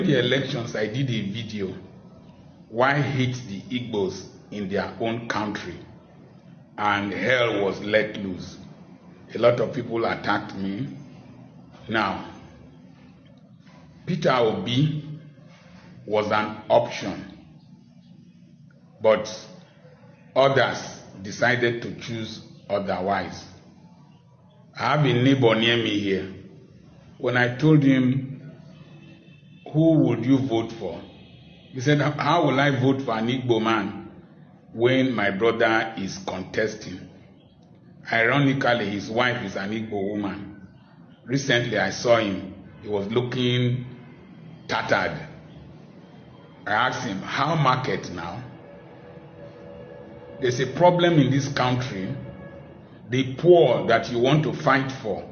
The elections, I did a video why hate the Igbos in their own country, and hell was let loose. A lot of people attacked me. Now, Peter Obi was an option, but others decided to choose otherwise. I have a neighbor near me here. When I told him, who would you vote for? He said, how will I vote for an Igbo man when my brother is contesting? Ironically, his wife is an Igbo woman. Recently, I saw him. He was looking tattered. I asked him, how market now? There's a problem in this country. The poor that you want to fight for,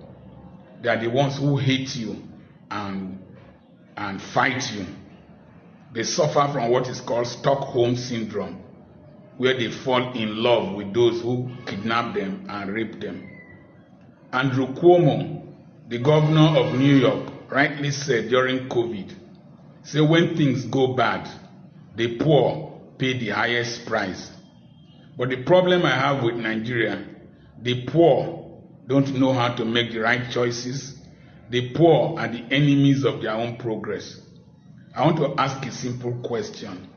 they are the ones who hate you and fight you. They suffer from what is called Stockholm Syndrome, where they fall in love with those who kidnap them and rape them. Andrew Cuomo, the governor of New York, rightly said during COVID, say when things go bad, the poor pay the highest price. But the problem I have with Nigeria, the poor don't know how to make the right choices. The poor are the enemies of their own progress. I want to ask a simple question.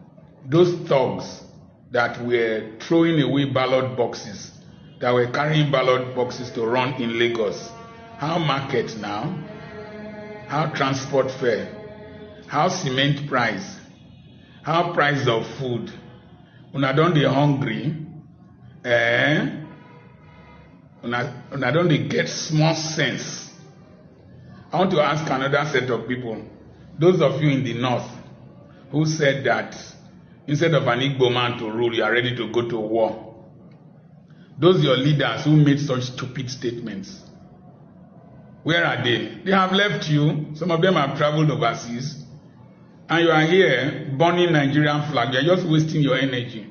Those thugs that were throwing away ballot boxes, that were carrying ballot boxes to run in Lagos, how market now? How transport fare? How cement price? How price of food? Una don dey hungry? Una don dey get small sense? I want to ask another set of people. Those of you in the north who said that instead of an Igbo man to rule, you are ready to go to war. Those your leaders who made such stupid statements, where are they? They have left you. Some of them have traveled overseas. And you are here burning Nigerian flag. You are just wasting your energy.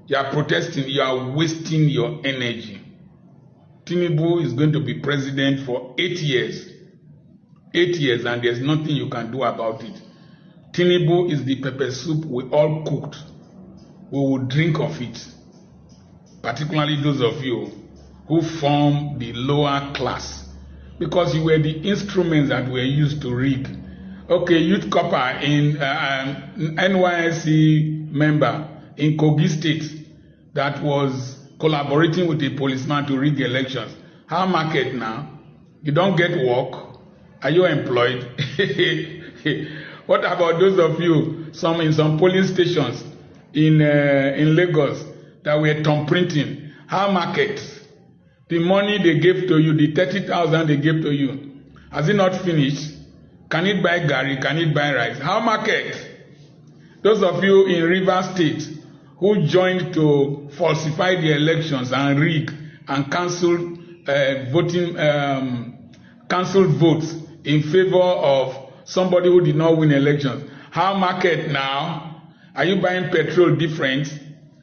You are protesting. You are wasting your energy. Tinubu is going to be president for 8 years. 8 years, and there's nothing you can do about it. Tinubu is the pepper soup we all cooked. We will drink of it. Particularly those of you who form the lower class, because you were the instruments that were used to rig. Okay, youth copper in NYSC member in Kogi State that was collaborating with a policeman to rig elections. How market now? You don't get work. Are you employed? What about those of you in some polling stations in Lagos that were thumb printing? How market? The money they gave to you, the 30,000 they gave to you, has it not finished? Can it buy gari? Can it buy rice? How market? Those of you in Rivers State who joined to falsify the elections and rig and cancel cancelled votes in favor of somebody who did not win elections. How market now? Are you buying petrol different?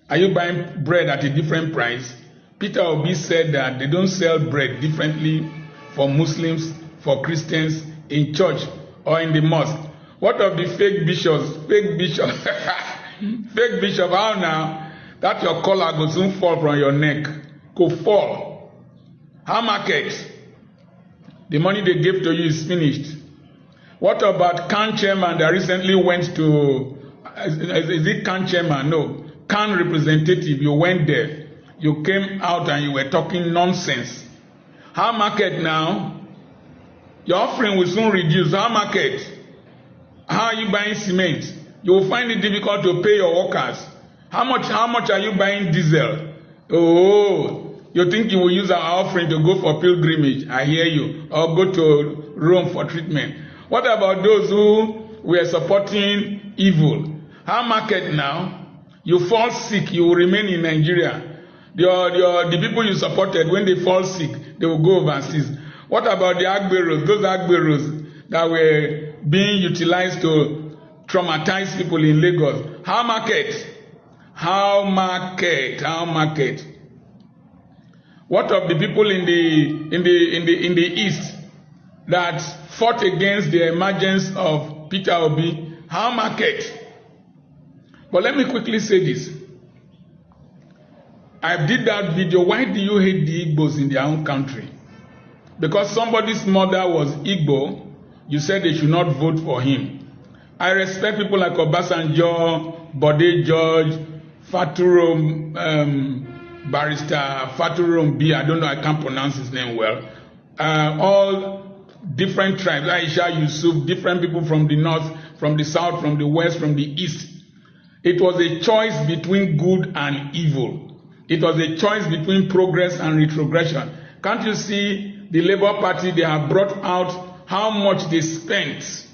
Are you buying bread at a different price? Peter Obi said that they don't sell bread differently for Muslims, for Christians, in church or in the mosque. What of the fake bishops? Fake bishop. Fake bishop, how now? That your collar will soon fall from your neck. Go fall. How market? The money they gave to you is finished. What about CAN chairman that recently went to, is it CAN chairman? No. CAN representative, you went there. You came out and you were talking nonsense. How market now? Your offering will soon reduce. How market? How are you buying cement? You will find it difficult to pay your workers. How much are you buying diesel? Oh, you think you will use our offering to go for pilgrimage? I hear you. Or go to Rome for treatment. What about those who were supporting evil? How market now? You fall sick, you will remain in Nigeria. The people you supported, when they fall sick, they will go overseas. What about the Agberos? Those Agberos that were being utilized to traumatize people in Lagos. How market? How market? How market? What of the people in the east that fought against the emergence of Peter Obi, how market? But let me quickly say this. I did that video. Why do you hate the Igbos in their own country? Because somebody's mother was Igbo, you said they should not vote for him. I respect people like Obasanjo, Bode George, Faturo, Barrister Faturo B. I don't know, I can't pronounce his name well. All different tribes, Aisha, Yusuf, different people from the north, from the south, from the west, from the east. It was a choice between good and evil. It was a choice between progress and retrogression. Can't you see the Labour Party, they have brought out how much they spent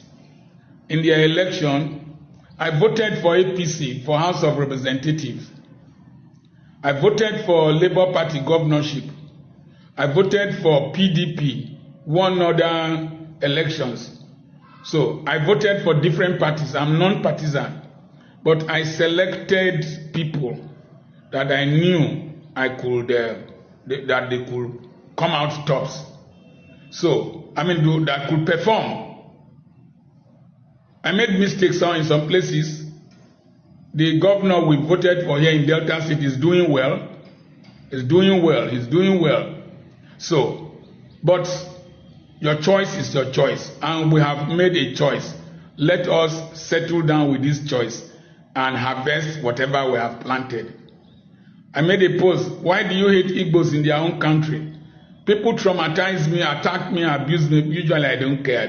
in their election? I voted for APC, for House of Representatives. I voted for Labour Party governorship. I voted for PDP, one other elections. So I voted for different parties. I'm non-partisan. But I selected people that I knew I could, that they could come out tops. So, that could perform. I made mistakes in some places. The governor we voted for here in Delta State is doing well. He's doing well. So, but your choice is your choice. And we have made a choice. Let us settle down with this choice and harvest whatever we have planted. I made a post. Why do you hate Igbos in their own country? People traumatize me, attack me, abuse me. Usually I don't care. I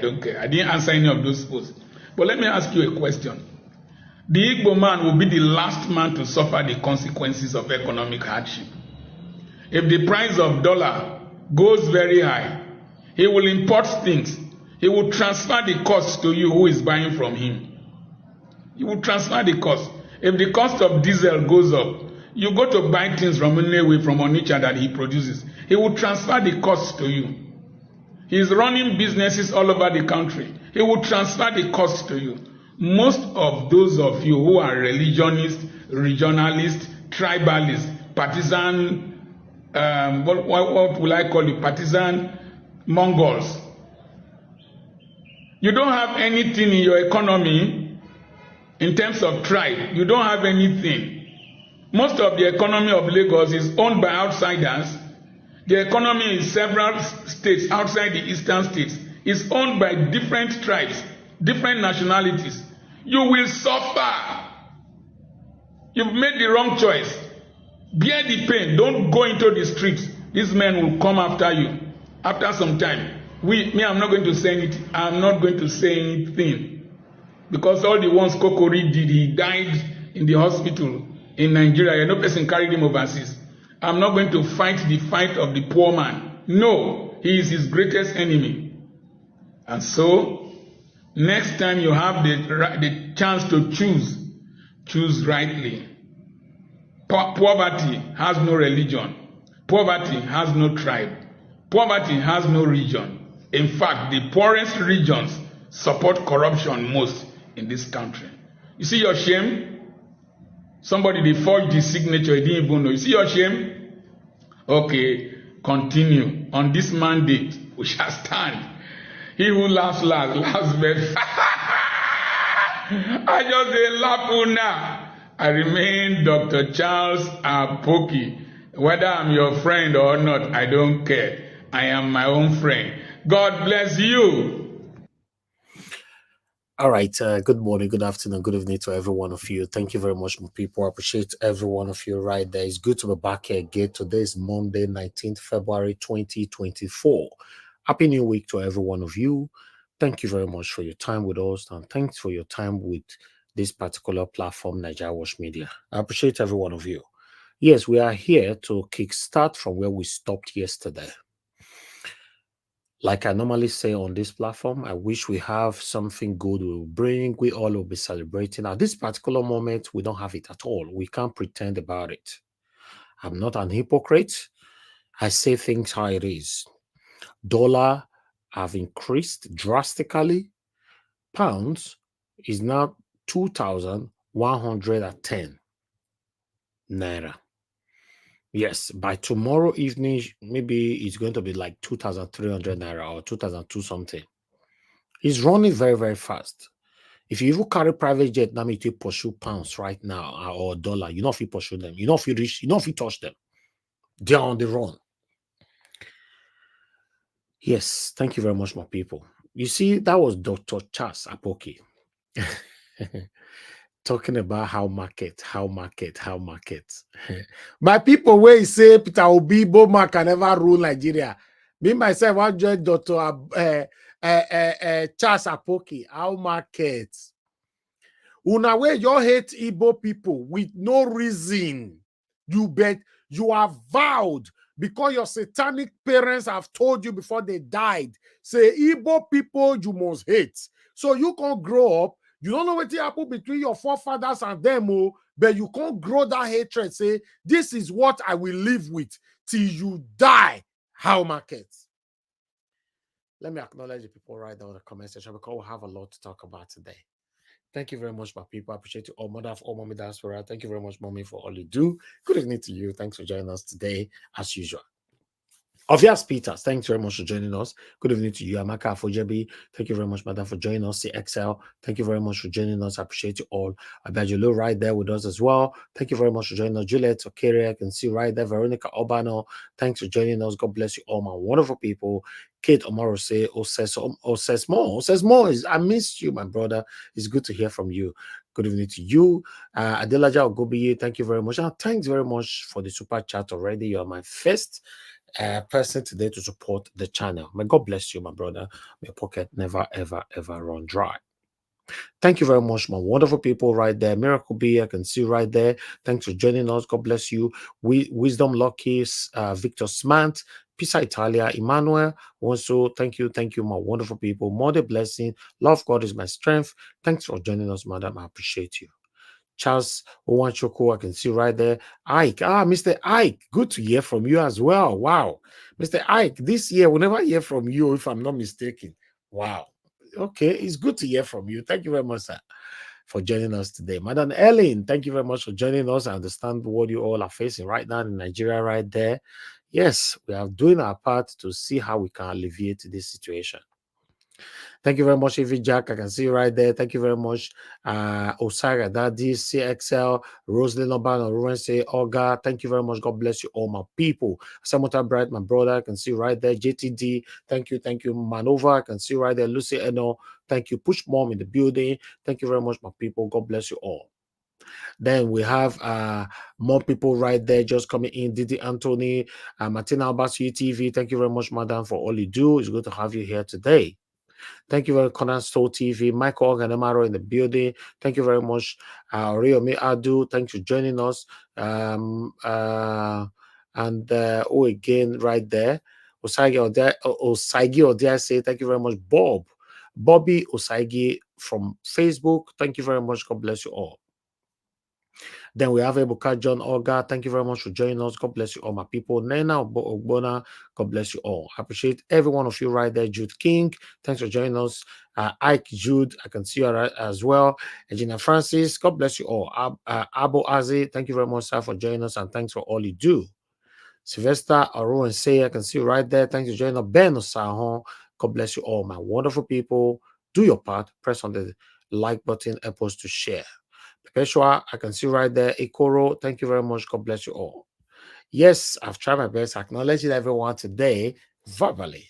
didn't answer any of those posts. But let me ask you a question. The Igbo man will be the last man to suffer the consequences of economic hardship. If the price of dollar goes very high, he will import things. He will transfer the cost to you who is buying from him. He will transfer the cost. If the cost of diesel goes up, you go to buy things from Nnewi, from Onitsha that he produces. He will transfer the cost to you. He is running businesses all over the country. He will transfer the cost to you. Most of those of you who are religionists, regionalists, tribalists, partisan, what will I call you? Partisan Mongols. You don't have anything in your economy in terms of tribe. You don't have anything. Most of the economy of Lagos is owned by outsiders. The economy in several states outside the eastern states is owned by different tribes, different nationalities. You will suffer. You've made the wrong choice. Bear the pain. Don't go into the streets. These men will come after you. After some time. I'm not going to say anything. I'm not going to say anything. Because all the ones Kokori did, he died in the hospital in Nigeria. No person carried him overseas. I'm not going to fight the fight of the poor man. No, he is his greatest enemy. And so, next time you have the chance to choose rightly. Poverty has no religion. Poverty has no tribe. Poverty has no region. In fact, the poorest regions support corruption most in this country. You see your shame? Somebody, they forged the signature, you didn't even know. You see your shame? Okay, continue. On this mandate, we shall stand. He who laughs laughs best. I just say laugh now. I remain Dr. Charles Apoki. Whether I'm your friend or not, I don't care. I am my own friend. God bless you. All right. Good morning, good afternoon, good evening to every one of you. Thank you very much, my people. I appreciate every one of you right there. It's good to be back here again. Today is Monday, 19th February, 2024. Happy New Week to every one of you. Thank you very much for your time with us, and thanks for your time with this particular platform, Nigeria Watch Media. I appreciate every one of you. Yes, we are here to kickstart from where we stopped yesterday. Like I normally say on this platform, I wish we have something good we will bring. We all will be celebrating. At this particular moment, we don't have it at all. We can't pretend about it. I'm not an hypocrite. I say things how it is. Dollar have increased drastically. Pounds is now 2,110 naira. Yes, by tomorrow evening, maybe it's going to be like 2,300 naira or 2,002 something. It's running very, very fast. If you even carry private jet, now me to pursue pounds right now or dollar, you know if you pursue them, you know if you reach, you know if you touch them, they're on the run. Yes, thank you very much, my people. You see, that was Dr. Charles Apoki talking about how market. My people, where he say Peter Obi Boma can never rule Nigeria. Me myself, I join Dr. Charles Apoki. How market? Una way you hate Igbo people with no reason. You bet you are vowed because your satanic parents have told you before they died. Say Igbo people you must hate. So you can't grow up. You don't know what happened between your forefathers and them, but you can't grow that hatred. Say, this is what I will live with till you die. How market? Let me acknowledge the people right there in the comment section because we have a lot to talk about today. Thank you very much, my people. I appreciate you all. Mother of all mommy diaspora. Thank you very much, mommy, for all you do. Good evening to you. Thanks for joining us today, as usual. Obvious Peters, thanks very much for joining us. Good evening to you, Amaka Afojebi. Thank you very much, madam, for joining us. CXL, thank you very much for joining us. I appreciate you all. Abajulu right there with us as well. Thank you very much for joining us. Juliet Okere, I can see right there. Veronica Obano, thanks for joining us. God bless you all, my wonderful people. Kate Omaro say, says more. I missed you, my brother. It's good to hear from you. Good evening to you. Adelaja Ogobiye, thank you very much. And thanks very much for the super chat already. You are my first person today to support the channel. May God bless you, my brother. May your pocket never, ever, ever run dry. Thank you very much, my wonderful people right there. Miracle B, I can see right there. Thanks for joining us. God bless you. Wisdom Lucky, Victor Smart, Pisa Italia, Emmanuel. Also, thank you, my wonderful people. More the blessing. Love God is my strength. Thanks for joining us, madam. I appreciate you. Charles Owanchoko, I can see right there. Ike, Mr. Ike, good to hear from you as well. Wow. Mr. Ike, this year we'll never hear from you if I'm not mistaken. Wow. Okay, it's good to hear from you. Thank you very much, sir, for joining us today. Madam Ellen, thank you very much for joining us. I understand what you all are facing right now in Nigeria right there. Yes, we are doing our part to see how we can alleviate this situation. Thank you very much, Evie Jack. I can see you right there. Thank you very much. Osaka Daddy, CXL, Rosalind Oban, Rurense, Olga. Thank you very much. God bless you all, my people. Samota Bright, my brother. I can see you right there. JTD. Thank you. Manova. I can see you right there. Lucy Eno. Thank you. Push Mom in the building. Thank you very much, my people. God bless you all. Then we have more people right there just coming in. Didi Anthony, Martina Albasu TV. Thank you very much, madam, for all you do. It's good to have you here today. Thank you very much, Conan Stoll TV, Michael Organamaro in the building. Thank you very much, Riomi Adu. Thanks for joining us. Again, right there, Osaigi Odia say, thank you very much, Bobby Osaigi from Facebook. Thank you very much. God bless you all. Then we have Ebuka John Olga. Thank you very much for joining us. God bless you all, my people. Nena Ogbona, God bless you all. I appreciate every one of you right there. Jude King, thanks for joining us. Ike Jude, I can see you as well. Gina Francis, God bless you all. Abo Azi, thank you very much, sir, for joining us, and thanks for all you do. Sylvester Aro and Say, I can see you right there. Thanks for joining us. Ben Osahon, God bless you all, my wonderful people. Do your part. Press on the like button, post to share. Peshwa, I can see right there. Ikoro, thank you very much. God bless you all. Yes, I've tried my best acknowledging everyone today verbally.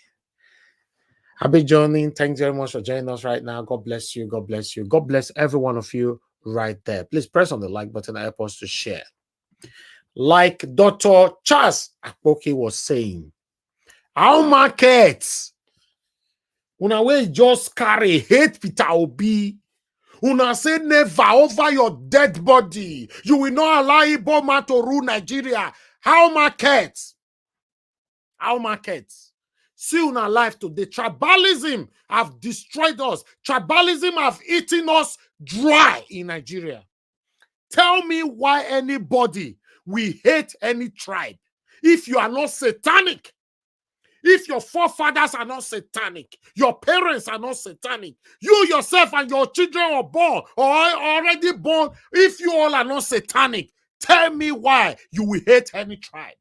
Happy joining. Thanks very much for joining us right now. God bless you. God bless you. God bless every one of you right there. Please press on the like button and help us to share. Like Dr. Charles Apoki was saying, our markets, una we just carry hate Peter Obi. Una say never over your dead body. You will not allow Igbo man to rule Nigeria. How markets? How markets? See una life today. Tribalism have destroyed us. Tribalism have eaten us dry in Nigeria. Tell me why anybody will hate any tribe if you are not satanic. If your forefathers are not satanic, your parents are not satanic, you yourself and your children are born or already born, if you all are not satanic, tell me why you will hate any tribe.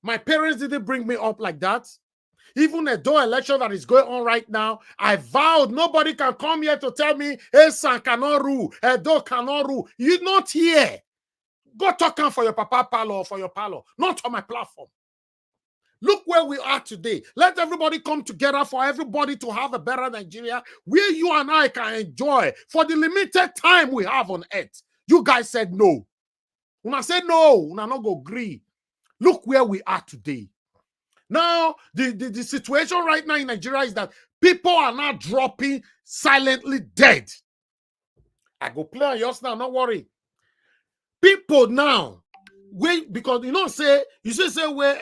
My parents didn't bring me up like that. Even a Edo election that is going on right now, I vowed nobody can come here to tell me Esan cannot rule, Edo cannot rule. You're not here. Go talk for your papa parlor or for your parlor, not on my platform. Look where we are today. Let everybody come together for everybody to have a better Nigeria where you and I can enjoy for the limited time we have on earth. You guys said no. When I said no, when I not go agree. Look where we are today. Now, the situation right now in Nigeria is that people are now dropping silently dead. I go play on yours now, don't worry. People now, because you know, say where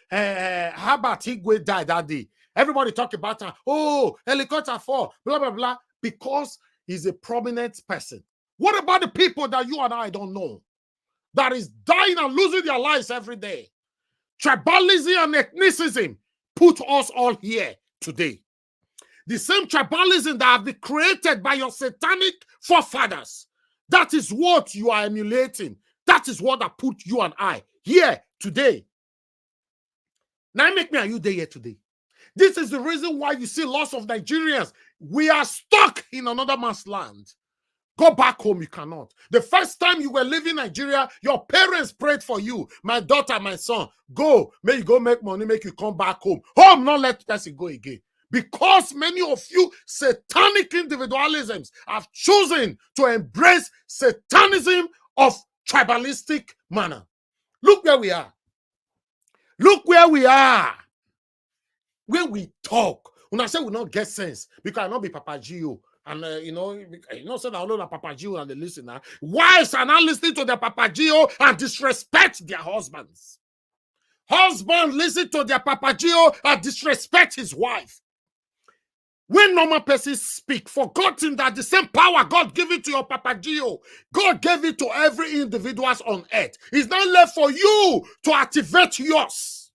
Herbert Higwe died that day. Everybody talk about her. Oh, helicopter fall, blah blah blah, because he's a prominent person. What about the people that you and I don't know that is dying and losing their lives every day? Tribalism and ethnicism put us all here today. The same tribalism that have been created by your satanic forefathers. That is what you are emulating. That is what that put you and I here today. Now make me and you there here today. This is the reason why you see lots of Nigerians. We are stuck in another man's land. Go back home, you cannot. The first time you were living in Nigeria, your parents prayed for you. My daughter, my son, go. May you go make money, make you come back home. Home, not let person go again. Because many of you satanic individualisms have chosen to embrace satanism of tribalistic manner. Look where we are. Look where we are. When we talk, when I say we don't get sense, because I not be Papa Gio. And you know, say that all of Papa Gio and the listener, wives are not listening to their Papa Gio and disrespect their husbands. Husbands listen to their Papa Gio and disrespect his wife. When normal persons speak, forgetting that the same power God gave it to your Papa Gio, God gave it to every individual on earth. It's not left for you to activate yours.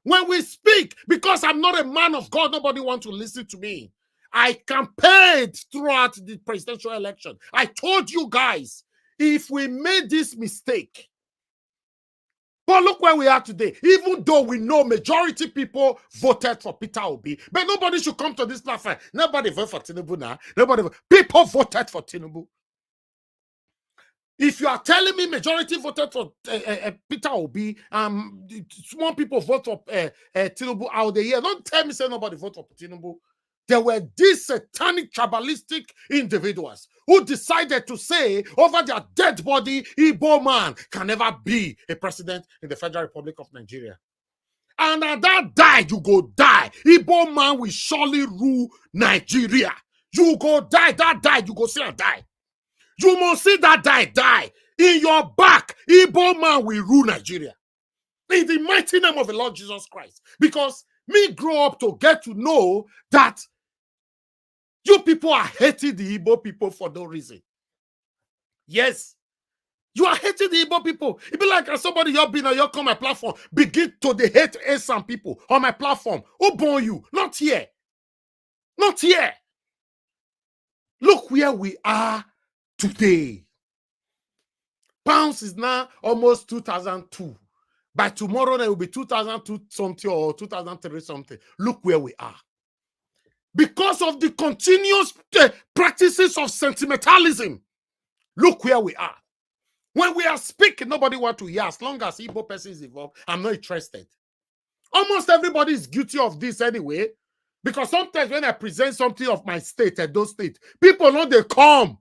When we speak, because I'm not a man of God, nobody wants to listen to me. I campaigned throughout the presidential election. I told you guys, if we made this mistake, but look where we are today. Even though we know majority people voted for Peter Obi, but nobody should come to this platform. Nobody voted for Tinubu now. People voted for Tinubu. If you are telling me majority voted for Peter Obi, small people vote for Tinubu out the year, don't tell me say nobody voted for Tinubu. There were these satanic tribalistic individuals who decided to say over their dead body, Igbo man can never be a president in the Federal Republic of Nigeria. And at that die, you go die. Igbo man will surely rule Nigeria. You go die, that die, you go see and die. You must see that die. In your back, Igbo man will rule Nigeria. In the mighty name of the Lord Jesus Christ. Because me grow up to get to know that you people are hating the Igbo people for no reason. Yes. You are hating the Igbo people. It be like somebody you're been on your come my platform, begin to the hate some people on my platform. Who born you? Not here. Not here. Look where we are today. Pounds is now almost 2002. By tomorrow, there will be 2002 something or 2003 something. Look where we are. Because of the continuous practices of sentimentalism, look where we are. When we are speaking, nobody wants to hear. As long as Igbo person is involved, I'm not interested. Almost everybody is guilty of this anyway. Because sometimes when I present something of my state, Edo State, people know they come.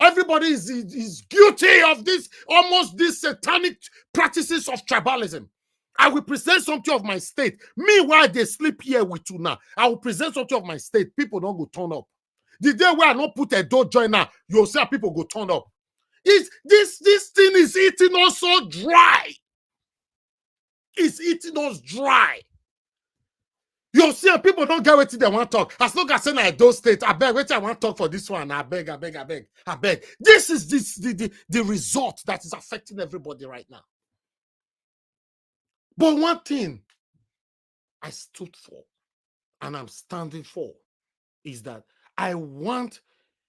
Everybody is guilty of this, almost these satanic practices of tribalism. I will present something of my state. Meanwhile, they sleep here with you now. I will present something of my state. People don't go turn up. The day where I don't put a door joiner, you'll see how people go turn up. This thing is eating us so dry. It's eating us dry. You'll see how people don't get what they want to talk. As long as I Edo State, I beg, wait, I want to talk for this one. I beg. This is the result that is affecting everybody right now. But one thing I stood for and I'm standing for is that I want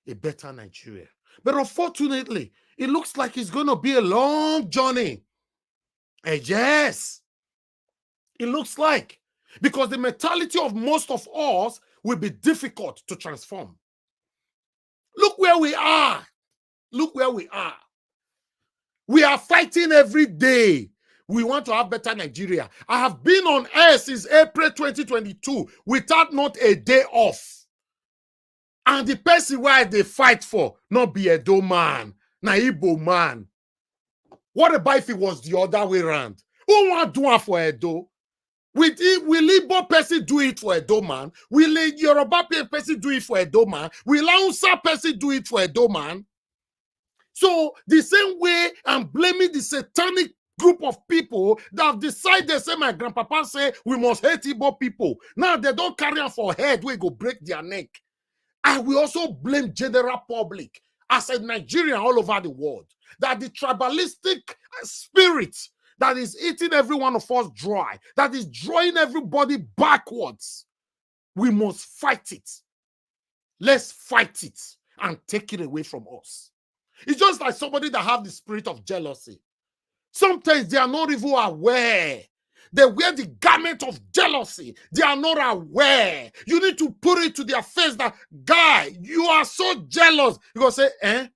a better Nigeria. But unfortunately, it looks like it's going to be a long journey. Yes, it looks like. Because the mentality of most of us will be difficult to transform. Look where we are. Look where we are. We are fighting every day. We want to have better Nigeria. I have been on air since April 2022 without not a day off. And the person why they fight for, not be Edo man, na Igbo man. What about if it was the other way around? Who want to do it for Edo? Will Igbo person do it for Edo man? Will a Yoruba person do it for Edo man? Will Hausa person do it for Edo man? So the same way I'm blaming the satanic group of people that have decided, say my grandpapa say, we must hate Igbo people. Now they don't carry on for head, we go break their neck. I will also blame general public as a Nigerian all over the world, that the tribalistic spirit that is eating every one of us dry, that is drawing everybody backwards, we must fight it. Let's fight it and take it away from us. It's just like somebody that have the spirit of jealousy. Sometimes they are not even aware. They wear the garment of jealousy. They are not aware. You need to put it to their face that, guy, you are so jealous. You go say, I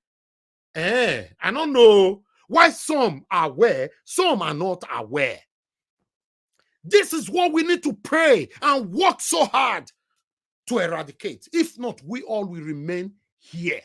don't know why some are aware, some are not aware. This is what we need to pray and work so hard to eradicate. If not, we all will remain here.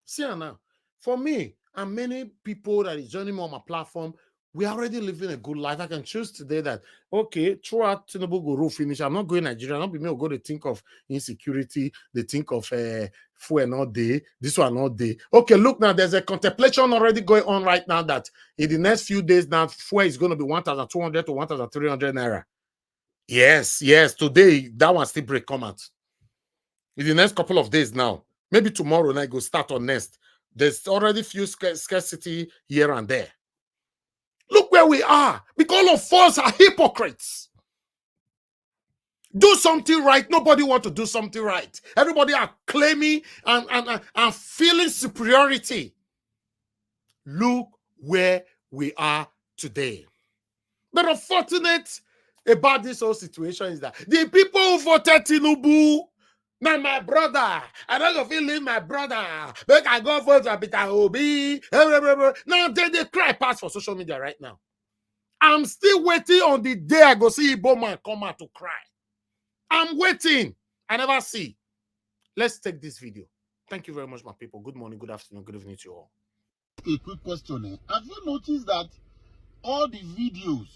See now, for me and many people that is joining me on my platform, we are already living a good life. I can choose today that, okay, throughout Tinubu go finish, I'm not going to Nigeria. Not be me go to think of insecurity. They think of fuel not day. This one not day. Okay, look now, there's a contemplation already going on right now that in the next few days now, fuel is going to be 1,200 to 1,300 naira. Yes, today, that one still break comment. In the next couple of days now, maybe tomorrow night go start on next. There's already few scarcity here and there. Look where we are. Because all of us are hypocrites. Do something right. Nobody wants to do something right. Everybody are claiming and feeling superiority. Look where we are today. But unfortunate about this whole situation is that the people who voted Tinubu, now my brother, I don't feel leave my brother. But I go vote for Peter Obi. Now they cry pass for social media right now. I'm still waiting on the day I go see Igbo man come out to cry. I'm waiting. I never see. Let's take this video. Thank you very much, my people. Good morning, good afternoon, good evening to you all. A quick question. Have you noticed that all the videos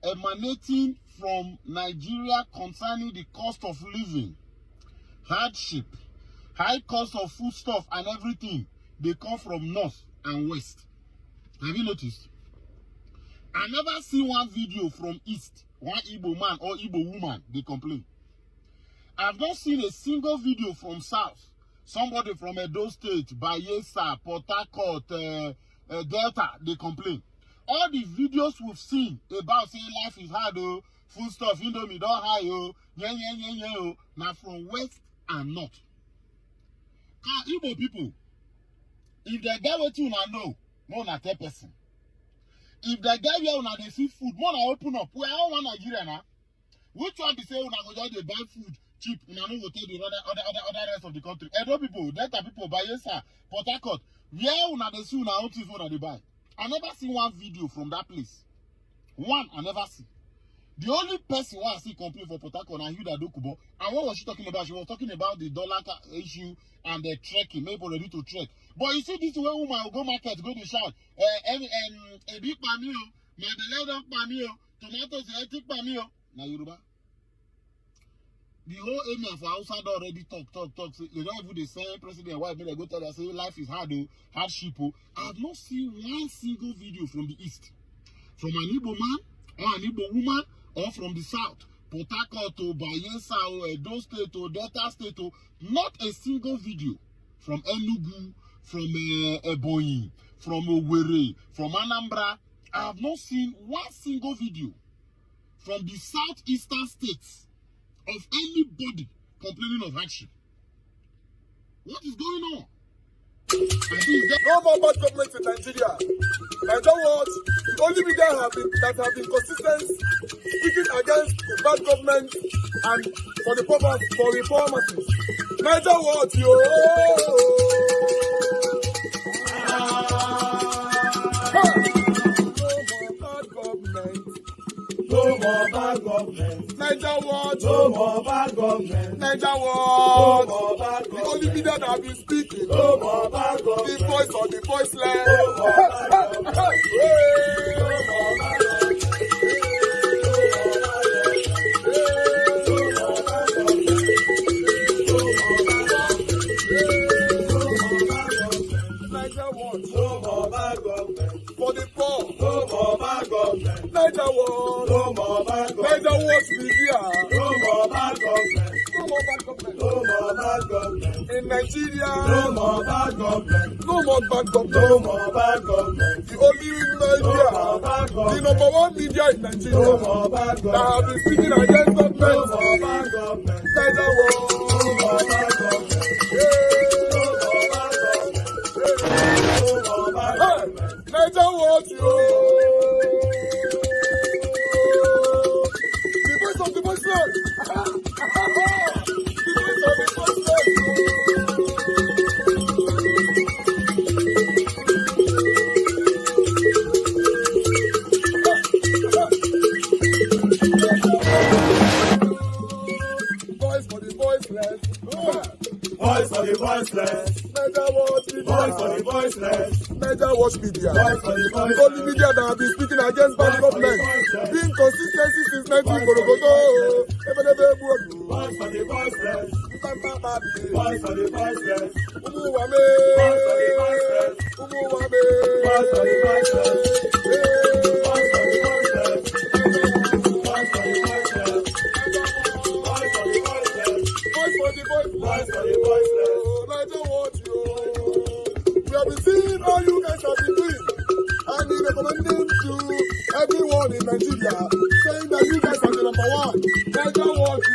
emanating from Nigeria concerning the cost of living, hardship, high cost of foodstuff and everything, they come from north and west? Have you noticed? I never see one video from east, one Igbo man or Igbo woman, they complain. I've not seen a single video from south, somebody from Edo State, Bayelsa, Port Harcourt, Delta, they complain. All the videos we've seen about saying life is hard, food stuff, Indomie don't high, now from west and north. Igbo people, if they get what you know, more than 10%. If they get here, they see food, more than open up. We are all one Nigeria now. Which one be say when I go there, they buy food cheap, and I don't go tell the other rest of the country. Edo people, Delta people, Bayelsa, Port Harcourt, where they see own things what they buy. I never see one video from that place. One, I never see. The only person who I see complain for Port Harcourt and Hilda Dokubo. And what was she talking about? She was talking about the dollar issue and the trekking, maybe ready to trek. But you see, this way woman will go market, go to shout, a big pamio, my beloved pamio, tomatoes, a thick pamio. Now Yoruba. The whole area for outside already talk. They don't even the same president wife they go tell her say life is hard, hardship. I have not seen one single video from the east, from an Igbo man or an Igbo woman, or from the south, Port Harcourt to Bayelsa or Edo State or Delta State. Not a single video from Enugu, from Ebonyi, from Owerri, from Anambra. I have not seen one single video from the southeastern states of anybody complaining of hardship. What is going on? No more bad government in Nigeria. Nigeria what? The only media that have been consistent speaking against the bad government and for the purpose for reform masses. Niger what yo? No more bad government. Niger what? No more bad government. Niger what? No more bad government. The only media that have been speaking. No more bad government. The voice of the voiceless. No more bad government. No more bad government. For the poor, no more bad government. Niger what? No more bad government. Niger what media? No more bad government. No more bad government. No more bad government. In Nigeria, no more bad government. No more bad government. No more bad government. The only media, no the number one media in Nigeria, no more bad government. That have been speaking against government. No more bad government. Niger what? No more bad government. Niger what you? The voice of the voiceless. The voice of the voiceless. Voice for the voiceless. Voice for the voiceless. Niger what media? Voice for the voiceless. Niger watch media. The only media that have been speaking against bad government. Being consistency since 1944. Voice for the voiceless. Voice for the voiceless. Umuwame. Voice for the voiceless. Umuwame. Voice for the voiceless. Voice for the voiceless. Voice for the voiceless. Voice for the voiceless. Voice for the voiceless. Voice for the voiceless. Niger watch you. We have been seeing all you guys have been doing, and we recommending to everyone in Nigeria, saying that you guys are the number one. Niger what you.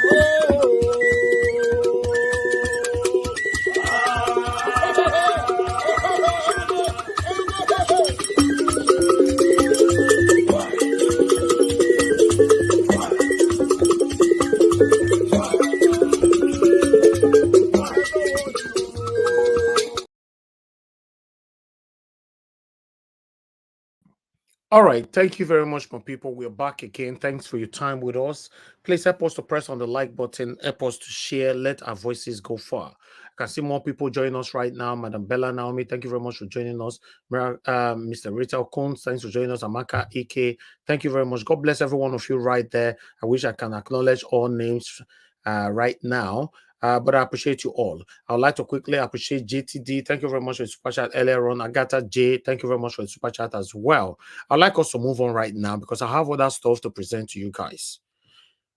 All right. Thank you very much, my people. We're back again. Thanks for your time with us. Please help us to press on the like button. Help us to share. Let our voices go far. I can see more people join us right now. Madam Bella Naomi, thank you very much for joining us. Mr. Rita Coons, thanks for joining us. Amaka Ike, thank you very much. God bless every one of you right there. I wish I can acknowledge all names right now. But I appreciate you all. I would like to quickly appreciate JTD. Thank you very much for the super chat earlier on. Agatha J, thank you very much for the super chat as well. I'd like us to move on right now because I have other stuff to present to you guys.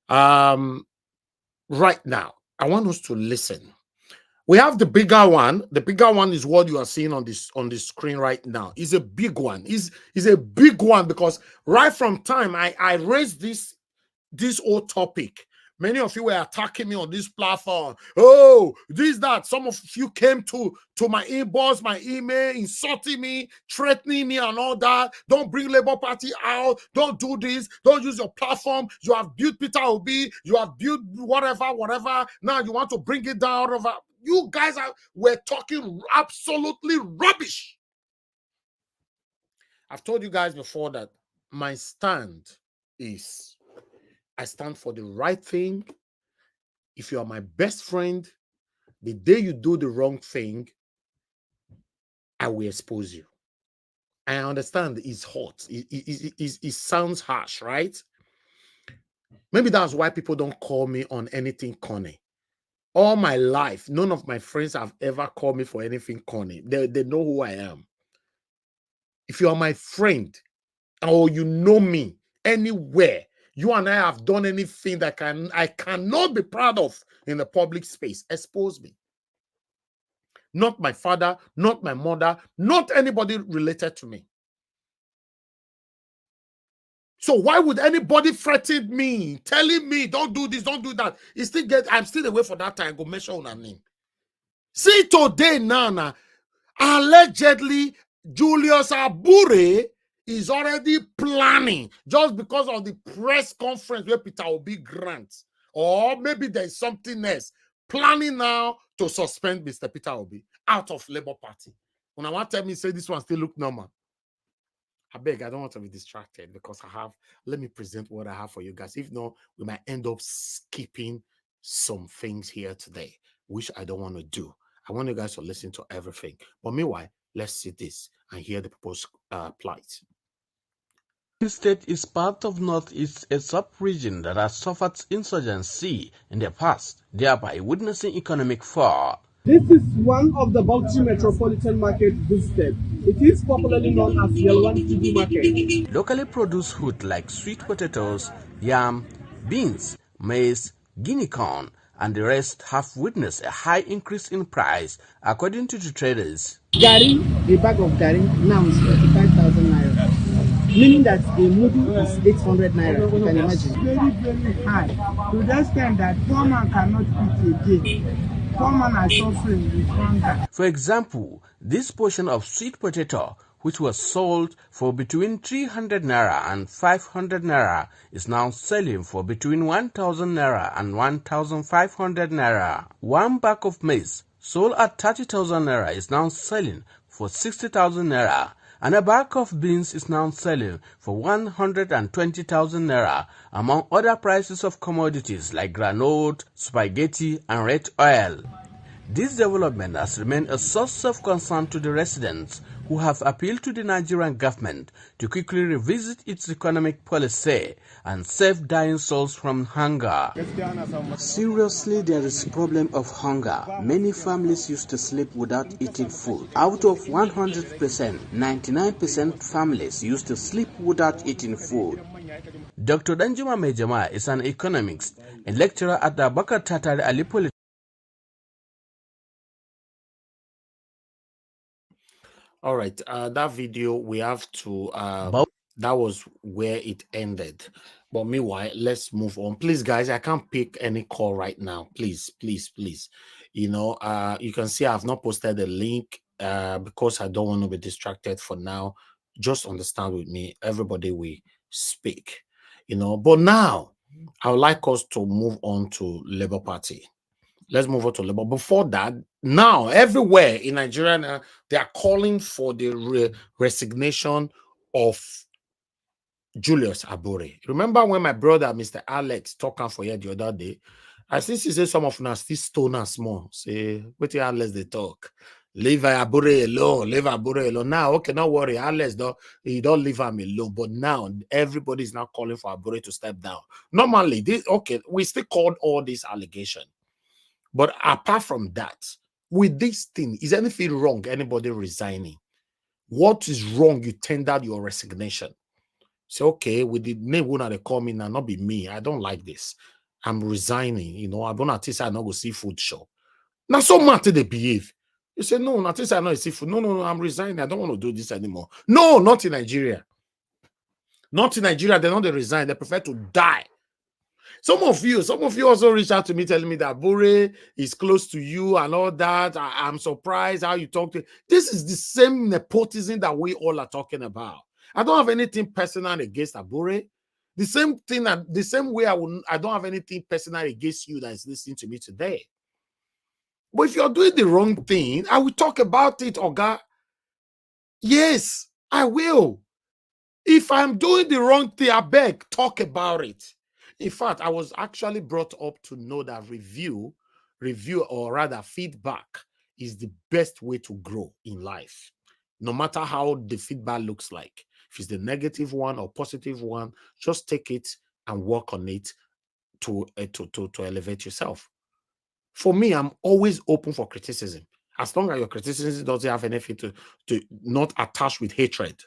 Right now, I want us to listen. We have the bigger one. The bigger one is what you are seeing on the screen right now. It's a big one. It's a big one because right from time I raised this whole topic. Many of you were attacking me on this platform. Oh, this, that. Some of you came to my inbox, my email, insulting me, threatening me and all that. Don't bring Labour Party out. Don't do this. Don't use your platform. You have built Peter Obi. You have built whatever. Now you want to bring it down. You guys were talking absolutely rubbish. I've told you guys before that my stand is I stand for the right thing. If you are my best friend, the day you do the wrong thing, I will expose you. I understand it's hot. It sounds harsh, right? Maybe that's why people don't call me on anything corny. All my life, none of my friends have ever called me for anything corny. They know who I am. If you are my friend, or you know me anywhere, you and I have done anything that I cannot be proud of in the public space, expose me. Not my father, not my mother, not anybody related to me. So why would anybody threaten me, telling me, don't do this, don't do that? I'm still away for that time. Go mention on her name. See today, Nana, allegedly, Julius Abure is already planning just because of the press conference where Peter Obi grants, or maybe there's something else, planning now to suspend Mr. Peter Obi out of Labour Party. When I want to tell me, say this one still look normal. I beg, I don't want to be distracted because let me present what I have for you guys. If not, we might end up skipping some things here today, which I don't want to do. I want you guys to listen to everything. But meanwhile, let's see this and hear the proposed plight. The state is part of Northeast, a sub-region that has suffered insurgency in the past, thereby witnessing economic fall. This is one of the Bauchi metropolitan market boosted. It is popularly known as Yelwan TV market. Locally produced food like sweet potatoes, yam, beans, maize, guinea corn, and the rest have witnessed a high increase in price, according to the traders. Gari, a bag of gari now is 45,000 naira, meaning that a mudu is 800 naira. You can imagine. Very, very high. To the extent that poor man cannot eat again. Poor man are suffering with hunger. For example, this portion of sweet potato, which was sold for between 300 naira and 500 naira, is now selling for between 1,000 naira and 1,500 naira. One bag of maize sold at 30,000 naira is now selling for 60,000 naira, and a bag of beans is now selling for 120,000 naira, among other prices of commodities like granite, spaghetti, and red oil. This development has remained a source of concern to the residents, who have appealed to the Nigerian government to quickly revisit its economic policy and save dying souls from hunger. Seriously, there is a problem of hunger. Many families used to sleep without eating food. Out of 100%, 99% families used to sleep without eating food. Dr. Danjuma Mejama is an economist and lecturer at the Abakar Tatari Ali Polytechnic. All right, that video we have to that was where it ended. But meanwhile, let's move on. Please, guys, I can't pick any call right now. Please. You know, you can see I've not posted the link because I don't want to be distracted for now. Just understand with me, everybody will speak, you know. But now I would like us to move on to Labour Party. Let's move on to Labour. Before that, now everywhere in Nigeria, they are calling for the resignation of Julius Abure. Remember when my brother, Mr. Alex, talking for you the other day? I see he say some of us still stone and small. Say, wait till Alex they talk. Leave Abure alone. Leave Abure alone. Now, okay, not worry. Alex, he don't leave him alone. But now, everybody is now calling for Abure to step down. Normally, we still called all these allegations. But apart from that, with this thing, is anything wrong? Anybody resigning? What is wrong? You tendered your resignation. Say, okay, with the name when they call me now, not be me. I don't like this. I'm resigning. You know, I'm gonna say I not go see food shop. Now, so much they behave. You say, no, not I not see food. No, I'm resigning. I don't want to do this anymore. No, not in Nigeria. Not in Nigeria. They don't resign. They prefer to die. Some of you also reached out to me telling me that Abure is close to you and all that. I'm surprised how you talk to. This is the same nepotism that we all are talking about. I don't have anything personal against Abure. The same thing, the same way I don't have anything personal against you that is listening to me today. But if you're doing the wrong thing, I will talk about it, Oga. Yes, I will. If I'm doing the wrong thing, I beg, talk about it. In fact, I was actually brought up to know that review, or rather feedback, is the best way to grow in life. No matter how the feedback looks like. If it's the negative one or positive one, just take it and work on it to elevate yourself. For me, I'm always open for criticism. As long as your criticism doesn't have anything to not attach with hatred.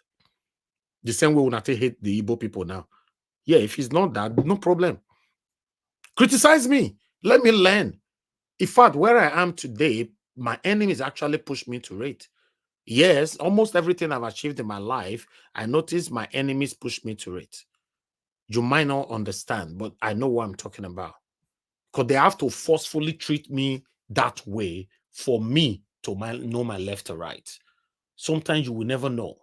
The same way when I hate the Igbo people now. Yeah, if it's not that, no problem. Criticize me. Let me learn. In fact, where I am today, my enemies actually pushed me to it. Yes, almost everything I've achieved in my life, I noticed my enemies pushed me to it. You might not understand, but I know what I'm talking about. Because they have to forcefully treat me that way for me to know my left or right. Sometimes you will never know.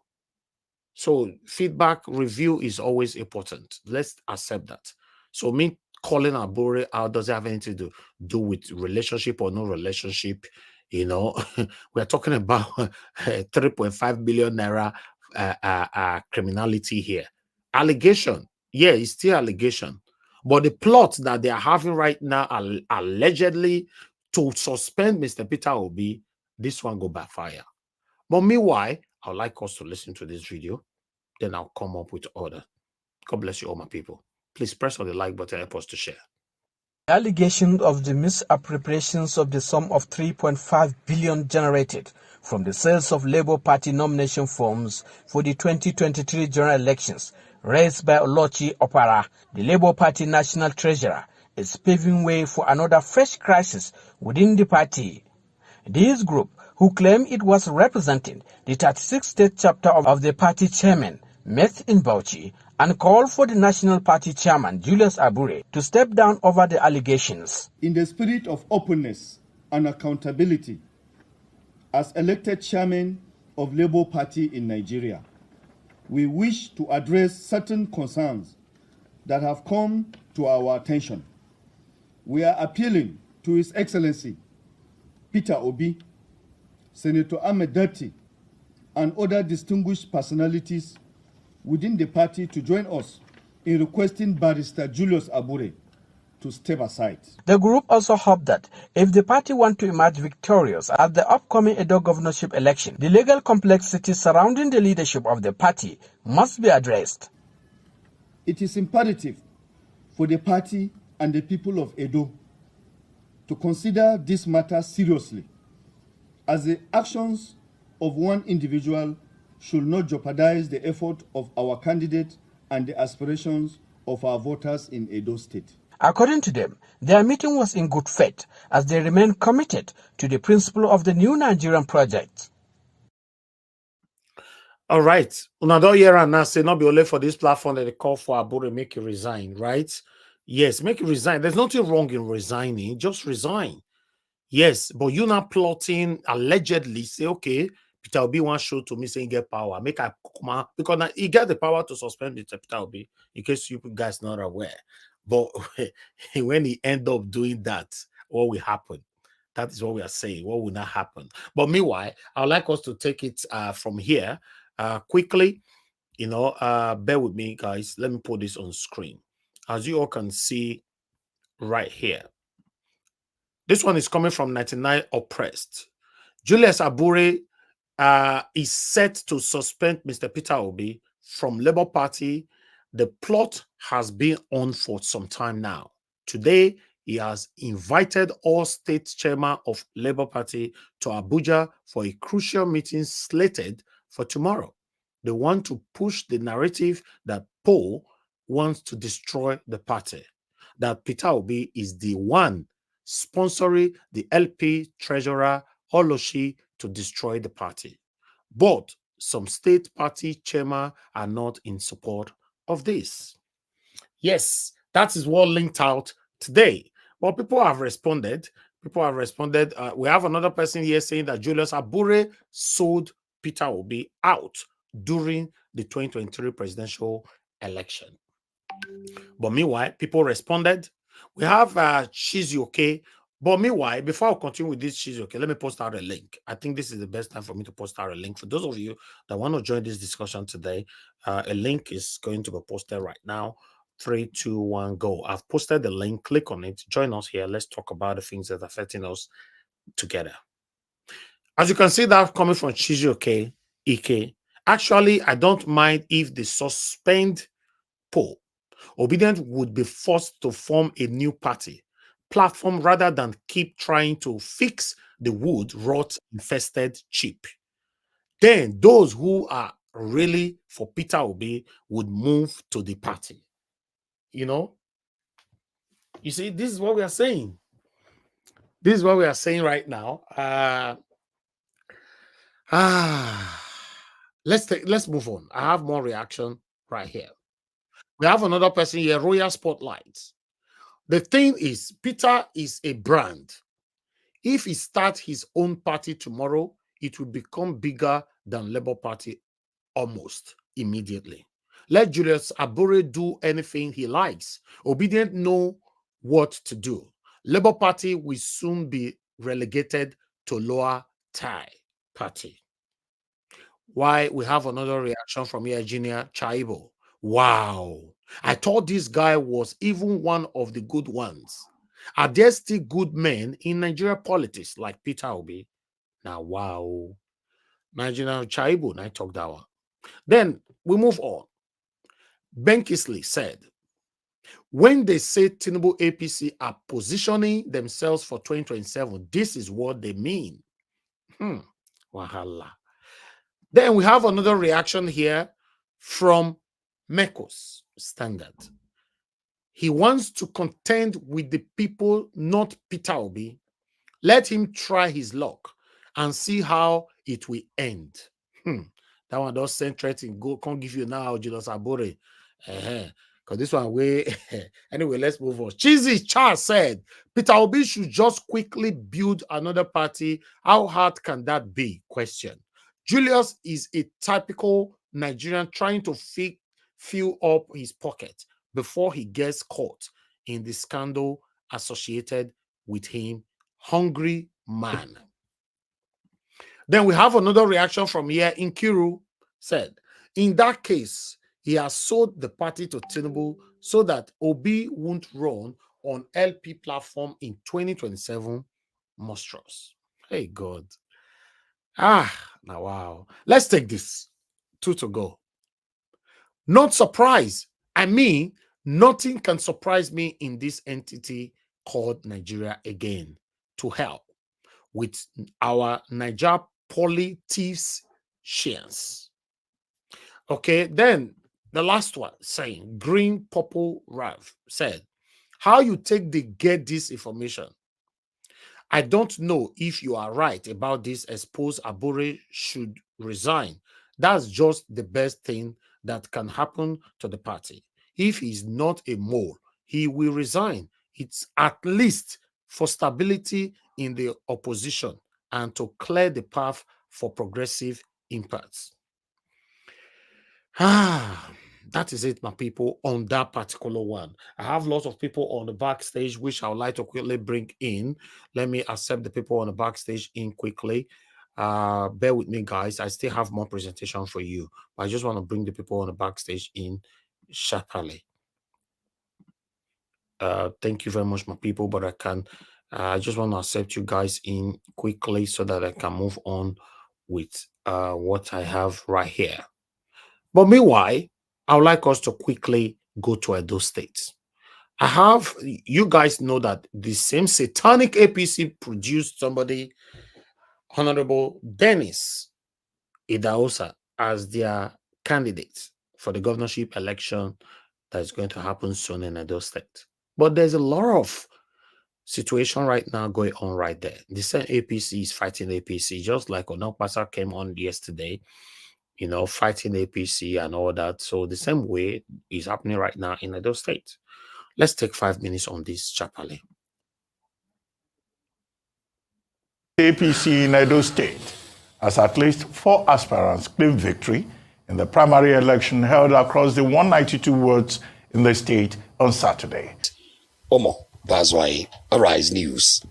So feedback review is always important. Let's accept that. So me calling Abure out doesn't have anything to do with relationship or no relationship. You know, we're talking about 3.5 billion naira criminality here. Allegation. Yeah, it's still allegation. But the plot that they are having right now, allegedly to suspend Mr. Peter Obi, this one go backfire. But meanwhile, I would like us to listen to this video. Then I'll come up with order. God bless you all, my people. Please press on the like button and help us to share. The allegation of the misappropriations of the sum of 3.5 billion generated from the sales of Labour Party nomination forms for the 2023 general elections raised by Olochi Opara, the Labour Party national treasurer, is paving way for another fresh crisis within the party. This group, who claim it was representing the 36th state chapter of the party chairman, met in Bauchi and called for the National Party chairman, Julius Abure, to step down over the allegations. In the spirit of openness and accountability, as elected chairman of Labour Party in Nigeria, we wish to address certain concerns that have come to our attention. We are appealing to His Excellency Peter Obi, Senator Ahmed Dati, and other distinguished personalities within the party to join us in requesting Barrister Julius Abure to step aside. The group also hoped that if the party want to emerge victorious at the upcoming Edo governorship election, the legal complexities surrounding the leadership of the party must be addressed. It is imperative for the party and the people of Edo to consider this matter seriously, as the actions of one individual should not jeopardize the effort of our candidate and the aspirations of our voters in Edo State. According to them, their meeting was in good faith as they remain committed to the principle of the new Nigerian project. All right. Another year and now say not be only for this platform that they call for Abure make you resign, right? Yes, make you resign. There's nothing wrong in resigning. Just resign. Yes, but you're not plotting allegedly say, okay, Peter Obi wants show to me saying get power. Make I come out because now he get the power to suspend Peter Obi, in case you guys not aware. But when he end up doing that, what will happen? That is what we are saying. What will not happen? But meanwhile, I would like us to take it from here quickly. You know, bear with me, guys. Let me put this on screen. As you all can see right here. This one is coming from 99 Oppressed. Julius Abure is set to suspend Mr. Peter Obi from Labour Party. The plot has been on for some time now. Today, he has invited all state chairmen of Labour Party to Abuja for a crucial meeting slated for tomorrow. They want to push the narrative that Paul wants to destroy the party, that Peter Obi is the one sponsoring the LP treasurer Oloshi to destroy the party. But some state party chairmen are not in support of this. Yes, that is what linked out today. Well, people have responded. We have another person here saying that Julius Abure sold Peter Obi out during the 2023 presidential election. But meanwhile, people responded. We have Shizuoke. But meanwhile, before I continue with this Shizuoke, let me post out a link. I think this is the best time for me to post out a link. For those of you that want to join this discussion today, a link is going to be posted right now. 3, 2, 1, go. I've posted the link. Click on it. Join us here. Let's talk about the things that are affecting us together. As you can see, that coming from Shizuoke Ike. Actually, I don't mind if the suspend poll. Obedient would be forced to form a new party platform rather than keep trying to fix the wood rot infested chip. Then those who are really for Peter Obi would move to the party. You know, you see, this is what we are saying. This is what we are saying right now. Let's move on. I have more reaction right here. We have another person here, Royal Spotlights. The thing is, Peter is a brand. If he starts his own party tomorrow, it will become bigger than Labour Party almost. immediately. Let Julius Abure do anything he likes. Obedient know what to do. Labour Party will soon be relegated to lower tie party. Why we have another reaction from here, Engineer Chaibo. Wow. I thought this guy was even one of the good ones. Are there still good men in Nigeria politics like Peter Obi? Now, wow. Engineer Chaibo, I talk that one. Then we move on. Benkisley said, when they say Tinubu APC are positioning themselves for 2027, this is what they mean. Wahala. Then we have another reaction here from Mekos Standard. He wants to contend with the people, not Peter Obi. Let him try his luck and see how it will end. That one does send threatening. Go, can't give you now, Julius Abure. Because this one way. Anyway, let's move on. Cheesy Charles said, Peter Obi should just quickly build another party. How hard can that be? Question. Julius is a typical Nigerian trying to fill up his pocket before he gets caught in the scandal associated with him. Hungry man. Then we have another reaction from here. Nkiru said, in that case, he has sold the party to Tinubu so that Obi won't run on LP platform in 2027. Monstrous. Hey, God. Now, wow. Let's take this. 2 to go. Not surprised. I mean, nothing can surprise me in this entity called Nigeria again. To help with our Niger politicians. Okay, then the last one saying, Green Purple Rav said, how you get this information? I don't know if you are right about this. Expose Abure should resign. That's just the best thing that can happen to the party. If he's not a mole, he will resign. It's at least for stability in the opposition and to clear the path for progressive impacts. That is it, my people, on that particular one. I have lots of people on the backstage, which I would like to quickly bring in. Let me accept the people on the backstage in quickly. Bear with me, guys. I still have more presentation for you, but I just want to bring the people on the backstage in sharply. Thank you very much, my people, but I just want to accept you guys in quickly so that I can move on with what I have right here. But meanwhile, I would like us to quickly go to Edo State. You guys know that the same satanic APC produced somebody, Honorable Dennis Idahosa, as their candidate for the governorship election that is going to happen soon in Edo State. But there's a lot of situation right now going on right there. The same APC is fighting APC, just like Onokpasa came on yesterday, fighting APC and all that. So the same way is happening right now in Edo State. Let's take 5 minutes on this, Chapali. APC in Edo State, as at least 4 aspirants claimed victory in the primary election held across the 192 wards in the state on Saturday. Omo, that's why Arise News.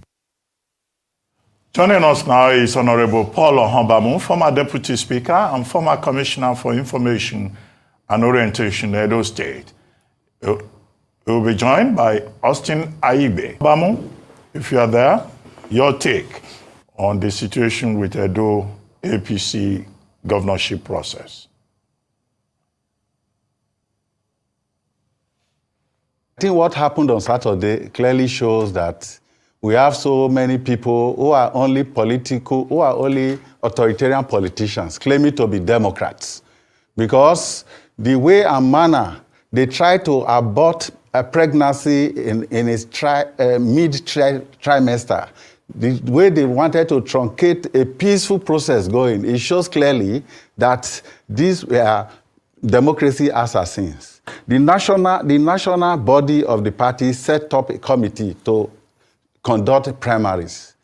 Joining us now is Honorable Paul Ohombamu, former Deputy Speaker and former Commissioner for Information and Orientation in Edo State. He will be joined by Austin Aibe. Bamu, if you are there, your take on the situation with Edo APC governorship process. I think what happened on Saturday clearly shows that we have so many people who are only authoritarian politicians claiming to be Democrats. Because the way and manner they try to abort a pregnancy in its mid-trimester, the way they wanted to truncate a peaceful process going, it shows clearly that these were democracy assassins. The national body of the party set up a committee to conduct primaries.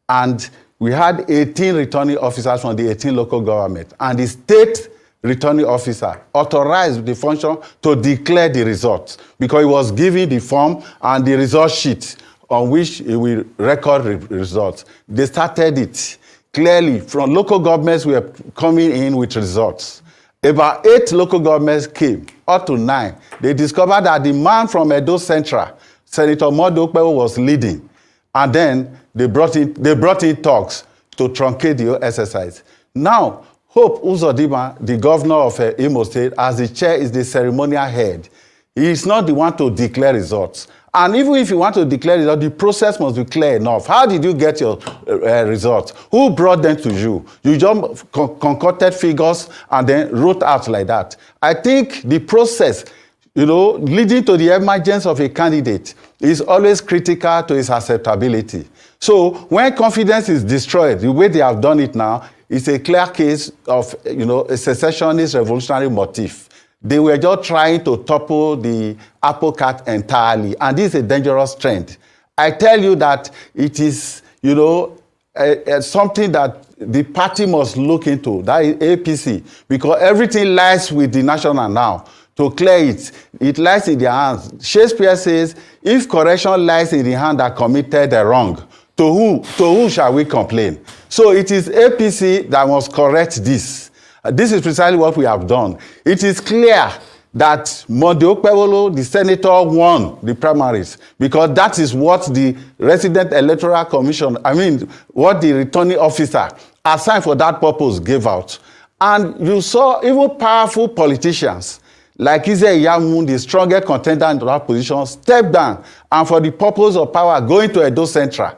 And we had 18 returning officers from the 18 local government. And the state returning officer authorized the function to declare the results because he was given the form and the result sheet on which he will record results. They started it. Clearly, from local governments were coming in with results. About 8 local governments came, up to 9. They discovered that the man from Edo Central, Senator Mondo Okpewo, was leading. And then they brought in talks to truncate the exercise. Now, Hope Uzodimma, the governor of Imo State, as the chair, is the ceremonial head. He is not the one to declare results. And even if you want to declare results, the process must be clear enough. How did you get your results? Who brought them to you? You just concocted figures and then wrote out like that. I think the process, leading to the emergence of a candidate is always critical to his acceptability. So when confidence is destroyed, the way they have done it now, it's a clear case of, a secessionist revolutionary motif. They were just trying to topple the apple cart entirely, and this is a dangerous trend. I tell you that it is, something that the party must look into, that is APC, because everything lies with the national now. To clear it, it lies in their hands. Shakespeare says, if correction lies in the hand that committed a wrong, to who shall we complain? So it is APC that must correct this. This is precisely what we have done. It is clear that Mondo Okpewo, the senator, won the primaries because that is what the resident electoral commission, what the returning officer assigned for that purpose gave out. And you saw even powerful politicians like Ize Iyamu, the strongest contender in that position, step down and for the purpose of power going to Edo Central.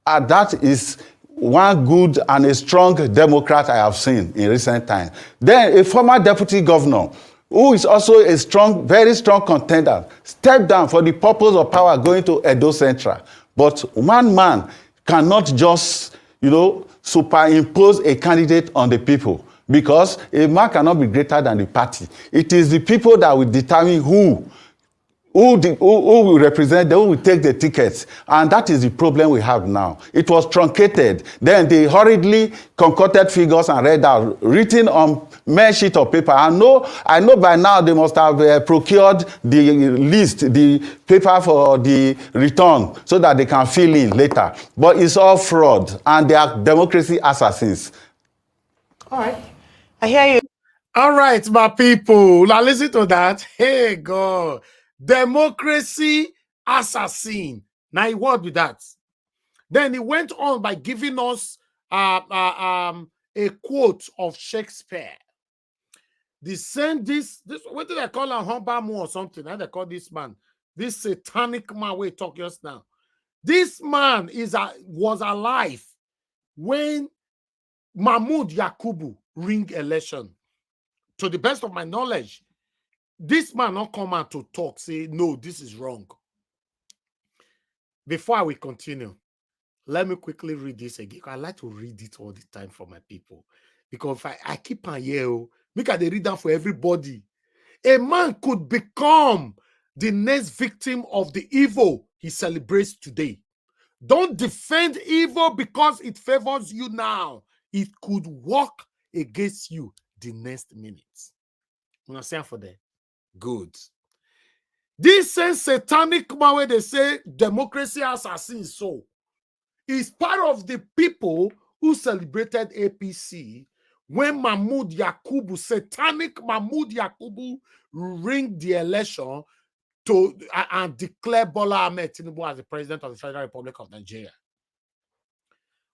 And that is one good and a strong Democrat I have seen in recent times. Then a former deputy governor, who is also a strong, very strong contender, stepped down for the purpose of power going to Edo Central. But one man cannot just, superimpose a candidate on the people because a man cannot be greater than the party. It is the people that will determine who will represent them, who will take the tickets. And that is the problem we have now. It was truncated. Then they hurriedly concocted figures and read out, written on mere sheet of paper. I know by now they must have procured the list, the paper for the return, so that they can fill in later. But it's all fraud, and they are democracy assassins. All right. I hear you. All right, my people. Now listen to that. Hey, God. Democracy assassin. Now he what with that? Then he went on by giving us a quote of Shakespeare. This what did I call him? Humbamu or something? How they call this man? This satanic man we talk just now. This man was alive when Mahmoud Yakubu ring election. To the best of my knowledge, this man not come out to talk, say, no, this is wrong. Before I will continue, let me quickly read this again. I like to read it all the time for my people. Because if I keep on here, make I read that for everybody. A man could become the next victim of the evil he celebrates today. Don't defend evil because it favors you now. It could work against you the next minute. You understand for that? Good. This same satanic man where they say democracy assassins so is part of the people who celebrated APC when Mahmoud Yakubu, satanic Mahmoud Yakubu, ring the election to and declare Bola Ahmed Tinubu as the president of the Federal Republic of Nigeria.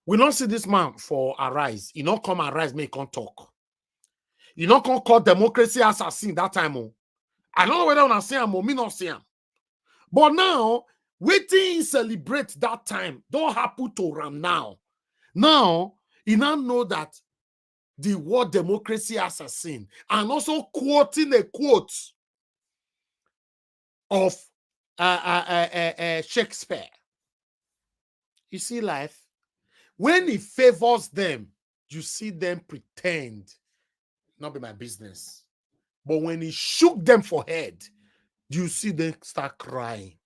We don't see this man for Arise. He not come Arise, make him talk. He not come call democracy assassin that time. I don't know whether I see him or me not see him. But now, waiting celebrate that time don't happen to Ram now. Now, he now know that the word democracy assassin and also quoting a quote of Shakespeare. You see life? When it favors them, you see them pretend not be my business. But when he shook them for head, you see them start crying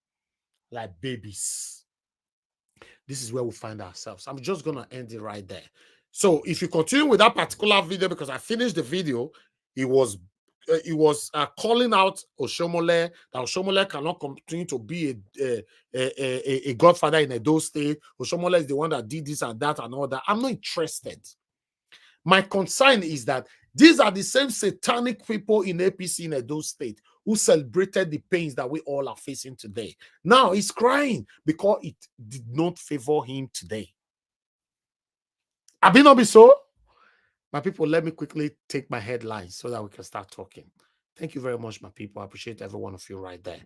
like babies. This is where we find ourselves. I'm just going to end it right there. So if you continue with that particular video, because I finished the video, he was calling out Oshomole, that Oshomole cannot continue to be a godfather in Edo State. Oshomole is the one that did this and that and all that. I'm not interested. My concern is that these are the same satanic people in APC in Edo State who celebrated the pains that we all are facing today. Now he's crying because it did not favor him today. Have it not be so? My people, let me quickly take my headlines so that we can start talking. Thank you very much, my people. I appreciate every one of you right there.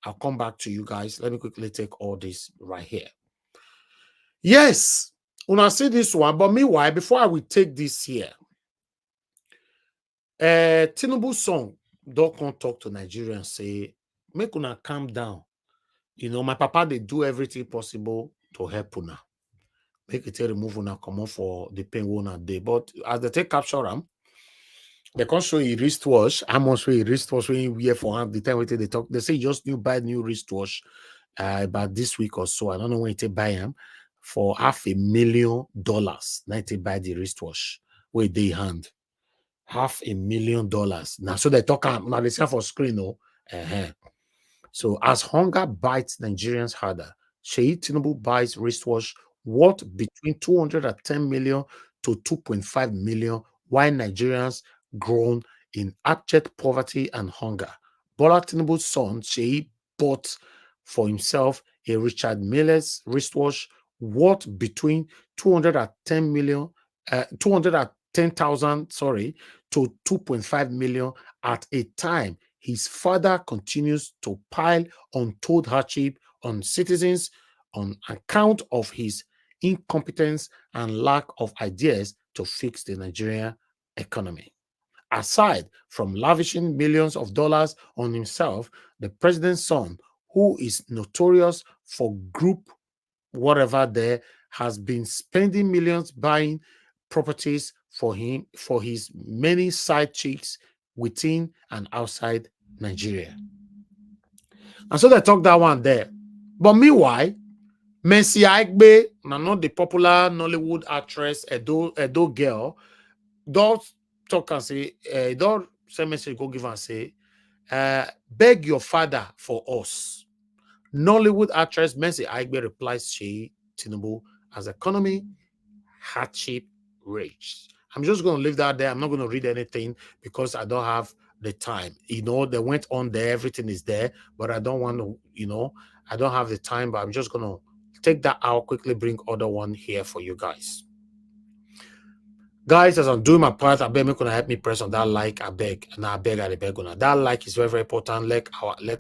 I'll come back to you guys. Let me quickly take all this right here. Yes, when I see this one, but meanwhile, before I will take this here, Tinubu's song, don't come talk to Nigeria and say, make una calm down. You know, my papa, they do everything possible to help una. Make it remove una come on for the pain one day. But as they take capture them, they can't show you wristwatch. How much we wristwatch when you wear for hand the time when they talk. They say just buy new wristwatch about this week or so. I don't know when they buy them for $500,000. Now they buy the wristwatch where they hand $500,000. Now so they talk now they say for screen no. So as hunger bites Nigerians harder, Sheyi Tinubu buys wristwatch worth between 210 million to 2.5 million, while Nigerians groan in abject poverty and hunger. Bola Tinubu's son, Sheyi, bought for himself a Richard Miller's wristwatch worth between 210,000 to 2.5 million at a time his father continues to pile untold hardship on citizens on account of his incompetence and lack of ideas to fix the Nigerian economy. Aside from lavishing millions of dollars on himself, the president's son, who is notorious for group whatever there, has been spending millions buying properties for him, for his many side chicks within and outside Nigeria. And so they talk that one there. But meanwhile, Mercy Aigbe, not the popular Nollywood actress, Edo girl, don't talk and say, don't send message, go give and say, beg your father for us. Nollywood actress Mercy Aigbe replies Sheyi Tinubu as economy hardship rage. I'm just going to leave that there. I'm not going to read anything because I don't have the time. You know, they went on there, everything is there, but I don't want to, you know, I don't have the time, but I'm just going to take that out, quickly bring other one here for you guys. Guys, as I'm doing my part, I beg me gonna help me press on that like, I beg, and I beg. That like is very, very important. Let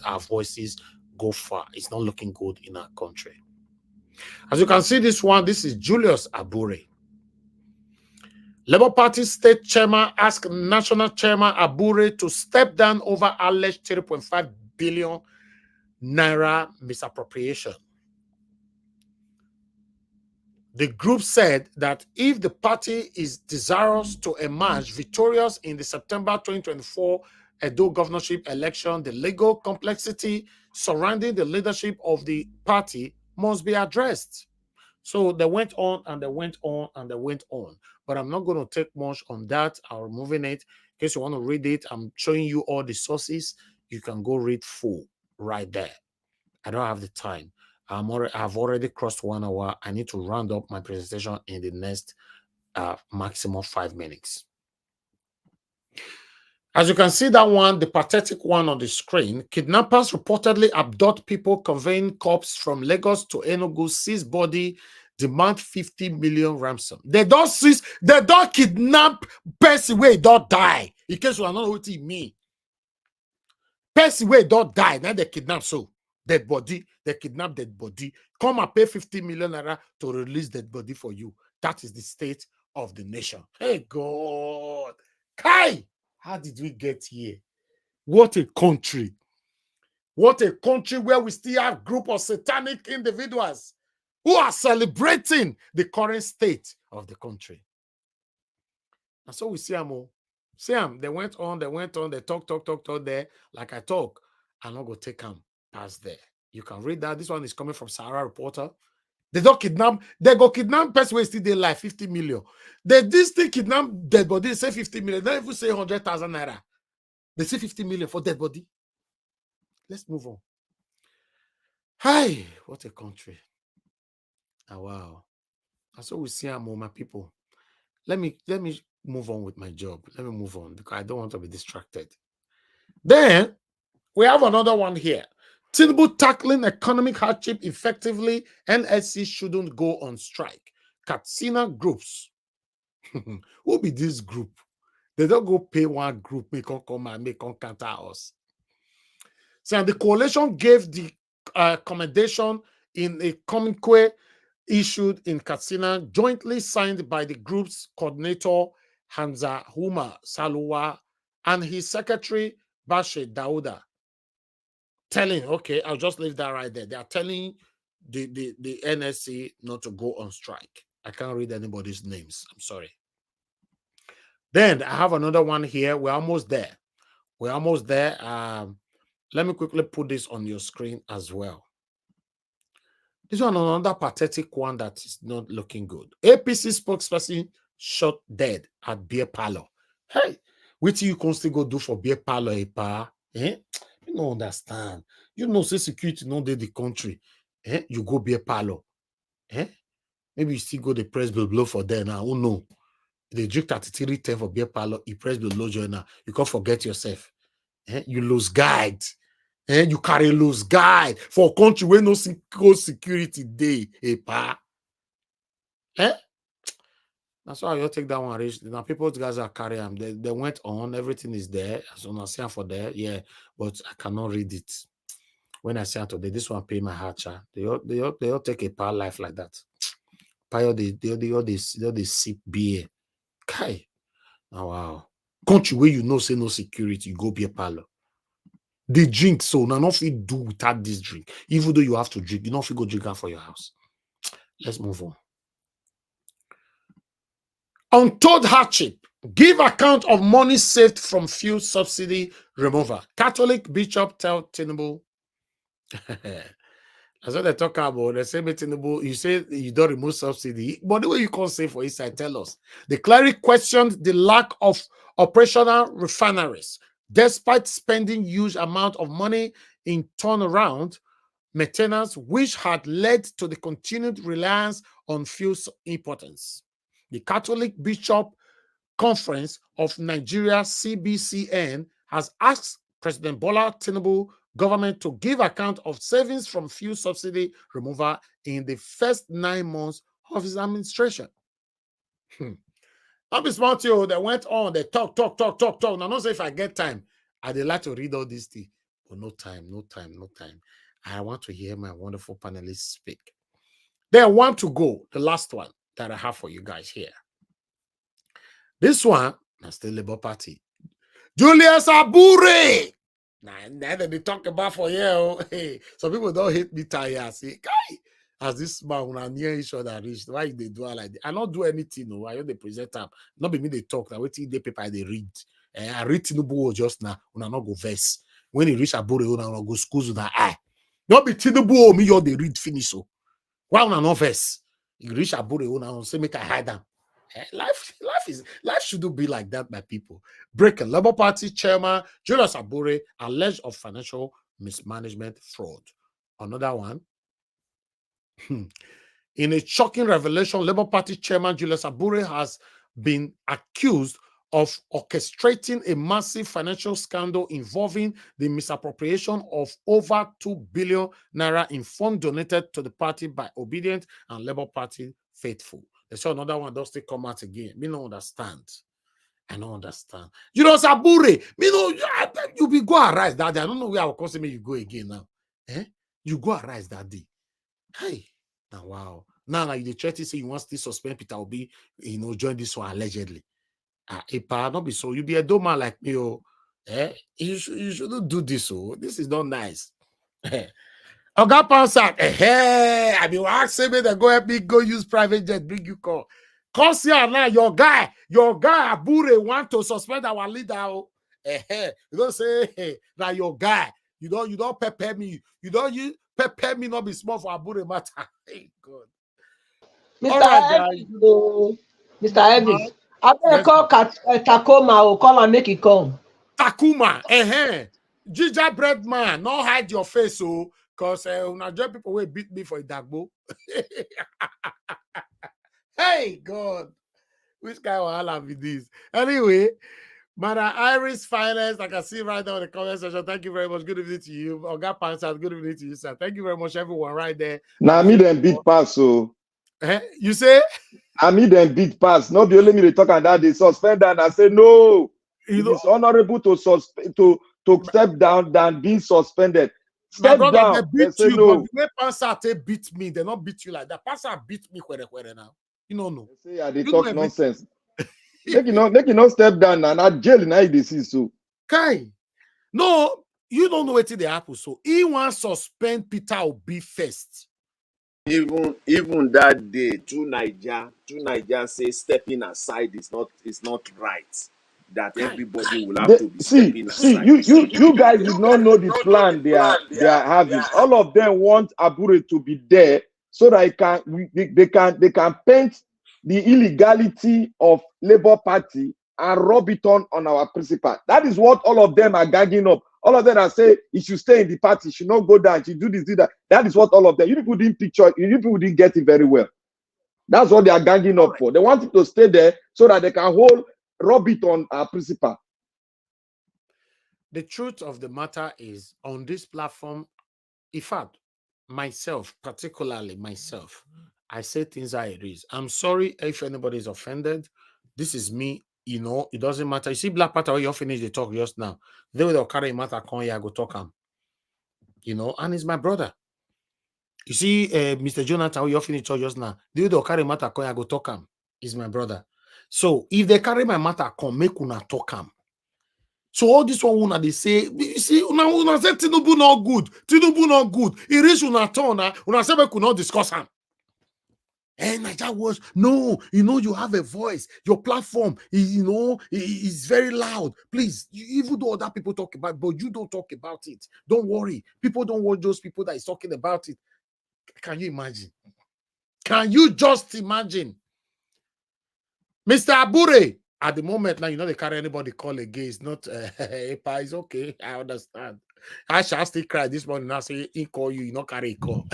our voices go far. It's not looking good in our country. As you can see, this one, this is Julius Abure. Labour Party State Chairman asked National Chairman Abure to step down over alleged 3.5 billion naira misappropriation. The group said that if the party is desirous to emerge victorious in the September 2024 Edo governorship election, the legal complexity surrounding the leadership of the party must be addressed. So they went on and they went on and they went on. But I'm not going to take much on that. I'm removing it. In case you want to read it, I'm showing you all the sources. You can go read full right there. I don't have the time. I've already crossed 1 hour. I need to round up my presentation in the next maximum 5 minutes. As you can see that one, the pathetic one on the screen, kidnappers reportedly abduct people conveying corpse from Lagos to Enugu, seize body, demand 50 million ransom. They don't seize, they don't kidnap person where don't die. In case you are not what it mean. Person where don't die, now they kidnap so. Dead body, they kidnap dead body. Come and pay 50 million naira to release dead body for you. That is the state of the nation. Hey God. Kai! How did we get here? What a country. What a country where we still have a group of satanic individuals who are celebrating the current state of the country. And so we see them. See them. They went on, they talk there. Like I talk, I'm not going to take them past there. You can read that. This one is coming from Sahara Reporter. They don't kidnap, they go kidnap person who still they like 50 million. This thing kidnap dead body, they say 50 million. They don't even say 100,000 naira. They say 50 million for dead body. Let's move on. Hi, what a country. Oh, wow. That's what we see among my people. Let me move on with my job. Let me move on because I don't want to be distracted. Then we have another one here. Tinubu tackling economic hardship effectively. NSC shouldn't go on strike. Katsina groups. Who be this group? They don't go pay one group, make them come and make them counter us. So the coalition gave the commendation in a communique issued in Katsina, jointly signed by the group's coordinator Hamza Huma Saluwa and his secretary Bashe Dauda. Telling, okay, I'll just leave that right there. They are telling the NSC not to go on strike. I can't read anybody's names. I'm sorry. Then I have another one here. We're almost there. We're almost there. Let me quickly put this on your screen as well. This one, another pathetic one that is not looking good. APC spokesperson shot dead at beer parlor. Hey, what you can still go do for beer parlor, Epa? Eh? You don't understand. You know, say security not dey the country. Eh? You go beer parlor. Eh? Maybe you still go the press bill blow for there now. Who know? They drink 3310 for beer parlor. You press bill blow joiner. You can't forget yourself. Eh? You lose guide. Eh? You carry lose guide for a country where no security day. Epa. Eh? That's why you take that one, Rich. Now people's guys are carrying them. They went on, everything is there. As on I see for there, yeah, but I cannot read it. When I say today, this one pay my heart, child. They all take a power life like that. Pio they sip beer. Kai. Oh, wow. Country where you know say no security, you go beer parlor. They drink, so now nothing do without this drink. Even though you have to drink, you know if you go drink out for your house. Let's move on. Untold hardship. Give account of money saved from fuel subsidy removal. Catholic bishop tell Tinubu. That's what they talk about. They say, Tinubu, you say you don't remove subsidy, but the way you can't say for inside, tell us. The cleric questioned the lack of operational refineries, despite spending huge amount of money in turnaround maintenance, which had led to the continued reliance on fuel importance. The Catholic Bishop Conference of Nigeria, CBCN, has asked President Bola Tinubu government to give account of savings from fuel subsidy removal in the first 9 months of his administration. I'll be smart to you. They went on, they talk. Now, not say if I get time, I'd like to read all these things, but no time. I want to hear my wonderful panelists speak. They want to go, the last one that I have for you guys here. This one, that's the Labour Party. Julius Abure. Now they talk about for you. Hey, some people don't hate me tired. Say, guy, as this man when I near each other reach, why they do like that? I not do anything. No, I they present them. Not be me they talk. Now waiting the paper they read. I read Tinubu just now. When I not go verse. When he reach Abure, when I not go schools with that eye. Not be Tinubu me or they read finish so. Why when I not verse? You reach Abure, when I say make I hide them. Life shouldn't be like that, my people. Breaking Labour Party chairman Julius Abure alleged of financial mismanagement fraud. Another one. In a shocking revelation, Labour Party chairman Julius Abure has been accused of orchestrating a massive financial scandal involving the misappropriation of over 2 billion naira in funds donated to the party by obedient and Labour Party faithful. They say another one does still come out again. Me don't understand. I don't understand. Julius Abure, me know you be go arise that day. I don't know where I will call me you go again now. Eh? You go arise that day. Hey, now wow. Now you try to say you want to suspend Peter Obi, join this one allegedly. Epa, not be so. You be a dumb man like me, oh. Eh? You shouldn't do this, oh. This is not nice. Oga Pansak, I mean, asking me to go help me go use private jet, bring you call. Cause here now, your guy Abure want to suspend our leader. Oh. You don't say, hey, now your guy. You don't prepare me. You don't pepper me not be small for Abure matter. Hey, God. Mr. Evans, Mr. Evans, I better call Takoma or call and make it come. Takuma, gingerbread man, not hide your face, so because Nigerian people will beat me for a dagbo. Hey God, which guy will have with this? Anyway, Madam Iris Finance, I can see right now in the comment section. Thank you very much. Good evening to you. Oga Pansat, good evening to you, sir. Thank you very much, everyone, right there. Now me then beat pass, so you say? I me then beat pass. Not be only me they talk and that they suspend and I say no. It is honorable to step down than being suspended. Step My brother, down. they beat say you, no. but the way Pansat beat me, they not beat you like that. Pansat beat me where now. You know no. They say yeah, they talk nonsense. Make you not step down and not jail in IDC so. Kai. No, you don't know what they happen. So he wants to suspend Peter Obi first. Even that day, two Niger say stepping aside is not right. That everybody will have to be stepping aside. You guys did not know the plan they are having. All of them want Abure to be there so that they can paint the illegality of Labour Party and rub it on our principal. That is what all of them are ganging up. All of them are saying he should stay in the party, should not go down, should do this, do that. That is what all of them. You people didn't picture, you people didn't get it very well. That's what they are ganging up for. They want it to stay there so that they can rub it on our principal. The truth of the matter is, on this platform, in fact, myself, particularly myself, I say things how it is. I'm sorry if anybody is offended. This is me. You know, it doesn't matter. You see, Black Panther, you finish the talk just now. They will carry matter come here, go talk him. You know, and he's my brother. You see, Mr. Jonathan, you finish talk just now. They will carry matter come here, go talk him. He's my brother. So if they carry my matter come, make una talk him. So all this one una they say, you see, una say Tinubu not good. Tinubu not good. He reach una turn, una say we could not discuss him. And Niger was no, you know, you have a voice, your platform is, you know, is very loud. Please, even though other people talk about it, but you don't talk about it. Don't worry. People don't want those people that is talking about it. Can you imagine? Can you just imagine? Mr. Abure, at the moment now, you know, they carry anybody call again. It's not EPA, it's okay. I understand. I shall still cry this morning. I say, he call you, you not carry a call.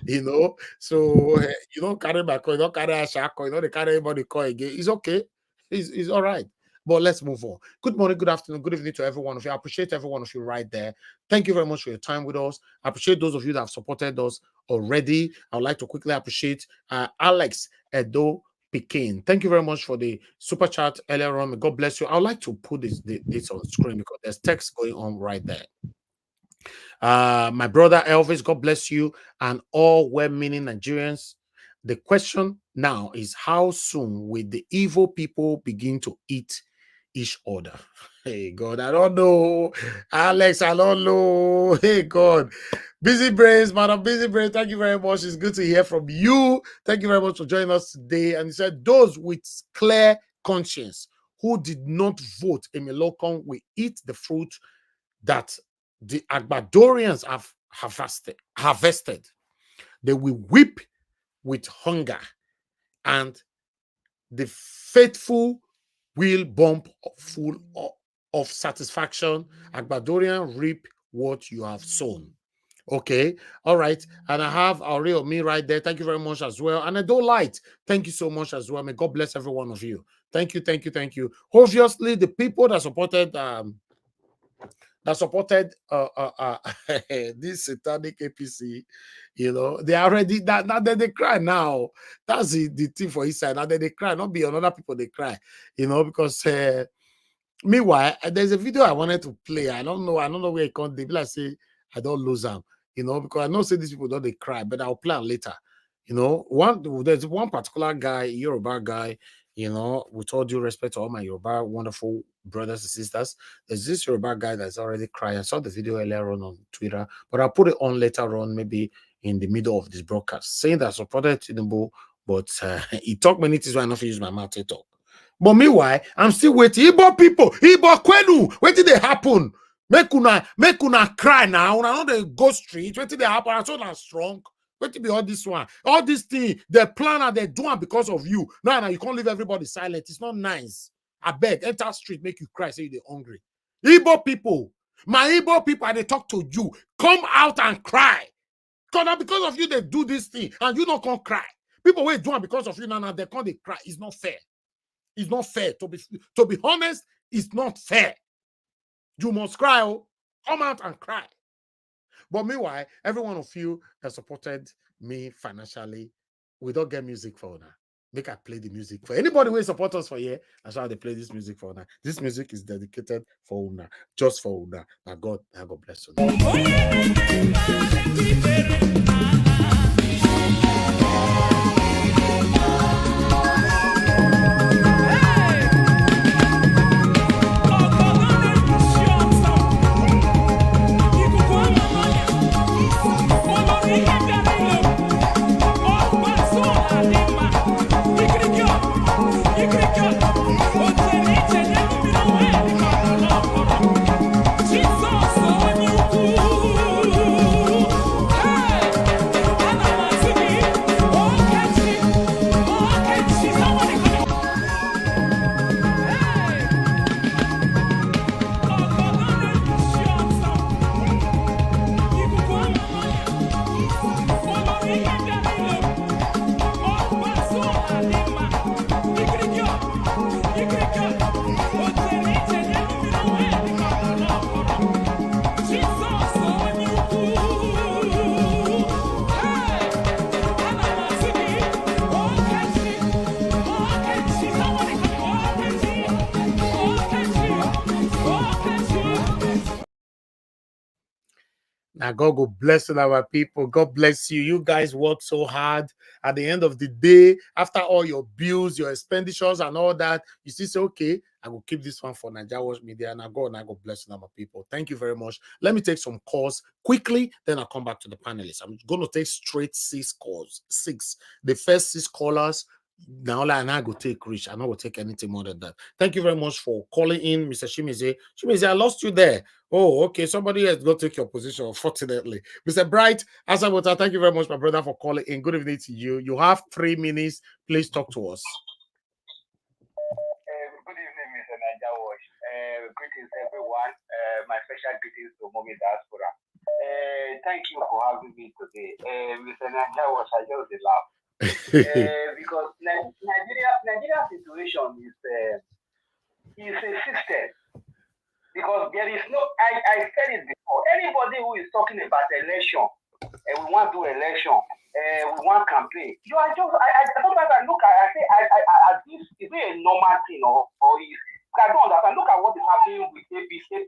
You know, so you don't carry my call, you don't carry a shall call, you know, they carry anybody call again. It's okay. It's all right. But let's move on. Good morning, good afternoon, good evening to every one of you. I appreciate every one of you right there. Thank you very much for your time with us. I appreciate those of you that have supported us already. I would like to quickly appreciate Alex Edo Pekin. Thank you very much for the super chat earlier on. God bless you. I would like to put this on the screen because there's text going on right there. My brother Elvis, God bless you, and all well-meaning Nigerians. The question now is, how soon will the evil people begin to eat each other? Hey God, I don't know. Alex, I don't know. Hey God. Busy Brains, Madam Busy Brains, thank you very much. It's good to hear from you. Thank you very much for joining us today. And he said, those with clear conscience who did not vote in Melokon will eat the fruit that the Agbadorians have harvested. They will weep with hunger, and the faithful will bump full of satisfaction. Agbadorian reap what you have sown. Okay, all right. And I have Aureo me right there. Thank you very much as well. And I don't light. Thank you so much as well. May God bless every one of you. Thank you, thank you, thank you. Obviously, the people that supported this satanic APC, you know, they are already now that they cry now. That's the thing for his side. Now that they cry, not be another people they cry, you know, because meanwhile, there's a video I wanted to play. I don't know where it can't. They be like say I don't lose them, you know, because I know say these people don't they cry, but I'll play later. You know, there's one particular guy, Yoruba guy, you know, with all due respect to all my Yoruba wonderful brothers and sisters, there's this Yoruba guy that's already crying. I saw the video earlier on Twitter, but I'll put it on later on, maybe in the middle of this broadcast, saying that I supported Tinubu, but he talked many things why I not use my mouth to talk. But meanwhile, I'm still waiting. Igbo people, Igbo Kwenu, what did they happen? Make una cry now. Una know they go street. What did they happen? I'm so not strong. What to be all this one? All this thing, the plan and they do it because of you. No, you can't leave everybody silent. It's not nice. I beg, enter street, make you cry, say you're hungry. Igbo people, my Igbo people, and they talk to you. Come out and cry. Because of you, they do this thing, and you not come cry. People wait do it because of you now, they can't they cry. It's not fair. It's not fair. To be honest, it's not fair. You must cry. Oh, come out and cry. But meanwhile, every one of you has supported me financially. We don't get music for now. Make I play the music for anybody who support us for here. That's why they play this music for now. This music is dedicated for Una, just for Una. Now God bless you. Now, God will bless our people. God bless you. You guys work so hard. At the end of the day, after all your bills, your expenditures, and all that, you still say, okay, I will keep this one for Nigeria Watch Media. And I God bless our people. Thank you very much. Let me take some calls quickly, then I'll come back to the panelists. I'm going to take straight 6 calls. 6. The first 6 callers. Now I go take Rich. I don't take anything more than that. Thank you very much for calling in, Mr. Shimize. Shimize, I lost you there. Oh, okay. Somebody has got to take your position, unfortunately. Mr. Bright, Asabota, thank you very much, my brother, for calling in. Good evening to you. You have 3 minutes. Please talk to us. Good evening, Mr. Niger Watch. Greetings, everyone. My special greetings to Momi Diaspora. Thank you for having me today. Mr. Niger Watch, I just laugh. Because Nigeria situation is a system. Because there is no, I said it before, anybody who is talking about election, we want to do election, we want campaign, you are just, sometimes I look at, I say, as this, is it a normal thing or is, I don't understand, look at what is happening with APC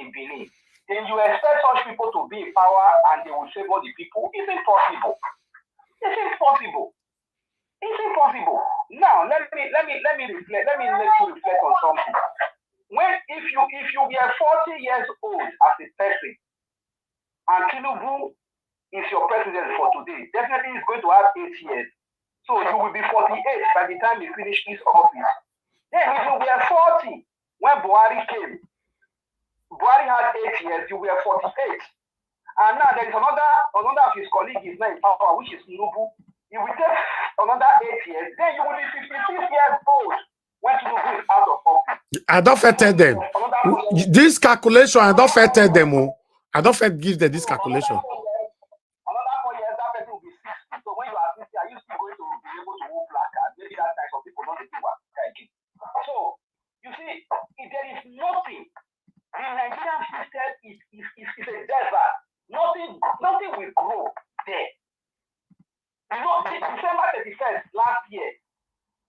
in Benin. Then you expect such people to be in power and they will favor the people. It's impossible. It's impossible. It's impossible. Now let me reflect. Let me let you reflect on something. If you were 40 years old as a person, and Tinubu is your president for today, definitely he's going to have 8 years. So you will be 48 by the time he finishes his office. Then if you were 40 when Buhari came, Buhari had 8 years. You were 48. And now there is another of his colleagues is now in power, which is Tinubu. It will take another 8 years. Then you will be 56 years old when Tinubu is out of office. I don't tell them. This calculation, I don't tell them. I don't give them this calculation. Another 4 years, that person will be 60. So when you are 60, are you still going to be able to move placard? Maybe that time some people don't do what again. So you see, if there is nothing, the Nigerian system is a desert. Nothing will grow there. You know, December 31st last year,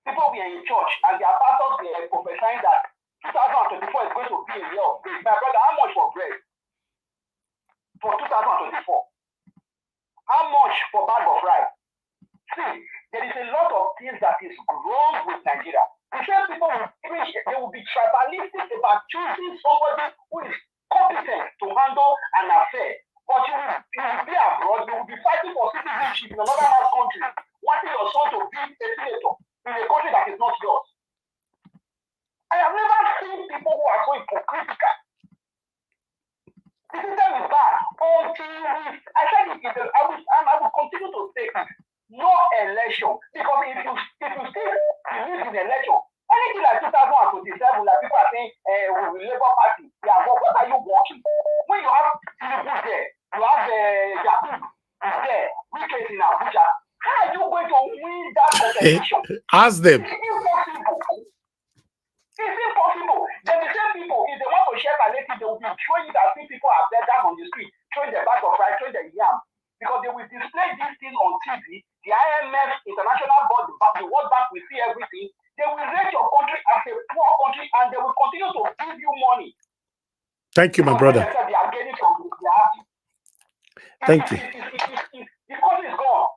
people were in church and their pastors were prophesying that 2024 is going to be a year of grace. My brother, how much for bread? For 2024? How much for bag of rice? See, there is a lot of things that is wrong with Nigeria. The same people they will be tribalistic about choosing somebody who is competent to handle an affair. But you will be abroad, you will be fighting for citizenship in another country, wanting your son to be a senator in a country that is not yours. I have never seen people who are so hypocritical. The system is bad. I said it, I will continue continue to say no election, because if you still believe in election, anything like 2027, like people are saying, with Labour Party, yeah, but what are you working? When you have people there, you have Yakub there, which is in Abuja, how are you going to win that competition? Ask them. It's impossible. It's impossible. Then the same people, if they want to share palliative, they will be showing you that people are there down on the street, showing the back of rice, showing the yam. Because they will display this thing on TV, the IMF, International Board, the World Bank will see everything. They will rate your country as a poor country and they will continue to give you money. Thank you, my brother. They are getting from Thank you. The country is gone.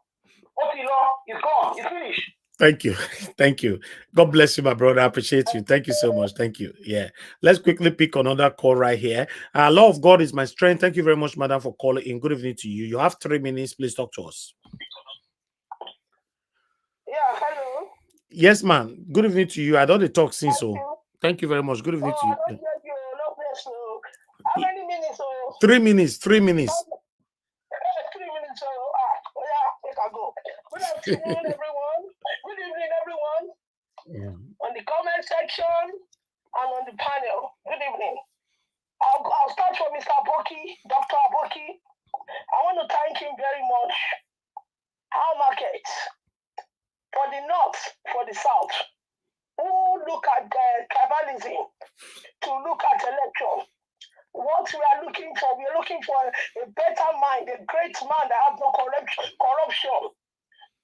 Otilo is gone. It's finished. Thank you. Thank you. God bless you, my brother. I appreciate you. Thank you so much. Thank you. Yeah. Let's quickly pick another call right here. Law of God is my strength. Thank you very much, madam, for calling in. Good evening to you. You have 3 minutes. Please talk to us. Yeah, hello. Yes, ma'am. Good evening to you. I don't talk since so. Thank you very much. Good evening to you. I don't get you. No bless you. How many minutes? 3 minutes. 3 minutes. 3 minutes. Yeah, take a go. Good afternoon, everyone. Good evening, everyone. Yeah. On the comment section and on the panel. Good evening. I'll start from Mr. Aboki, Dr. Aboki. I want to thank him very much. Our markets for the north, for the south, who look at tribalism, to look at election. What we are looking for, we are looking for a better mind, a great man that has no corruption,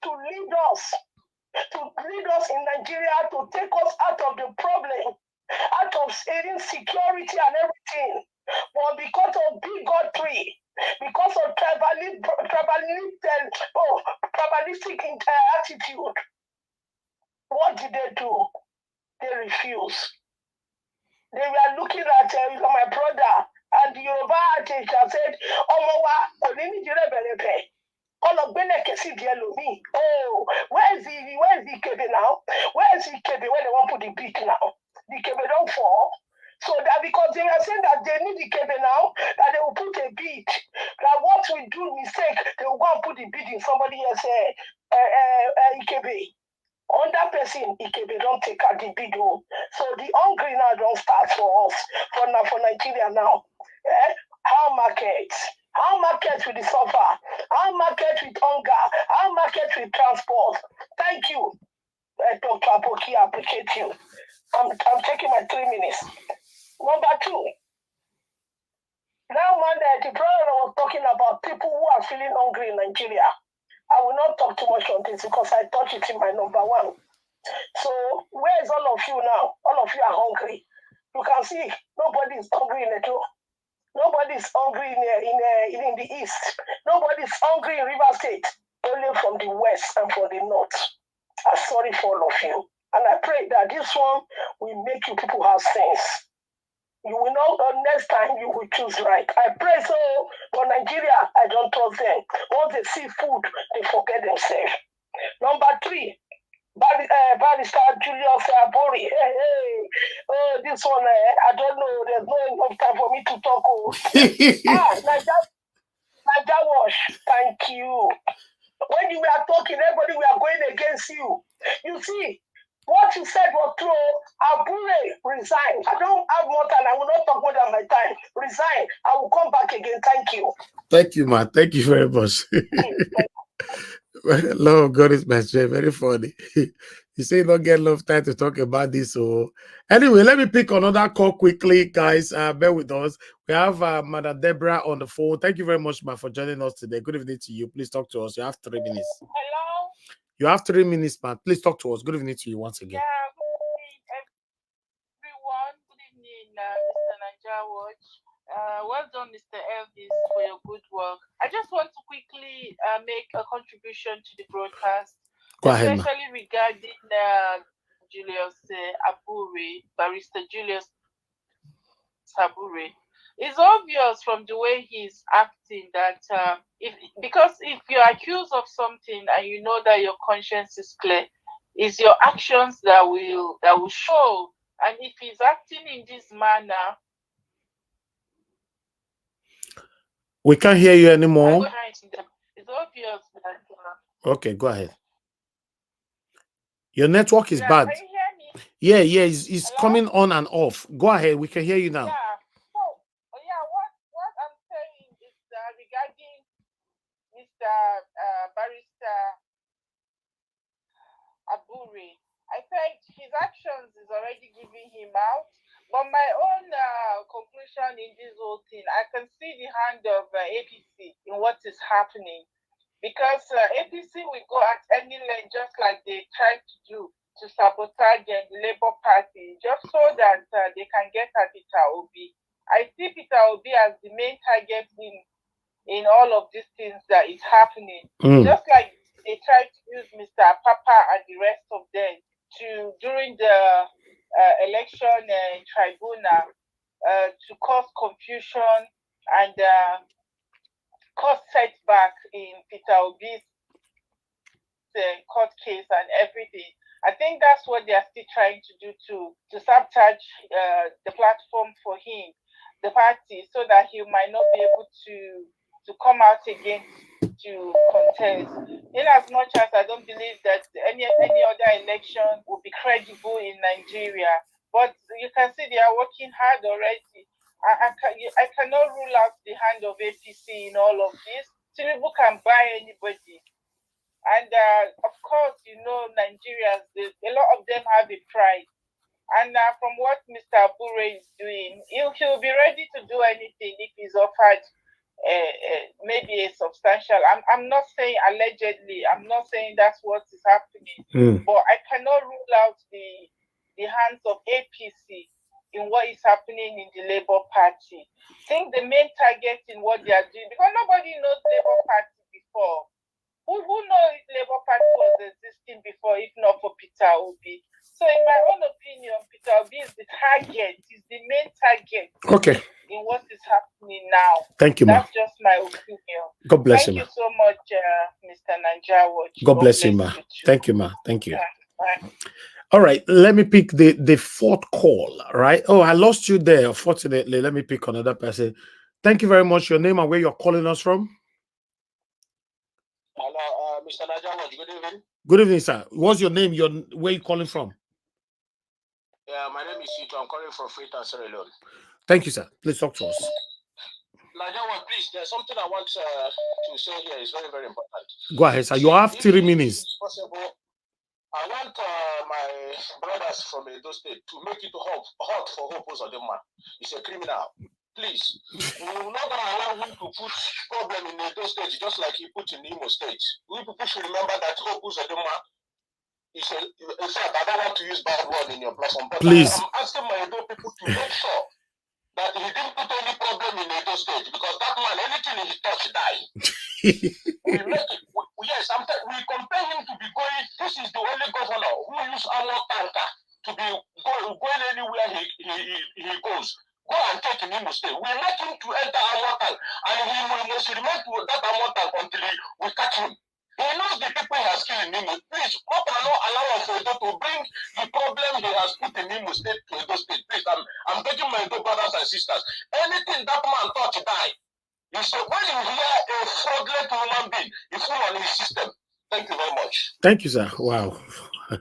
to lead us in Nigeria, to take us out of the problem, out of insecurity and everything. But because of bigotry, because of tribalistic attitude, what did they do? They refused. They were looking at my brother and the Yoruba artist and said, Omowa, oh, where's the Kebe now? Where's the Kebe when they want to put the beat now? The Kebe don't fall. So that because they are saying that they need the Kebe now, that they will put a beat. That what we do mistake, they will go and put the beat in somebody else's Ikebe. On that person, Ikebe don't take out the big home. So the hungry now don't start for us, for Nigeria now. How markets? How markets with the suffer? How markets with hunger? How markets with transport? Thank you, Dr. Aboki. I appreciate you. I'm taking my 3 minutes. Number 2. Now, the brother was talking about people who are feeling hungry in Nigeria. I will not talk too much on this because I touched it in my number 1. So where is all of you now? All of you are hungry. You can see nobody is hungry in the door. Nobody is hungry in the east. Nobody is hungry in River State. Only from the west and from the north. I'm sorry for all of you. And I pray that this one will make you people have sense. You will know next time you will choose right. I pray so for Nigeria. I don't trust them. Once they see food, they forget themselves. Number 3, Barrister Julius Abure. Hey. Oh, this one, I don't know. There's no enough time for me to talk. Naija Wash. Thank you. When you were talking, everybody were going against you. You see, what you said was true. Abure resign. I don't have more time. I will not talk more than my time. Resign. I will come back again. Thank you. Thank you, man. Thank you very much. Lord God is my strength. Very funny. You say you don't get enough time to talk about this. So anyway, let me pick another call quickly, guys. Bear with us. We have Madam Deborah on the phone. Thank you very much, man, for joining us today. Good evening to you. Please talk to us. You have 3 minutes. Hello. You have 3 minutes, man. Please talk to us. Good evening to you once again. Yeah, good evening, everyone. Good evening, Mr. Naija Watch. Well done, Mr. Elvis, for your good work. I just want to quickly make a contribution to the broadcast, especially regarding Julius Abure, Barrister Julius Abure. It's obvious from the way he's acting that because if you're accused of something and you know that your conscience is clear, it's your actions that will show. And if he's acting in this manner, we can't hear you anymore. It's obvious that Okay, go ahead. Your network is bad. Can you hear me? Yeah, it's coming on and off. Go ahead, we can hear you now. Yeah. So, what I'm saying is regarding Mr. Barrister Abure. I think his actions is already giving him out. But my own conclusion in this whole thing, I can see the hand of APC in what is happening. Because APC will go at any length, just like they tried to do to sabotage the Labour Party, just so that they can get at Peter Obi. I see Peter Obi as the main target in all of these things that is happening. Just like they tried to use Mr. Papa and the rest of them during the election tribunal to cause confusion and cause setback in Peter Obi's court case and everything. I think that's what they are still trying to do to sabotage the platform for him, the party, so that he might not be able to come out again to contest. In as much as I don't believe that any other election will be credible in Nigeria, but you can see they are working hard already. I cannot rule out the hand of APC in all of this. Tinubu can buy anybody. And of course, Nigerians, a lot of them have a pride. And from what Mr. Abure is doing, he'll be ready to do anything if he's offered maybe a substantial. I'm not saying allegedly. I'm not saying that's what is happening. But I cannot rule out the hands of APC in what is happening in the Labour Party. I think the main target in what they are doing, because nobody knows Labour Party before. Who knows if Labour Party was existing before, if not for Peter Obi? So in my own opinion, Peter Obi is the target, is the main target in what is happening now. Thank you, ma. That's just my opinion. God bless Thank you, you so much, Mr. Nanjawatch. God bless you, ma. Thank you, ma. Thank you. All right, let me pick the fourth call, right? Oh, I lost you there, unfortunately. Let me pick another person. Thank you very much. Your name and where you're calling us from? Hello, Mr. Najawatch, good evening. Good evening, sir. What's your name? Where you calling from? Yeah, my name is Sito. I'm calling from Freetown, Sierra Leone. Thank you, sir. Please talk to us. Najawatch, please, there's something I want to say here. It's very, very important. Go ahead, sir. You have 3 minutes. If possible, I want my brothers from Edo State to make it hot for Hope Uzodinma. He's a criminal. Please, we're not going to allow him to put problem in Edo State just like he put in Imo State. We people should remember that Hope Uzodinma is in fact, I don't want to use bad word in your platform, but please. I'm asking my Edo people to make sure that he didn't put any problem in Edo State, because that man, anything he touch, die. We compare him to be going. This is the only governor who use our tanker to be going anywhere he goes. Go and take in Imo State. We make him to enter our tank, and he must remain to that our tank until we catch him. He knows the people he has killed in Imo. Please, what cannot allow us to bring the problem he has put in Imo State to Edo State. Please, I'm begging my Edo brothers and sisters. Anything that man touch, die. You say, when you hear a fraudulent human being, you fall on his system. Thank you very much. Thank you, sir. Wow.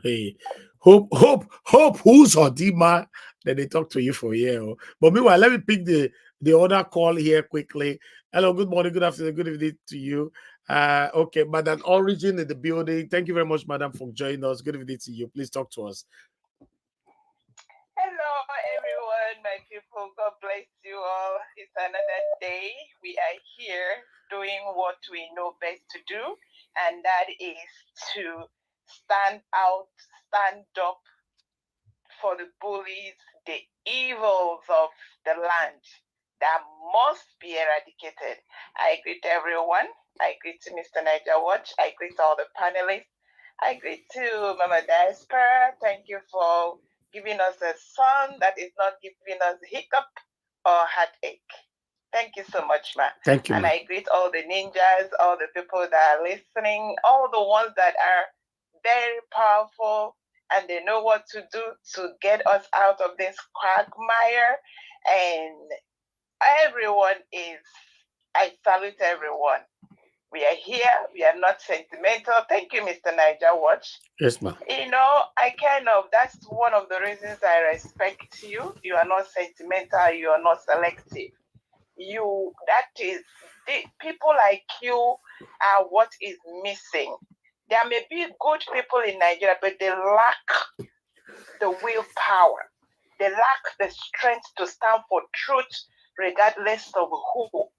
Hey. Hope, who's Odima? Then they talk to you for a year. But meanwhile, let me pick the other call here quickly. Hello, good morning, good afternoon, good evening to you. Okay, Madam Origin in the building. Thank you very much, Madam, for joining us. Good evening to you. Please talk to us. Hello, everyone, my people. God bless you all. It's another day. We are here doing what we know best to do, and that is to stand up for the bullies, the evils of the land that must be eradicated. I greet everyone. I greet Mr. Najawatch. I greet all the panelists. I greet to Mama Diaspora. Thank you for giving us a song that is not giving us hiccup or heartache. Thank you so much, ma. Thank you, and ma. I greet all the ninjas, all the people that are listening, all the ones that are very powerful and they know what to do to get us out of this quagmire. And I salute everyone. We are here. We are not sentimental. Thank you, Mr. Niger Watch. Yes, ma'am. You know, that's one of the reasons I respect you. You are not sentimental. You are not selective. People like you are what is missing. There may be good people in Nigeria, but they lack the willpower. They lack the strength to stand for truth, regardless of who.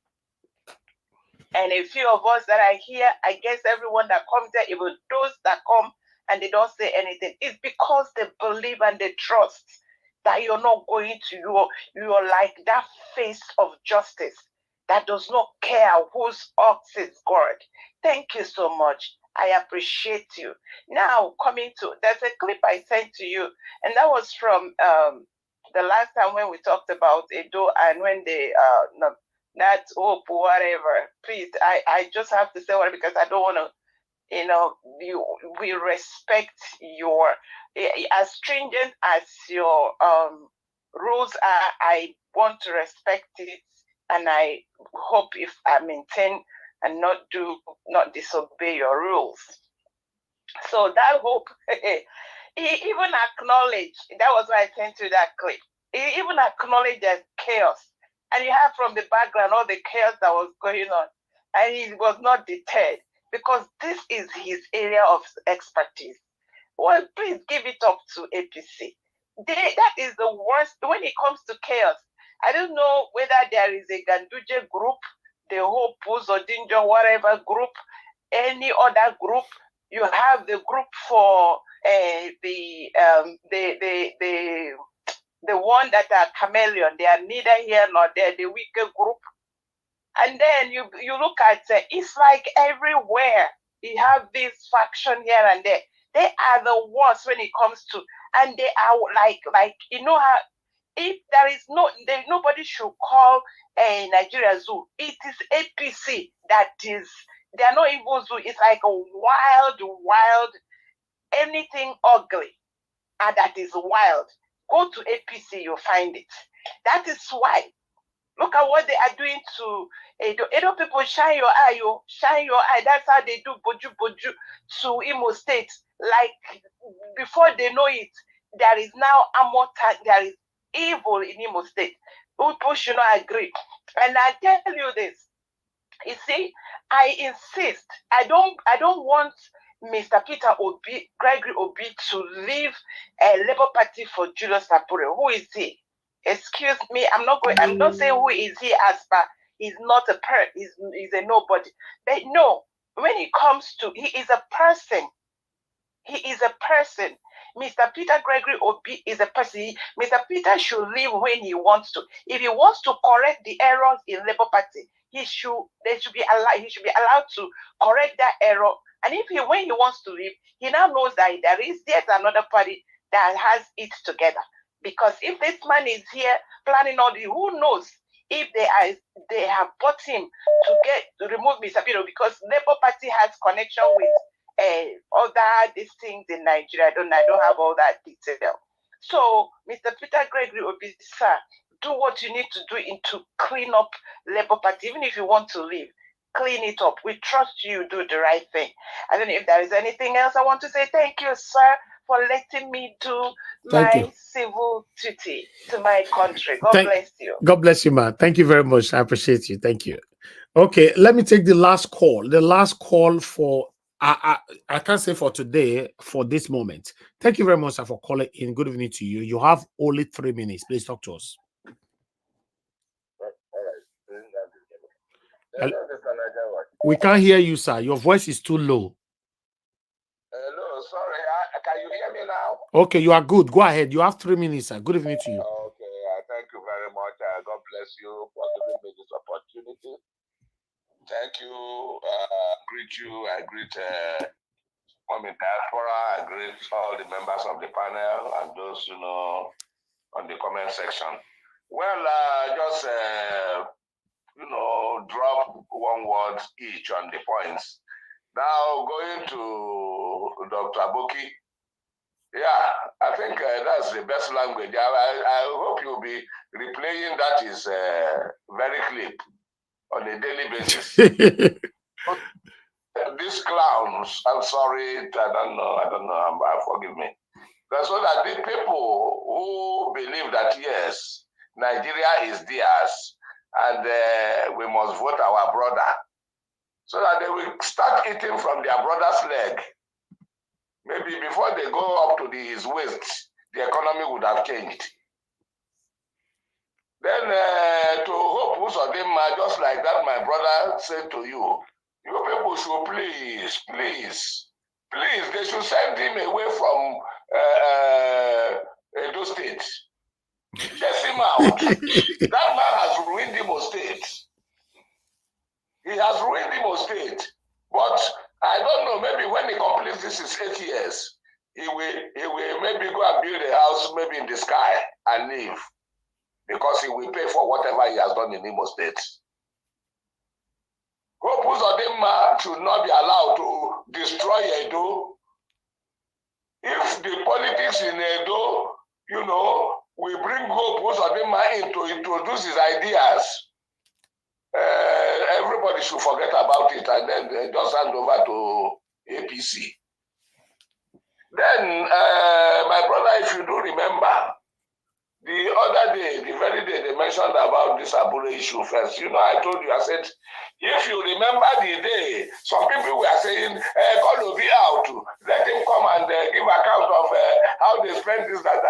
And a few of us that are here, I guess everyone that comes here, even those that come and they don't say anything, it's because they believe and they trust that you're not going to, you're like that face of justice that does not care whose ox is God. Thank you so much. I appreciate you. Now, there's a clip I sent to you, and that was from the last time when we talked about Edo and when they, that hope, whatever. Please, I just have to say whatever because I don't want to, we respect your, as stringent as your rules are, I want to respect it, and I hope if I maintain and not disobey your rules. So that hope, he even acknowledged, that was why I sent you that clip. He even acknowledged there's chaos. And you have from the background all the chaos that was going on. And he was not deterred because this is his area of expertise. Well, please give it up to APC. That is the worst when it comes to chaos. I don't know whether there is a Ganduje group, the whole Puz or Dinjo, whatever group, any other group. You have the group for the one that are chameleon. They are neither here nor there, the weaker group. And then you look at it's like everywhere. You have this faction here and there. They are the worst when it comes to, and they are like you know how, if there is nobody should call Nigeria zoo. It is APC that is. They are not even zoo. It's like a wild, anything ugly, and that is wild. Go to APC, you'll find it. That is why. Look at what they are doing to Edo people. Shine your eye, yo. Shine your eye. That's how they do boju to Imo State. Like before they know it, there is now there is evil in Imo State. People should not agree. And I tell you this. You see, I insist. I don't want Mr. Peter Gregory Obi to leave a Labour Party for Julius Abure. Who is he? Excuse me, I'm not saying who is he as per. He's not a he's a nobody. But no, when it comes to, he is a person. He is a person. Mr. Peter Gregory Obi is a person. Mr. Peter should leave when he wants to. If he wants to correct the errors in Labour Party, he should be allowed to correct that error. And when he wants to leave, he now knows that there is yet another party that has it together. Because if this man is here planning all the, who knows if they have bought him to remove Mr. Peter, because Labour Party has connection with other these things in Nigeria. I don't have all that detail. So, Mr. Peter Gregory Obi, sir, do what you need to do to clean up Labour Party. Even if you want to leave, clean it up. We trust you do the right thing. I don't know if there is anything else I want to say. Thank you, sir, for letting me do my civil duty to my country. God bless you. God bless you, man. Thank you very much. I appreciate you. Thank you. Okay, let me take the last call. The last call for I can't say for today, for this moment. Thank you very much, sir, for calling in. Good evening to you. You have only 3 minutes. Please talk to us. We can't hear you, sir. Your voice is too low. Hello, sorry. Can you hear me now? Okay, you are good. Go ahead. You have 3 minutes, sir. Good evening to you. Okay, thank you very much. God bless you for giving me this opportunity. Thank you. Greet you. I greet Mommy Diaspora. I greet all the members of the panel and those on the comment section. Well, just drop one word each on the points. Now going to Dr. Aboki. Yeah, I think that's the best language. I hope you'll be replaying that is very clip on a daily basis. these clowns, I'm sorry, I don't know, forgive me. So that the people who believe that, yes, Nigeria is theirs, and we must vote our brother, so that they will start eating from their brother's leg. Maybe before they go up to his waist, the economy would have changed. Then to hope Uzodinma, just like that my brother said to you, you people should please, they should send him away from Edo State. Chase him out. That man has ruined Imo State. He has ruined Imo State. But I don't know, maybe when he completes this is 8 years, he will maybe go and build a house maybe in the sky and live. Because he will pay for whatever he has done in Imo State. Hope Uzodinma should not be allowed to destroy Edo. If the politics in Edo, we bring Hope Uzodinma in to introduce his ideas, everybody should forget about it and then just hand over to APC. Then, my brother, if you do remember, the other day, the very day they mentioned about this Abure issue first, I told you, I said, if you remember the day, some people were saying, call Obi out, let him come and give account of how they spent this, that.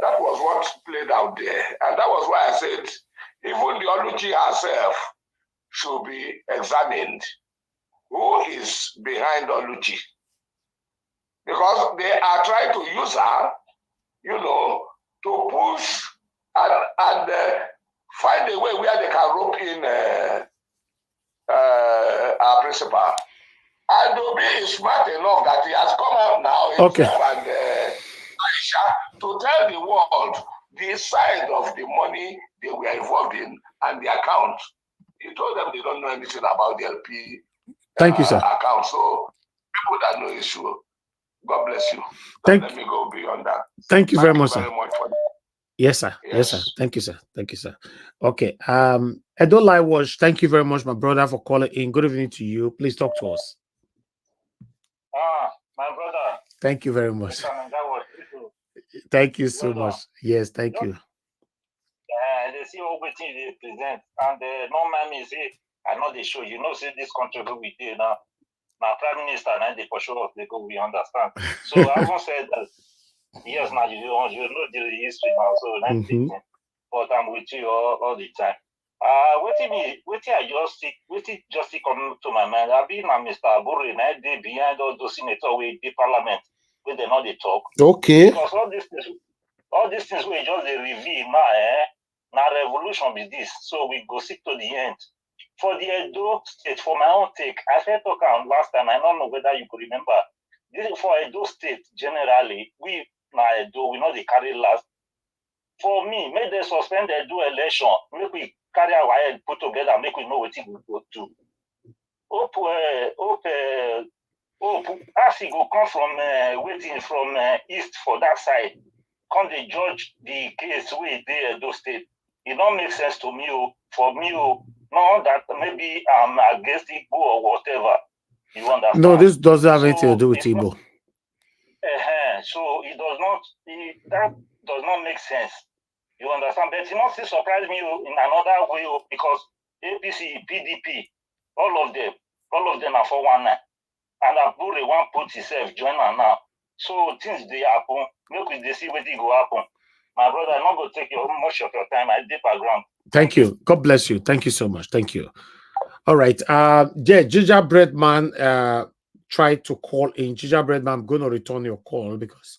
That was what played out there. And that was why I said, even the Oluchi herself should be examined. Who is behind Oluchi? Because they are trying to use her, to push and find a way where they can rope in our principal. And Obi is smart enough that he has come out now himself and Aisha to tell the world the side of the money they were involved in and the account. He told them they don't know anything about the LP Thank you, sir. account. So people that know issue. God bless you. Let me go beyond that. Thank you very much, sir. For Yes, sir. Yes, sir. Thank you, sir. Thank you, sir. Okay. Edo Live Watch, thank you very much, my brother, for calling in. Good evening to you. Please talk to us. My brother. Thank you very much. Thank you so much. Yes, thank you. They see everything they present, and no man me say, I know they show. See this country who we did now. Now, Prime Minister, and they for sure they go, we understand. So I haven't said that. Yes, now you know the history now, so but I'm with you all the time. What just come to my mind. I've been Mr. Abure, and I did behind all those senators with the parliament when they know they talk. Okay. Because all these things we just reveal now, now revolution with this. So we go stick to the end. For the Edo State, for my own take, I said talk on last time, I don't know whether you could remember. This for Edo State, generally, we now Edo, we know they carry last. For me, make they suspend the Edo election, make we carry our head put together, make we know what we go do. Hope as he go come from waiting from east for that side, come they judge the case with the Edo State. It don't make sense to me, for me, no, that maybe I'm against Igbo or whatever. You understand? No, this doesn't have anything to do with Igbo. So it does not. That does not make sense. You understand? But it must surprise me in another way because APC, PDP, all of them are for one night. And Abure one put himself join her now. So things they happen. Make we see what they go happen. My brother, I'm not going to take much of your time. I dip background. Thank you. God bless you. Thank you so much. Thank you. All right. Gingerbread Man tried to call in. Gingerbread Man, I'm going to return your call because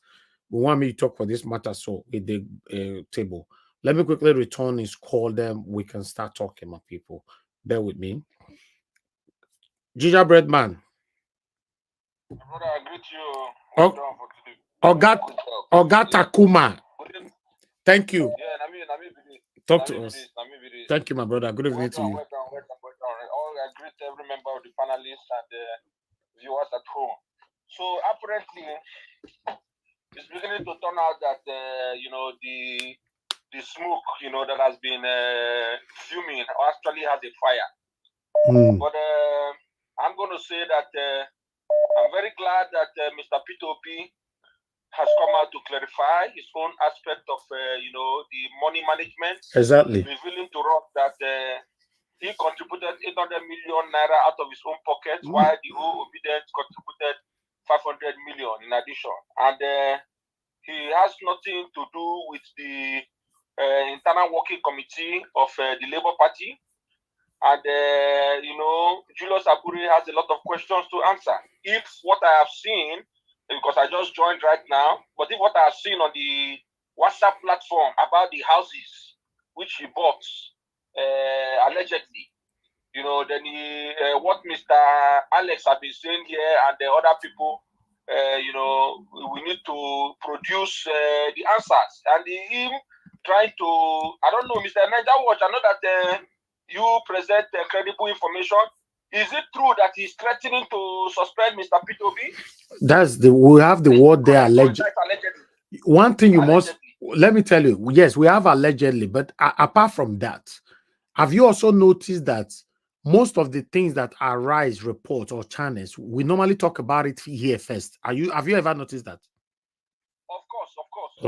we want me to talk for this matter. So with the table, let me quickly return his call. Then we can start talking, my people. Bear with me. Gingerbread Man. Brother, I greet you. Oga Takuma. Thank you. Yeah, Talk to us. Thank you, my brother. Good evening to you. Welcome. I greet every member of the panelists and viewers at home. So apparently, it's beginning to turn out that the smoke that has been fuming actually has a fire. But I'm going to say that I'm very glad that Mr. P2P has come out to clarify his own aspect of, the money management. Exactly. Revealing to us that he contributed 800 million naira out of his own pockets, while the whole obedient contributed 500 million in addition. And he has nothing to do with the internal working committee of the Labour Party. And, Julius Abure has a lot of questions to answer. If what I have seen, because I just joined right now, but if what I have seen on the WhatsApp platform about the houses which he bought, allegedly, then what Mr. Alex has been saying here and the other people, we need to produce the answers. And him trying to, I don't know, Mr. Niger Watch, I know that you present credible information. Is it true that he's threatening to suspend Mr. P2B? We have the word there, allegedly. One thing you must, let me tell you, yes, we have allegedly, but apart from that, have you also noticed that most of the things that arise, reports or channels, we normally talk about it here first? Have you ever noticed that? Of course.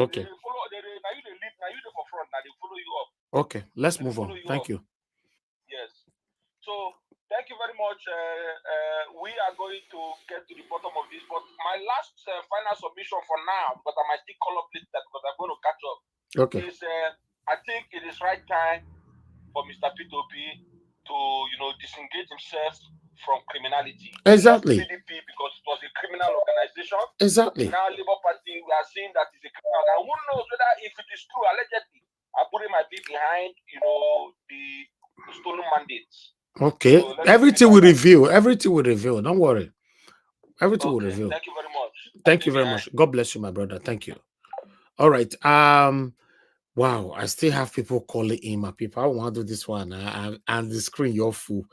Okay. They follow, now you the lead, now you the forefront, now they follow you up. Okay, let's move on. Thank you. Yes. So thank you very much. We are going to get to the bottom of this, but my last final submission for now, because I might still call up later because I'm going to catch up. Okay. Is I think it is right time for Mr. P2P to disengage himself from criminality. Exactly. Not PDP because it was a criminal organization. Exactly. Now Labour Party, we are seeing that it's a criminal. Now who knows whether if it is true allegedly, Abure might be behind the stolen mandates. Okay. So Everything will reveal. Everything will reveal. Don't worry. Everything will reveal. Thank you very much. Thank you very much. God bless you, my brother. Thank you. All right. Wow, I still have people calling in, my people. I want to do this one. And the screen, you're full.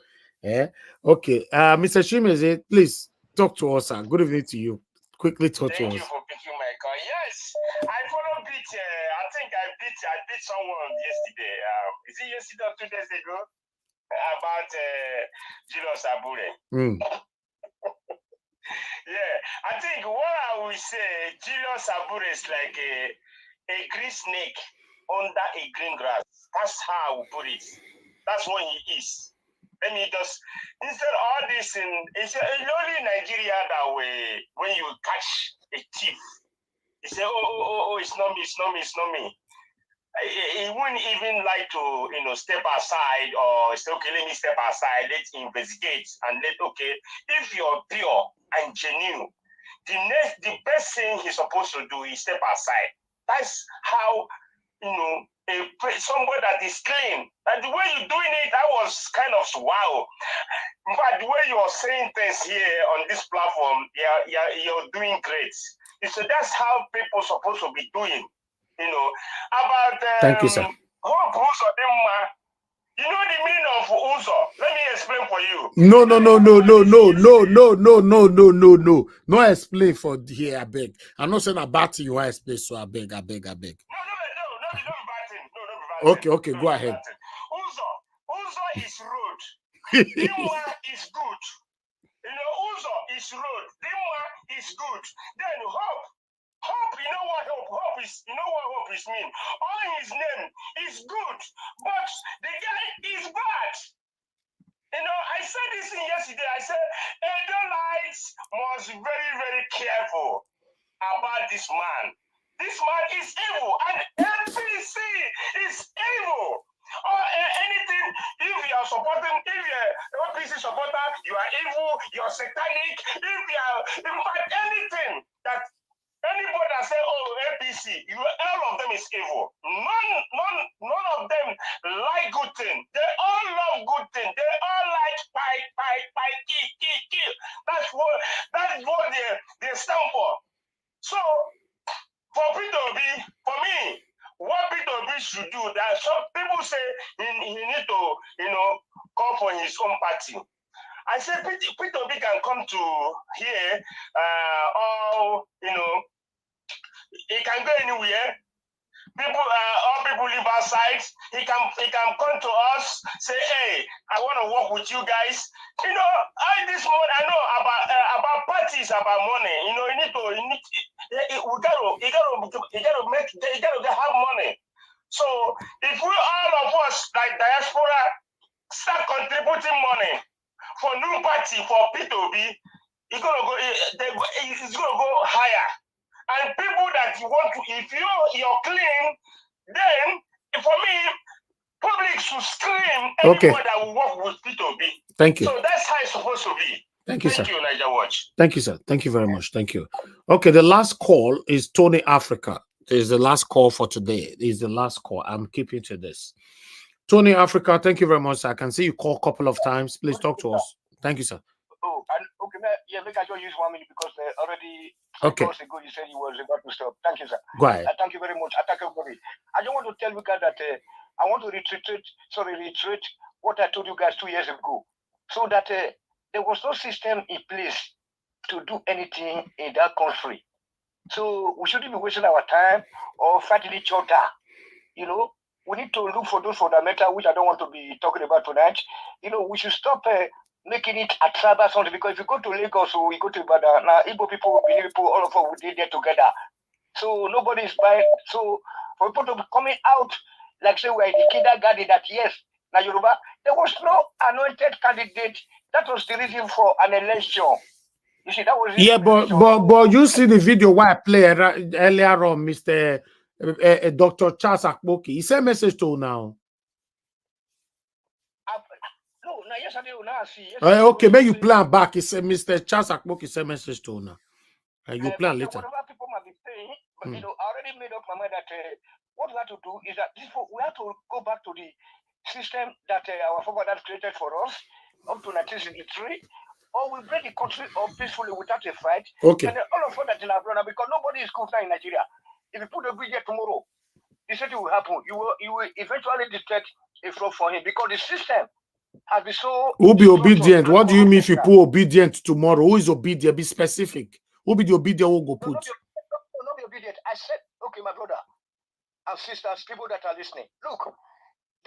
Yeah. Okay. Mr. Chimeze, please talk to us. Good evening to you. Quickly talk to us. Thank you for picking my call. Yes, I follow beat. I think I beat someone yesterday. Is it yesterday or 2 days ago? About Julius Abure. Yeah, I think what I will say, Julius Abure is like a green snake under a green grass. That's how I will put it. That's what he is. Let me just, instead of all this, it's only in Nigeria that way, when you catch a thief, you say, oh, it's not me. He wouldn't even like to, step aside or say, okay, let me step aside, let's investigate, and if you're pure and genuine, the best thing he's supposed to do is step aside. That's how, somebody that is clean. And the way you're doing it, that was kind of wow. In fact, the way you're saying things here on this platform, you're doing great. So that's how people are supposed to be doing. About thank you, sir. You know the meaning of Uzo? Let me explain for you. No. No explain for here, I beg. I'm not saying about you, I explain, so I beg. No, not bad thing. Okay, go ahead. Uzo is road. Dimwa is good. Uzo is road. Dimwa is good. Then hope, you know what hope is? You know what hope is mean? All his name is good, but the guy is bad. I said this thing yesterday. I said Edo lights must be very, very careful about this man. This man is evil, and APC is evil. Or anything, if you are supporting, if you're APC supporter, you are evil, you're satanic. If you are, in fact, anything that anybody that say, oh, APC, all of them is evil. None of them like good thing. They all love good thing. They all like kill. That is what they stand for. So, for P2B, for me, what P2B should do, that some people say he need to, call for his own party. I said P2B can come to here, he can go anywhere. All people leave our sides. He can come to us, say, hey, I want to work with you guys. You know, I know about parties, about money. You know, you gotta have money. So if we all of us like diaspora start contributing money for new party for P2B, it's gonna go higher. And people that you want to, if you're clean, then for me, public should scream anybody that will work with P2B. Thank you. So that's how it's supposed to be. Thank you, sir. Thank you, Niger Watch. Thank you, sir. Thank you very much. Thank you. Okay, the last call is Tony Africa. Is the last call for today. Is the last call. I'm keeping to this. Tony Africa, thank you very much, sir. I can see you call a couple of times. Please talk to us. Thank you, sir. Oh, and okay, yeah, make I just use 1 minute because already 3 Okay. hours ago you said you was about to stop. Thank you, sir. Go ahead. Thank you very much. I thank everybody. I just want to tell you guys that I want to reiterate what I told you guys 2 years ago, so that there was no system in place to do anything in that country. So we shouldn't be wasting our time or fighting each other. You know, we need to look for those fundamentals, which I don't want to be talking about tonight. You know, we should stop making it a tribal something, because if you go to Lagos or we go to Ibadan, now Igbo people, Benin people, all of us will be there together. So nobody is buying. So for people to be coming out, like say we're in the kindergarten, that yes, now Yoruba, there was no anointed candidate. That was the reason for an election. You see, that was but you see the video where I played earlier on, Mr. Dr. Charles Akboki. He sent message to now. No, yesterday now I see. Okay, maybe you plan back. He said Mr. Charles Akboki sent message to now. And you plan later. Whatever people might be saying, but you know, I already made up my mind that what we have to do is that we have to go back to the system that our forefathers created for us up to 1963. Or we break the country up peacefully without a fight. Okay. And all of us that in our brother, because nobody is good now in Nigeria. If you put a bridge tomorrow, the same thing will happen. You will eventually detect a fraud for him, because the system has been so. Who be obedient? What do you mean if you put obedient tomorrow? Who is obedient? Be specific. Who be the obedient? Who go put? Not be obedient. I said, okay, my brother and sisters, people that are listening, look,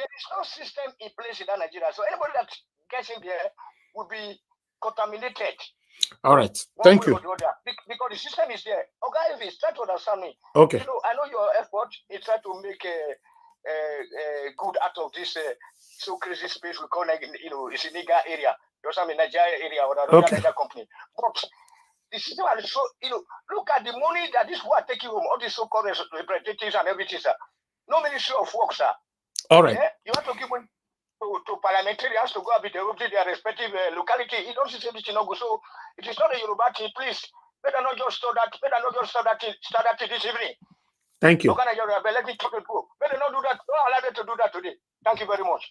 there is no system in place in Nigeria. So anybody that gets in there will be contaminated. All right. Thank you. Because the system is there. Okay, if it's try to understand me. Okay. You know, I know your effort is try to make a good out of this so crazy space we call, you know, it's a nigger area. There's some in Nigeria area or another Niger company. But the system is so, you know, look at the money that these people are taking home, all these so-called representatives and everything, sir. No ministry of work, sir. All right. Yeah? You have to give money to parliamentarians to go and be developing their respective locality. It don't say anything no go. So it is not a Yoruba thing, please. Better not just start that this evening. Thank you. Let me talk to you. Better not do that. Don't allow them to do that today. Thank you very much.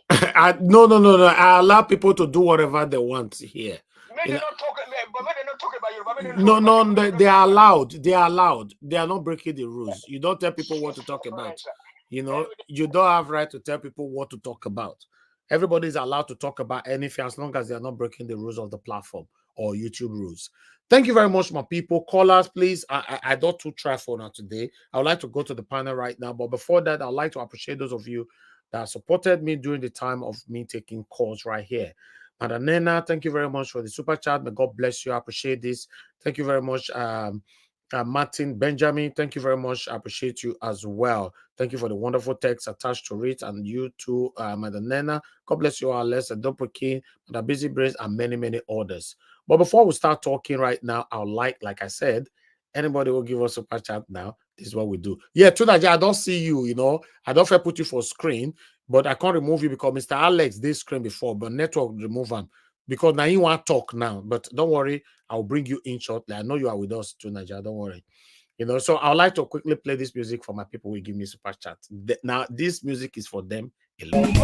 No. I allow people to do whatever they want here. Maybe they not talk about Yoruba. No, they are allowed. They are allowed. They are not breaking the rules. You don't tell people what to talk about. You know, you don't have right to tell people what to talk about. Everybody is allowed to talk about anything as long as they are not breaking the rules of the platform or YouTube rules. Thank you very much, my people. Callers, please. I don't too try for now today. I would like to go to the panel right now. But before that, I'd like to appreciate those of you that supported me during the time of me taking calls right here. Madam Nena, thank you very much for the super chat. May God bless you. I appreciate this. Thank you very much. Martin Benjamin, thank you very much. I appreciate you as well. Thank you for the wonderful text attached to it, and you too, Madam Nena. God bless you all. Let's Dopo King, Madam Busy Brains, and many others. But before we start talking right now, I would like I said, anybody will give us a super chat now. This is what we do. Yeah, Tunaja, I don't see you. You know, I don't fair put you for screen, but I can't remove you because Mr. Alex did screen before, but network remove him. Because now you want to talk now, but don't worry, I'll bring you in shortly. I know you are with us too, Nigeria. Don't worry. You know, so I would like to quickly play this music for my people who give me super chat. Now, this music is for them alone.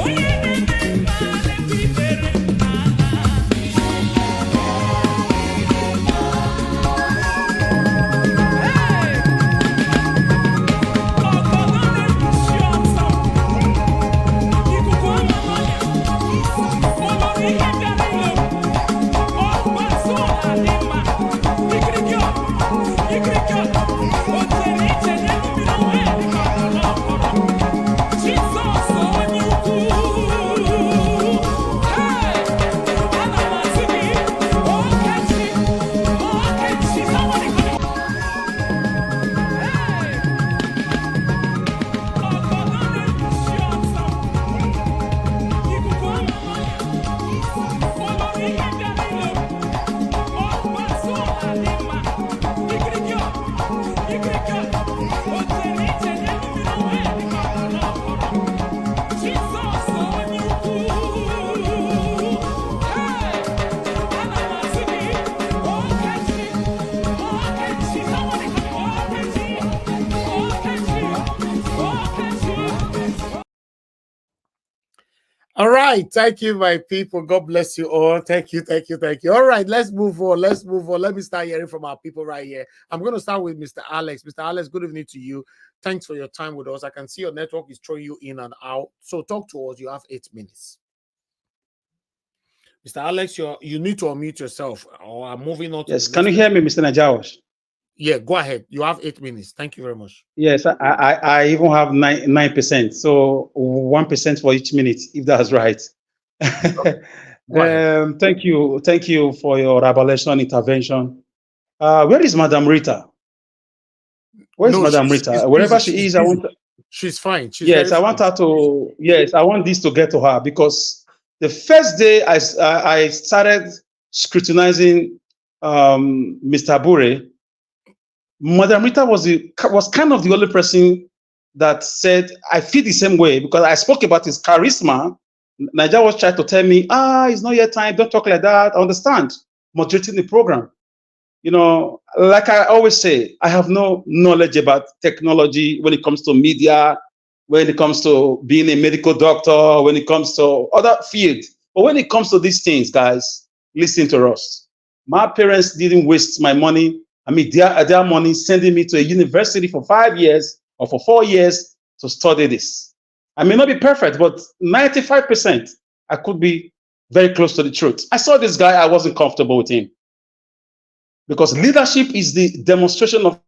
All right. Thank you, my people. God bless you all. Thank you. Thank you. Thank you. All right. Let's move on. Let's move on. Let me start hearing from our people right here. I'm going to start with Mr. Alex. Mr. Alex, good evening to you. Thanks for your time with us. I can see your network is throwing you in and out. So talk to us. You have 8 minutes. Mr. Alex, you need to unmute yourself, or I'm moving on. Yes. Can you hear me, Mr. Najawash? Yeah, go ahead. You have 8 minutes. Thank you very much. Yes, I even have 9%. So 1% for each minute, if that's right. Thank you for your revelation intervention. Where is Madam Rita? Where's Madam Rita? Wherever she is, I want. She's fine. Yes, I want her to. Yes, I want this to get to her, because the first day I started scrutinizing Mr. Abure, Madam Rita was kind of the only person that said, I feel the same way, because I spoke about his charisma. Nigeria was trying to tell me, it's not yet time, don't talk like that. I understand, moderating the program. You know, like I always say, I have no knowledge about technology when it comes to media, when it comes to being a medical doctor, when it comes to other fields. But when it comes to these things, guys, listen to us. My parents didn't waste my money. I mean, their money sending me to a university for 5 years or for 4 years to study this. I may not be perfect, but 95%, I could be very close to the truth. I saw this guy, I wasn't comfortable with him. Because leadership is the demonstration of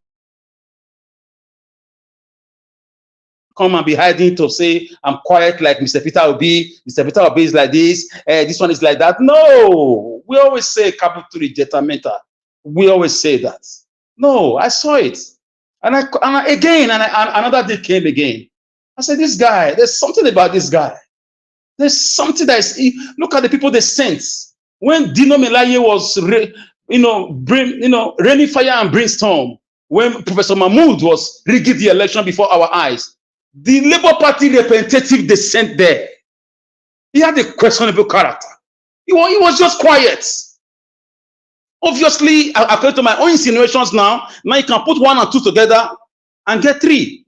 come and be hiding to say, I'm quiet like Mr. Peter Obi. Mr. Peter Obi is like this. This one is like that. No, we always say capital rejetamenta. We always say that. No, I saw it. And another day came again. I said, this guy, there's something about this guy. There's something that is, look at the people they sent. When Dino Melaye was, raining fire and brimstone, when Professor Mahmoud was rigging the election before our eyes, the Labour Party representative they sent there, he had a questionable character. He was just quiet. Obviously, according to my own insinuations now you can put 1 and 2 together and get 3.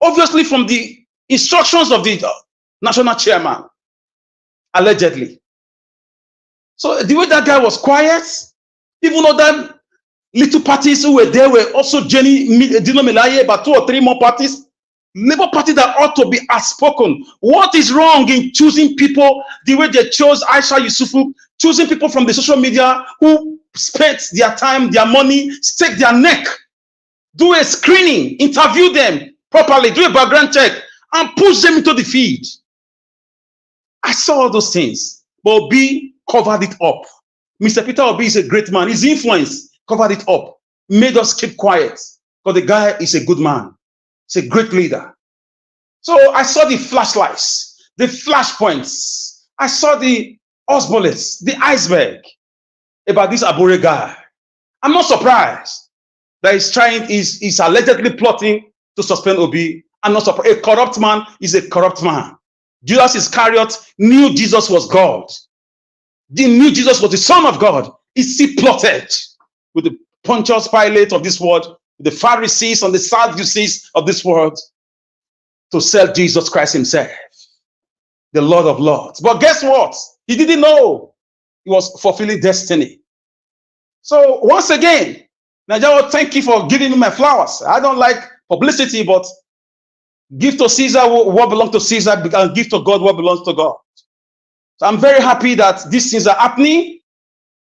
Obviously, from the instructions of the national chairman, allegedly. So the way that guy was quiet, even other little parties who were there were also Dino Melaye, about 2 or 3 more parties. Labour Party that ought to be outspoken. What is wrong in choosing people the way they chose Aisha Yusufu, choosing people from the social media who spent their time, their money, stake their neck, do a screening, interview them properly, do a background check, and push them into the feed? I saw all those things, but Obi covered it up. Mr. Peter Obi is a great man. His influence covered it up, made us keep quiet, because the guy is a good man. He's a great leader. So I saw the flashlights, the flashpoints. I saw the bullets, the iceberg about this Abure guy. I'm not surprised that he's allegedly plotting to suspend Obi. I'm not surprised. A corrupt man is a corrupt man. Judas Iscariot knew Jesus was God. He knew Jesus was the Son of God. He plotted with the Pontius Pilate of this world, the Pharisees and the Sadducees of this world, to sell Jesus Christ himself, the Lord of Lords. But guess what? He didn't know he was fulfilling destiny. So once again, Nigeria, thank you for giving me my flowers. I don't like publicity, but give to Caesar what belongs to Caesar and give to God what belongs to God. So I'm very happy that these things are happening.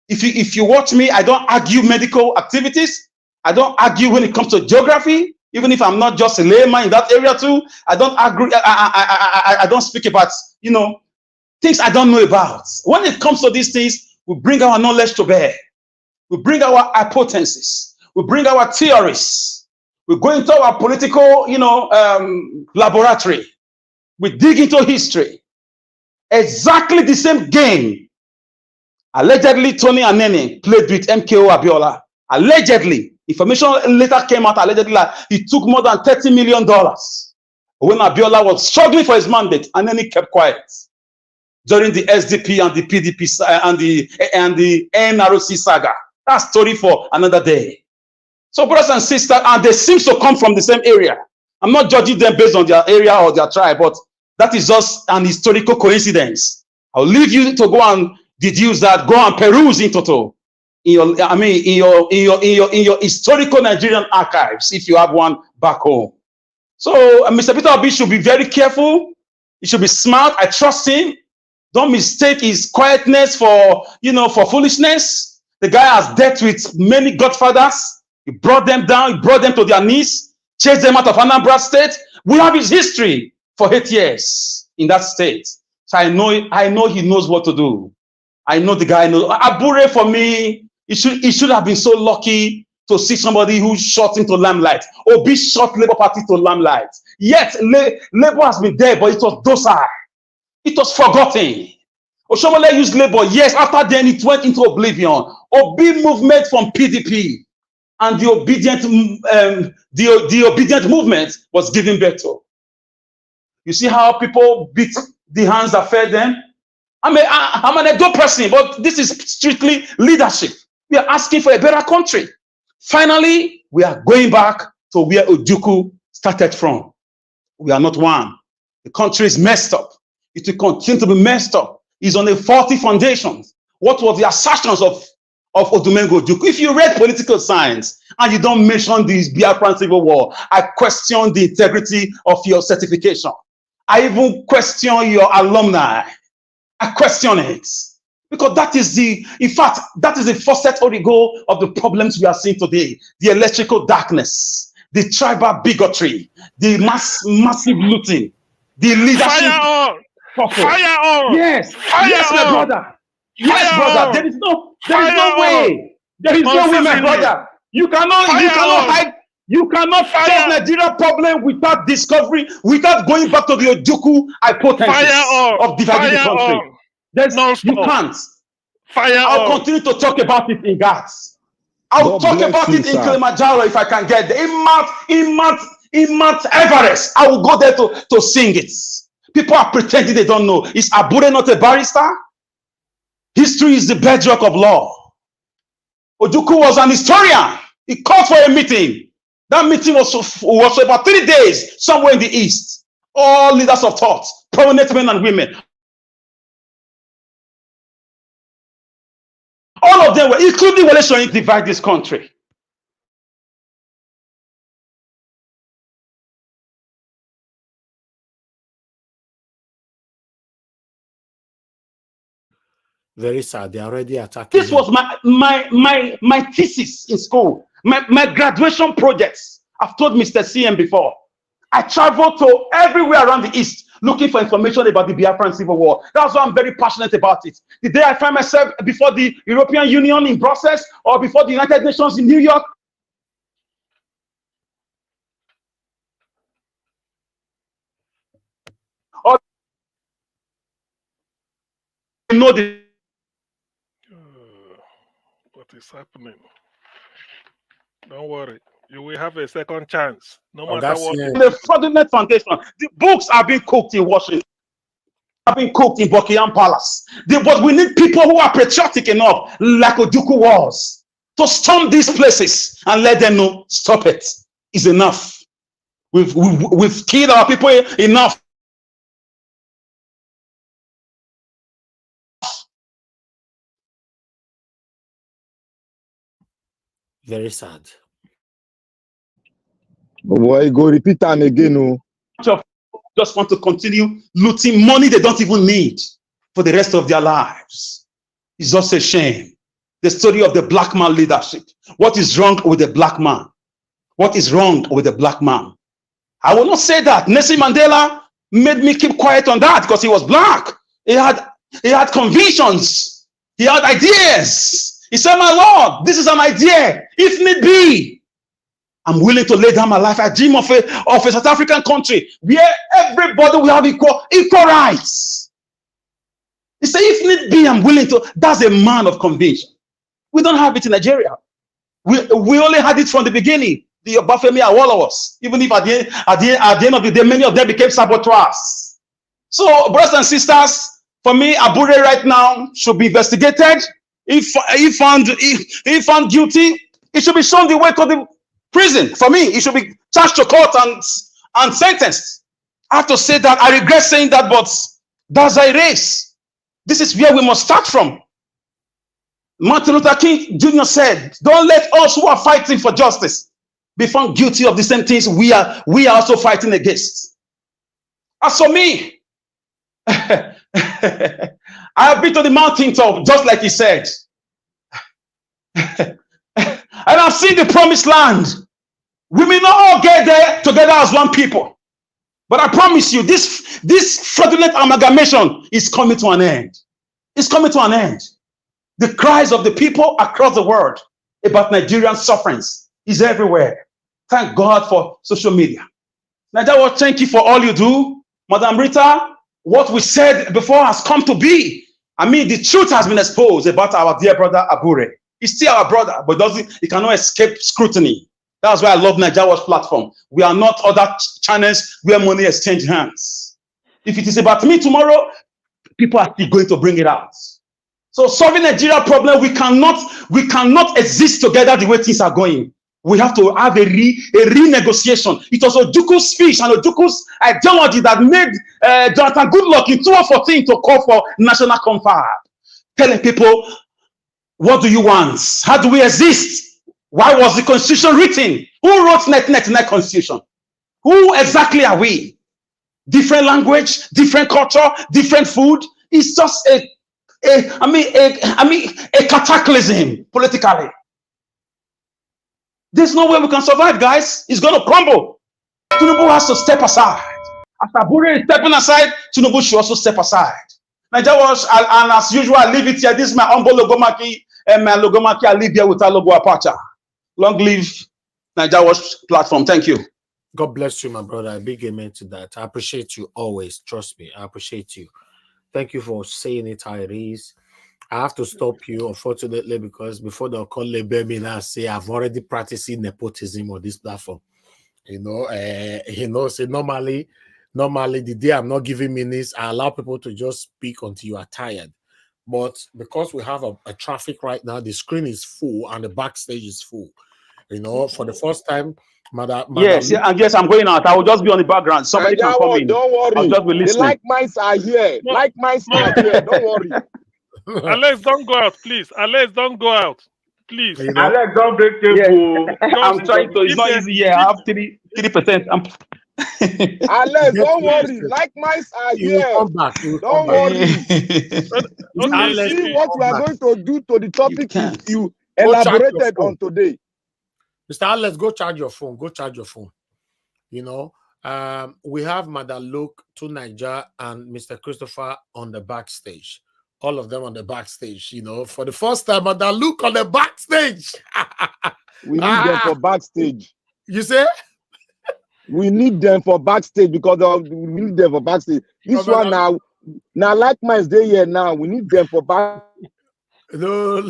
If you watch me, I don't argue medical activities. I don't argue when it comes to geography, even if I'm not just a layman in that area too. I don't agree. I don't speak about, things I don't know about. When it comes to these things, we bring our knowledge to bear. We bring our hypotheses. We bring our theories. We go into our political, laboratory. We dig into history. Exactly the same game. Allegedly, Tony Anene played with MKO Abiola. Allegedly. Information later came out allegedly like he took more than $30 million when Abiola was struggling for his mandate, and then he kept quiet during the SDP and the PDP and the NRC saga. That's story for another day. So brothers and sisters, and they seem to come from the same area. I'm not judging them based on their area or their tribe, but That is just an historical coincidence. I'll leave you to go and deduce that, go and peruse in total. In your historical Nigerian archives, if you have one back home. So Mr. Peter Obi should be very careful. He should be smart. I trust him. Don't mistake his quietness for foolishness. The guy has dealt with many godfathers. He brought them down. He brought them to their knees. Chased them out of Anambra State. We have his history for 8 years in that state. So I know he knows what to do. I know the guy knows. Abure, for me, he should have been so lucky to see somebody who shot into limelight. Obi shot Labour Party to limelight. Yet Labour has been there, but it was docile. It was forgotten. Oshomole used Labour. Yes, after then it went into oblivion. Obi movement from PDP, and the obedient movement was given birth to. You see how people beat the hands that fed them? I'm an Edo person, but this is strictly leadership. We are asking for a better country. Finally, we are going back to where Ojukwu started from. We are not one. The country is messed up. It will continue to be messed up. It's on a faulty foundation. What were the assertions of Odumengo Ojukwu? If you read political science and you don't mention this Biafran Civil War, I question the integrity of your certification. I even question your alumni. I question it. Because that is the faucet origo of the problems we are seeing today. The electrical darkness, the tribal bigotry, the massive looting, the leadership. Fire on! Fire on! Yes, Fire yes, my on! brother. Yes, Fire brother. on! There is no Fire way. There is no way, my brother. You cannot hide. You cannot solve Nigeria problem without discovery, without going back to the Ojukwu hypothesis of dividing the country. You can't. I'll continue to talk about it in Ghats. I'll talk about it in Kilimanjaro if I can get there. In Mount Everest, I will go there to sing it. People are pretending they don't know. Is Abure not a barrister? History is the bedrock of law. Ojukwu was an historian. He called for a meeting. That meeting was for about 3 days, somewhere in the east. All leaders of thought, prominent men and women. All of them were, including Wale Soyinka, divide this country. Very sad. They already attacking. This was my thesis in school. My graduation projects. I've told Mr. CM before. I traveled to everywhere around the East looking for information about the Biafran Civil War. That's why I'm very passionate about it. The day I find myself before the European Union in Brussels or before the United Nations in New York, or you know what is happening? Don't worry. You will have a second chance. No matter what. The fraudulent foundation. The books are being cooked in Washington. Have been cooked in Buckingham Palace. But we need people who are patriotic enough, like Ojukwu was, to storm these places and let them know, stop it. It's enough. We've killed our people enough. Very sad. Boy, go repeat them again. Just want to continue looting money they don't even need for the rest of their lives. It's just a shame. The story of the black man leadership. What is wrong with the black man? What is wrong with the black man? I will not say that. Nelson Mandela made me keep quiet on that because he was black. He had convictions. He had ideas. He said, my Lord, this is an idea. If need be, I'm willing to lay down my life. I dream of a South African country where everybody will have equal rights. He said, if need be, I'm willing to. That's a man of conviction. We don't have it in Nigeria. We only had it from the beginning. The Obafemi Awolowo's, even if at the end of the day, many of them became saboteurs. So, brothers and sisters, for me, Abure right now should be investigated. If found guilty, it should be shown the way to the prison. For me, he should be charged to court and sentenced. I have to say that. I regret saying that, but that's a race. This is where we must start from. Martin Luther King Jr. said, don't let us who are fighting for justice be found guilty of the same things we are also fighting against. As for me, I have been to the mountaintop, just like he said. And I've seen the promised land. We may not all get there together as one people. But I promise you, this fraudulent amalgamation is coming to an end. It's coming to an end. The cries of the people across the world about Nigerian sufferings is everywhere. Thank God for social media. Nigeria, thank you for all you do. Madam Rita, what we said before has come to be. I mean, the truth has been exposed about our dear brother Abure. He's still our brother, but he cannot escape scrutiny. That's why I love Nigeria's platform. We are not other channels where money exchange hands. If it is about me tomorrow, people are still going to bring it out. So solving Nigeria problem, we cannot exist together the way things are going. We have to have a renegotiation. It was Ojuku's speech and Ojuku's ideology that made Jonathan Goodluck in 2014 to call for national confab. Telling people, what do you want? How do we exist? Why was the constitution written? Who wrote 1999 constitution? Who exactly are we? Different language, different culture, different food. It's just a cataclysm politically. There's no way we can survive, guys. It's going to crumble. Tinubu has to step aside. As Abure is stepping aside, Tinubu should also step aside. Nigeria was, and as usual, I leave it here. This is my humble logomaki, and my logomaki, I leave here with our logo Apacha. Long live Nigeria Watch platform. Thank you. God bless you, my brother. A big amen to that. I appreciate you always. Trust me, I appreciate you. Thank you for saying it how it is. I have to stop you, unfortunately, because before they'll call me now, say I've already practicing nepotism on this platform. So normally the day I'm not giving minutes, I allow people to just speak until you are tired. But because we have a traffic right now, the screen is full and the backstage is full. For the first time, Madam Yes, and yes, I'm going out. I will just be on the background. Somebody can come in. Don't worry. I'll just be listening. The like minds are here. No, like minds are here. Don't worry. Alex, don't go out, please. Alex, don't go out, please. Alex, don't break table. Yes. I'm trying to. It's not easy. Yeah, I have 3%. Alex, don't worry. Like minds are here. Come back. Don't worry. You will see what we are going to do to the topic you elaborated on today. Mr. Alex, go charge your phone. Go charge your phone. We have Madam Luke, to Niger, and Mr. Christopher on the backstage. All of them on the backstage. For the first time, Madam Luke on the backstage. We need them for backstage. You say? We need them for backstage because we need them for backstage. This one now like minds day here now. We need them for back. No.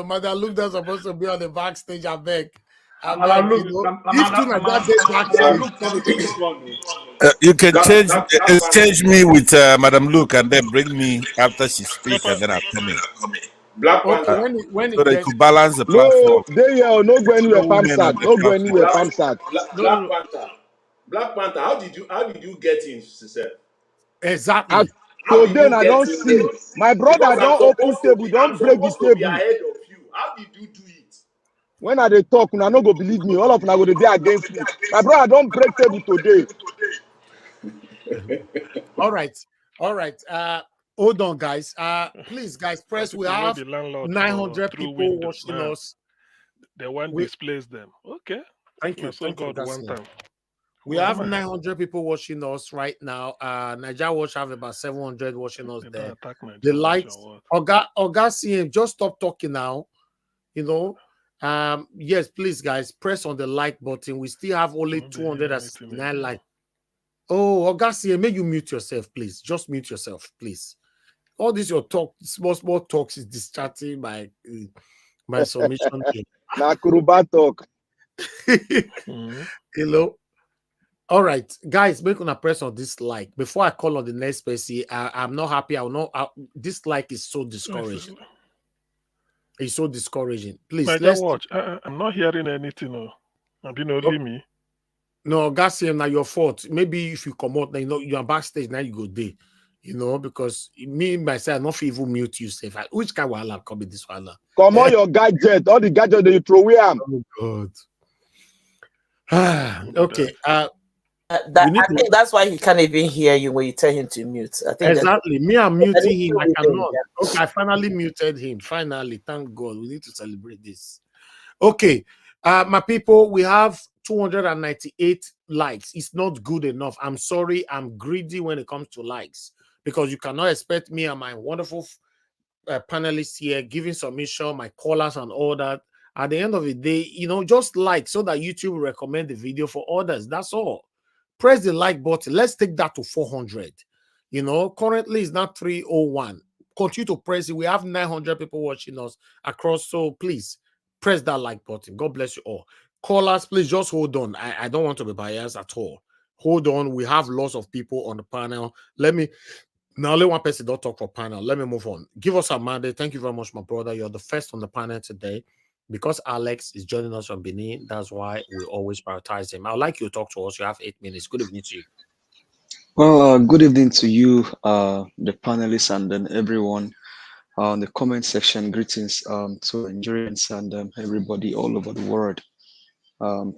Madam Luke, that's supposed to be on the backstage. I beg. You can exchange me with Madam Luke and then bring me after she speaks, and then I'll come in. Black Panther. So they could balance the platform. No go anywhere, Pamsat. No go anywhere, Pamsat. Black Panther. How did you get in, sister? Exactly. So then I don't see. My brother don't open table, don't break the table. Ahead of you. How did you do it? When I they talk, una no go believe me. All of them go dey against me. My brother don't break table today. All right. Hold on, guys. Please, guys, press. We have 900 people watching us. They want to displace them. Okay. Thank you. So God one time. We have 900 people watching us right now. Nigeria Watch have about 700 watching us there. The lights. Oga CM, just stop talking now. Yes, please, guys, press on the like button. We still have only 269 likes. Oh, Oga CM, may you mute yourself, please. Just mute yourself, please. All this your talk, small talks is distracting my submission. Nakuruba talk. All right, guys, make una press on this like before I call on the next person. I'm not happy. This like is so discouraging. It's so discouraging. Please, let's watch. I'm not hearing anything. I've been only me. No, Gassium, now your fault. Maybe if you come out, now you know you're backstage, now you go there. Because me myself, not even mute you safe. Which kind of wahala come in this wahala? Come on, your gadget, all the gadget that you throw away. Oh God. Okay. I think that's why he can't even hear you when you tell him to mute. I think exactly. Me, I'm muting him. I cannot. Yeah. Okay, I finally muted him. Finally, thank God. We need to celebrate this. Okay, my people, we have 298 likes. It's not good enough. I'm sorry. I'm greedy when it comes to likes because you cannot expect me and my wonderful panelists here giving submission, my callers and all that. At the end of the day, just like so that YouTube will recommend the video for others. That's all. Press the like button. Let's take that to 400. Currently it's not 301. Continue to press it. We have 900 people watching us across. So please press that like button. God bless you all. Callers, please just hold on. I don't want to be biased at all. Hold on. We have lots of people on the panel. Now, only one person don't talk for panel. Let me move on. Give us a mandate. Thank you very much, my brother. You're the first on the panel today. Because Alex is joining us from Benin, that's why we always prioritize him. I'd like you to talk to us. You have 8 minutes. Good evening to you. Well, good evening to you, the panelists, and then everyone in the comment section. Greetings to Nigerians and everybody all over the world.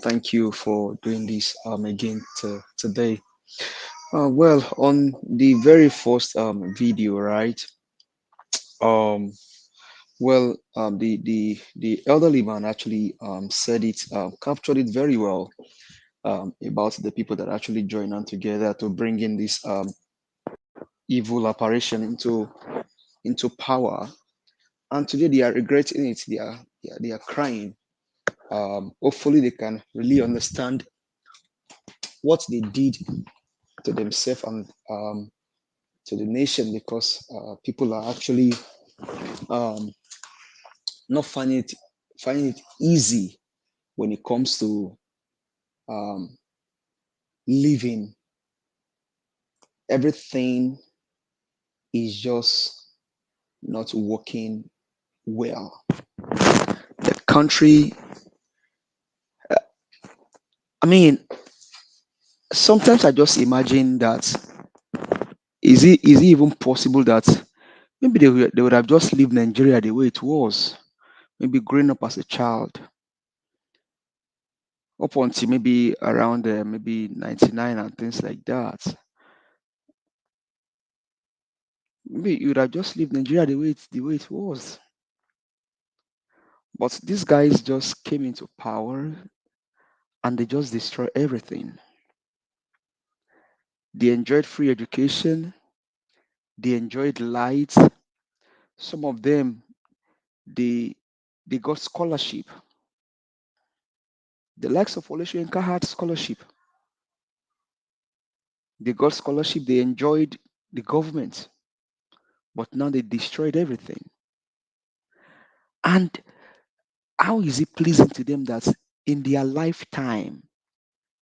Thank you for doing this again today. Well, on the very first video, right? The elderly man actually said it, captured it very well about the people that actually join on together to bring in this evil apparition into power, and today they are regretting it. They are crying. Hopefully, they can really understand what they did to themselves and to the nation, because people are actually not finding it easy when it comes to living. Everything is just not working well. The country, sometimes I just imagine that is it even possible that maybe they would have just lived Nigeria the way it was, maybe growing up as a child, up until maybe around maybe 99 and things like that. Maybe you would have just lived Nigeria the way it was. But these guys just came into power and they just destroy everything. They enjoyed free education. They enjoyed light. Some of them, they got scholarship. The likes of Olusegun had scholarship. They got scholarship. They enjoyed the government. But now they destroyed everything. And how is it pleasing to them that in their lifetime,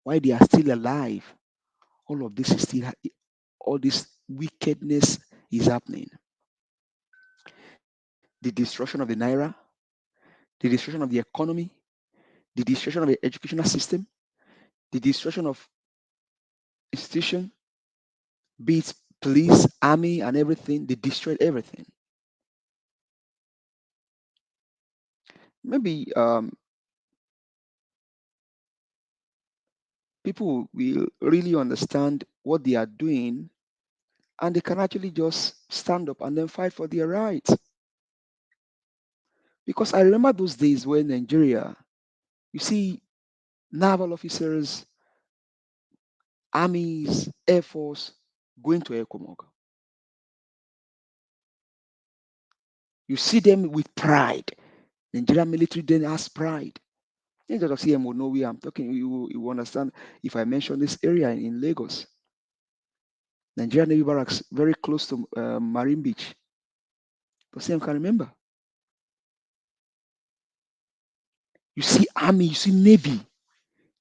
while they are still alive, all of this is still, all this wickedness is happening? The destruction of the naira, the destruction of the economy, the destruction of the educational system, the destruction of institution, be it police, army, and everything. They destroyed everything. Maybe people will really understand what they are doing, and they can actually just stand up and then fight for their rights. Because I remember those days when Nigeria, you see naval officers, armies, air force going to Ekomog. You see them with pride. Nigerian military then has pride. Instead of CMO, know where I'm talking, you understand if I mention this area in Lagos. Nigerian Navy barracks very close to Marine Beach. The same can remember. You see army, you see navy.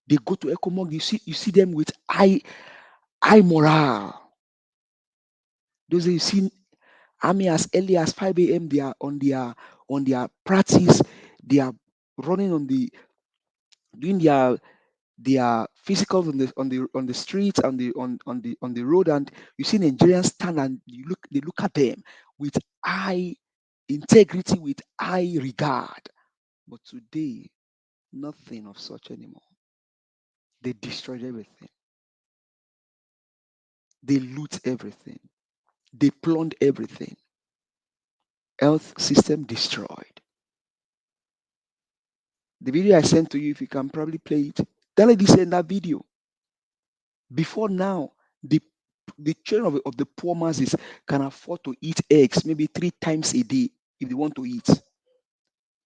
They go to Ekomog. You see them with high morale. Those days you see army as early as 5 a.m. They are on their practice. They are running on doing their They are physical on the streets and on the road, and you see Nigerians stand and they look at them with high integrity, with high regard. But today, nothing of such anymore. They destroyed everything. They loot everything. They plunder everything. Health system destroyed. The video I sent to you, if you can probably play it, that lady said in that video, before now, the children of the poor masses can afford to eat eggs maybe 3 times a day if they want to eat.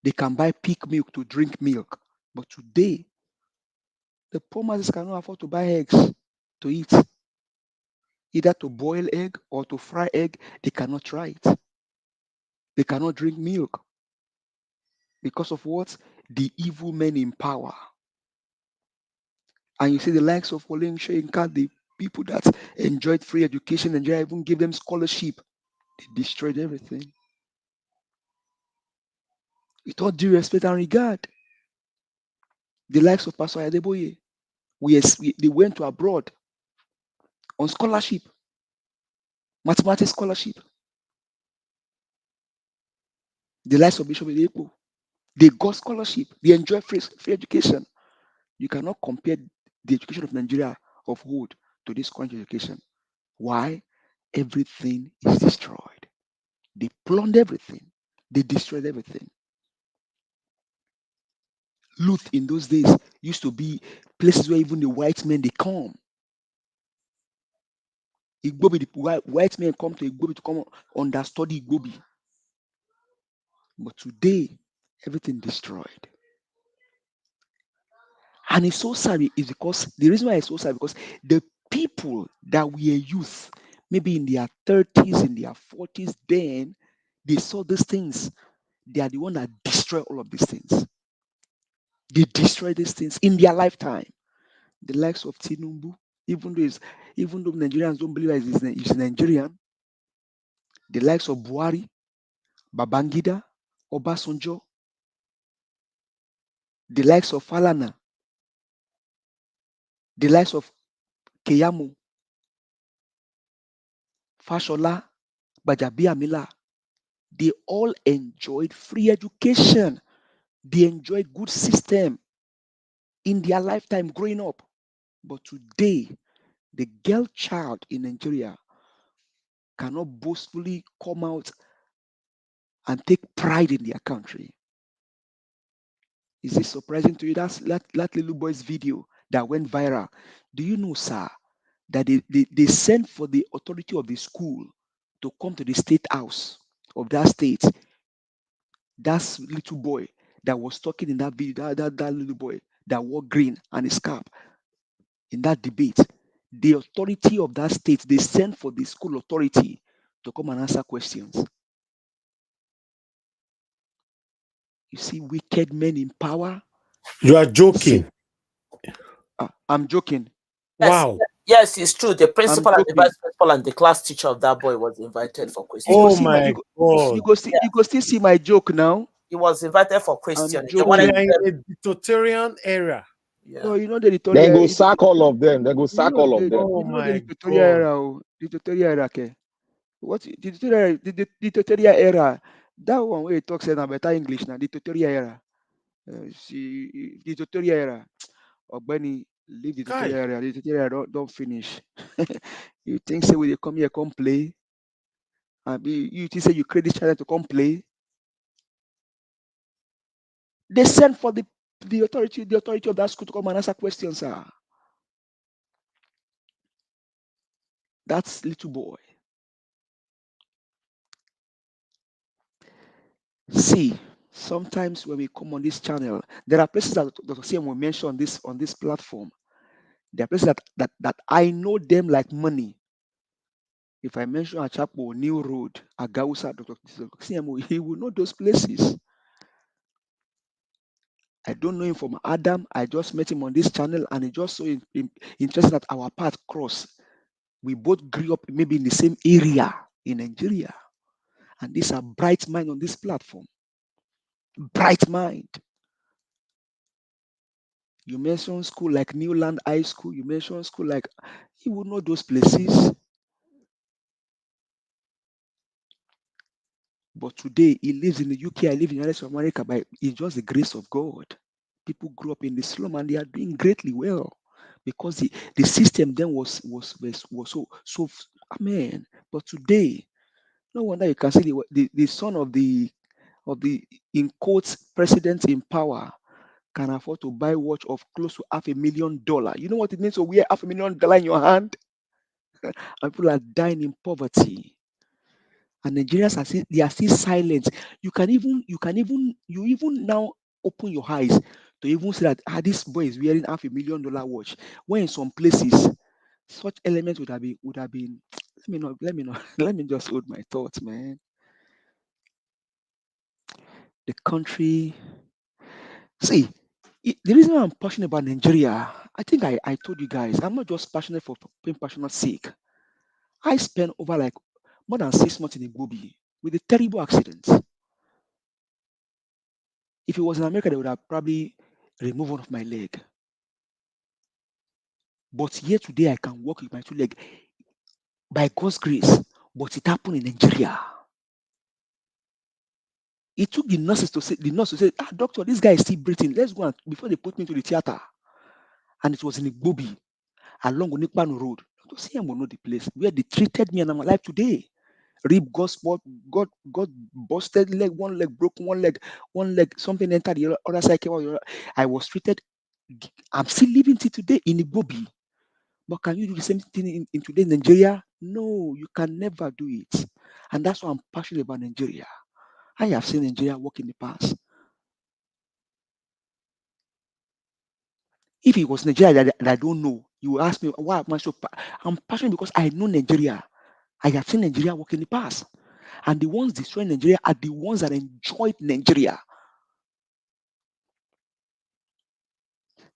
They can buy pig milk to drink milk. But today, the poor masses cannot afford to buy eggs to eat. Either to boil egg or to fry egg, they cannot try it. They cannot drink milk. Because of what? The evil men in power. And you see the likes of Olen Shoyinka, the people that enjoyed free education, and even gave them scholarship. They destroyed everything. With all due respect and regard, the likes of Pastor Adeboye, they went to abroad on scholarship, mathematics scholarship. The likes of Bishop Edepo, they got scholarship. They enjoy free education. You cannot compare the education of Nigeria of old to this current education. Why? Everything is destroyed. They plundered everything. They destroyed everything. Loot in those days used to be places where even the white men, they come. Igbobi, the white men come to Igbobi to come understudy Igbobi. But today, everything destroyed. And it's so sad is because the reason why it's so sad because the people that were youth, maybe in their 30s, in their 40s, then they saw these things. They are the one that destroy all of these things. They destroy these things in their lifetime. The likes of Tinubu, even though Nigerians don't believe he's Nigerian, the likes of Buhari, Babangida, Obasanjo, the likes of Falana, the likes of Keyamo, Fashola, Bajabiamila, they all enjoyed free education. They enjoyed good system in their lifetime growing up. But today, the girl child in Nigeria cannot boastfully come out and take pride in their country. Is it surprising to you? That little boy's video that went viral. Do you know, sir, that they sent for the authority of the school to come to the state house of that state? That little boy that was talking in that video, that little boy that wore green and his cap in that debate, the authority of that state, they sent for the school authority to come and answer questions. You see wicked men in power. You are joking. I'm joking. Yes, Wow. yes, it's true. The principal and the vice principal and the class teacher of that boy was invited for questioning. Oh my God. You go still see my joke now. He was invited for questioning. We are in a dictatorial era. Yeah. No, you know the Then dictatorial. go sack all of them. Then go sack all of them. You know the dictatorial era. Dictatorial era. Okay. What the dictatorial era? That one where it talks in better English now. Dictatorial era. See, dictatorial era. Ogbeni, leave the dictatorial era. The dictatorial era don't finish. You think say we come here come play? You think say you create this channel to come play? They send for the authority of that school to come and answer questions, sir. That's little boy. See, sometimes when we come on this channel, there are places that Dr. CM will mention on this platform. There are places that I know them like money. If I mention Achapo, New Road, Agausa, Dr. CM, he will know those places. I don't know him from Adam. I just met him on this channel, and it's just so interesting that our path cross. We both grew up maybe in the same area in Nigeria. And these are bright minds on this platform. Bright mind. You mention school like Newland High School. You mention school like, he would know those places. But today he lives in the UK. I live in the United States of America. But it's just the grace of God. People grew up in the slum and they are doing greatly well because the system then was so amen. But today, no wonder you can see the son of the in quotes president in power can afford to buy watch of close to $500,000. You know what it means to wear $500,000 in your hand? And people are dying in poverty. And Nigerians are still silent. You even now open your eyes to even see that this boy is wearing $500,000 watch. When in some places, such elements would have been. Let me just hold my thoughts, man. The country. See, the reason I'm passionate about Nigeria, I think I told you guys, I'm not just passionate for being passionate sake. I spent over like more than 6 months in Igbobi with a terrible accident. If it was in America, they would have probably removed one of my leg. But here today, I can walk with my 2 legs by God's grace. But it happened in Nigeria. It took the nurse to say, doctor, this guy is still breathing. Let's go before they put me to the theater. And it was in Igbobi, along Onikpanu Road. Dr. CM will know the place where they treated me and I'm alive today. Rib got spot, got busted leg, one leg broken, one leg, something entered the other side came out. I was treated. I'm still living till today in Igbobi. But can you do the same thing in today's Nigeria? No, you can never do it. And that's why I'm passionate about Nigeria. I have seen Nigeria work in the past. If it was Nigeria that I don't know, you will ask me, why am I so I'm passionate because I know Nigeria. I have seen Nigeria work in the past. And the ones destroying Nigeria are the ones that enjoyed Nigeria.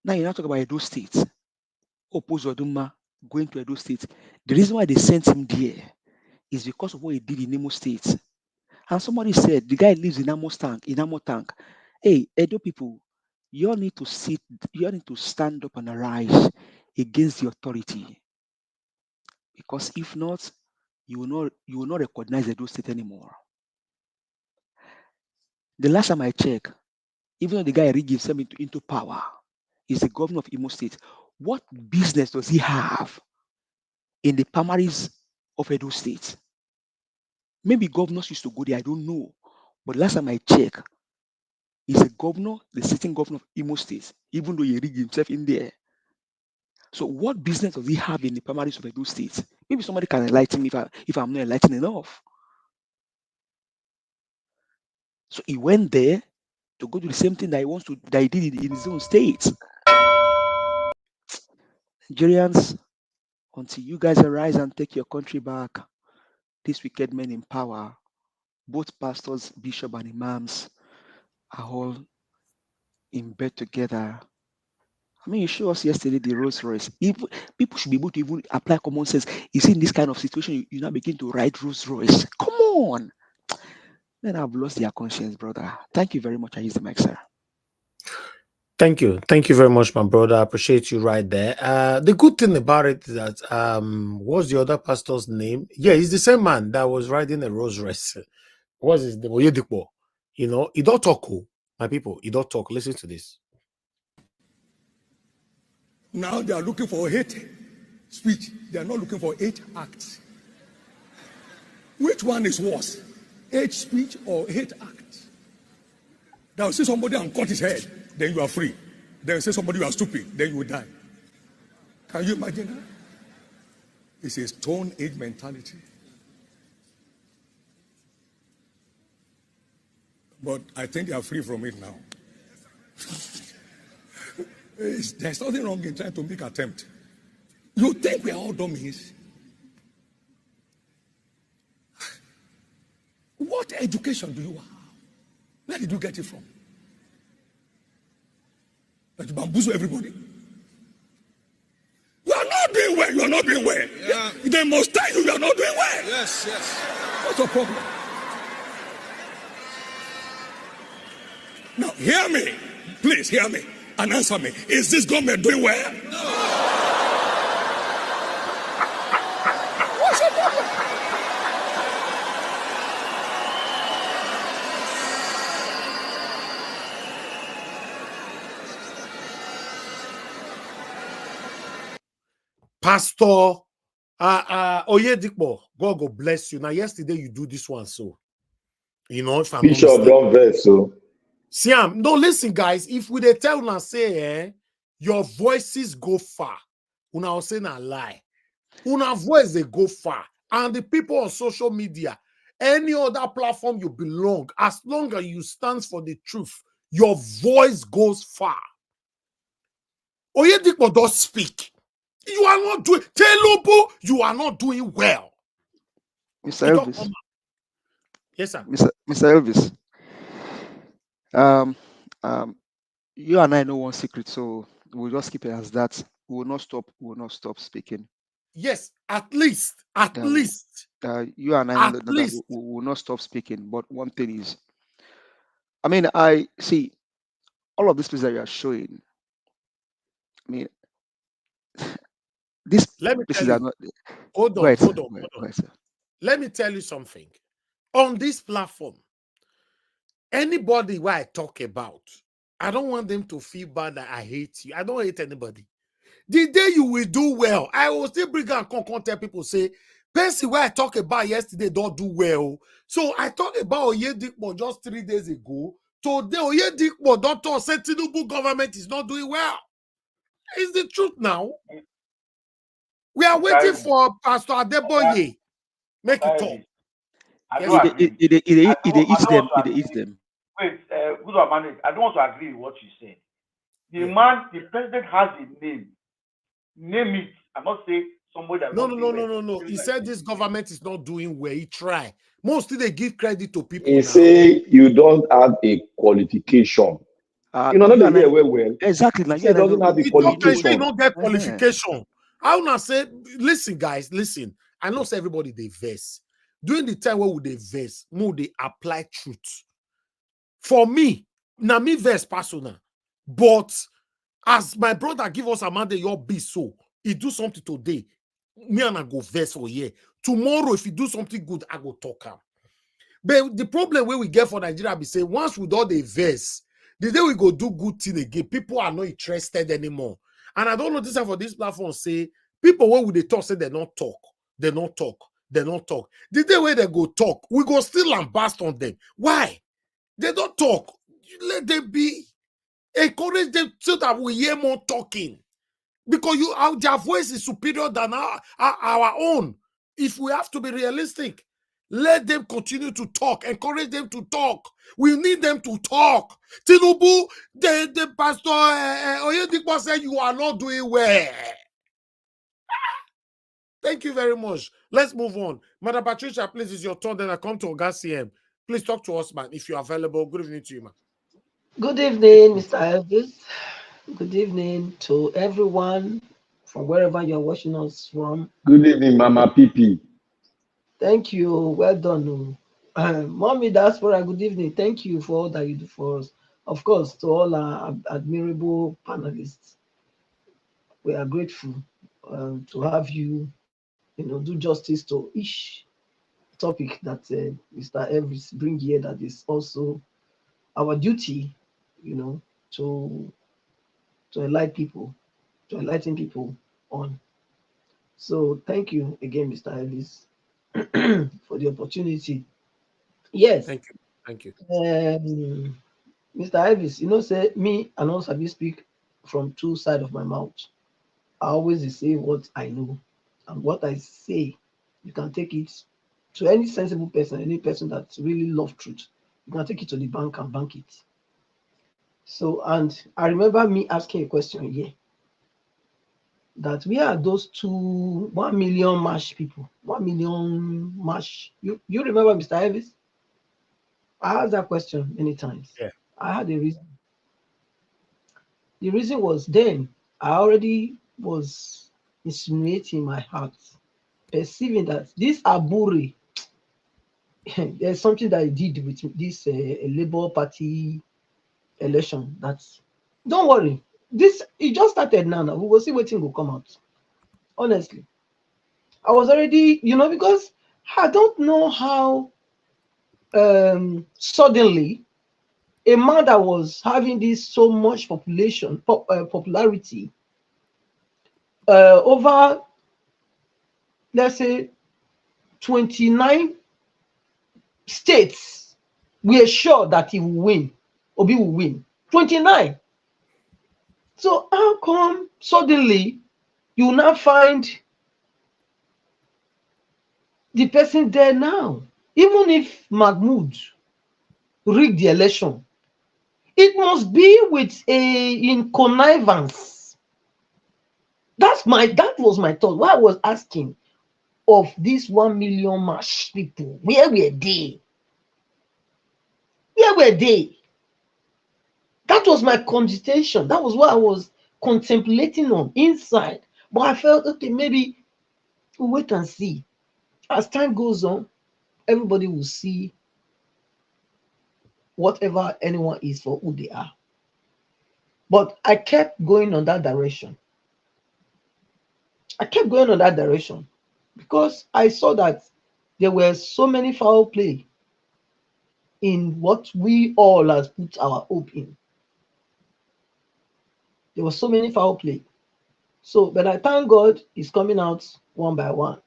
Now you now talk about Edo State. Oppose Oduma going to Edo State. The reason why they sent him there is because of what he did in Imo State. And somebody said the guy lives in Amo Tank. Hey, Edo people, you all need to stand up and arise against the authority. Because if not, you will not recognize Edo State anymore. The last time I checked, even though the guy rigged himself into power, he's the governor of Imo State. What business does he have in the primaries of Edo State? Maybe governors used to go there, I don't know. But last time I checked, he's a governor, the sitting governor of Imo State, even though he rigged himself in there. So what business does he have in the primaries of Edo State? Maybe somebody can enlighten me if I'm not enlightened enough. So he went there to go do the same thing that he did in his own state. Nigerians, until you guys arise and take your country back, these wicked men in power, both pastors, bishops, and imams, are all in bed together. I mean, you showed us yesterday the Rolls Royce. People should be able to even apply common sense. You see, in this kind of situation, you now begin to ride Rolls Royce. Come on. Then I've lost their conscience, brother. Thank you very much. I use the mic, sir. Thank you. Thank you very much, my brother. I appreciate you right there. The good thing about it is that, what's the other pastor's name? Yeah, he's the same man that was riding a Rolls Royce. What's his name? Oyedipo. You know, he don't talk. My people, he don't talk. Listen to this. Now they are looking for hate speech. They are not looking for hate acts. Which one is worse? Hate speech or hate acts? They will say somebody and cut his head, then you are free. They will say somebody you are stupid, then you will die. Can you imagine that? It's a Stone Age mentality. But I think they are free from it now. There's nothing wrong in trying to make an attempt. You think we are all dummies? What education do you have? Where did you get it from? That you bamboozle everybody? You are not doing well. You are not doing well. Yeah. They must tell you are not doing well. Yes. What's the problem? Now, hear me. Please hear me. and answer me. Is this government doing well? What's the problem? Pastor Oyedipo, God go bless you. Now, yesterday you do this one, so you know if I'm not Bishop mistaken. don't vex so. Siam, no, listen, guys. If we they tell una say, your voices go far, una will say na lie. Una voice they go far, and the people on social media, any other platform you belong, as long as you stand for the truth, your voice goes far. Oyedipo don't speak. You are not doing Telubu, you are not doing well. Mr. Elvis. Yes, sir. Mr. Elvis. You and I know one secret, so we'll just keep it as that. We will not stop. We will not stop speaking. Yes, at least. You and I know that we will not stop speaking. But one thing is, I mean, I see all of these things that you are showing. I mean, Let me tell you. not. Hold on. Let me tell you something. On this platform, anybody where I talk about, I don't want them to feel bad that I hate you. I don't hate anybody. The day you will do well, I will still bring and come tell people, say, person where I talk about yesterday don't do well. So I talked about Oyedipo just 3 days ago. Today, Oyedipo don't talk, say Tinubu government is not doing well. It's the truth now. We are waiting for Pastor Adeboye. Make it talk. It eats them. Wait, good or manage. I don't want to agree with what you said. The president has a name. Name it. I'm not saying somebody that No. He said this government is not doing well. He tried. Mostly they give credit to people. He say you don't have a qualification. You know, not hear well. Exactly. Like he doesn't have the qualification. He don't get qualification. I wanna say, listen, guys, listen. I know everybody they verse. During the time where would they verse, more they apply truth. For me, now me verse personal, but as my brother give us a man that your be so, he do something today, me and I go verse for a year. Tomorrow, if he do something good, I go talk him. But the problem where we get for Nigeria be say once we do the verse, the day we go do good thing again, people are not interested anymore. And I don't know this for this platform say people when they talk say they don't talk, they don't talk, they don't talk. The day where they go talk, we go still lambast on them. Why? They don't talk. Let them be. Encourage them so that we hear more talking. Because their voice is superior than our own. If we have to be realistic, let them continue to talk. Encourage them to talk. We need them to talk. Tinubu, the pastor Oyedipo said you are not doing well. Thank you very much. Let's move on. Madam Patricia, please, it's your turn. Then I come to Oga CM. Please talk to us, man, if you're available. Good evening to you, man. Good evening, Mr. Elvis. Good evening to everyone from wherever you're watching us from. Good evening, Mama Pipi. Thank you. Well done. Mommy Diaspora, good evening. Thank you for all that you do for us. Of course, to all our admirable panelists, we are grateful to have you, do justice to each topic that Mr. Elvis bring here. That is also our duty, to enlighten people on. So thank you again, Mr. Elvis, for the opportunity. Yes. Thank you. Mr. Elvis, say me and also I speak from two sides of my mouth. I always say what I know, and what I say, you can take it to any sensible person, any person that really loves truth. You can take it to the bank and bank it. So, and I remember me asking a question here. That we are those 1 million MASH people. 1 million MASH. You remember, Mr. Elvis? I asked that question many times. Yeah. I had a reason. The reason was then I already was insinuating in my heart, perceiving that this Abure, there's something that he did with this Labour Party election that Don't worry. This it just started now. We will see what thing will come out. Honestly, I was already, because I don't know how suddenly a man that was having this so much popularity over, let's say, 29 states, we are sure that he will win. Obi will win. 29. So how come suddenly you will not find the person there now? Even if Mahmoud rigged the election, it must be with in connivance. That was my thought. Why I was asking of these 1 million march people, where were they? Where were they? That was my cogitation. That was what I was contemplating on inside. But I felt, okay, maybe we'll wait and see. As time goes on, everybody will see whatever anyone is for who they are. But I kept going on that direction. Because I saw that there were so many foul play in what we all has put our hope in. There was so many foul play. So, but I thank God it's coming out one by one.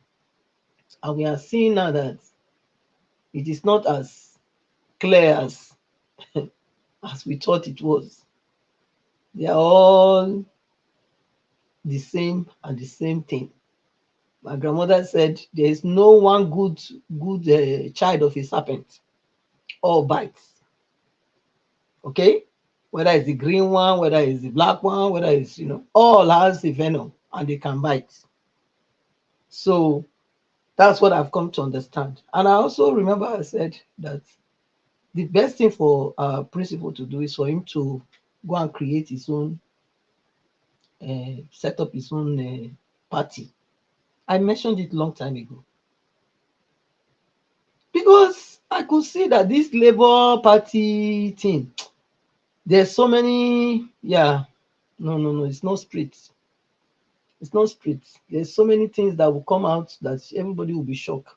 And we are seeing now that it is not as clear as we thought it was. They are all the same and the same thing. My grandmother said there is no one good child of a serpent. All bites. Okay? Whether it's the green one, whether it's the black one, whether it's, all has the venom and they can bite. So that's what I've come to understand. And I also remember I said that the best thing for our principal to do is for him to go and create his own, set up his own party. I mentioned it a long time ago. Because I could see that this Labour Party thing, there's so many, no, it's not straight. It's not straight. There's so many things that will come out that everybody will be shocked.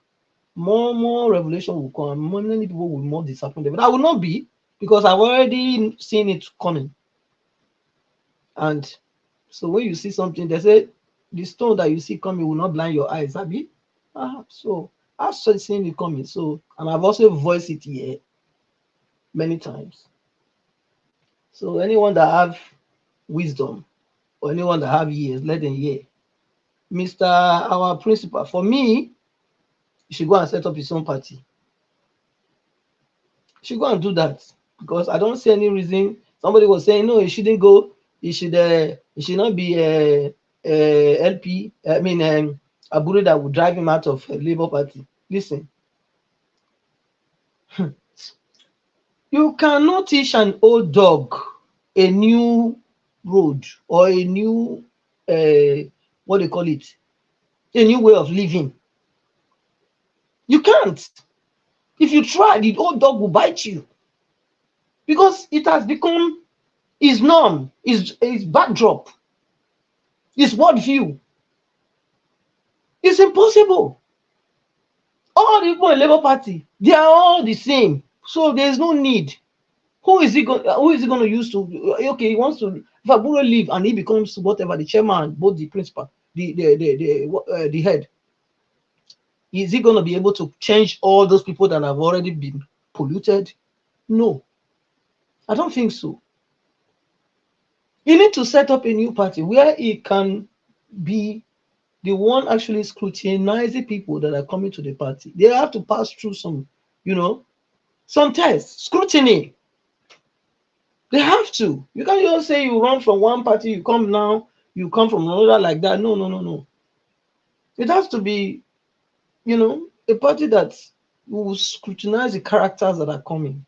More revelation will come. Many people will be more disappointed. But I will not be, because I've already seen it coming. And so when you see something, they say the stone that you see coming will not blind your eyes, Abi. So I've seen it coming. So, and I've also voiced it here many times. So anyone that have wisdom or anyone that have ears, let them hear. Mr. Our principal, for me, he should go and set up his own party. He should go and do that, because I don't see any reason. Somebody was saying no, he shouldn't go. He should not be LP. I mean, Abure that would drive him out of Labour Party. Listen, you cannot teach an old dog a new road or a new what do you call it? A new way of living. You can't. If you try, the old dog will bite you, because it has become his norm, his backdrop, his worldview. It's impossible. All the people in Labour Party, they are all the same. So there's no need. Who is he going to use to? Okay, he wants to. If Abure leave and he becomes whatever, the chairman, both the principal, the head, is he going to be able to change all those people that have already been polluted? No, I don't think so. You need to set up a new party where it can be the one actually scrutinizing people that are coming to the party. They have to pass through some, some tests, scrutiny. They have to. You can't just say you run from one party, you come from another like that. No. It has to be, a party that will scrutinize the characters that are coming.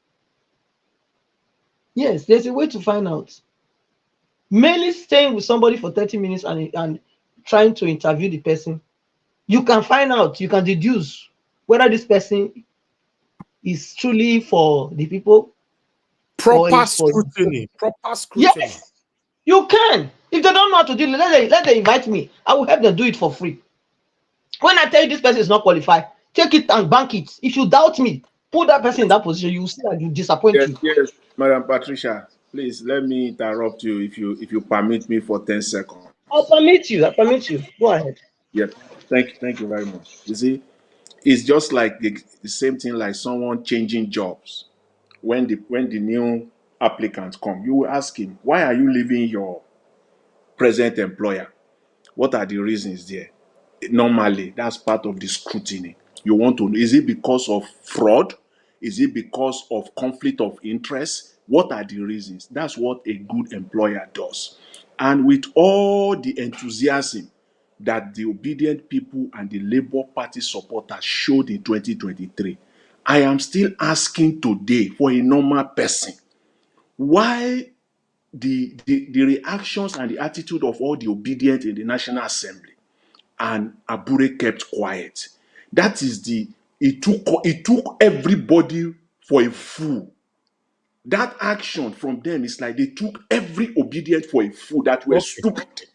Yes, there's a way to find out. Mainly staying with somebody for 30 minutes and trying to interview the person, you can find out, you can deduce whether this person is truly for the people. Proper scrutiny. Yes, You can. If they don't know how to do it, let them invite me. I will help them do it for free. When I tell you this person is not qualified, take it and bank it. If you doubt me, put that person in that position. You will see that you disappoint Yes, you. yes, Madam Patricia, please let me interrupt you if you permit me for 10 seconds. I'll permit you. I permit you. Go ahead. Yeah, thank you very much. You see, it's just like the same thing like someone changing jobs. When the new applicants come, you will ask him, why are you leaving your present employer? What are the reasons there? Normally, that's part of the scrutiny. You want to know, is it because of fraud? Is it because of conflict of interest? What are the reasons? That's what a good employer does. And with all the enthusiasm that the obedient people and the Labour Party supporters showed in 2023, I am still asking today for a normal person why the reactions and the attitude of all the obedient in the National Assembly and Abure kept quiet. That is it took everybody for a fool. That action from them is like they took every obedient for a fool that were Okay. stupid.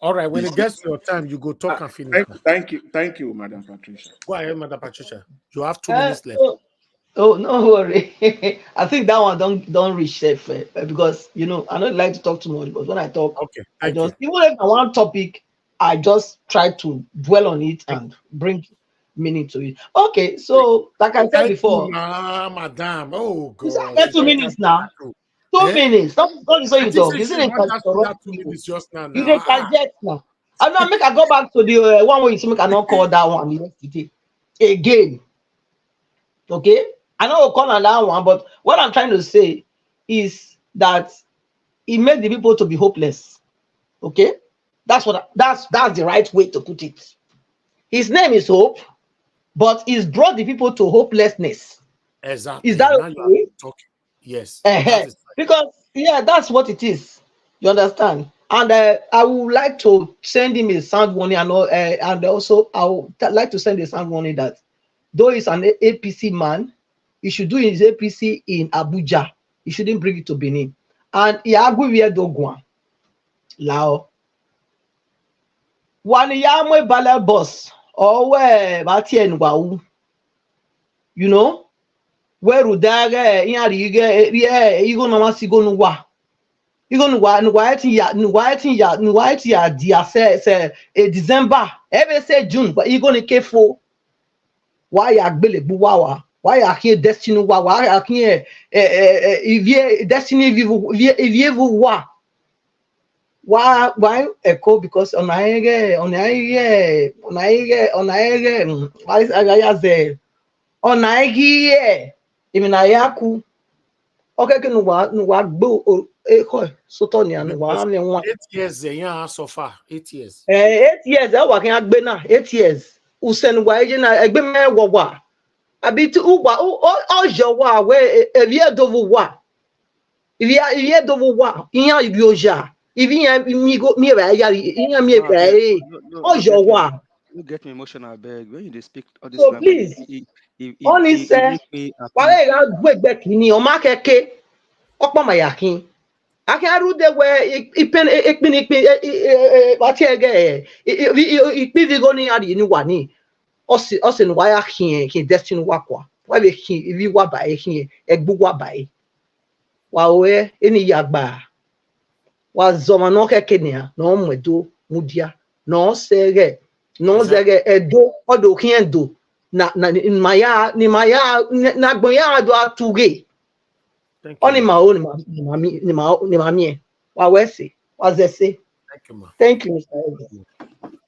All right. When You it see? gets to your time, you go talk and finish. Thank you, Madam Patricia. Go ahead, Madam Patricia. You have 2 minutes left. Oh, no worry. I think that one don't reach safe because I don't like to talk too much, but when I talk, Okay, I thank just you. even if I want topic, I just try to dwell on it and bring meaning to it. Okay, so like I said Thank before, you, madam. Oh you say I God. get 2 minutes now. 2 minutes. Don't say I you think talk. say You she say want just do that interrupt 2 people. minutes just now. You dey interject now. I know. Make I go back to the one where you say make I not call that one yesterday again. Okay, I know we'll call on that one, but what I'm trying to say is that it made the people to be hopeless. Okay, that's the right way to put it. His name is Hope, but he's brought the people to hopelessness. Exactly. Is that Now you okay? are talking. Yes. That is Because that's what it is. You understand? And I would like to send him a sound warning, and also I would like to send a sound warning that though he's an APC man, he should do his APC in Abuja. He shouldn't bring it to Benin. And Iagwe Dogwan, Lao. One Yamwe Bala boss, or where Batien Wau, where Rudaga, Igo Namasigo Nuwa. Even white ya dia say December every say June but you gonna care for why ya gbele buwawa why ya here destiny why ya here if destiny if why echo because on aige why ya say on aige even ayaku okay ke nuwa gbo soto ni anu wa ni won 8 years. Yeah, so far 8 years. 8 years wa kin agbe na 8 years usen wa eje na egbe mewo wa abi ti ugba ojo wa we evie dovu wa evie dovu wa iyan ibi oja ibi yan mi go mi ra ya iyan mi ra ojo wa You get me emotional, beg. When you speak all this so language, please it honest make me happy. wale ga gbegbe kini o ma keke opo mayakin Akarude where wati ege ipivigo ni ari ni wani osin waya hin destiny wakwa wa be hin ivi wa ba hin egbu wa ba wa we eni yagba wa zoma no kekenia no mwedo mudia no sege no zege edo odo hin edo na maya na gbonya do atuge Only my own, ni mami. Wawesi, wazese. Thank you, ma. Thank you, Mr. Elvis.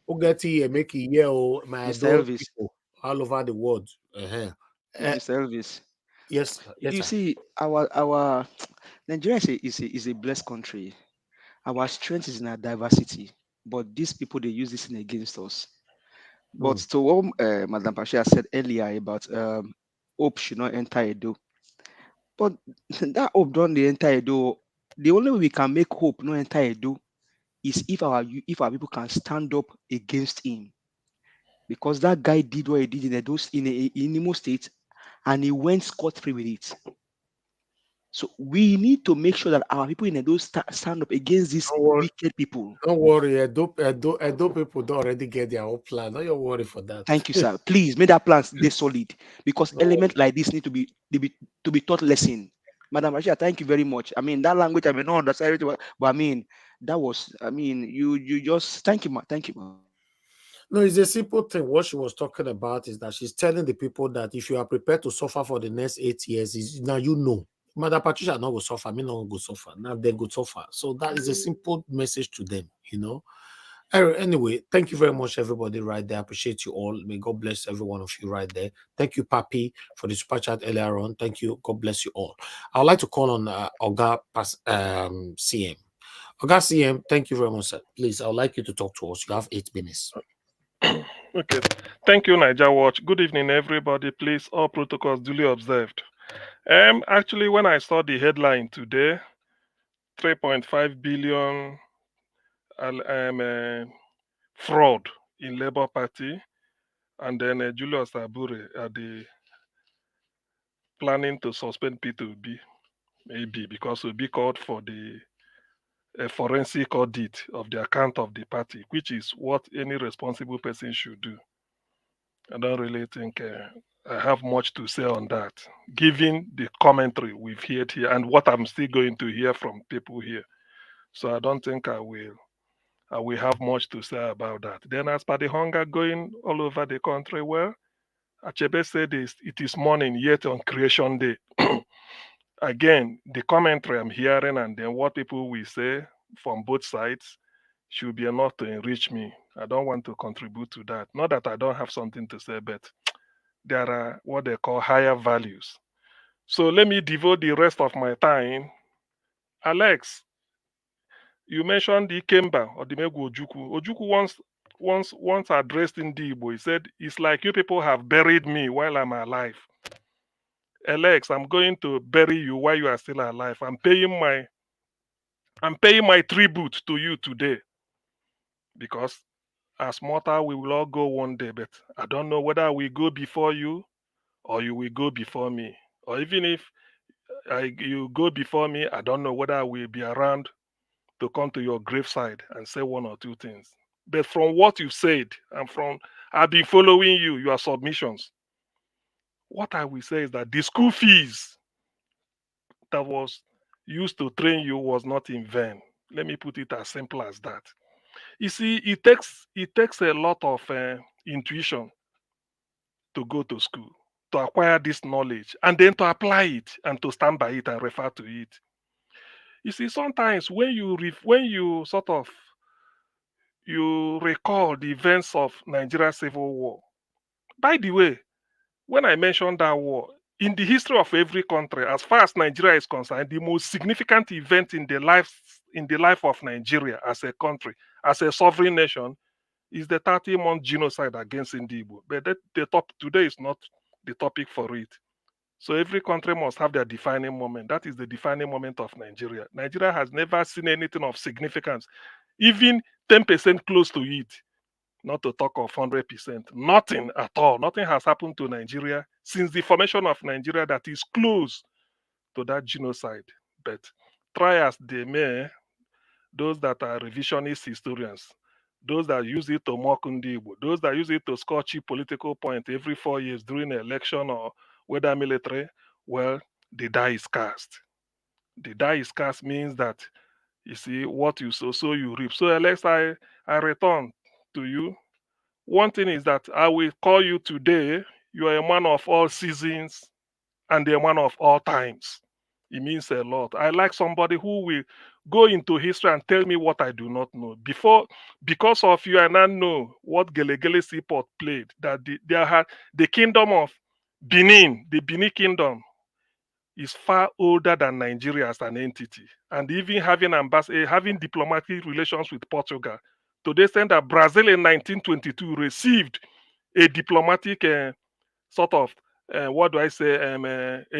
Who get here make it here my Mr. adult Elvis. people all over the world. Mr. Elvis. Yes, You sir. see, our Nigeria is a blessed country. Our strength is in our diversity, but these people they use this thing against us. But to what Madam Pasha said earlier about hope should not enter Edo. But that hope don't enter Edo. The only way we can make hope not enter Edo is if our people can stand up against him. Because that guy did what he did in Imo State, and he went scot-free with it. So we need to make sure that our people in Edo stand up against these wicked people. Don't worry, Edo people don't already get their own plan. Don't you worry for that. Thank you, sir. Please make that plan stay solid, because elements like this need to be taught lesson. Madam Rashida, thank you very much. I mean, that language I may not understand it, but I mean, that was, I mean, you just thank you, ma. Thank you, ma. No, it's a simple thing. What she was talking about is that she's telling the people that if you are prepared to suffer for the next 8 years, is now you know. Mother Patricia not go suffer, me not go suffer. Now they go suffer. So that is a simple message to them, you know. Anyway, thank you very much, everybody, right there. I appreciate you all. May God bless every one of you right there. Thank you, Papi, for the super chat earlier on. Thank you. God bless you all. I would like to call on Oga CM. Oga CM, thank you very much, sir. Please, I would like you to talk to us. You have 8 minutes. Okay. Thank you, Niger Watch. Good evening, everybody. Please, all protocols duly observed. Actually, when I saw the headline today, 3.5 billion fraud in Labour Party, and then Julius Abure are the planning to suspend P2B, maybe because Obi called for the forensic audit of the account of the party, which is what any responsible person should do. I don't really think I have much to say on that, given the commentary we've heard here and what I'm still going to hear from people here. So I don't think I will have much to say about that. Then as per the hunger going all over the country, well, Achebe said it is morning yet on Creation Day. Again, the commentary I'm hearing and then what people will say from both sides should be enough to enrich me. I don't want to contribute to that. Not that I don't have something to say, but there are what they call higher values. So let me devote the rest of my time. Alex, you mentioned the Ikemba or the Megu Ojukwu. Ojukwu once addressed in Igbo, he said, it's like you people have buried me while I'm alive. Alex, I'm going to bury you while you are still alive. I'm paying my tribute to you today. Because as mortal, we will all go one day, but I don't know whether we go before you or you will go before me. Or even if you go before me, I don't know whether I will be around to come to your graveside and say one or two things. But from what you've said, and from I've been following you, your submissions, what I will say is that the school fees that was used to train you was not in vain. Let me put it as simple as that. You see, it takes a lot of intuition to go to school, to acquire this knowledge, and then to apply it and to stand by it and refer to it. You see, sometimes when you recall the events of Nigeria Civil War. By the way, when I mentioned that war, in the history of every country, as far as Nigeria is concerned, the most significant event in the life of Nigeria as a country, as a sovereign nation, is the 30-month genocide against Igbo. But today is not the topic for it. So every country must have their defining moment. That is the defining moment of Nigeria. Nigeria has never seen anything of significance, even 10% close to it, not to talk of 100%. Nothing at all. Nothing has happened to Nigeria since the formation of Nigeria that is close to that genocide. But try as they may, those that are revisionist historians, those that use it to mock Ndi Igbo, those that use it to score cheap political point every 4 years during an election or whether military, well, the die is cast. The die is cast means that, you see, what you sow, so you reap. So Alex, I return to you. One thing is that I will call you today, you are a man of all seasons and a man of all times. It means a lot. I like somebody who will go into history and tell me what I do not know. Because of you, I now know what Gelegele Seaport played. That the kingdom of Benin, the Benin kingdom, is far older than Nigeria as an entity. And even having diplomatic relations with Portugal, to the extent that Brazil in 1922 received a diplomatic a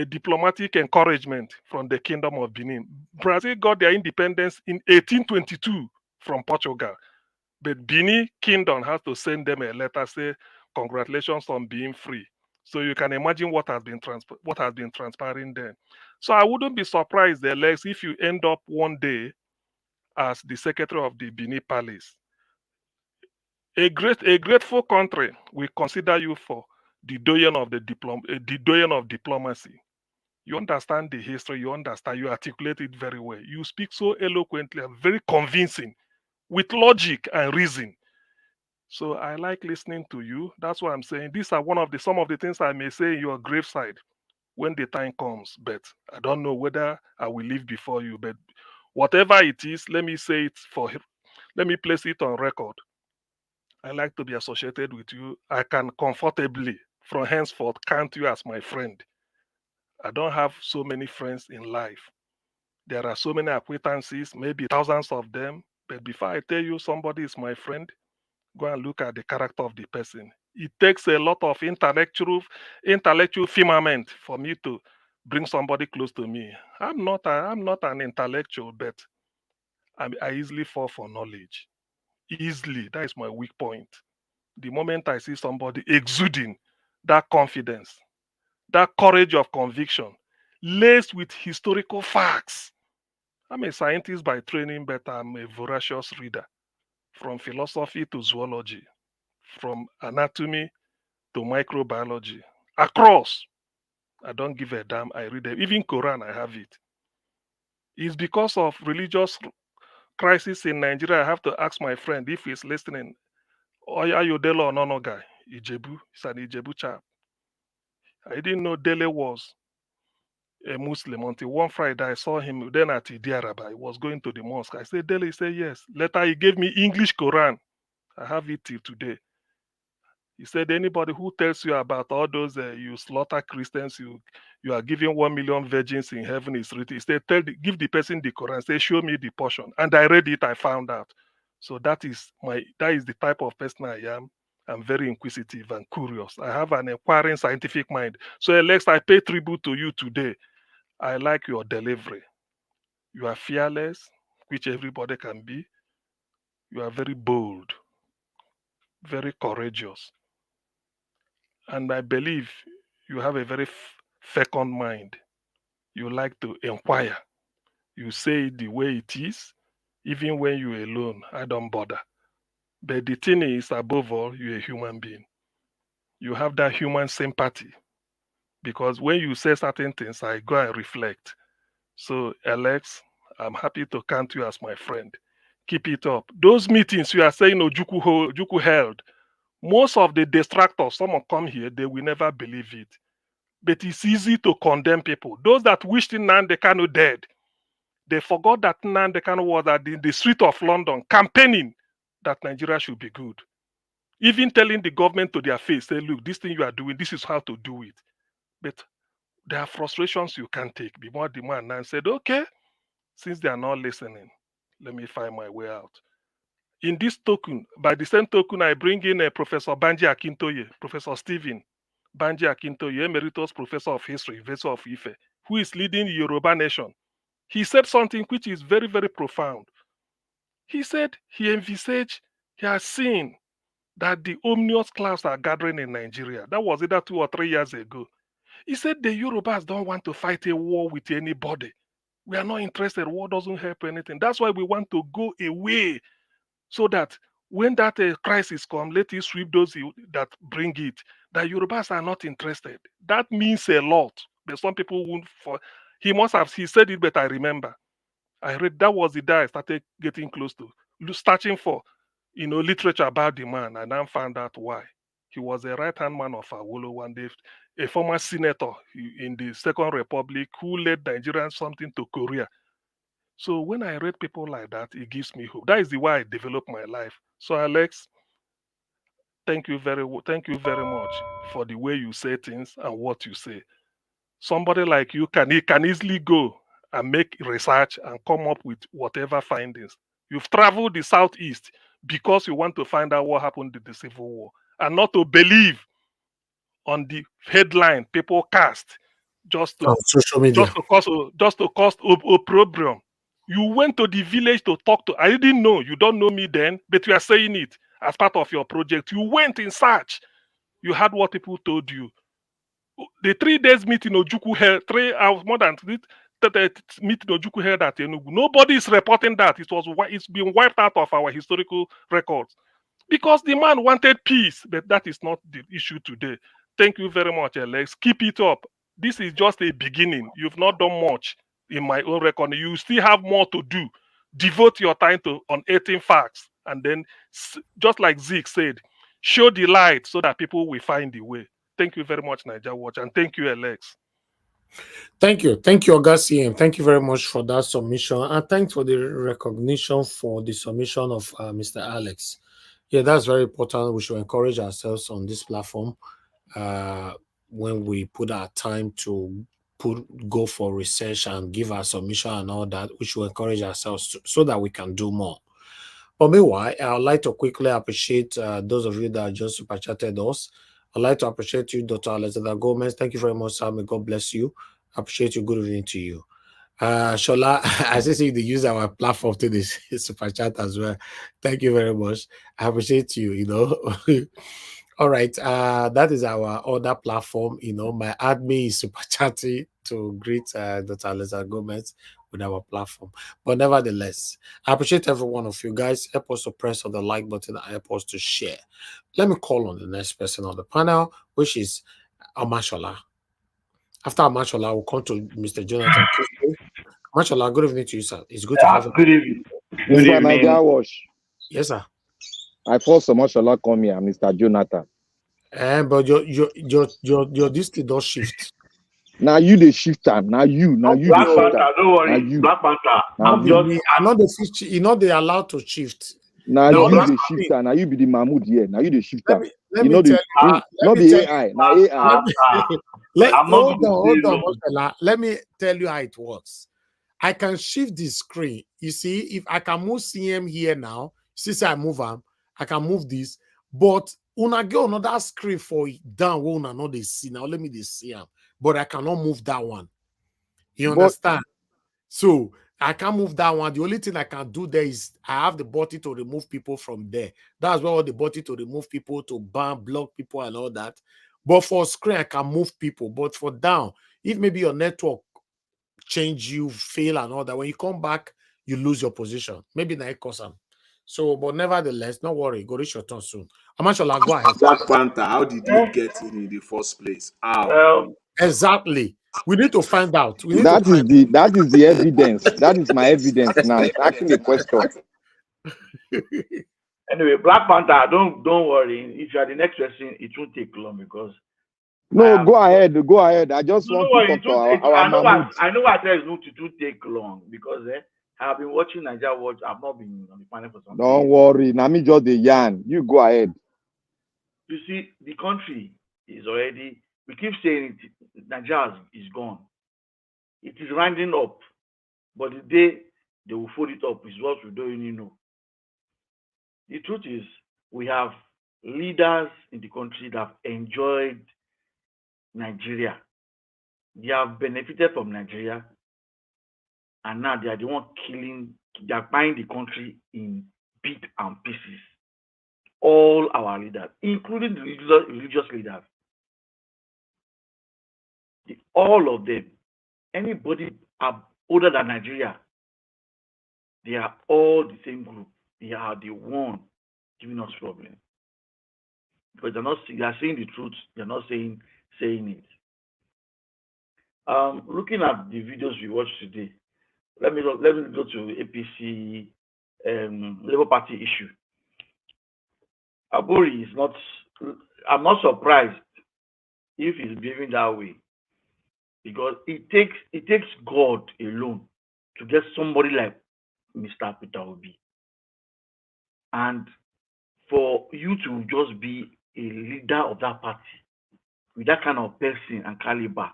diplomatic encouragement from the Kingdom of Benin. Brazil got their independence in 1822 from Portugal. But Benin Kingdom has to send them a letter, say, congratulations on being free. So you can imagine what has been transpiring then. So I wouldn't be surprised, Alex, if you end up one day as the secretary of the Benin Palace. A grateful country will consider you for the doyen of diplomacy. You understand the history, you articulate it very well. You speak so eloquently and very convincing with logic and reason. So I like listening to you. That's why I'm saying these are some of the things I may say in your graveside when the time comes. But I don't know whether I will live before you. But whatever it is, let me place it on record. I like to be associated with you. I can comfortably, from henceforth, count you as my friend. I don't have so many friends in life. There are so many acquaintances, maybe thousands of them. But before I tell you somebody is my friend, go and look at the character of the person. It takes a lot of intellectual firmament for me to bring somebody close to me. I'm not an intellectual, but I easily fall for knowledge. Easily. That is my weak point. The moment I see somebody exuding that confidence, that courage of conviction, laced with historical facts. I'm a scientist by training, but I'm a voracious reader. From philosophy to zoology, from anatomy to microbiology. Across, I don't give a damn. I read it. Even Quran, I have it. It's because of religious crisis in Nigeria. I have to ask my friend if he's listening. Oyayodele Onono guy, Ijebu. He's an Ijebu chap. I didn't know Dele was a Muslim until one Friday I saw him then at Idiaraba. He was going to the mosque. I said, Dele, he said, yes. Later he gave me English Quran. I have it till today. He said, anybody who tells you about all those you slaughter Christians, you are giving 1 million virgins in heaven is written. He said, give the person the Quran. Say, show me the portion. And I read it. I found out. So that is the type of person I am. I'm very inquisitive and curious. I have an inquiring scientific mind. So Alex, I pay tribute to you today. I like your delivery. You are fearless, which everybody can be. You are very bold, very courageous. And I believe you have a very fecund mind. You like to inquire. You say it the way it is, even when you're alone. I don't bother. But the thing is, above all, you're a human being. You have that human sympathy. Because when you say certain things, I go and reflect. So, Alex, I'm happy to count you as my friend. Keep it up. Those meetings you are saying Juku held, most of the distractors, someone come here, they will never believe it. But it's easy to condemn people. Those that wished Nnamdi Kanu dead, they forgot that Nnamdi Kanu was at the street of London campaigning that Nigeria should be good. Even telling the government to their face, say, look, this thing you are doing, this is how to do it. But there are frustrations you can't take. Be more demand and said, okay, since they are not listening, let me find my way out. In this token, by the same token, I bring in Professor Banji Akintoye, Professor Stephen Banji Akintoye, Emeritus Professor of History, University of Ife, who is leading the Yoruba nation. He said something which is very, very profound. He said he envisaged, he has seen that the ominous clouds are gathering in Nigeria. That was either 2 or 3 years ago. He said the Yorubas don't want to fight a war with anybody. We are not interested. War doesn't help anything. That's why we want to go away so that when that crisis comes, let it sweep those that bring it. The Yorubas are not interested. That means a lot. But some people won't. He said it, but I remember. I read that was the day I started getting close to searching for, literature about the man, and then found out why. He was a right-hand man of Awolowo, and a former senator in the Second Republic who led Nigerian something to Korea. So when I read people like that, it gives me hope. That is the way I develop my life. So Alex, thank you very much for the way you say things and what you say. Somebody like you can easily go and make research and come up with whatever findings. You've traveled the Southeast because you want to find out what happened in the Civil War and not to believe on the headline people cast just to social media. just to cause opprobrium. You went to the village to talk to. I didn't know. You don't know me then, but you are saying it as part of your project. You went in search. You heard what people told you. The 3 days meeting Ojukwu held, 3 hours more than 3 meeting Ojukwu held at Enugu. Nobody is reporting that. It's been wiped out of our historical records because the man wanted peace, but that is not the issue today. Thank you very much, Alex. Keep it up. This is just a beginning. You've not done much in my own record. You still have more to do. Devote your time to unearthing facts, and then, just like Zeke said, show the light so that people will find the way. Thank you very much, Niger Watch, and thank you, Alex. Thank you, Augustine. Thank you very much for that submission, and thanks for the recognition for the submission of Mr. Alex. Yeah, that's very important. We should encourage ourselves on this platform when we put our time to go for research and give our submission and all that. We should encourage ourselves so that we can do more. But meanwhile, I would like to quickly appreciate those of you that just super chatted us. I'd like to appreciate you, Dr. Alexander Gomez. Thank you very much, Sir. May God bless you. I appreciate you. Good evening to you. Shola, I see they use our platform to this super chat as well. Thank you very much. I appreciate you, All right. That is our other platform. My admin is super chatty to greet Dr. Alexander Gomez with our platform. But nevertheless, I appreciate every one of you guys. Help us to press on the like button and help us to share. Let me call on the next person on the panel, which is Amashola. After Amashola, we'll come to Mr. Jonathan. Amashola, good evening to you, sir. It's good to have you. Good evening. Good Mr. evening. Niger Wash. Yes, sir. I thought Amashola come here, Mr. Jonathan. But your district does shift. Now you the shifter. Now you Black the shifter. Panther, don't worry. Black Panther. I'm not they allowed to shift. Now you the shifter. Now you be the Mahmoud here. Now you the shifter. Let me tell you. Not be AI. Now AI. Hold on, Marcella. Let me tell you how it works. I can shift the screen. You see, if I can move CM here now, since I move them, I can move this. But when I get another screen for down, when I know they see now, let me see them. But I cannot move that one. You understand? So I can't move that one. The only thing I can do there is I have the button to remove people from there. That's where all the button to remove people, to ban, block people, and all that. But for screen, I can move people. But for down, if maybe your network change, you fail and all that, when you come back, you lose your position. Maybe not cause them. So, but nevertheless, don't worry. Go reach your turn soon. Amashola, go ahead. Black Panther, how did you get in the first place? How? Exactly. We need to find out. That is the evidence. That is my evidence now. Asking the question. Anyway, Black Panther, don't worry. If you are the next person, it won't take long because. No, go ahead. Go ahead. I just want to talk to our Mahmoud. I know what there is no to take long because I have been watching Niger Watch. I've not been on the panel for some time. Don't worry. Nami just the yarn. You go ahead. You see, the country is already. We keep saying it. Nigeria is gone. It is rounding up, but the day they will fold it up is what we don't even know. The truth is, we have leaders in the country that have enjoyed Nigeria. They have benefited from Nigeria, and now they are the one killing. They are buying the country in bits and pieces. All our leaders, including the religious leaders, all of them, anybody older than Nigeria, they are all the same group. They are the one giving us problems. Because they are saying the truth, they're not saying it. Looking at the videos we watched today, let me go to APC Labour Party issue. Abure is not. I'm not surprised if he's behaving that way, because it takes God alone to get somebody like Mr. Peter Obi, and for you to just be a leader of that party with that kind of person and caliber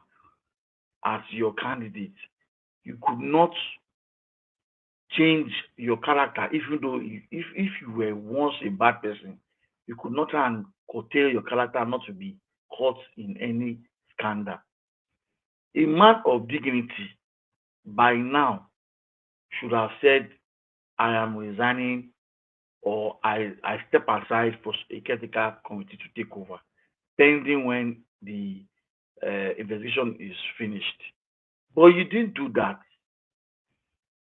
as your candidate, you could not change your character. Even though if you were once a bad person, you could not try and curtail your character not to be caught in any scandal. A man of dignity by now should have said, I am resigning, or I step aside for a caretaker committee to take over, pending when the investigation is finished. But you didn't do that.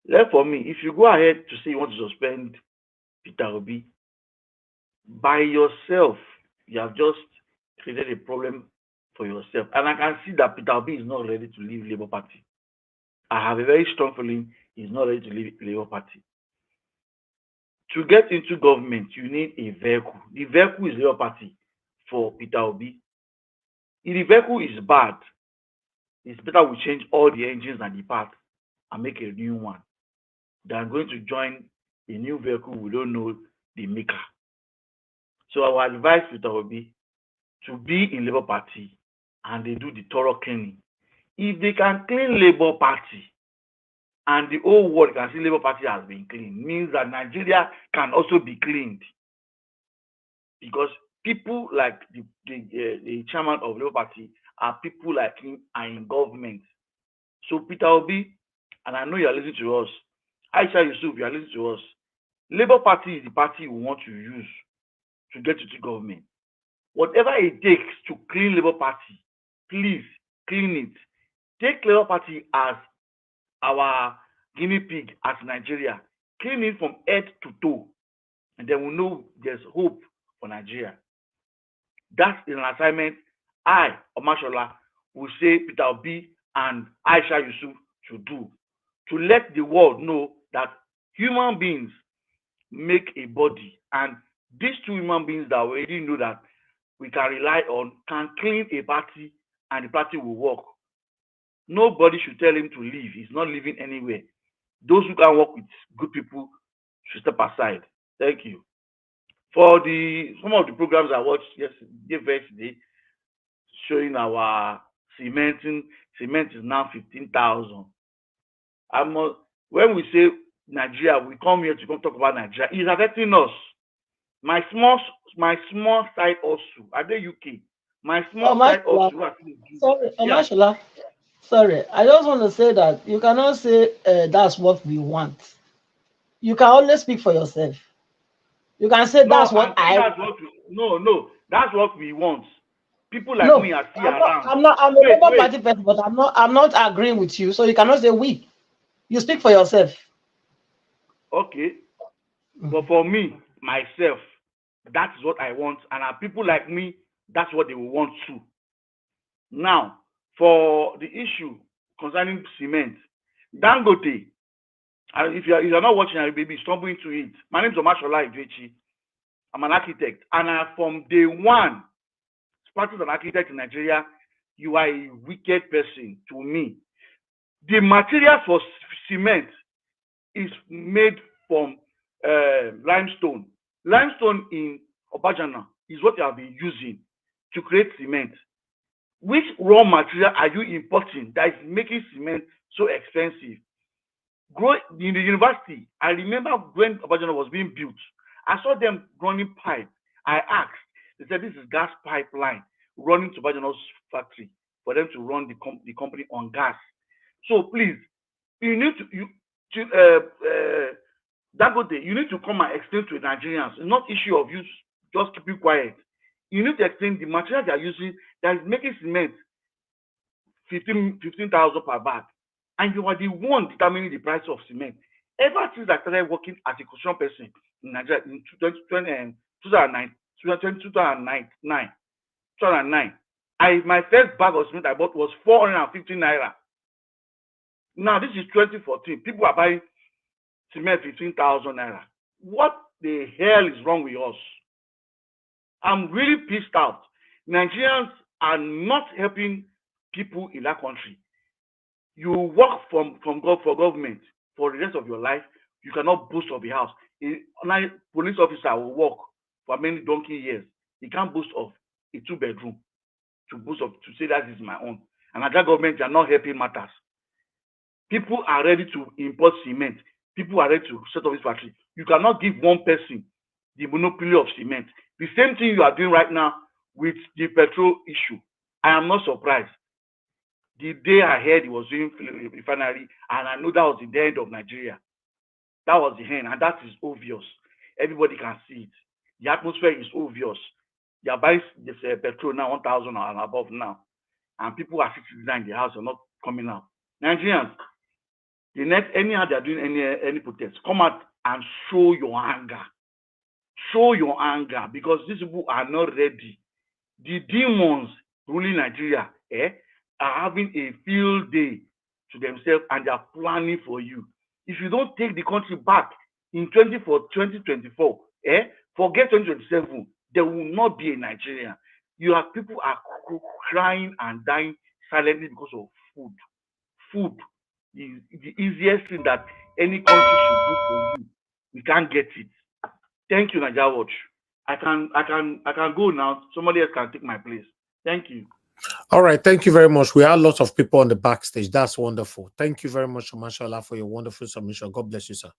Therefore, me, if you go ahead to say you want to suspend Peter Obi, by yourself, you have just created a problem for yourself. And I can see that Peter Obi is not ready to leave Labour Party. I have a very strong feeling he's not ready to leave Labour Party. To get into government, you need a vehicle. The vehicle is Labour Party for Peter Obi. If the vehicle is bad, it's better we change all the engines and the parts and make a new one than going to join a new vehicle we don't know the maker. So I will advise Peter Obi to be in Labour Party and they do the thorough cleaning. If they can clean Labour Party and the whole world can see Labour Party has been cleaned, means that Nigeria can also be cleaned. Because people like the chairman of Labour Party are people like him are in government. So Peter Obi, and I know you are listening to us, Aisha Yusuf, you are listening to us. Labour Party is the party we want to use to get into government. Whatever it takes to clean Labour Party, please clean it. Take Labour Party as our guinea pig as Nigeria. Clean it from head to toe. And then we know there's hope for Nigeria. That's an assignment I, Omashola, will say Peter Obi and Aisha Yusuf should do. To let the world know that human beings make a body. And these two human beings that we already know that we can rely on can clean a party and the party will work. Nobody should tell him to leave. He's not leaving anywhere. Those who can work with good people should step aside. Thank you. For some of the programs I watched yesterday, showing our cement is now 15,000. When we say Nigeria, we come here to come talk about Nigeria. It's affecting us. My small side also. Are they UK? My small side also. Sorry, Omashola. Sorry, I just want to say that you cannot say that's what we want. You can always speak for yourself. You can say that's what that's what we want. People like me are still around. I'm a Labour Party person, but I'm not agreeing with you. So you cannot say we. You speak for yourself. Okay. But for me, myself, that's what I want. And people like me, that's what they will want too. Now, for the issue concerning cement, Dangote, if you're not watching, I may stumble into it. My name is Omashola Idwechi. I'm an architect. And from day one, starting as an architect in Nigeria, you are a wicked person to me. The material for cement is made from limestone. Limestone in Obajana is what you have been using to create cement. Which raw material are you importing that is making cement so expensive? In the university, I remember when Obajana was being built, I saw them running pipe. I asked, they said this is gas pipeline running to Obajana's factory for them to run the company on gas. So please, you need Dangote, you need to come and explain to the Nigerians. It's not issue of you just keeping quiet. You need to explain the material they are using that is making cement 15,000 per bag. And you are the one determining the price of cement. Ever since I started working as a construction person in Nigeria in 2009, my first bag of cement I bought was 450 naira. Now this is 2014. People are buying cement 15,000 naira. What the hell is wrong with us? I'm really pissed out. Nigerians are not helping people in that country. You work for government for the rest of your life. You cannot boast of a house. A police officer will work for many donkey years. He can't boast of a 2-bedroom to say that is my own. And Nigeria government are not helping matters. People are ready to import cement. People are ready to set up this factory. You cannot give one person the monopoly of cement. The same thing you are doing right now with the petrol issue. I am not surprised. The day I heard he was doing refinery, and I know that was the end of Nigeria. That was the end, and that is obvious. Everybody can see it. The atmosphere is obvious. They are buying this petrol now 1,000 and above now, and people are sitting down in the house, are not coming out. Nigerians, the next anyhow they are doing any protest, come out and show your anger. Show your anger, because these people are not ready. The demons ruling Nigeria are having a field day to themselves, and they are planning for you. If you don't take the country back in 2024, forget 2027, there will not be a Nigeria. People are crying and dying silently because of food. Food is the easiest thing that any country should do for you. We can't get it. Thank you, Nigeria Watch. I can go now. Somebody else can take my place. Thank you. All right, thank you very much. We have lots of people on the backstage. That's wonderful. Thank you very much, Mashallah, for your wonderful submission. God bless you, sir.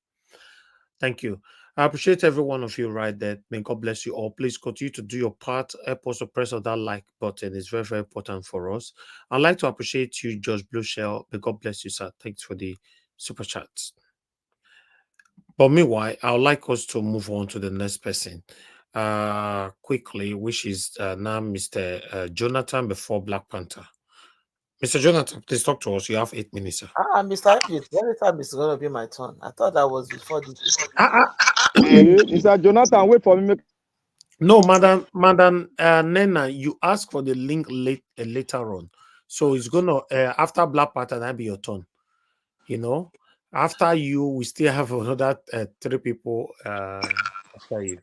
Thank you. I appreciate every one of you right there. May God bless you all. Please continue to do your part. Help us to press on that like button. It's very, very important for us. I'd like to appreciate you, George Blue Shell. May God bless you, sir. Thanks for the super chats. But meanwhile, I would like us to move on to the next person quickly, which is now Mr. Jonathan before Black Panther. Mr. Jonathan, please talk to us. You have 8 minutes, sir. Mr. David, every time it's going to be my turn. I thought that was before this. Mr. Jonathan, wait for me. No, Madam Nena, you ask for the link later on. So it's going to, after Black Panther, that'll be your turn. You know, after you, we still have another 3 people after you.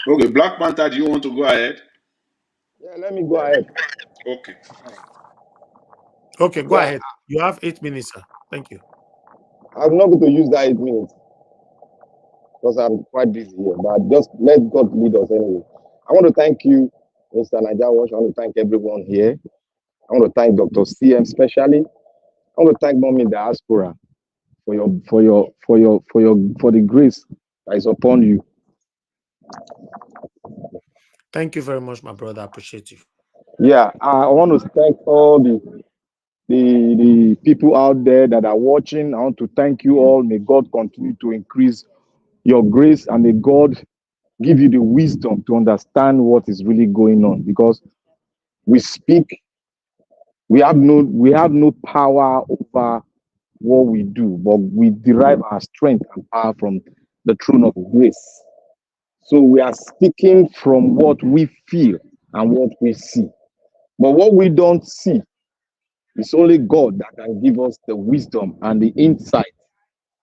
Okay, Black Panther, do you want to go ahead? Yeah, let me go ahead. Okay. Okay, go ahead. You have 8 minutes, sir. Thank you. I'm not going to use that 8 minutes because I'm quite busy here, but just let God lead us anyway. I want to thank you, Mr. Nigeria Watch. I want to thank everyone here. I want to thank Dr. CM especially. I want to thank Mommy Diaspora for the grace that is upon you. Thank you very much, my brother. I appreciate you. Yeah, I want to thank all the people out there that are watching. I want to thank you all. May God continue to increase your grace, and may God give you the wisdom to understand what is really going on, because we have no power over what we do, but we derive our strength and power from the throne of grace. So we are speaking from what we feel and what we see. But what we don't see, it's only God that can give us the wisdom and the insight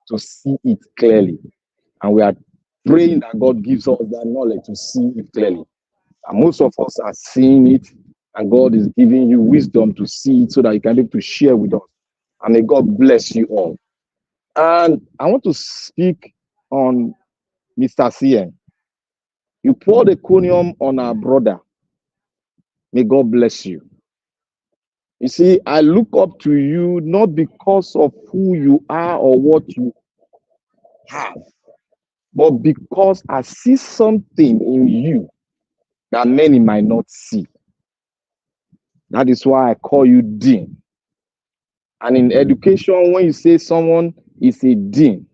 to see it clearly. And we are praying that God gives us that knowledge to see it clearly. And most of us are seeing it, and God is giving you wisdom to see it so that you can be able to share with us. And may God bless you all. And I want to speak on Mr. CN. You poured a conium on our brother. May God bless you. You see, I look up to you not because of who you are or what you have, but because I see something in you that many might not see. That is why I call you Dean. And in education, when you say someone is a Dean,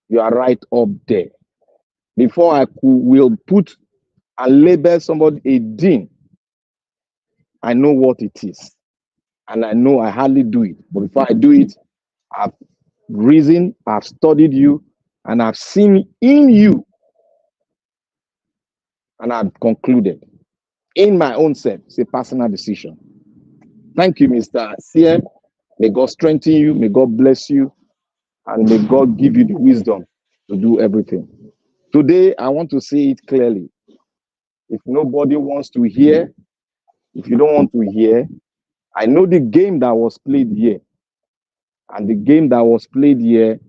you are right up there. Before I will put and label somebody a Dean, I know what it is. And I know I hardly do it. But before I do it, I've reasoned, I've studied you, and I've seen in you. And I've concluded in my own self. It's a personal decision. Thank you, Mr. CM. May God strengthen you. May God bless you. And may God give you the wisdom to do everything. Today, I want to say it clearly. If nobody wants to hear, if you don't want to hear, I know the game that was played here. And the game that was played here,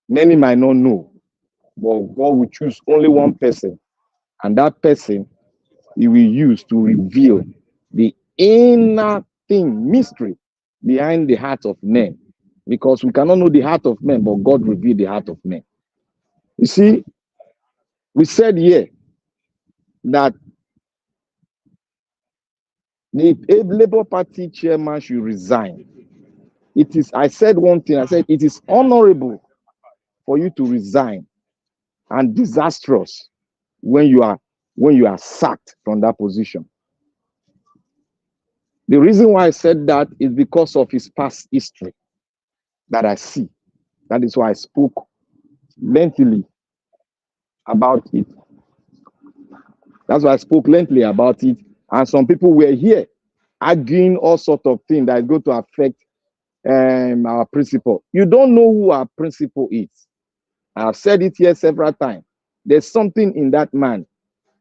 many might not know. But God will choose only one person. And that person, He will use to reveal the inner thing, mystery behind the heart of men. Because we cannot know the heart of men, but God revealed the heart of men. You see, we said here that the Labour Party chairman should resign. I said one thing, I said it is honorable for you to resign and disastrous when you are sacked from that position. The reason why I said that is because of his past history that I see. That is why I spoke lengthily about it. That's why I spoke lengthily about it. And some people were here arguing all sorts of things that go to affect our principal. You don't know who our principal is. I've said it here several times. There's something in that man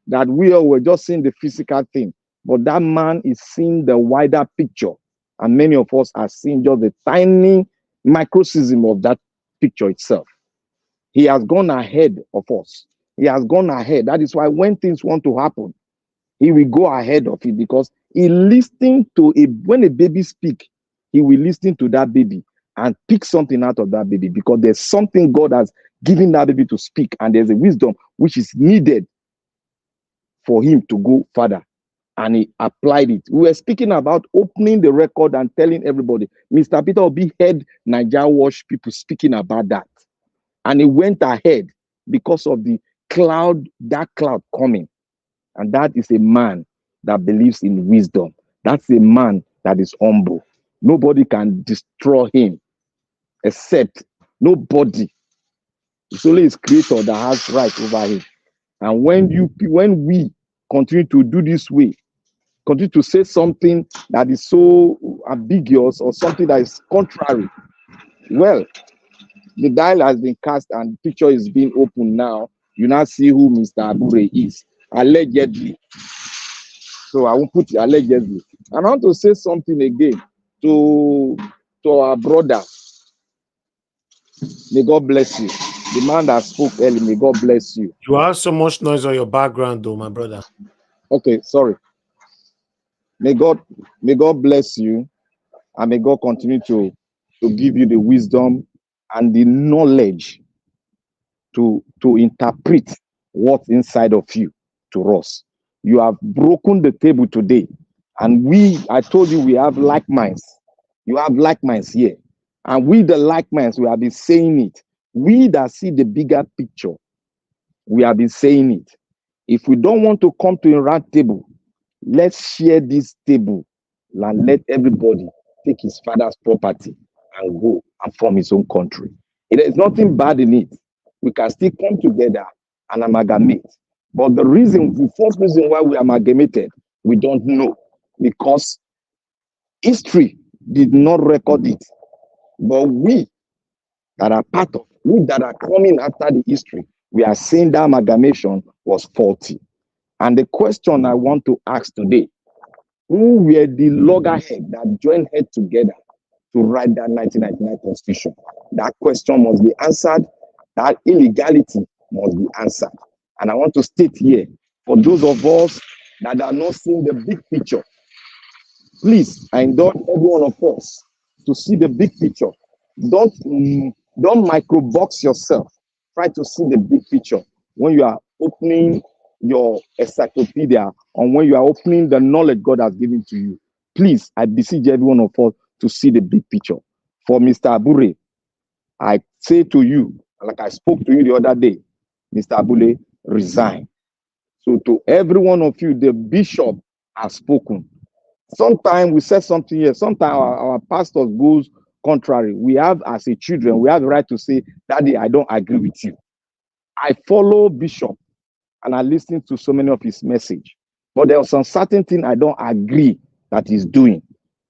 that we all were just seeing the physical thing, but that man is seeing the wider picture. And many of us are seeing just the tiny microcosm of that picture itself. He has gone ahead of us. He has gone ahead. That is why when things want to happen, he will go ahead of it, because he listening to when a baby speak, he will listen to that baby and pick something out of that baby, because there's something God has given that baby to speak, and there's a wisdom which is needed for him to go further. And he applied it. We were speaking about opening the record and telling everybody. Mr. Peter Obi heard Niger Watch people speaking about that. And he went ahead because of the cloud, that cloud coming. And that is a man that believes in wisdom. That's a man that is humble. Nobody can destroy him except nobody. It's only his creator that has right over him. And when we continue to do this way, continue to say something that is so ambiguous or something that is contrary, well, the dial has been cast and picture is being opened now. You now see who Mr. Abure is, allegedly. So I won't put it allegedly. And I want to say something again to our brother. May God bless you. The man that spoke earlier, may God bless you. You have so much noise on your background, though, my brother. Okay, sorry. May God bless you, and may God continue to give you the wisdom and the knowledge to interpret what's inside of you to us. You have broken the table today, and I told you we have like minds. You have like minds here, and we the like minds, we have been saying it. We that see the bigger picture, we have been saying it. If we don't want to come to a round table, let's share this table and let everybody take his father's property and go and form his own country. There is nothing bad in it. We can still come together and amalgamate. But the first reason why we amalgamated, we don't know, because history did not record it. But we that are part of, we that are coming after the history, we are saying that amalgamation was faulty. And the question I want to ask today, who were the loggerheads that joined head together to write that 1999 constitution? That question must be answered. That illegality must be answered. And I want to state here, for those of us that are not seeing the big picture, please, I indulge every one of us to see the big picture. Don't microbox yourself. Try to see the big picture when you are opening your encyclopedia, or when you are opening the knowledge God has given to you. Please, I beseech every one of us to see the big picture. For Mr. Abure, I say to you, like I spoke to you the other day, Mr. Abure, resign. So to every one of you, the bishop has spoken. Sometimes we say something here, sometimes our pastor goes contrary. We have, as a children, we have the right to say, Daddy, I don't agree with you. I follow Bishop and I listen to so many of his message, but there are some certain thing I don't agree that he's doing,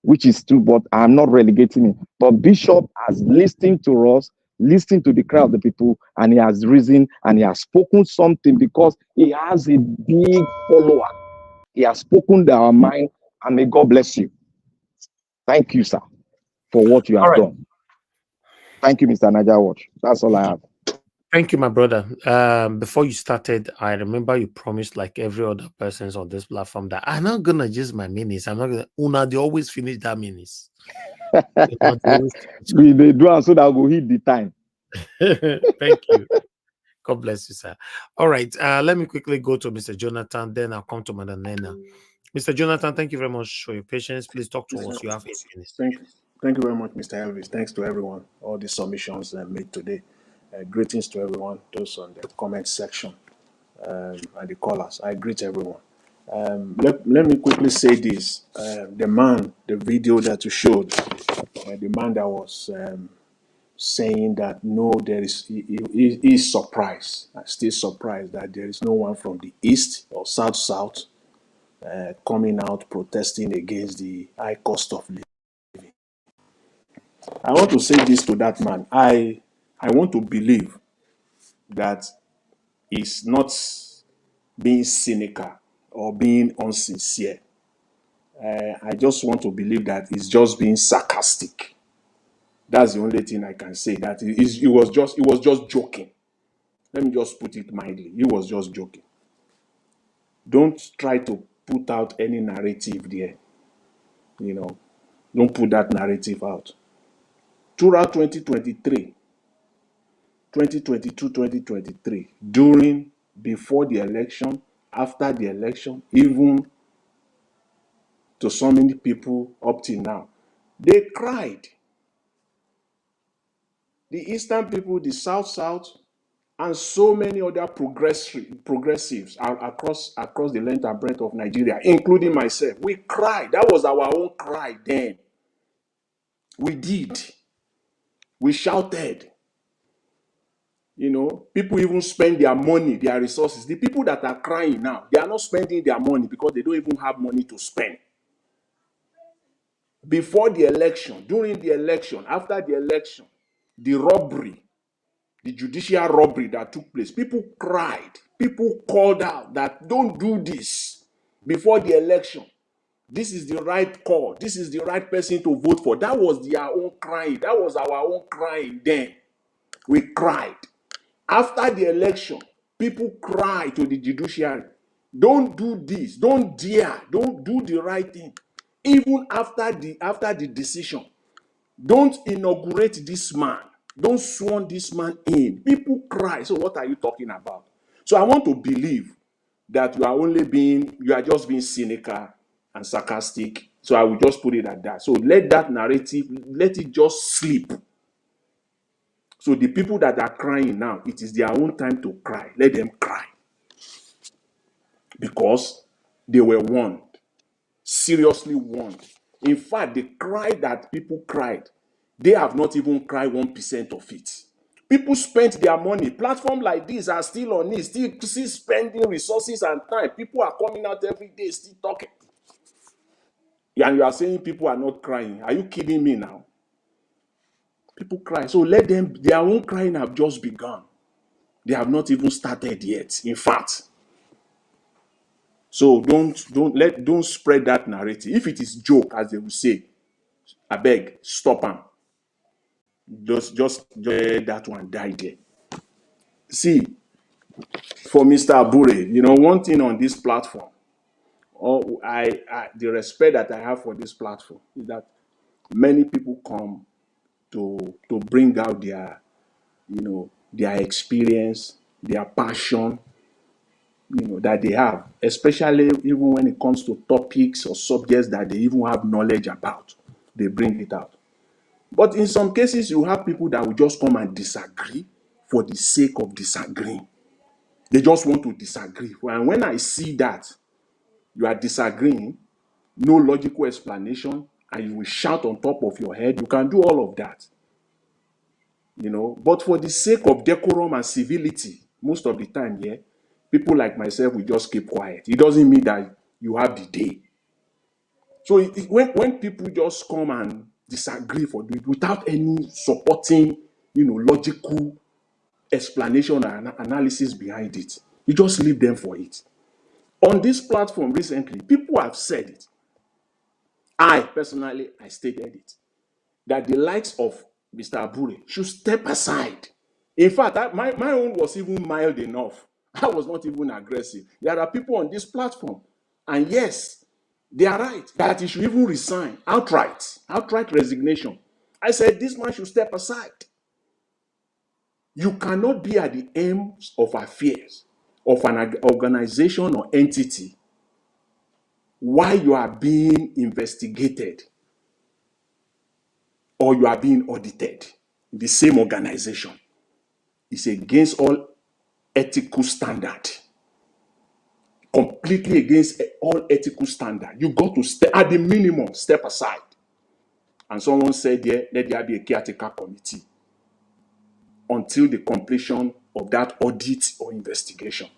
which is true, but I'm not relegating him. But Bishop has listened to us, listened to the cry of the people, and he has risen and he has spoken something, because he has a big follower. He has spoken to our mind, and may God bless you. Thank you, sir, for what you have done. Thank you, Mr. Niger Watch. That's all I have. Thank you, my brother. Before you started, I remember you promised, like every other persons on this platform, that I'm not gonna use my minutes. I'm not gonna. Una, they always finish that minutes. They do it so that we'll hit the time. Thank you. God bless you, sir. All right. Let me quickly go to Mr. Jonathan. Then I'll come to Madam Nena. Mr. Jonathan, thank you very much for your patience. Please talk to us. You have 8 minutes. Thank you very much, Mr. Elvis. Thanks to everyone, all the submissions made today. Greetings to everyone, those on the comment section and the callers. I greet everyone. Let me quickly say this. The video that you showed, the man that was saying that no, he's surprised, still surprised that there is no one from the east or south coming out protesting against the high cost of living. I want to say this to that man. I want to believe that he's not being cynical or being unsincere. I just want to believe that he's just being sarcastic. That's the only thing I can say. That he was just joking. Let me just put it mildly. He was just joking. Don't try to put out any narrative there. Don't put that narrative out. Throughout 2023, 2022, 2023, during, before the election, after the election, even to so many people up till now, they cried. The Eastern people, the South, and so many other progressives across the length and breadth of Nigeria, including myself, we cried. That was our own cry then. We did. We shouted. People even spend their money, their resources. The people that are crying now, they are not spending their money because they don't even have money to spend. Before the election, during the election, after the election, the robbery, the judicial robbery that took place, people cried. People called out that don't do this before the election. This is the right call. This is the right person to vote for. That was their own crying. That was our own crying then. We cried. After the election, people cried to the judiciary. Don't do this. Don't dare. Don't do the right thing. Even after the decision, don't inaugurate this man. Don't sworn this man in. People cry. So what are you talking about? So I want to believe that you are just being cynical and sarcastic. So I will just put it at that. So let that narrative, let it just sleep. So the people that are crying now, it is their own time to cry. Let them cry. Because they were warned. Seriously warned. In fact, the cry that people cried, they have not even cried 1% of it. People spent their money. Platforms like this are still on it, still spending resources and time. People are coming out every day, still talking. And you are saying people are not crying. Are you kidding me now? People cry. So let them, their own crying have just begun. They have not even started yet, in fact. So don't spread that narrative. If it is joke, as they will say, I beg, stop them. Just let that one die there. See, for Mr. Abure, one thing on this platform, the respect that I have for this platform is that many people come to bring out their experience, their passion, that they have, especially even when it comes to topics or subjects that they even have knowledge about. They bring it out. But in some cases, you have people that will just come and disagree for the sake of disagreeing. They just want to disagree. And when I see that you are disagreeing, no logical explanation, and you will shout on top of your head, you can do all of that. But for the sake of decorum and civility, most of the time, people like myself will just keep quiet. It doesn't mean that you have the day. So when people just come and disagree without any supporting, logical explanation and analysis behind it, you just leave them for it. On this platform recently, people have said it. I personally stated it, that the likes of Mr. Abure should step aside. In fact, my own was even mild enough. I was not even aggressive. There are people on this platform, and yes, they are right, that he should even resign outright resignation. I said this man should step aside. You cannot be at the aims of affairs of an organization or entity while you are being investigated or you are being audited in the same organization. It's against all ethical standard. completely against all ethical standard. You got to at the minimum, step aside. And someone said, yeah, let there be a caretaker committee until the completion of that audit or investigation.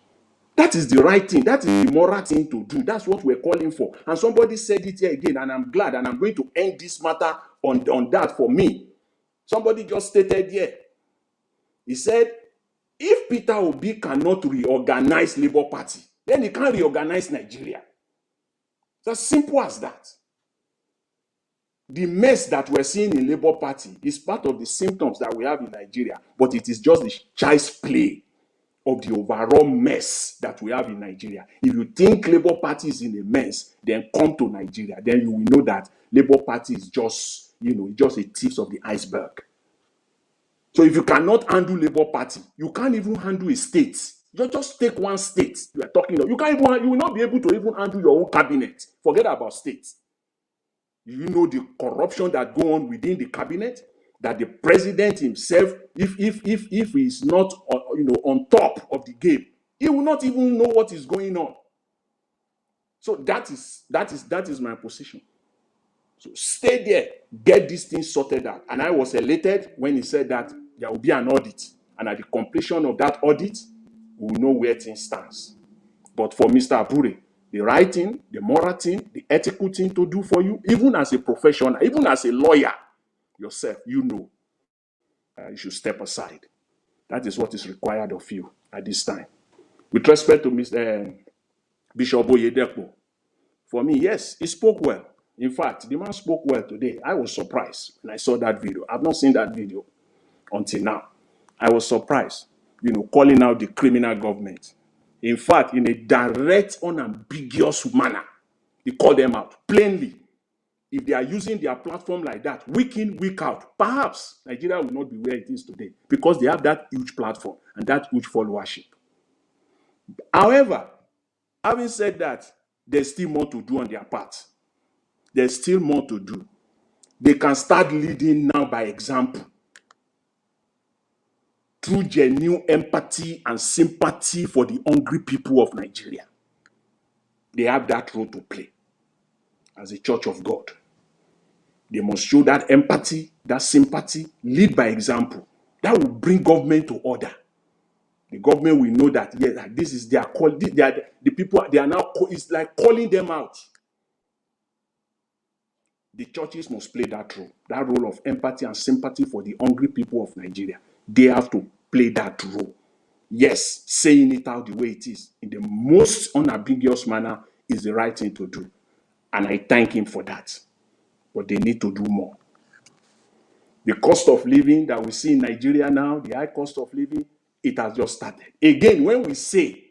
That is the right thing. That is the moral thing to do. That's what we're calling for. And somebody said it here again, and I'm glad, and I'm going to end this matter on that for me. Somebody just stated here. He said, if Peter Obi cannot reorganize Labour Party, then he can't reorganize Nigeria. It's as simple as that. The mess that we're seeing in Labour Party is part of the symptoms that we have in Nigeria, but it is just the child's play of the overall mess that we have in Nigeria. If you think Labour Party is in a mess, then come to Nigeria. Then you will know that Labour Party is just, just a tip of the iceberg. So if you cannot handle Labour Party, you can't even handle a state. You just take one state you are talking about. You will not be able to even handle your own cabinet. Forget about states. You know the corruption that go on within the cabinet, that the president himself, if he is not on top of the game, he will not even know what is going on. So that is my position. So stay there, get this thing sorted out. And I was elated when he said that there will be an audit, and at the completion of that audit, we will know where things stands. But for Mr. Abure, the right thing, the moral thing, the ethical thing to do for you, even as a professional, even as a lawyer yourself, you should step aside. That is what is required of you at this time. With respect to Mr. Bishop Oyedepo, for me, yes, he spoke well. In fact, the man spoke well today. I was surprised when I saw that video. I've not seen that video until now. I was surprised, calling out the criminal government. In fact, in a direct, unambiguous manner, he called them out plainly. If they are using their platform like that, week in, week out, perhaps Nigeria will not be where it is today because they have that huge platform and that huge followership. However, having said that, there's still more to do on their part. There's still more to do. They can start leading now by example. Through genuine empathy and sympathy for the hungry people of Nigeria. They have that role to play as a church of God. They must show that empathy, that sympathy, lead by example. That will bring government to order. The government will know that, yes, this is their call. The people, they are now, it's like calling them out. The churches must play that role of empathy and sympathy for the hungry people of Nigeria. They have to play that role. Yes, saying it out the way it is, in the most unambiguous manner, is the right thing to do. And I thank him for that. But they need to do more. The cost of living that we see in Nigeria now, the high cost of living, it has just started. Again, when we say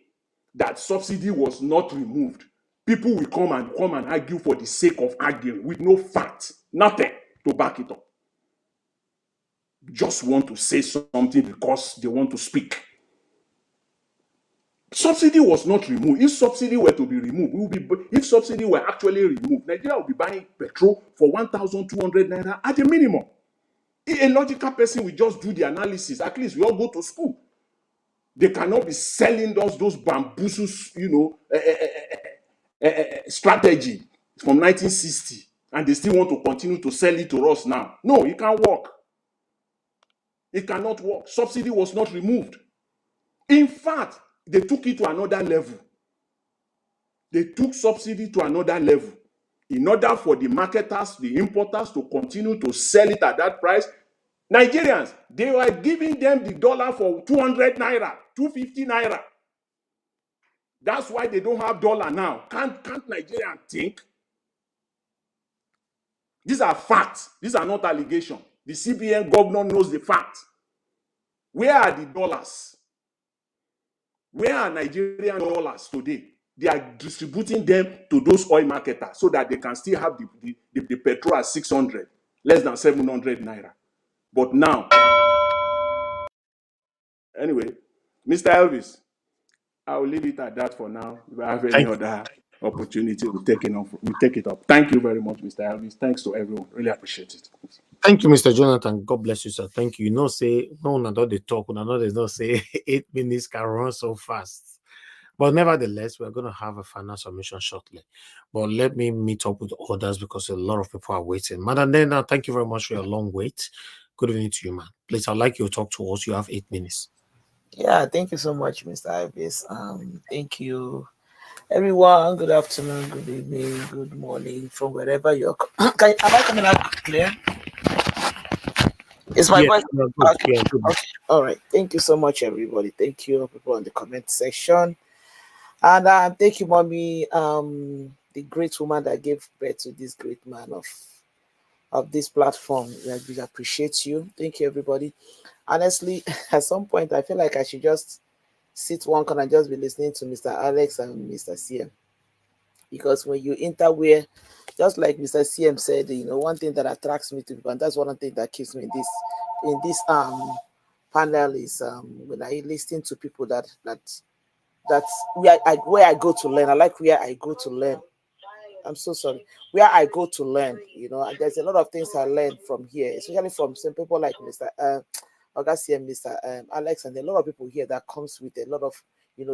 that subsidy was not removed, people will come and argue for the sake of arguing with no fact, nothing to back it up. Just want to say something because they want to speak. Subsidy was not removed. If subsidy were to be removed, if subsidy were actually removed, Nigeria would be buying petrol for 1,200 naira at a minimum. A logical person will just do the analysis. At least we all go to school. They cannot be selling those bamboozles, strategy from 1960, and they still want to continue to sell it to us now. No, it can't work. It cannot work. Subsidy was not removed. In fact, they took it to another level. They took subsidy to another level. In order for the marketers, the importers to continue to sell it at that price, Nigerians, they were giving them the dollar for 200 naira, 250 naira. That's why they don't have dollar now. Can't Nigerians think? These are facts. These are not allegations. The CBN governor knows the fact. Where are the dollars? Where are Nigerian dollars today? They are distributing them to those oil marketers so that they can still have the petrol at 600, less than 700 naira. But now, anyway, Mr. Elvis, I will leave it at that for now. If I have any other opportunity, we'll take it up. Thank you very much, Mr. Elvis. Thanks to everyone. Really appreciate it. Thank you, Mr. Jonathan. God bless you, sir. Thank you. Say, no, not they talk, no, they not say 8 minutes can run so fast. But nevertheless, we're going to have a final submission shortly. But let me meet up with others because a lot of people are waiting. Madam Nena, thank you very much for your long wait. Good evening to you, man. Please, I'd like you to talk to us. You have 8 minutes. Yeah, thank you so much, Mr. Ibis. Thank you, everyone. Good afternoon, good evening, good morning from wherever you're. Am I coming out clear? Is my voice good. okay? Yeah, good. Okay. All right. Thank you so much, everybody. Thank you, people on the comment section, and thank you, mommy. The great woman that gave birth to this great man of this platform. We appreciate you. Thank you, everybody. Honestly, at some point, I feel like I should just sit one corner and just be listening to Mr. Alex and Mr. CM. Because when you enter where, just like Mr. CM said, one thing that attracts me to people, and that's one thing that keeps me in this panel is when I listen to people that's where I go to learn. I like where I go to learn. I'm so sorry. Where I go to learn, and there's a lot of things I learn from here, especially from some people like Mr. Augusty and Mr. Alex, and a lot of people here that comes with a lot of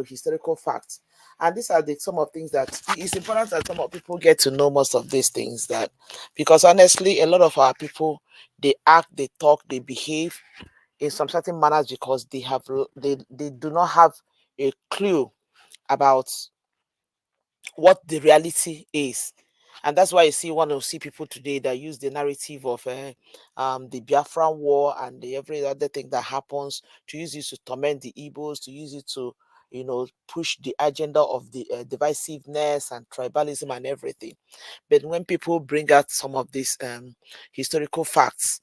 historical facts. And these are some of things that it's important that some of people get to know most of these things, that because honestly, a lot of our people, they act, they talk, they behave in some certain manners because they do not have a clue about what the reality is. And that's why you see one of people today that use the narrative of the Biafran war and every other thing that happens, to use it to torment the Igbos, to use it to push the agenda of the divisiveness and tribalism and everything. But when people bring out some of these historical facts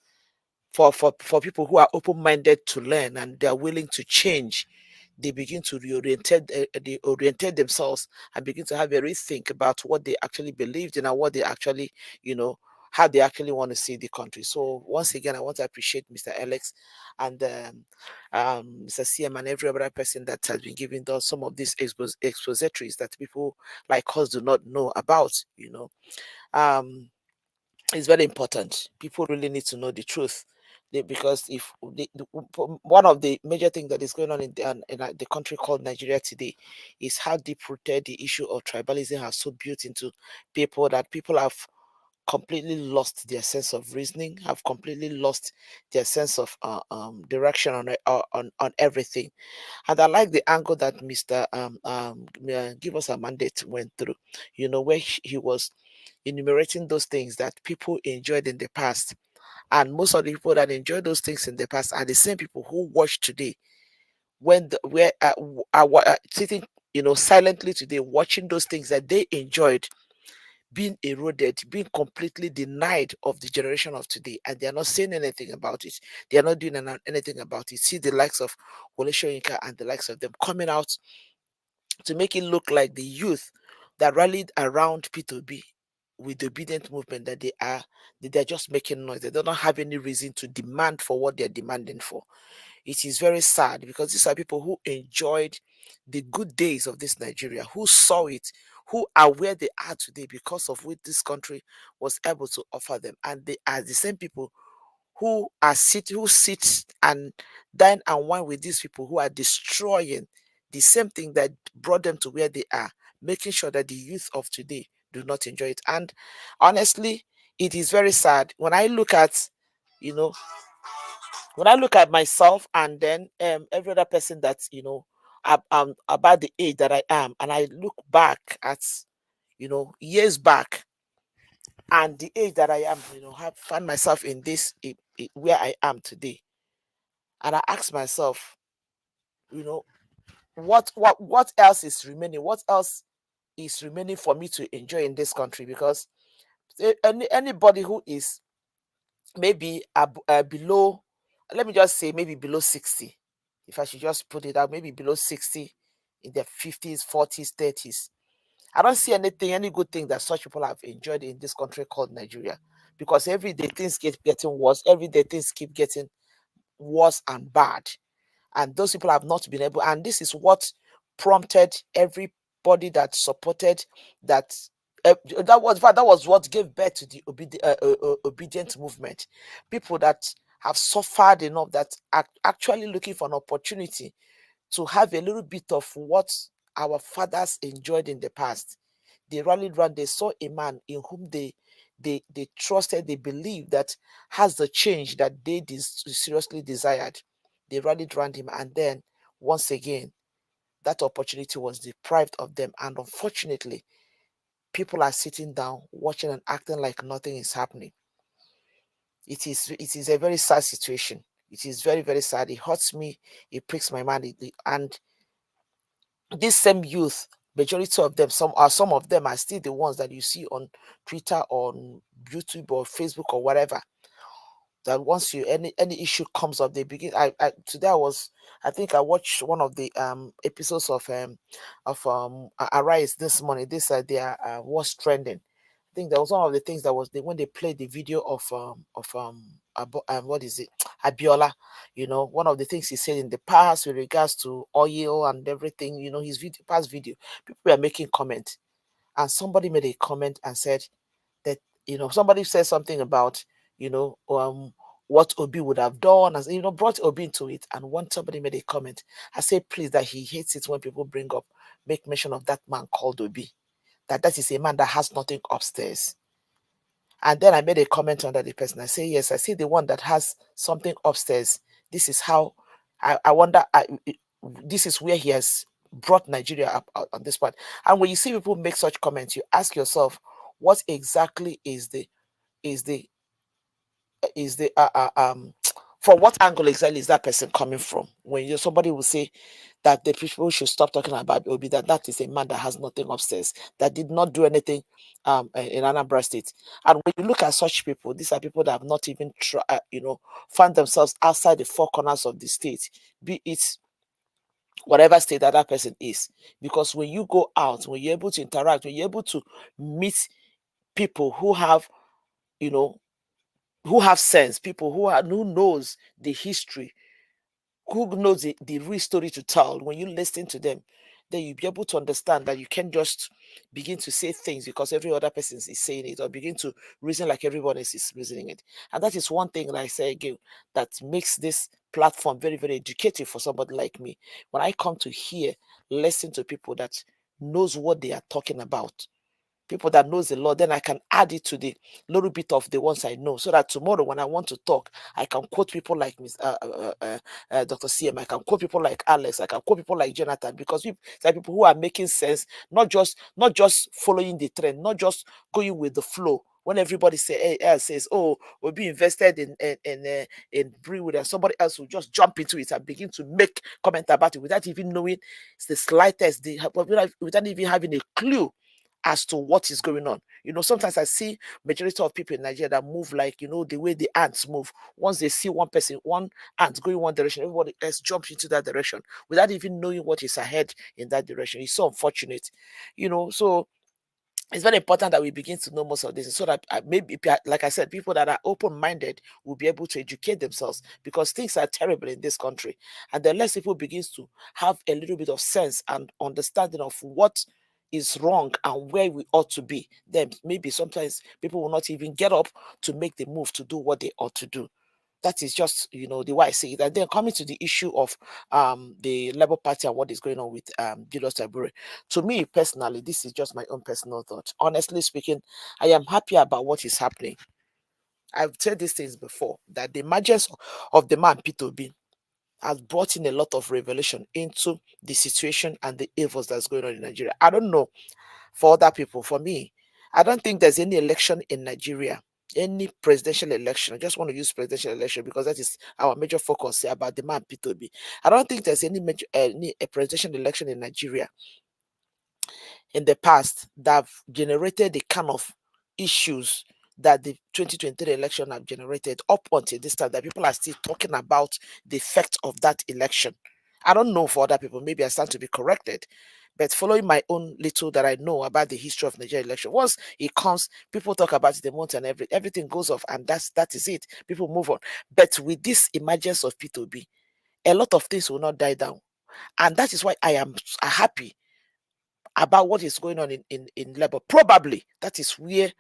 for people who are open-minded to learn and they are willing to change, they begin to they orientate themselves and begin to have a rethink about what they actually believed in and what they actually, how they actually want to see the country. So once again, I want to appreciate Mr. Alex and Mr. CM and every other person that has been giving us some of these expositories that people like us do not know about. It's very important. People really need to know the truth. Because if one of the major things that is going on in the country called Nigeria today is how deep-rooted the issue of tribalism has so built into people that people have completely lost their sense of reasoning, have completely lost their sense of direction on everything. And I like the angle that Mr. Give Us a Mandate went through, where he was enumerating those things that people enjoyed in the past. And most of the people that enjoy those things in the past are the same people who watch today, are sitting, silently today, watching those things that they enjoyed being eroded, being completely denied of the generation of today, and they are not saying anything about it. They are not doing anything about it. See the likes of Wole Soyinka and the likes of them coming out to make it look like the youth that rallied around P2B with the obedient movement, that they're just making noise. They don't have any reason to demand for what they're demanding for. It is very sad because these are people who enjoyed the good days of this Nigeria, who saw it, who are where they are today because of what this country was able to offer them. And they are the same people who sit and dine and wine with these people who are destroying the same thing that brought them to where they are, making sure that the youth of today do not enjoy it. And honestly, it is very sad when I look at, when I look at myself and then every other person that, about the age that I am, and I look back at, years back, and the age that I am, have found myself in this where I am today, and I ask myself, what else is remaining? What else is remaining for me to enjoy in this country? Because anybody who is maybe below, let me just say maybe below 60, if I should just put it out, maybe below 60, in their 50s, 40s, 30s. I don't see any good thing that such people have enjoyed in this country called Nigeria, because every day things keep getting worse. Every day things keep getting worse and bad. And those people have not been able, and this is what prompted everybody that supported that. That was what gave birth to the obedient movement. People that have suffered enough, that are actually looking for an opportunity to have a little bit of what our fathers enjoyed in the past. They rallied round, they saw a man in whom they trusted, they believed that has the change that they seriously desired. They rallied round him, and then once again, that opportunity was deprived of them. And unfortunately, people are sitting down, watching and acting like nothing is happening. It is a very sad situation. It is very, very sad. It hurts me. It pricks my mind. And these same youth, majority of them, some of them are still the ones that you see on Twitter, on YouTube or Facebook or whatever. That once any issue comes up, they begin. Today I think I watched one of the episodes of Arise this morning. This their what's trending. I think that was one of the things that was when they played the video of what is it, Abiola. You know, one of the things he said in the past with regards to oil and everything. You know, his past video. People were making comments, and somebody made a comment and said that, you know, somebody said something about, you know, what Obi would have done, as you know, brought Obi into it. And when somebody made a comment, I said, please, that he hates it when people make mention of that man called Obi, that is a man that has nothing upstairs. And then I made a comment under the person. I say, yes, I see the one that has something upstairs. This is how I wonder. This is where he has brought Nigeria up on this point. And when you see people make such comments, you ask yourself, what exactly is the from what angle exactly is that person coming from? When somebody will say that the people should stop talking about Obi, that is a man that has nothing upstairs, that did not do anything in Anambra State. And when you look at such people, these are people that have not even found themselves outside the four corners of the state, be it whatever state that person is. Because when you go out, when you're able to interact, when you're able to meet people who have, who have sense, people who knows the history, who knows the real story to tell, when you listen to them, then you'll be able to understand that you can't just begin to say things because every other person is saying it, or begin to reason like everyone else is reasoning it. And that is one thing that I say again that makes this platform very, very educative for somebody like me. When I come to listen to people that knows what they are talking about, people that knows the law, then I can add it to the little bit of the ones I know, so that tomorrow when I want to talk, I can quote people like Dr. CM, I can quote people like Alex, I can quote people like Jonathan, because they're people who are making sense, not just following the trend, not just going with the flow. When everybody says, "Oh, we'll be invested in Brewood," and somebody else will just jump into it and begin to make comment about it without even knowing the slightest, without even having a clue as to what is going on. Sometimes I see majority of people in Nigeria that move like, the way the ants move. Once they see one ant going one direction, everybody else jumps into that direction without even knowing what is ahead in that direction. It's so unfortunate, so it's very important that we begin to know most of this, so that maybe, like I said, people that are open-minded will be able to educate themselves, because things are terrible in this country. And the less people begins to have a little bit of sense and understanding of what is wrong and where we ought to be, then maybe sometimes people will not even get up to make the move to do what they ought to do. That is just, the way I see it. And then coming to the issue of the Labour Party and what is going on with Julius Abure. To me personally, this is just my own personal thought. Honestly speaking, I am happy about what is happening. I've said these things before, that the emergence of the man P2B has brought in a lot of revelation into the situation and the evils that's going on in Nigeria. I don't know for other people. For me, I don't think there's any election in Nigeria, any presidential election. I just want to use presidential election because that is our major focus here about the man P2B. I don't think there's any presidential election in Nigeria in the past that have generated the kind of issues that the 2023 election have generated up until this time, that people are still talking about the effect of that election. I don't know for other people, maybe I stand to be corrected, but following my own little that I know about the history of Nigeria election, once it comes, people talk about it a month and everything goes off, and that is it. People move on. But with this emergence of P2B, a lot of things will not die down. And that is why I am happy about what is going on in Labour. Probably that is where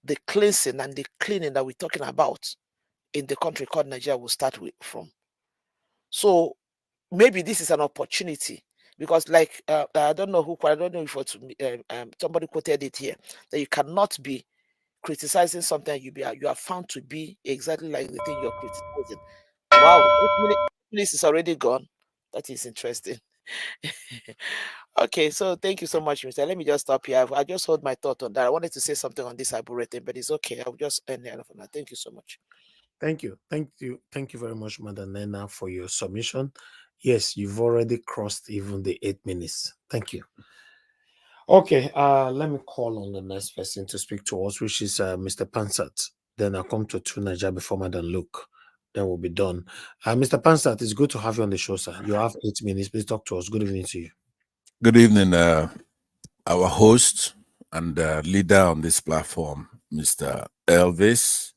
the cleansing and the cleaning that we're talking about in the country called Nigeria will start from. So maybe this is an opportunity because like I don't know who, I don't know if it's somebody quoted it here, that you cannot be criticizing something you are found to be exactly like the thing you're criticizing. Wow, 8 minutes is already gone. That is interesting. Okay, so thank you so much, Mr. Let me just stop here. I just hold my thought on that. I wanted to say something on this Abure thing, but it's okay. I'll just end there for now. Thank you so much. Thank you. Thank you very much, Madam Nena, for your submission. Yes, you've already crossed even the 8 minutes. Thank you. Okay, let me call on the next person to speak to us, which is Mr. Pansat. Then I'll come to Naija before Madam Luke. Then we'll be done. Mr. Pansat, it's good to have you on the show, sir. You have 8 minutes. Please talk to us. Good evening to you. Good evening, our host and leader on this platform, Mr. Elvis.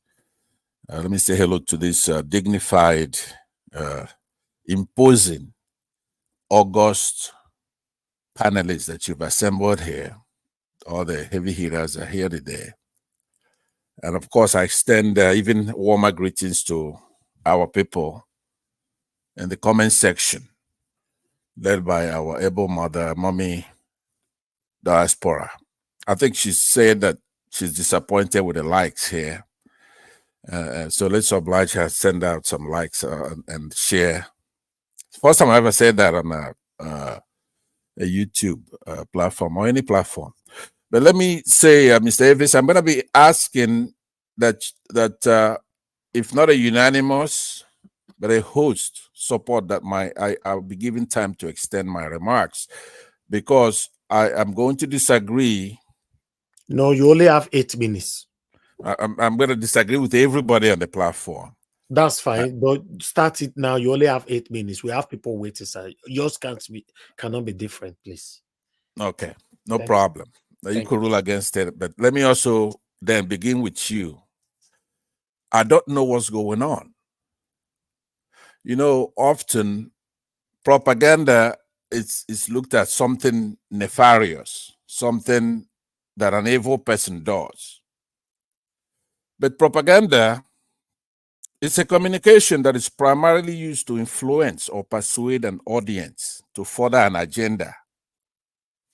Let me say hello to this dignified, imposing, august panelists that you've assembled here. All the heavy hitters are here today. And of course, I extend even warmer greetings to our people in the comment section, led by our able mother, Mommy Diaspora. I think she said that she's disappointed with the likes here. So let's oblige her, send out some likes and share. First time I ever said that on a YouTube platform or any platform. But let me say, Mr. Elvis, I'm going to be asking that if not a unanimous, but a host support that I'll be given time to extend my remarks, because I am going to disagree. No, you only have 8 minutes. I'm going to disagree with everybody on the platform. That's fine, but start it now. You only have 8 minutes. We have people waiting, sir. Yours cannot be different, please. Okay, no problem. You could rule against it, but let me also then begin with you. I don't know what's going on. You know, often propaganda is looked at something nefarious, something that an evil person does. But propaganda is a communication that is primarily used to influence or persuade an audience to further an agenda,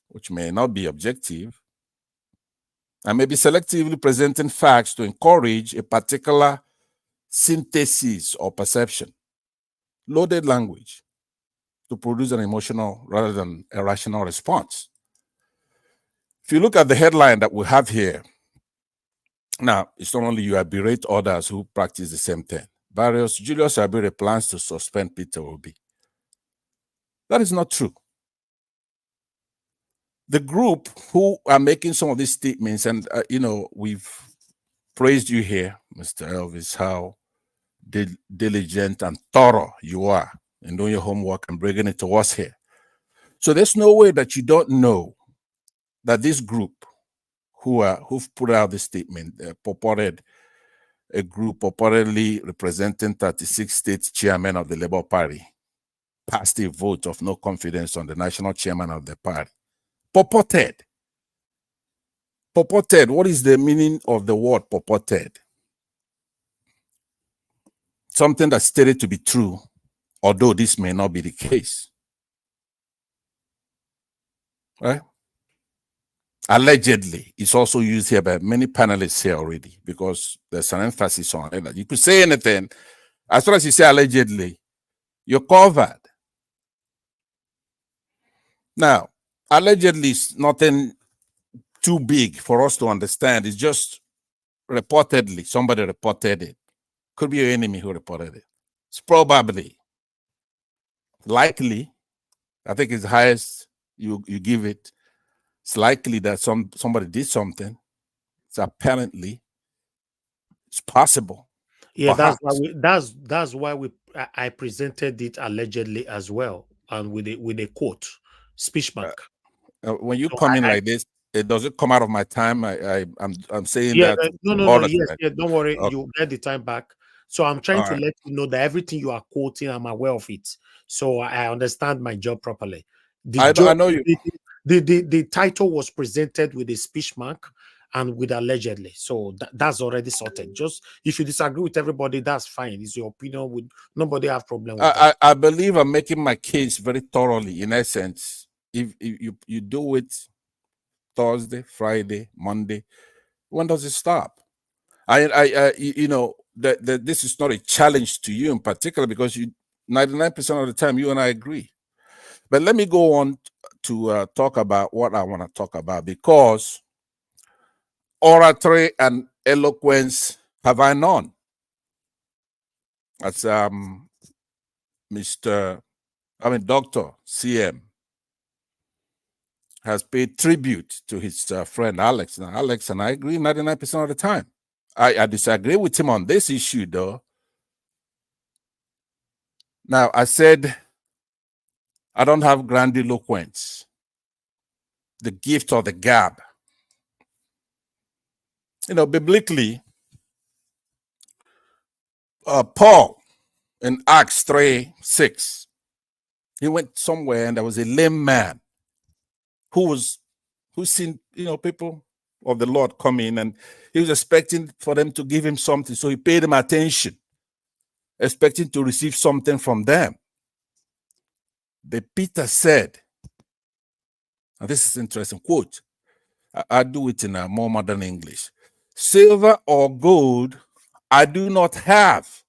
which may not be objective, and may be selectively presenting facts to encourage a particular synthesis or perception. Loaded language to produce an emotional rather than a rational response. If you look at the headline that we have here, now, it's not only you, I berate others who practice the same thing. Julius Abure plans to suspend Peter Obi. That is not true. The group who are making some of these statements, and we've praised you here, Mr. Elvis, how diligent and thorough you are in doing your homework and bringing it to us here. So there's no way that you don't know that this group who've put out this statement, purported a group purportedly representing 36 state chairmen of the Labour Party, passed a vote of no confidence on the national chairman of the party. Purported. Purported. What is the meaning of the word purported? Something that's stated to be true, although this may not be the case. Right? Allegedly, it's also used here by many panelists here already, because there's an emphasis on it. You could say anything, as long as you say allegedly, you're covered. Now, allegedly is nothing too big for us to understand. It's just reportedly, somebody reported it. Could be your enemy who reported it. It's probably, likely, I think it's the highest you give it. It's likely that somebody did something. It's apparently, it's possible. Yeah, perhaps. that's why I presented it allegedly as well, and with a quote, speech mark. When you come in like this, does it come out of my time? I'm saying yeah, that. no, yes, yeah, don't worry, Okay. you get the time back. So I'm trying to let you know that everything you are quoting, I'm aware of it. So I understand my job properly. I know you. The title was presented with a speech mark, and with allegedly. So that's already sorted. Just if you disagree with everybody, that's fine. It's your opinion. With nobody have problem with that. I believe I'm making my case very thoroughly. In essence, if you do it Thursday, Friday, Monday, when does it stop? You know that this is not a challenge to you in particular, because you 99% of the time you and I agree. But let me go on to talk about what I want to talk about, because oratory and eloquence have I none. As Dr. CM has paid tribute to his friend Alex. Now, Alex and I agree 99% of the time. I disagree with him on this issue, though. Now, I said I don't have grandiloquence, the gift or the gab. You know, biblically, Paul in Acts 3:6, he went somewhere and there was a lame man who seen, you know, people of the Lord come in, and he was expecting for them to give him something. So he paid them attention, expecting to receive something from them. But Peter said, and this is interesting, quote, I do it in a more modern English: silver or gold I do not have,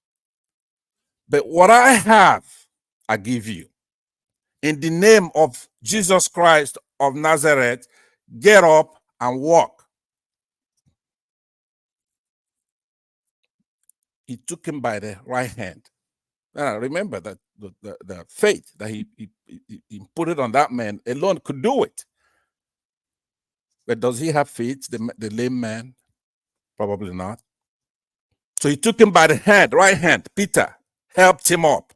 but what I have, I give you. In the name of Jesus Christ of Nazareth, get up and walk. He took him by the right hand. And remember that the faith that he put it on that man alone could do it. But does he have faith, the lame man? Probably not. So he took him by the hand, right hand. Peter helped him up.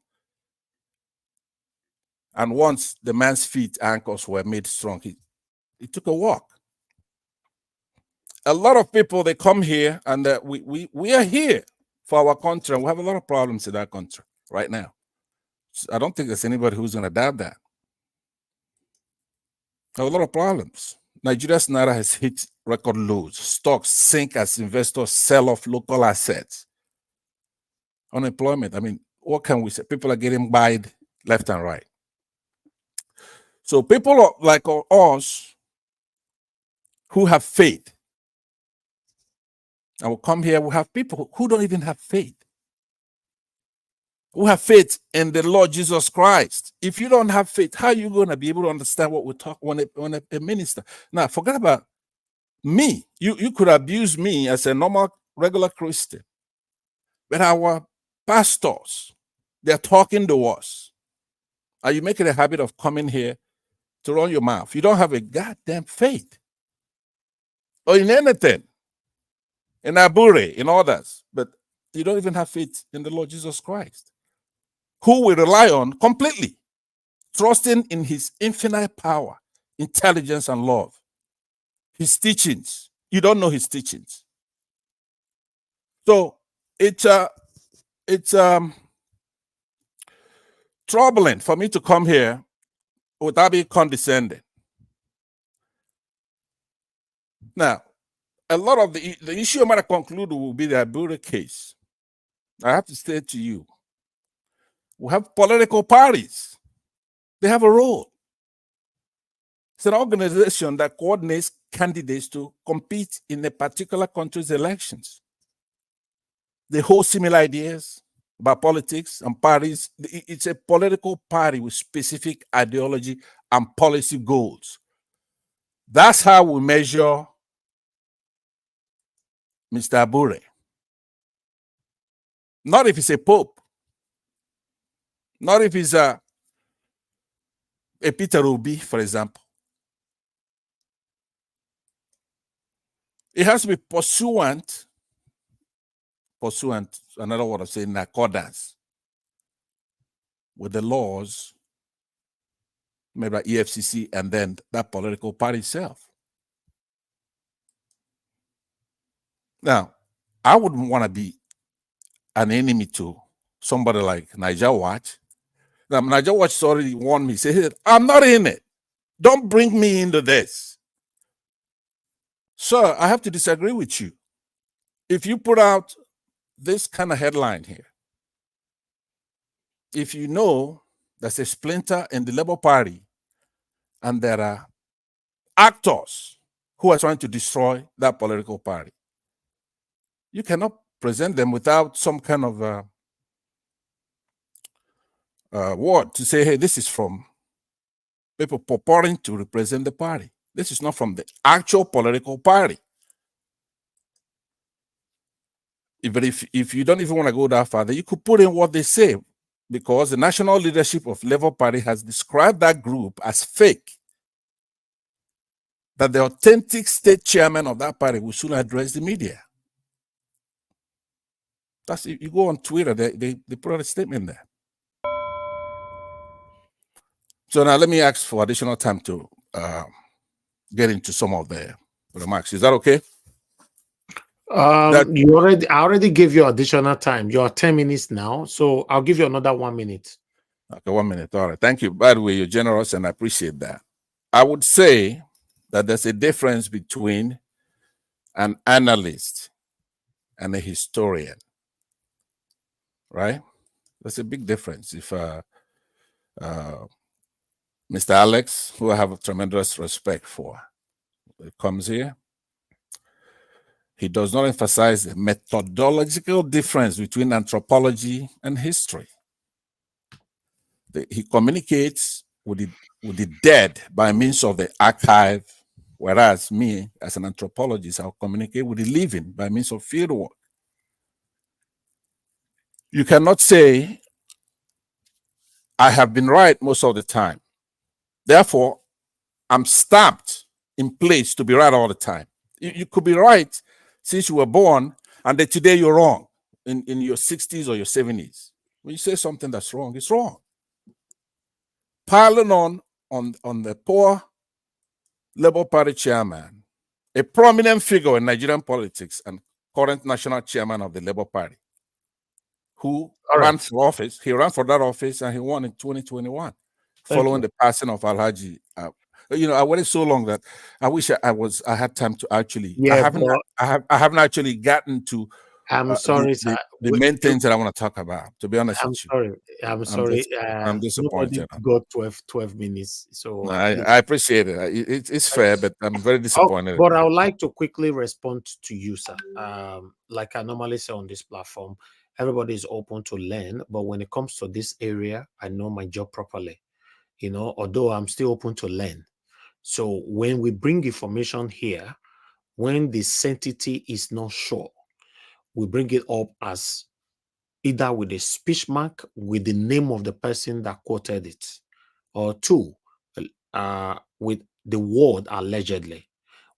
And once the man's feet, ankles were made strong, he took a walk. A lot of people, they come here, and we are here for our country, and we have a lot of problems in that country right now. So I don't think there's anybody who's going to doubt that. We have a lot of problems. Nigeria's naira has hit record lows. Stocks sink as investors sell off local assets. Unemployment, I mean, what can we say? People are getting buyed left and right. So people like us who have faith, and we'll come here, we have people who don't even have faith, who have faith in the Lord Jesus Christ. If you don't have faith, how are you going to be able to understand what we talk when a minister? Now, forget about me. You could abuse me as a normal, regular Christian, but our pastors, they're talking to us. Are you making a habit of coming here to run your mouth? You don't have a goddamn faith, or in anything, in Abure, in others, but you don't even have faith in the Lord Jesus Christ, who we rely on completely, trusting in his infinite power, intelligence, and love. His teachings, you don't know his teachings. So it's troubling for me to come here without being condescending. Now, a lot of the issue I'm going to conclude will be the Abure case. I have to say to you, we have political parties. They have a role. It's an organization that coordinates candidates to compete in a particular country's elections. They hold similar ideas about politics and parties. It's a political party with specific ideology and policy goals. That's how we measure Mr. Abure. Not if he's a pope. Not if he's a Peter Obi, for example. It has to be pursuant, another word of saying, in accordance with the laws made by EFCC and then that political party itself. Now, I wouldn't want to be an enemy to somebody like Niger Watch. Now, Niger Watch has already warned me. He said, I'm not in it. Don't bring me into this. Sir, I have to disagree with you. If you put out this kind of headline here, if you know there's a splinter in the Labour Party and there are actors who are trying to destroy that political party, you cannot present them without some kind of word to say, hey, this is from people purporting to represent the party. This is not from the actual political party. But if you don't even want to go that far, then you could put in what they say, because the national leadership of Labour Party has described that group as fake. That the authentic state chairman of that party will soon address the media. That's, you go on Twitter, they put out a statement there. So now let me ask for additional time to get into some of the remarks. Is that okay? I already gave you additional time. You're 10 minutes now, so I'll give you another 1 minute. Okay, 1 minute. All right. Thank you. By the way, you're generous and I appreciate that. I would say that there's a difference between an analyst and a historian, right? There's a big difference. If Mr. Alex, who I have a tremendous respect for, comes here, he does not emphasize the methodological difference between anthropology and history. He communicates with the dead by means of the archive, whereas me, as an anthropologist, I'll communicate with the living by means of fieldwork. You cannot say, I have been right most of the time. Therefore, I'm stamped in place to be right all the time. You could be right since you were born, and then today you're wrong in your 60s or your 70s. When you say something that's wrong, it's wrong. Piling on the poor Labour Party chairman, a prominent figure in Nigerian politics and current national chairman of the Labour Party, who ran for office. He ran for that office and he won in 2021, following the passing of Alhaji. I waited so long that I wish I had time to actually. Yeah, I haven't actually gotten to. I'm sorry, sir. The main things that I want to talk about, to be honest with you. I'm sorry. I'm disappointed. Got 12 minutes. So I appreciate it. It's fair, but I'm very disappointed. But I would like to quickly respond to you, sir. Like I normally say on this platform, everybody is open to learn. But when it comes to this area, I know my job properly. Although I'm still open to learn. So when we bring information here, when the sanctity is not sure, we bring it up as either with a speech mark with the name of the person that quoted it, or two, with the word allegedly.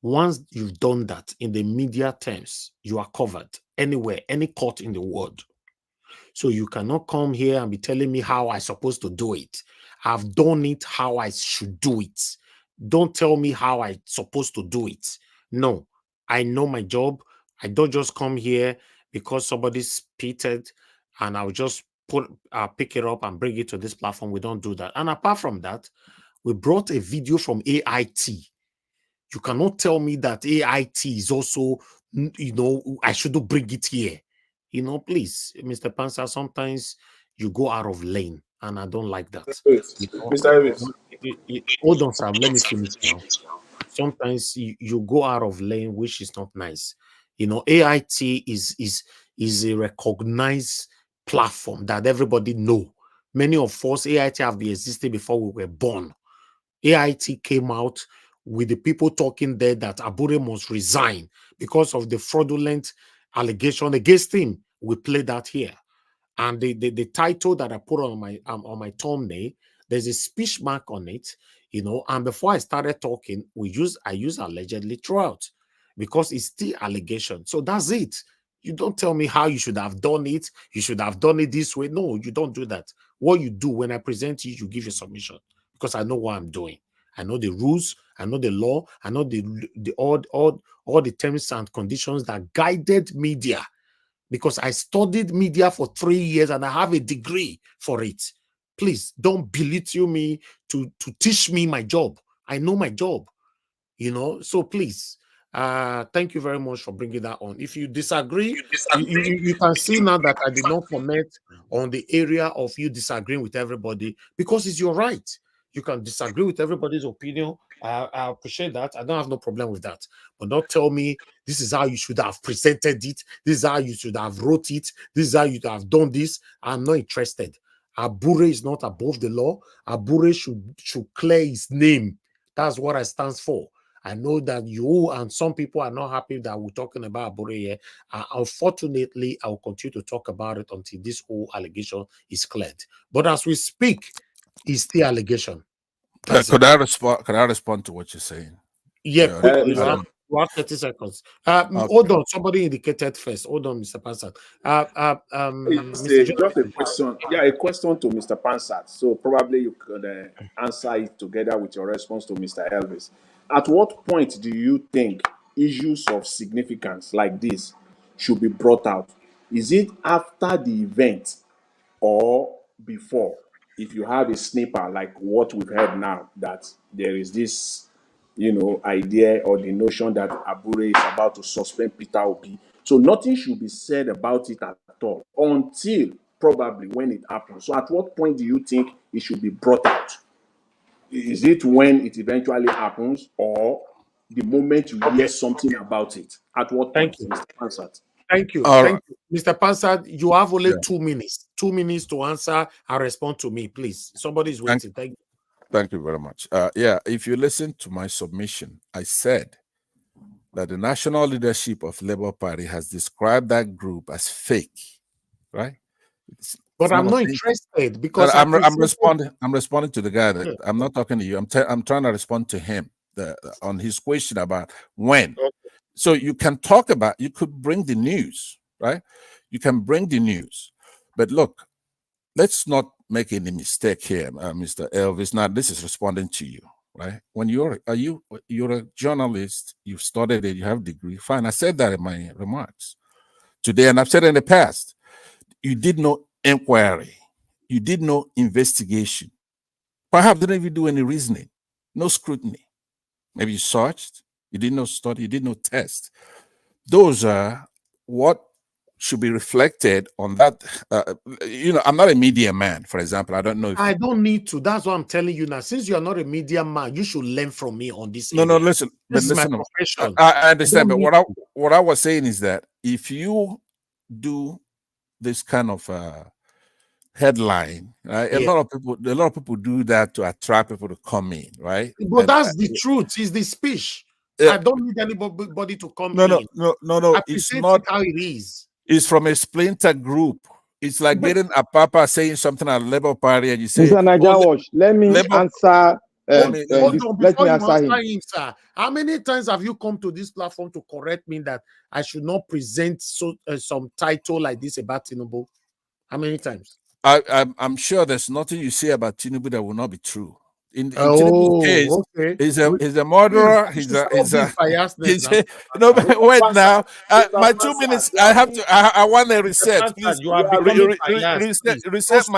Once you've done that in the media terms, you are covered anywhere, any court in the world. So you cannot come here and be telling me how I'm supposed to do it. I've done it how I should do it. Don't tell me how I'm supposed to do it. No, I know my job. I don't just come here because somebody spitted and I'll just pick it up and bring it to this platform. We don't do that. And apart from that, we brought a video from AIT. You cannot tell me that AIT is also, I shouldn't bring it here. Please, Mr. Pansa, sometimes you go out of lane and I don't like that. Mr. Evans. Hold on, Sam. Let me finish now. Sometimes you go out of lane, which is not nice. AIT is a recognized platform that everybody know. Many of us, AIT have been existing before we were born. AIT came out with the people talking there that Abure must resign because of the fraudulent allegation against him. We play that here. And the title that I put on my thumbnail, there's a speech mark on it, and before I started talking, I use allegedly throughout because it's still allegation. So that's it. You don't tell me how you should have done it. You should have done it this way. No, you don't do that. What you do when I present you give a submission because I know what I'm doing. I know the rules. I know the law. I know all the terms and conditions that guided media, because I studied media for 3 years and I have a degree for it. Please don't belittle me to teach me my job. I know my job, so please, Thank you very much for bringing that on. If you disagree, you can see now that I did not comment on the area of you disagreeing with everybody, because it's your right. You can disagree with everybody's opinion. I appreciate that. I don't have no problem with that. But don't tell me this is how you should have presented it. This is how you should have wrote it. This is how you should have done this. I'm not interested. Abure is not above the law. Abure should clear his name. That's what I stand for. I know that you and some people are not happy that we're talking about Abure here. Unfortunately, I'll continue to talk about it until this whole allegation is cleared. But as we speak, it's still allegation. Could I respond to what you're saying? Yeah, quickly. You have 30 seconds. Hold on. Somebody indicated first. Hold on, Mr. Pansat. Just a question. Yeah, a question to Mr. Pansat. So probably you could answer it together with your response to Mr. Elvis. At what point do you think issues of significance like this should be brought out? Is it after the event or before? If you have a snipper like what we've heard now, that there is this, idea or the notion that Abure is about to suspend Peter Obi. So nothing should be said about it at all until probably when it happens. So at what point do you think it should be brought out? Is it when it eventually happens, or the moment you hear something about it? At what point, Mr. Pansat? Thank you. Thank you. Mr. Pansat, you have only 2 minutes. 2 minutes to answer and respond to me, please. Somebody's waiting. Thank you. Thank you very much. If you listen to my submission, I said that the national leadership of Labour Party has described that group as fake, right? But I'm not interested because I'm responding to the guy that I'm not talking to you. I'm trying to respond to him on his question about when. Okay. So you can talk about, you could bring the news, right? You can bring the news, but look, let's not make any mistake here, Mr. Elvis. Now this is responding to you, right? When you're a journalist, you've studied it, you have a degree. Fine, I said that in my remarks today, and I've said it in the past. You did no inquiry, you did no investigation. Perhaps didn't even do any reasoning, no scrutiny. Maybe you searched, you did no study, you did no test. Those are what should be reflected on that. I'm not a media man, for example. I don't know if I don't need to. That's what I'm telling you now. Since you are not a media man, you should learn from me on this. No, listen. This is listen, my profession. I understand, but what I was saying is that if you do this kind of headline, right? A lot of people do that to attract people to come in, right? But that's the truth. It's the speech. I don't need anybody to come in. No. It's not how it is. It's from a splinter group. It's like getting a papa saying something at Labour Party, and you say, Mr. Najawash, let me answer. Let me answer him. Sir. How many times have you come to this platform to correct me that I should not present some title like this about Tinubu? How many times? I'm sure there's nothing you say about Tinubu that will not be true. In Tinubu's case, he's a murderer. Wait now. My 2 minutes. I want a reset. Please, reset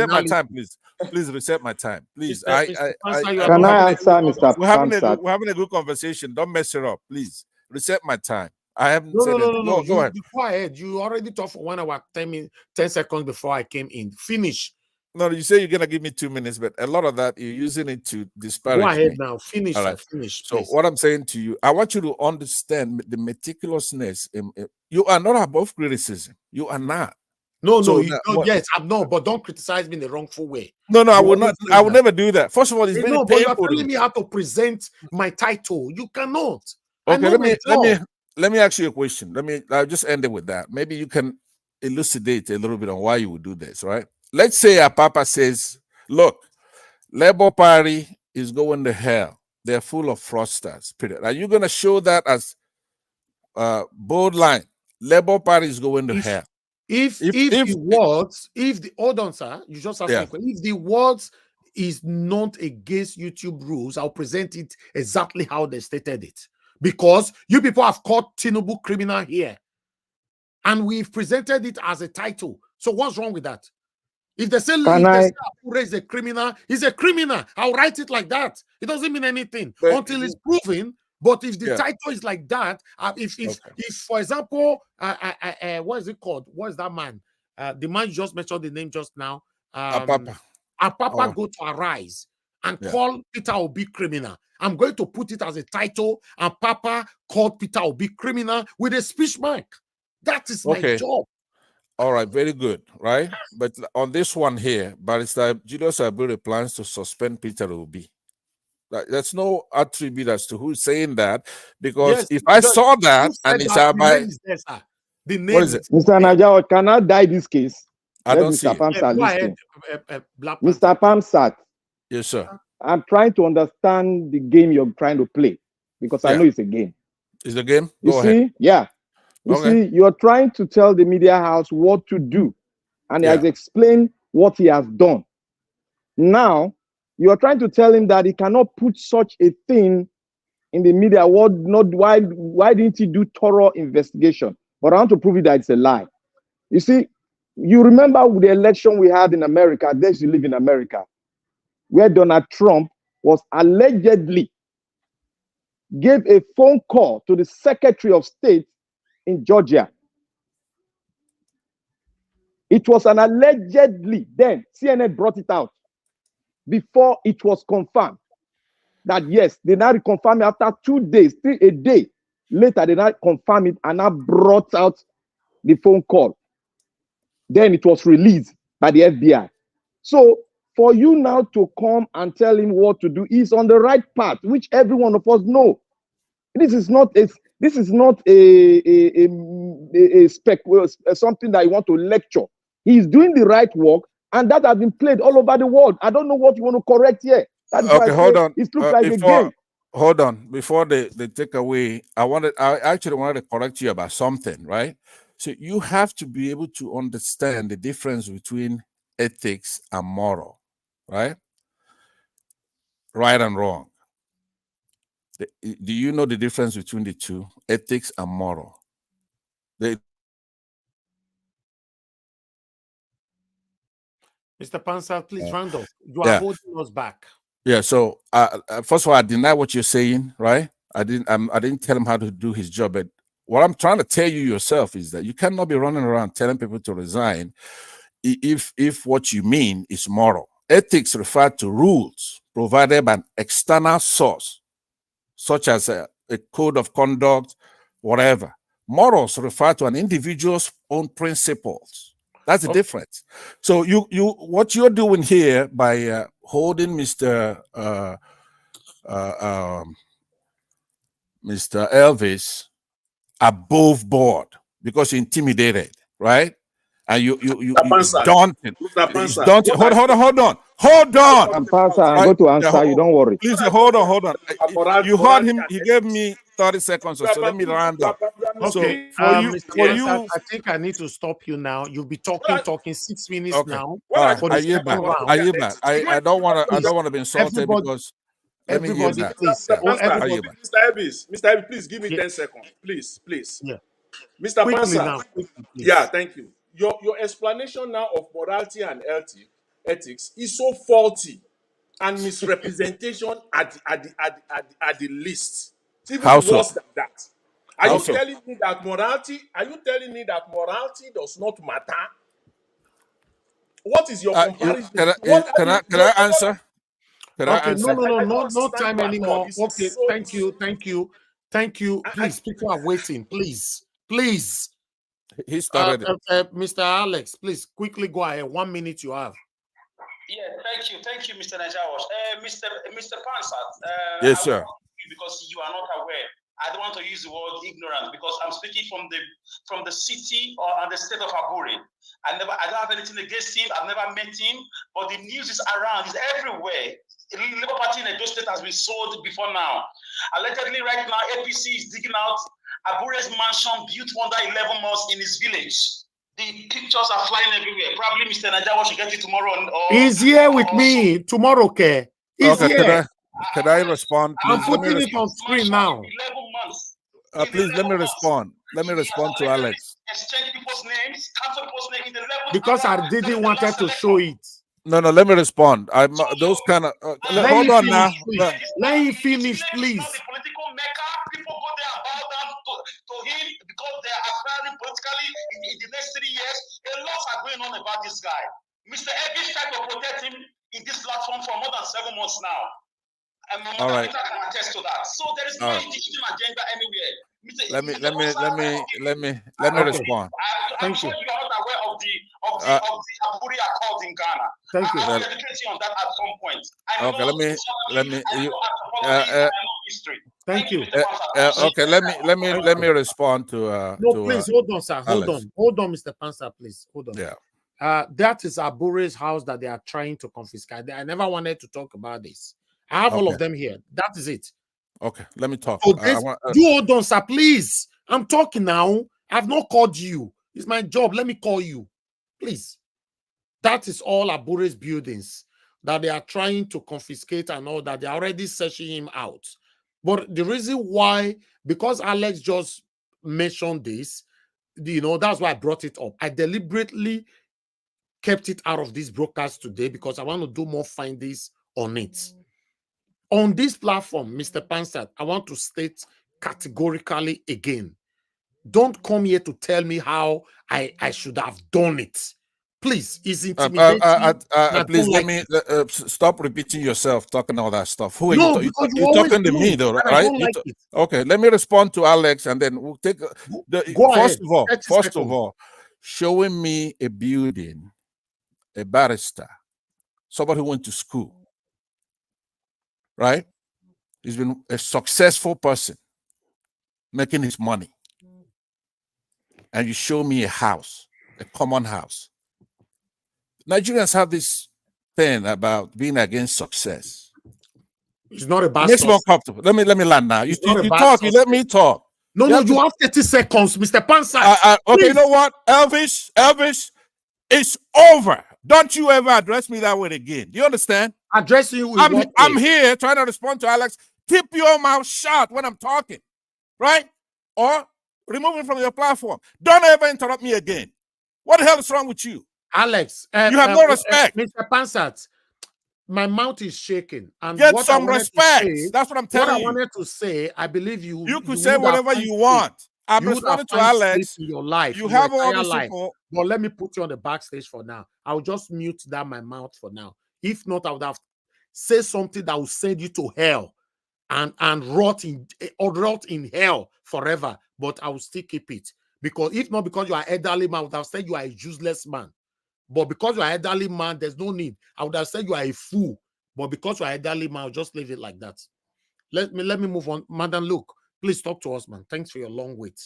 my time, please. Please reset my time, please. Can I answer, Mr. Pansat? We're having a good conversation. Don't mess it up, please. Reset my time. I haven't said no. Go ahead. Go ahead. You already talked for 1 hour, 10 seconds before I came in. Finish. No, you say you're gonna give me 2 minutes, but a lot of that you're using it to disparage me. Go ahead now. Finish. All right. Finish. So please. what I'm saying to you, I want you to understand the meticulousness. You are not above criticism. You are not. Yes, I'm not. But don't criticize me in the wrongful way. No, I will not. I will never do that. First of all, it's very painful. But you're telling me how to present my title. You cannot. Okay, let me ask you a question. I'll just end it with that. Maybe you can elucidate a little bit on why you would do this, right? Let's say a papa says, look, Labour Party is going to hell. They're full of fraudsters. Period. Are you going to show that as bold line? Labour Party is going to hell. If the words, hold on, sir, you just asked me a question. If the words is not against YouTube rules, I'll present it exactly how they stated it. Because you people have caught Tinubu criminal here. And we've presented it as a title. So what's wrong with that? If they say Abure is a criminal, he's a criminal. I'll write it like that. It doesn't mean anything until it's proven But if the title is like that, if for example, what is it called? What is that man? The man you just mentioned the name just now. Apapa. Apapa go to Arise and call Peter Obi criminal. I'm going to put it as a title, and Papa called Peter Obi criminal with a speech mark. That is my job. All right, very good, right? But on this one here, Barrister Julius Abure plans to suspend Peter Obi. There's no attribute as to who's saying that, because if I saw that and it's by the name what is it? Mr. Najawa cannot die this case. I don't see Mr. Pamsat listen. Mr. Pamsat. Yes, sir. I'm trying to understand the game you're trying to play, because I know it's a game. It's a game? Go ahead. Yeah. You see, you're trying to tell the media house what to do, and he has explained what he has done. Now, you're trying to tell him that he cannot put such a thing in the media. Why didn't he do thorough investigation? But I want to prove it that it's a lie. You see, you remember the election we had in America, those who live in America, where Donald Trump was allegedly gave a phone call to the Secretary of State in Georgia. It was an allegedly, then CNN brought it out before it was confirmed that yes, they now confirmed it after 2 days, a day later, they now confirmed it and now brought out the phone call. Then it was released by the FBI. So for you now to come and tell him what to do, he's on the right path, which every one of us know. This is not something that you want to lecture. He's doing the right work, and that has been played all over the world. I don't know what you want to correct here. That's why hold on. It looks like a game. Hold on. Before they take away, I actually wanted to correct you about something, right? So you have to be able to understand the difference between ethics and moral, right? Right and wrong. Do you know the difference between the two, ethics and moral? Mr. Pamsat, please round off. You are holding us back. Yeah. So first of all, I deny what you're saying, right? I didn't tell him how to do his job. But what I'm trying to tell you yourself is that you cannot be running around telling people to resign if what you mean is moral. Ethics refer to rules provided by an external source, such as a code of conduct, whatever. Morals refer to an individual's own principles. That's the difference. So what you're doing here by holding Mr. Elvis above board because you're intimidated, right? And you daunted. It's daunting. Hold on. I'm going to answer you. Don't worry. Please hold on. You heard him. He gave me 30 seconds or so. Let me round up. Okay. So for you, I think I need to stop you now. You'll be talking 6 minutes now. All right. I yield back. I don't want to be insulted because. Everybody, please. Mr. Elvis, please give me 10 seconds. Please. Yeah. Mr. Pamsat. Yeah, thank you. Your explanation now of morality and ethics is so faulty and misrepresentation at the least. It's even worse than that. Are you telling me that morality does not matter? What is your comparison? Can I answer? No time anymore. Okay, thank you. Please, people are waiting. Please. He started Mr. Alex, please quickly go ahead. 1 minute you have. Yeah, thank you, Mr. Najawas. Mr. Pamsat. Yes, sir. Because you are not aware. I don't want to use the word ignorant because I'm speaking from the city or the state of Abure. I don't have anything against him. I've never met him, but the news is around. It's everywhere. The Labour Party in Edo State has been sold before now. Allegedly, right now, APC is digging out Abure's mansion built under 11 months in his village. The pictures are flying everywhere. Probably Mr. Najawa should get it tomorrow. He's here with me tomorrow, okay? He's here. Can I respond? Please? I'm putting it on screen now. 11 months. Please let me respond. Let me respond to Alex. Exchange people's names, cancel people's names in the 11th because I didn't want to show it. No, let me respond. I'm those kind of. Hold on now. Let him finish, please. The political maker going on about this guy? Mr. Ebi tried to protect him in this platform for more than 7 months now. And All right. Peter can attest to that. So there is no indigenous agenda anywhere. Let me respond. I'm sure you are not aware of the Abure Accord in Ghana. Thank you. I will educate you on that at some point. I Okay, know history. Thank you. Okay, let me respond to no, please hold on, sir. Hold Alex. on, Mr. Panzer, please. Hold on. Yeah. That is Abure's house that they are trying to confiscate. I never wanted to talk about this. I have all of them here. That is it. Okay, let me talk. So you hold on, sir, please. I'm talking now. I've not called you. It's my job. Let me call you. Please. That is all Abure's buildings that they are trying to confiscate and all that. They're already searching him out. But the reason why, because Alex just mentioned this, that's why I brought it up. I deliberately kept it out of this broadcast today because I want to do more findings on it. On this platform, Mr. Pansat, I want to state categorically again, don't come here to tell me how I should have done it. Please, it's intimidating. Please let me stop repeating yourself, talking all that stuff. Who are no, you? Because you're talking to me, though, right? I don't like it. Okay, let me respond to Alex, and then we'll take. First of all, showing me a building, a barrister, somebody who went to school, right? He's been a successful person, making his money, and you show me a house, a common house. Nigerians have this thing about being against success. It's not a bad Makes more comfortable. Let me land now. You talk. You let me talk. No, you have 30 seconds, Mr. Pansa. Okay, you know what, Elvis, it's over. Don't you ever address me that way again. Do you understand? Addressing you. I'm here trying to respond to Alex. Keep your mouth shut when I'm talking, right? Or remove it from your platform. Don't ever interrupt me again. What the hell is wrong with you? Alex, you have no respect. Mr. Pansat, my mouth is shaking. And get some respect. That's what I'm telling you. What I wanted to say, I believe you. You could say whatever you want. I'm responding to Alex. In your life, you have all the life. support. But let me put you on the backstage for now. I'll just mute that my mouth for now. If not, I would have said something that will send you to hell and rot in hell forever. But I will still keep it. Because if not, because you are elderly man, I would have said you are a useless man. But because you are an elderly man, there's no need. I would have said you are a fool. But because you are an elderly man, I'll just leave it like that. Let me move on. Madam Luke, please talk to us, man. Thanks for your long wait.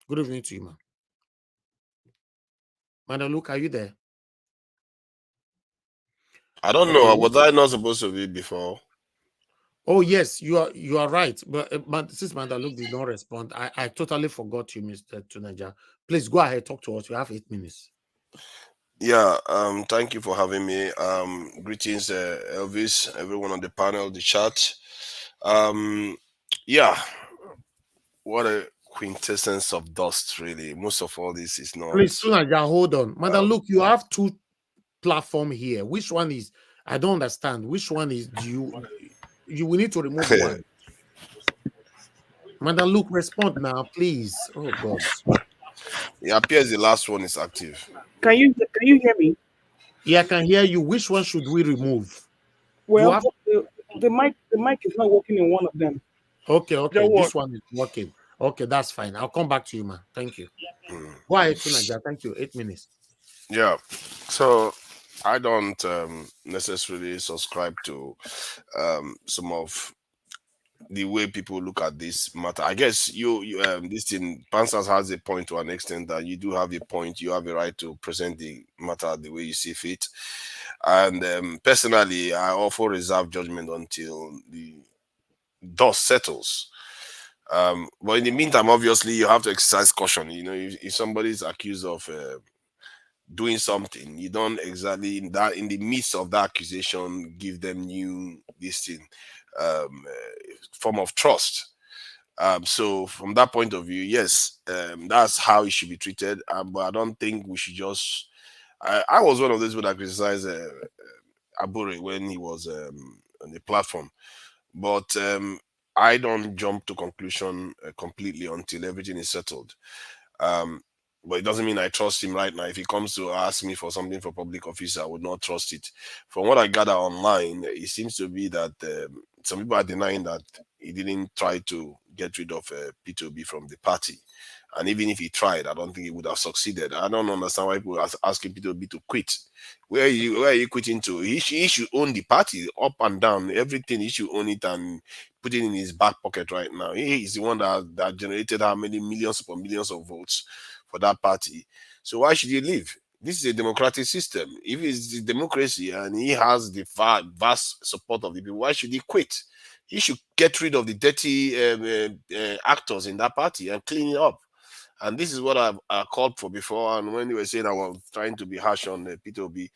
Good evening to you, man. Madam Luke, are you there? I don't know. Was I not supposed to be before? Oh, yes, you are right. But since Madam Luke did not respond, I totally forgot you, Mr. Tunaja. Please go ahead, talk to us. You have 8 minutes. Yeah, thank you for having me. Greetings, Elvis, everyone on the panel, the chat. Yeah, what a quintessence of dust, really. Most of all this is not. Please, Tunaja, hold on. Madam Luke, you have 2 platforms here. Which one is, I don't understand. Which one is, you will need to remove one. Madam Luke, respond now, please. Oh, God. It appears the last one is active. Can you hear me? Yeah, I can hear you. Which one should we remove? Well, the mic is not working in one of them. Okay. This one is working. Okay, that's fine. I'll come back to you, man. Thank you. Go ahead, Tunaja. Thank you. 8 minutes. Yeah. So I don't necessarily subscribe to some of the way people look at this matter. I guess this thing, Pansas has a point to an extent that you do have a point. You have a right to present the matter the way you see fit. And personally, I often reserve judgment until the dust settles. But in the meantime, obviously, you have to exercise caution. You know, if somebody is accused of doing something, you don't exactly in the midst of that accusation give them form of trust. So from that point of view, yes, that's how it should be treated. But I don't think we should just. I was one of those that criticized Abure when he was on the platform, but I don't jump to conclusion completely until everything is settled. But it doesn't mean I trust him right now. If he comes to ask me for something for public office, I would not trust it. From what I gather online, it seems to be that some people are denying that he didn't try to get rid of P2B from the party. And even if he tried, I don't think he would have succeeded. I don't understand why people are asking P2B to quit. Where are you quitting to? He should own the party up and down, everything. He should own it and put it in his back pocket right now. He is the one that generated how many millions upon millions of votes for that party. So why should he leave? This is a democratic system. If it's the democracy and he has the vast support of the people, why should he quit? He should get rid of the dirty actors in that party and clean it up. And this is what I called for before. And when they were saying I was trying to be harsh on P2B,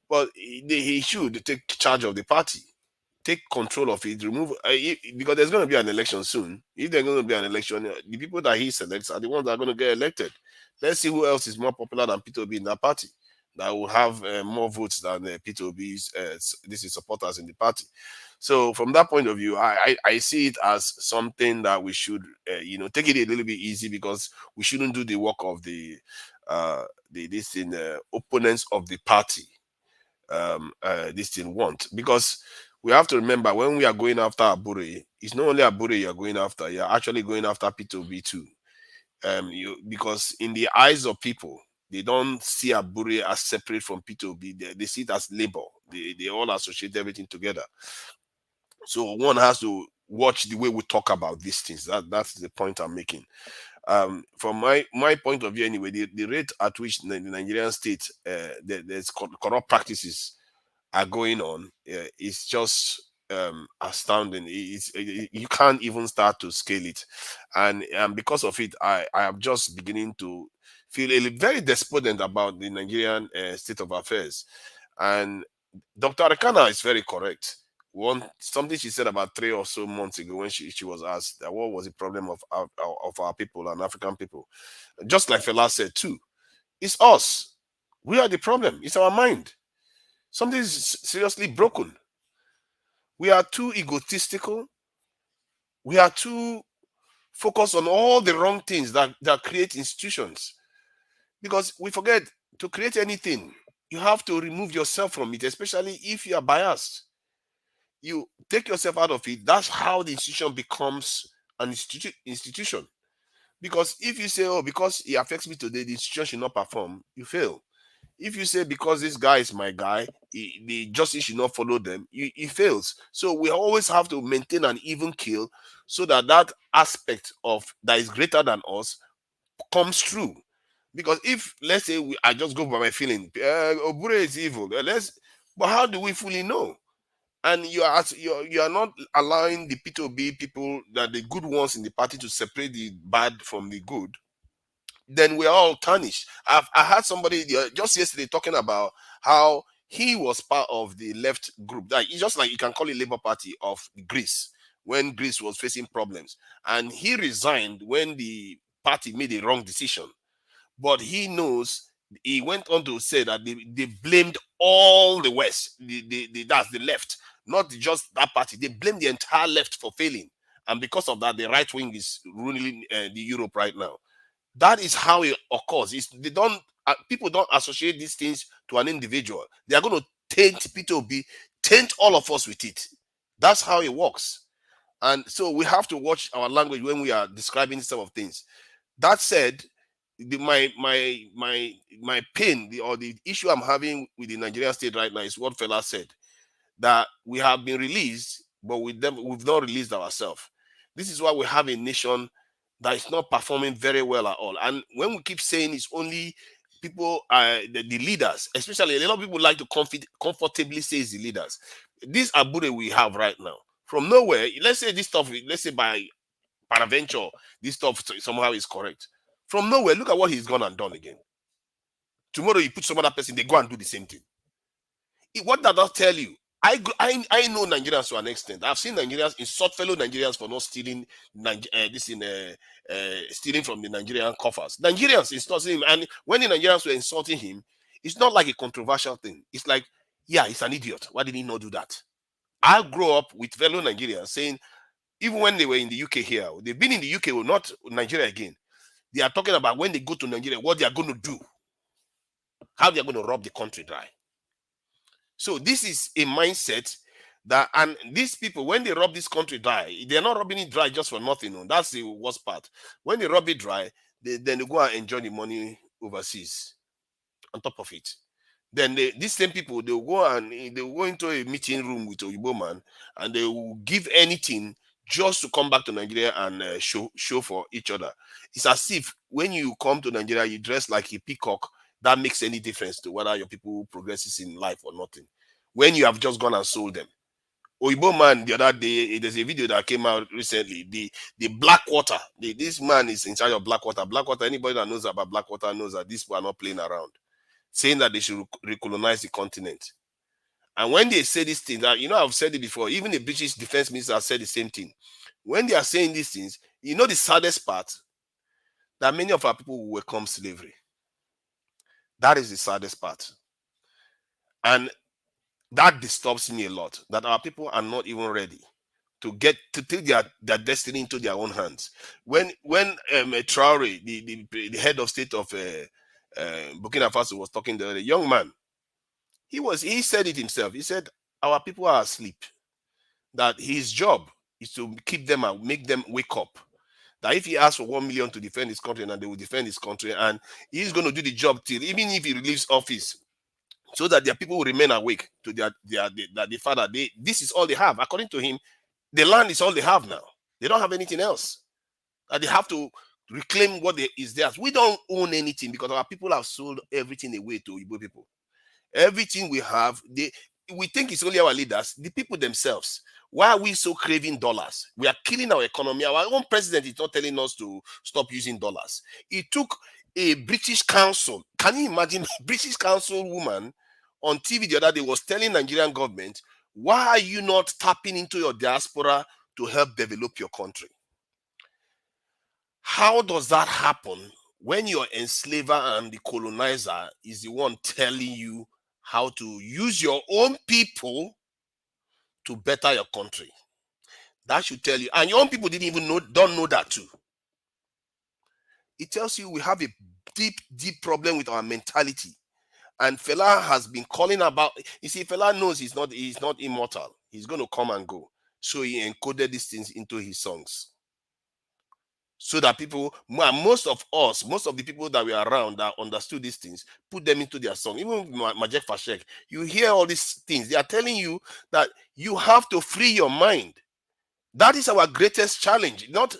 but he should take charge of the party, take control of it, remove because there's going to be an election soon. If there's going to be an election, the people that he selects are the ones that are going to get elected. Let's see who else is more popular than P2B in that party, that will have more votes than P2B's supporters in the party. So from that point of view, I see it as something that we should, take it a little bit easy, because we shouldn't do the work of the opponents of the party. This thing want, because we have to remember, when we are going after Abure, it's not only Abure you're going after, you're actually going after P2B too. Because in the eyes of people, they don't see Abure as separate from P2B. They see it as labor. They all associate everything together. So one has to watch the way we talk about these things. That's the point I'm making. From my point of view anyway, the rate at which the Nigerian state there's corrupt practices are going on is just astounding. You can't even start to scale it, and because of it, I am just beginning to feel very despondent about the Nigerian state of affairs. And Dr. Arekana is very correct. Something she said about 3 or so months ago, when she was asked that what was the problem of our people and African people, just like Fela said too, it's us. We are the problem. It's our mind. Something is seriously broken. We are too egotistical. We are too focused on all the wrong things that create institutions. Because we forget, to create anything, you have to remove yourself from it, especially if you are biased. You take yourself out of it. That's how the institution becomes an institution. Because if you say, oh, because it affects me today, the institution should not perform, you fail. If you say, because this guy is my guy, the justice should not follow them, it fails. So we always have to maintain an even keel, so that aspect of that is greater than us comes true. Because if, let's say, I just go by my feeling, Obure is evil, but how do we fully know? And you are not allowing the P2B people, that the good ones in the party, to separate the bad from the good. Then we are all tarnished. I had somebody just yesterday talking about how he was part of the left group. That it's just like you can call it Labour Party of Greece, when Greece was facing problems, and he resigned when the party made a wrong decision. But he knows, he went on to say that they blamed all the West, that's the left, not just that party. They blamed the entire left for failing, and because of that, the right wing is ruling the Europe right now. That is how it occurs. People don't associate these things to an individual. They are going to taint P2B, taint all of us with it. That's how it works. And so we have to watch our language when we are describing some of things. That said, my pain, or the issue I'm having with the Nigerian state right now is what Fela said, that we have been released, but we've not released ourselves. This is why we have a nation that is not performing very well at all. And when we keep saying it's only people, the leaders, especially, a lot of people like to comfortably say it's the leaders. This Abure we have right now, from nowhere, let's say this stuff, let's say by peradventure, this stuff somehow is correct. From nowhere, look at what he's gone and done again. Tomorrow you put some other person, they go and do the same thing. What does that tell you? I know Nigerians to an extent. I've seen Nigerians insult fellow Nigerians for not stealing stealing from the Nigerian coffers. Nigerians insulting him, and when the Nigerians were insulting him, it's not like a controversial thing. It's like, yeah, he's an idiot. Why did he not do that? I grew up with fellow Nigerians saying, even when they were in the UK here, they've been in the UK, not Nigeria again. They are talking about when they go to Nigeria, what they are going to do, how they are going to rob the country dry. So this is a mindset that, and these people, when they rob this country dry, they're not robbing it dry just for nothing. No. That's the worst part. When they rob it dry, then they go and enjoy the money overseas on top of it. Then these same people, they'll go into a meeting room with Oyibo man, and they will give anything just to come back to Nigeria and show for each other. It's as if when you come to Nigeria, you dress like a peacock. That makes any difference to whether your people progresses in life or nothing. When you have just gone and sold them. Oyibo man, the other day, there's a video that came out recently. The Blackwater. This man is in charge of Blackwater. Blackwater, anybody that knows about Blackwater knows that these people are not playing around, saying that they should recolonize the continent. And when they say these things, I've said it before, even the British defense minister has said the same thing. When they are saying these things, the saddest part, that many of our people will welcome slavery. That is the saddest part. And that disturbs me a lot, that our people are not even ready to take their destiny into their own hands. When Traore, the head of state of Burkina Faso, was talking to the young man, he said it himself. He said, our people are asleep. That his job is to keep them and make them wake up. That if he asks for 1 million to defend his country, and they will defend his country, and he's going to do the job till, even if he relieves office, so that their people will remain awake to the father. This is all they have. According to him, the land is all they have now. They don't have anything else. And they have to reclaim what is theirs. We don't own anything because our people have sold everything away to Igbo people. Everything we have, we think it's only our leaders, the people themselves. Why are we so craving dollars? We are killing our economy. Our own president is not telling us to stop using dollars. It took a British council. Can you imagine a British council woman on TV the other day was telling Nigerian government, why are you not tapping into your diaspora to help develop your country? How does that happen when your enslaver and the colonizer is the one telling you how to use your own people to better your country? That should tell you. And your own people don't know that too. It tells you we have a deep problem with our mentality. And Fela has been calling about, you see, Fela knows he's not immortal. He's going to come and go. So he encoded these things into his songs. So that people, most of the people that were around that understood these things, put them into their song. Even Majek Fashek, you hear all these things. They are telling you that you have to free your mind. That is our greatest challenge. Not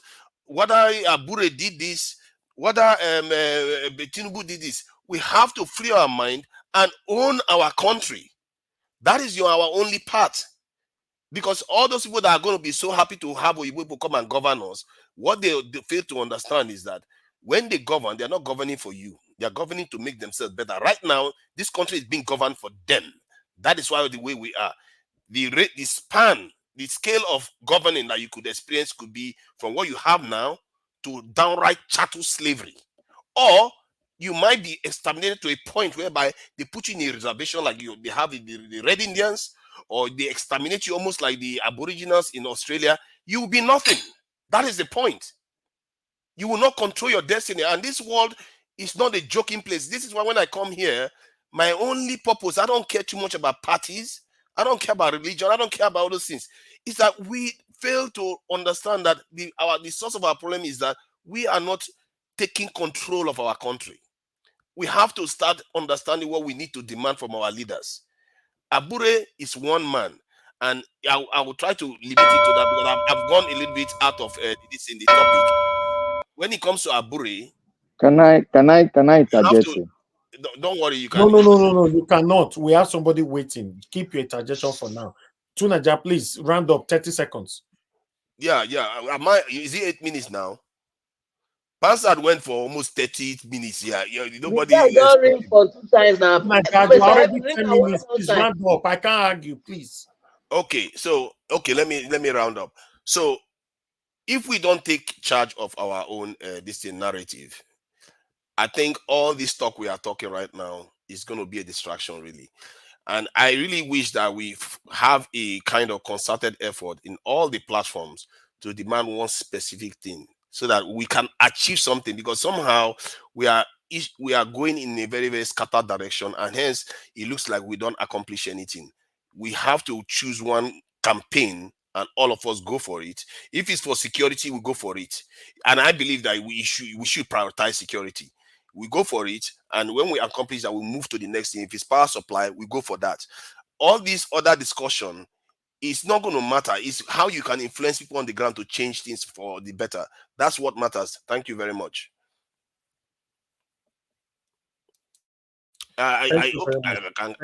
whether Abure did this, whether Tinubu did this. We have to free our mind and own our country. That is our only part. Because all those people that are going to be so happy to have Oyibo people come and govern us, what they fail to understand is that when they govern, they're not governing for you. They're governing to make themselves better. Right now, this country is being governed for them. That is why the way we are. The span, the scale of governing that you could experience could be from what you have now to downright chattel slavery. Or you might be exterminated to a point whereby they put you in a reservation like they have the Red Indians, or they exterminate you almost like the Aboriginals in Australia. You will be nothing. That is the point. You will not control your destiny. And this world is not a joking place. This is why when I come here, my only purpose, I don't care too much about parties. I don't care about religion. I don't care about all those things. It's that we fail to understand that the source of our problem is that we are not taking control of our country. We have to start understanding what we need to demand from our leaders. Abure is one man, and I will try to limit it to that because I've gone a little bit out of this in the topic. When it comes to Abure, can I interject? Don't worry, you can. No, you cannot. We have somebody waiting. Keep your interjection for now. Tunaja, please round up 30 seconds. Yeah. Is it 8 minutes now? Pansard went for almost 30 minutes. Yeah. Nobody. Don't ring for 2 times now. My God, you already 10 minutes. Please round up. I can't argue, please. Okay, so let me round up. So if we don't take charge of our own narrative, I think all this talk we are talking right now is going to be a distraction, really. And I really wish that we have a kind of concerted effort in all the platforms to demand one specific thing, so that we can achieve something, because somehow we are going in a very, very scattered direction, and hence it looks like we don't accomplish anything. We have to choose one campaign and all of us go for it. If it's for security, we go for it. And I believe that we should prioritize security. We go for it, and when we accomplish that, we move to the next thing. If it's power supply, we go for that. All these other discussion, it's not going to matter. It's how you can influence people on the ground to change things for the better. That's what matters. Thank you very much. I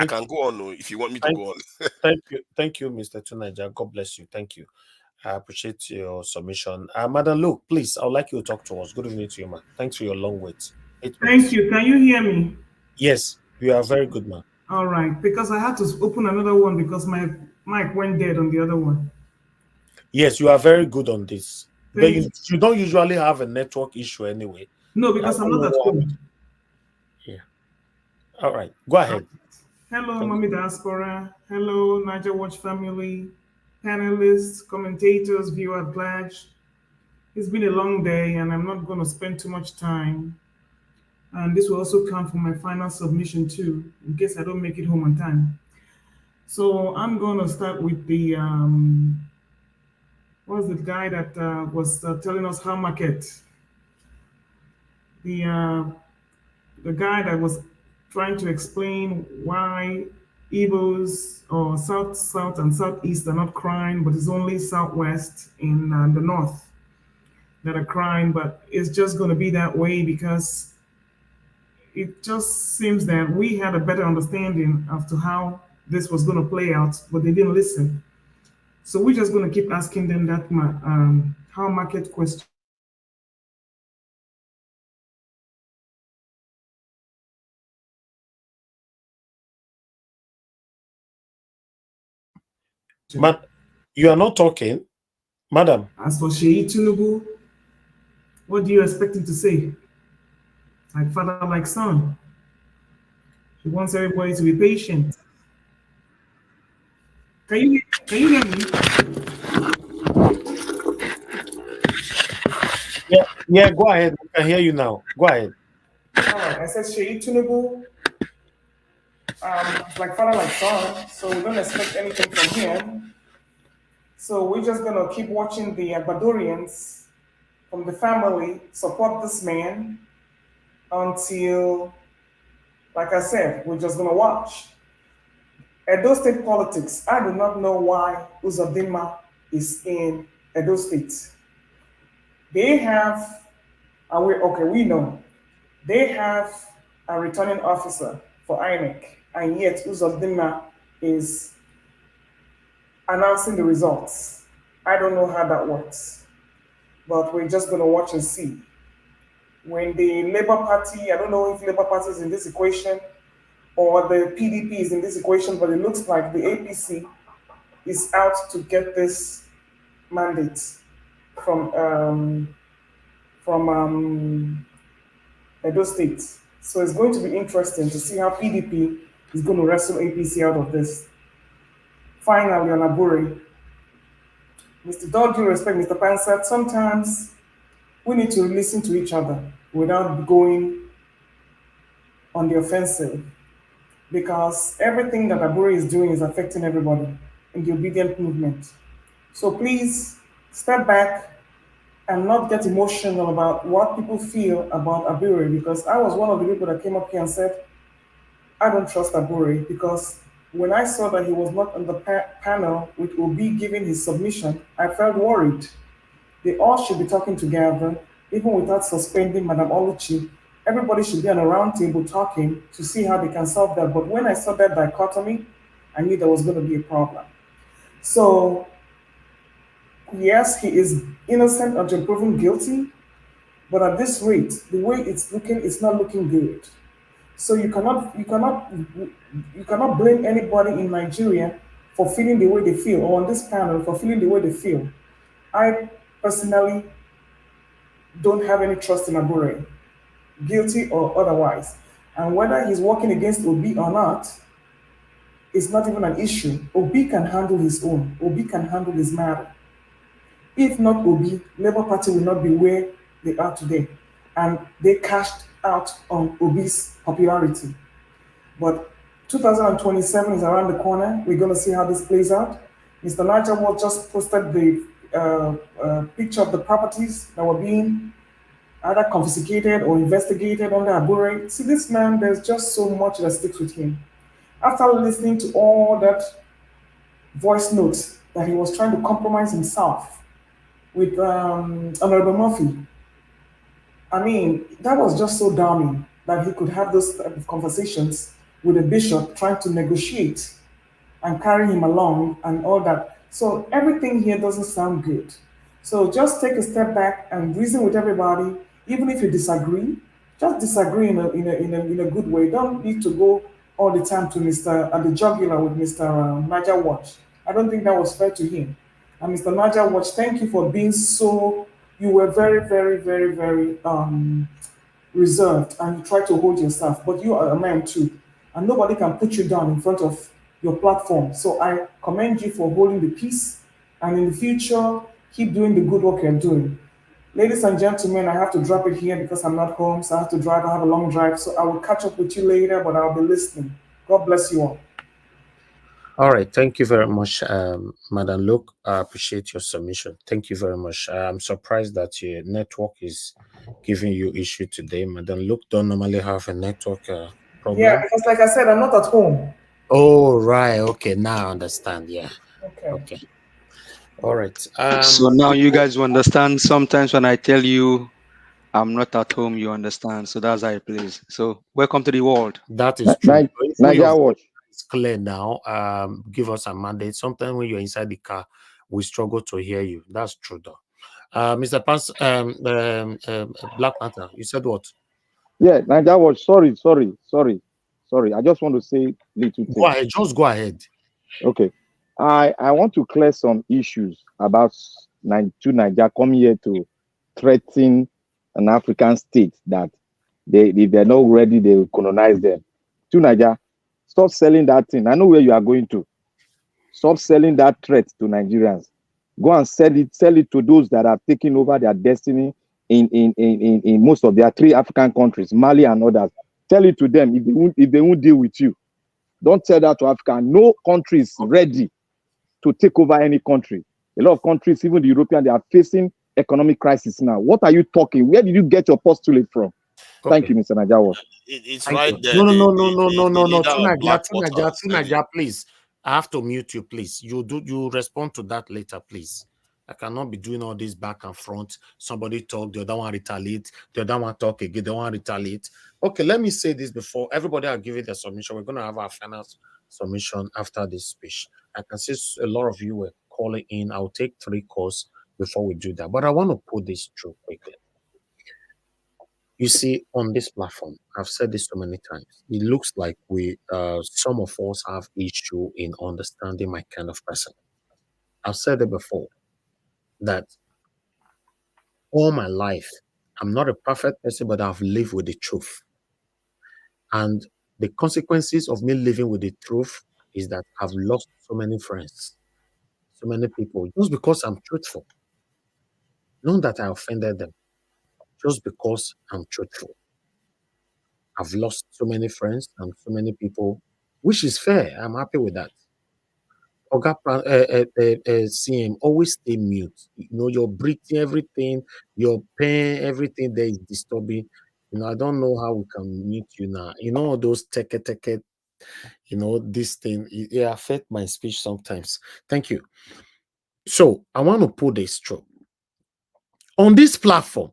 can go on if you want me to go on. Thank you, Mr. Tunaja. God bless you. Thank you. I appreciate your submission. Madam Luke, please, I would like you to talk to us. Good evening to you, man. Thanks for your long wait. Thank you. Can you hear me? Yes, you are very good, man. All right, because I had to open another one because my mic went dead on the other one. Yes, you are very good on this. But you don't usually have a network issue anyway. No, because I'm not at home. Yeah. All right, go ahead. Hello, Mommy Diaspora. Hello, Niger Watch family, panelists, commentators, viewers at large. It's been a long day, and I'm not going to spend too much time. And this will also count for my final submission too, in case I don't make it home on time. So I'm going to start with the, what was the guy that was telling us how market? The guy that was trying to explain why Igbos or South and Southeast are not crying, but it's only Southwest in the North that are crying. But it's just going to be that way because it just seems that we had a better understanding as to how this was going to play out, but they didn't listen. So we're just going to keep asking them that how market question. You are not talking, madam. As for Sheyi Tinubu, what do you expect him to say? Like father, like son. He wants everybody to be patient. Can you hear me? Yeah, go ahead. I can hear you now. Go ahead. All right, I said Sheyi Tinubu, like father, like son, so we don't expect anything from him. So we're just gonna keep watching the Ecuadorians from the family support this man until, like I said, we're just gonna watch. Edo State politics, I do not know why Uzodinma is in Edo State. They have, we know, they have a returning officer for INEC, and yet Uzodinma is announcing the results. I don't know how that works, but we're just gonna watch and see. When the Labour Party, I don't know if Labour Party is in this equation or the PDP is in this equation, but it looks like the APC is out to get this mandate from Edo State. So it's going to be interesting to see how PDP is going to wrestle APC out of this. Finally, on Abure, Mr. Dog, due respect, Mr. Pan said, sometimes we need to listen to each other without going on the offensive, because everything that Abure is doing is affecting everybody in the obedient movement. So please step back and not get emotional about what people feel about Abure, because I was one of the people that came up here and said, I don't trust Abure, because when I saw that he was not on the panel with Obi giving his submission, I felt worried. They all should be talking together, even without suspending Madam Oluchi. Everybody should be on a round table talking to see how they can solve that. But when I saw that dichotomy, I knew there was going to be a problem. So, yes, he is innocent until proven guilty, but at this rate, the way it's looking, it's not looking good. So you cannot blame anybody in Nigeria for feeling the way they feel, or on this panel for feeling the way they feel. I personally don't have any trust in Abure, guilty or otherwise. And whether he's working against Obi or not, it's not even an issue. Obi can handle his own. Obi can handle his matter. If not Obi, Labour Party will not be where they are today. And they cashed out on Obi's popularity. But 2027 is around the corner. We're going to see how this plays out. Mr. Niger Ward just posted the picture of the properties that were being either confiscated or investigated under Abure. See, this man, there's just so much that sticks with him. After listening to all that voice notes that he was trying to compromise himself with Honorable Murphy, I mean, that was just so damning that he could have those type of conversations with a bishop trying to negotiate and carry him along and all that. So everything here doesn't sound good. So just take a step back and reason with everybody, even if you disagree, just disagree in a good way. Don't need to go all the time to Mr. at the jugular with Mr. Niger Watch. I don't think that was fair to him. And Mr. Niger Watch, thank you for being so, you were very, very, very, very reserved and you try to hold yourself, but you are a man too. And nobody can put you down in front of your platform. So I commend you for holding the peace, and in the future, keep doing the good work you're doing. Ladies and gentlemen, I have to drop it here because I'm not home, so I have to drive. I have a long drive, so I will catch up with you later, but I'll be listening. God bless you all. All right, thank you very much, Madam Luke. I appreciate your submission. Thank you very much. I'm surprised that your network is giving you issue today. Madam Luke don't normally have a network problem. Yeah, because like I said, I'm not at home. Oh, right. Okay, now I understand. Yeah. Okay. All right. So now you guys will understand. Sometimes when I tell you I'm not at home, you understand. So that's how it plays. So welcome to the world. That is true. Niger Watch. It's clear now. Give us a mandate. Sometimes when you're inside the car, we struggle to hear you. That's true, though. Mr. Pans, Black Panther, you said what? Yeah, Niger Watch. Sorry. I just want to say little things. Go ahead. Just go ahead. Okay. I want to clear some issues about Niger coming here to threaten an African state that if they're not ready, they will colonize them. To Niger, stop selling that thing. I know where you are going to. Stop selling that threat to Nigerians. Go and sell it to those that have taken over their destiny in most of their 3 African countries, Mali and others. Tell it to them if they won't deal with you. Don't tell that to Africa. No country is ready to take over any country. A lot of countries, even the European, they are facing economic crisis now. What are you talking? Where did you get your postulate from? Okay. Thank you, Mr. Najawa. It's right there. No. Tinaja, please. I have to mute you, please. You respond to that later, please. I cannot be doing all this back and front. Somebody talk, the other one retaliate, the other one talk again, the one retaliate. Okay, let me say this before everybody will give it a submission. We're going to have our final submission after this speech. I can see a lot of you were calling in. I'll take 3 calls before we do that. But I want to put this through quickly. You see, on this platform, I've said this so many times. It looks like some of us have issue in understanding my kind of person. I've said it before that all my life, I'm not a perfect person, but I've lived with the truth. And the consequences of me living with the truth is that I've lost so many friends, so many people, just because I'm truthful. Not that I offended them, just because I'm truthful. I've lost so many friends and so many people, which is fair. I'm happy with that. Oga CM, always stay mute. You know, your breathing, everything, your pain, everything there is disturbing. You know, I don't know how we can mute you now. You know, those teke, you know, this thing, it affects my speech sometimes. Thank you. So I want to put this through. On this platform,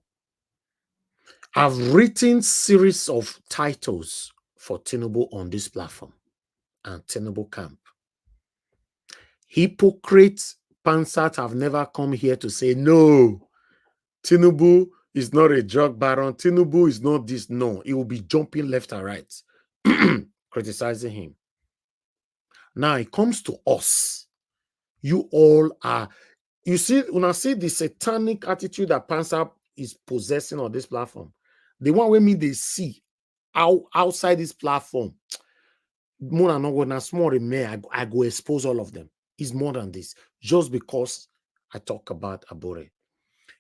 I've written series of titles for Tinubu on this platform and Tinubu camp. Hypocrites, Pansat have never come here to say, no, Tinubu is not a drug baron. Tinubu is not this. No, he will be jumping left and right, criticizing him. Now it comes to us. You all are, you see, when I see the satanic attitude that Pansat is possessing on this platform, the one with me they see outside this platform, more than not when small I go expose all of them. It's more than this, just because I talk about Abure.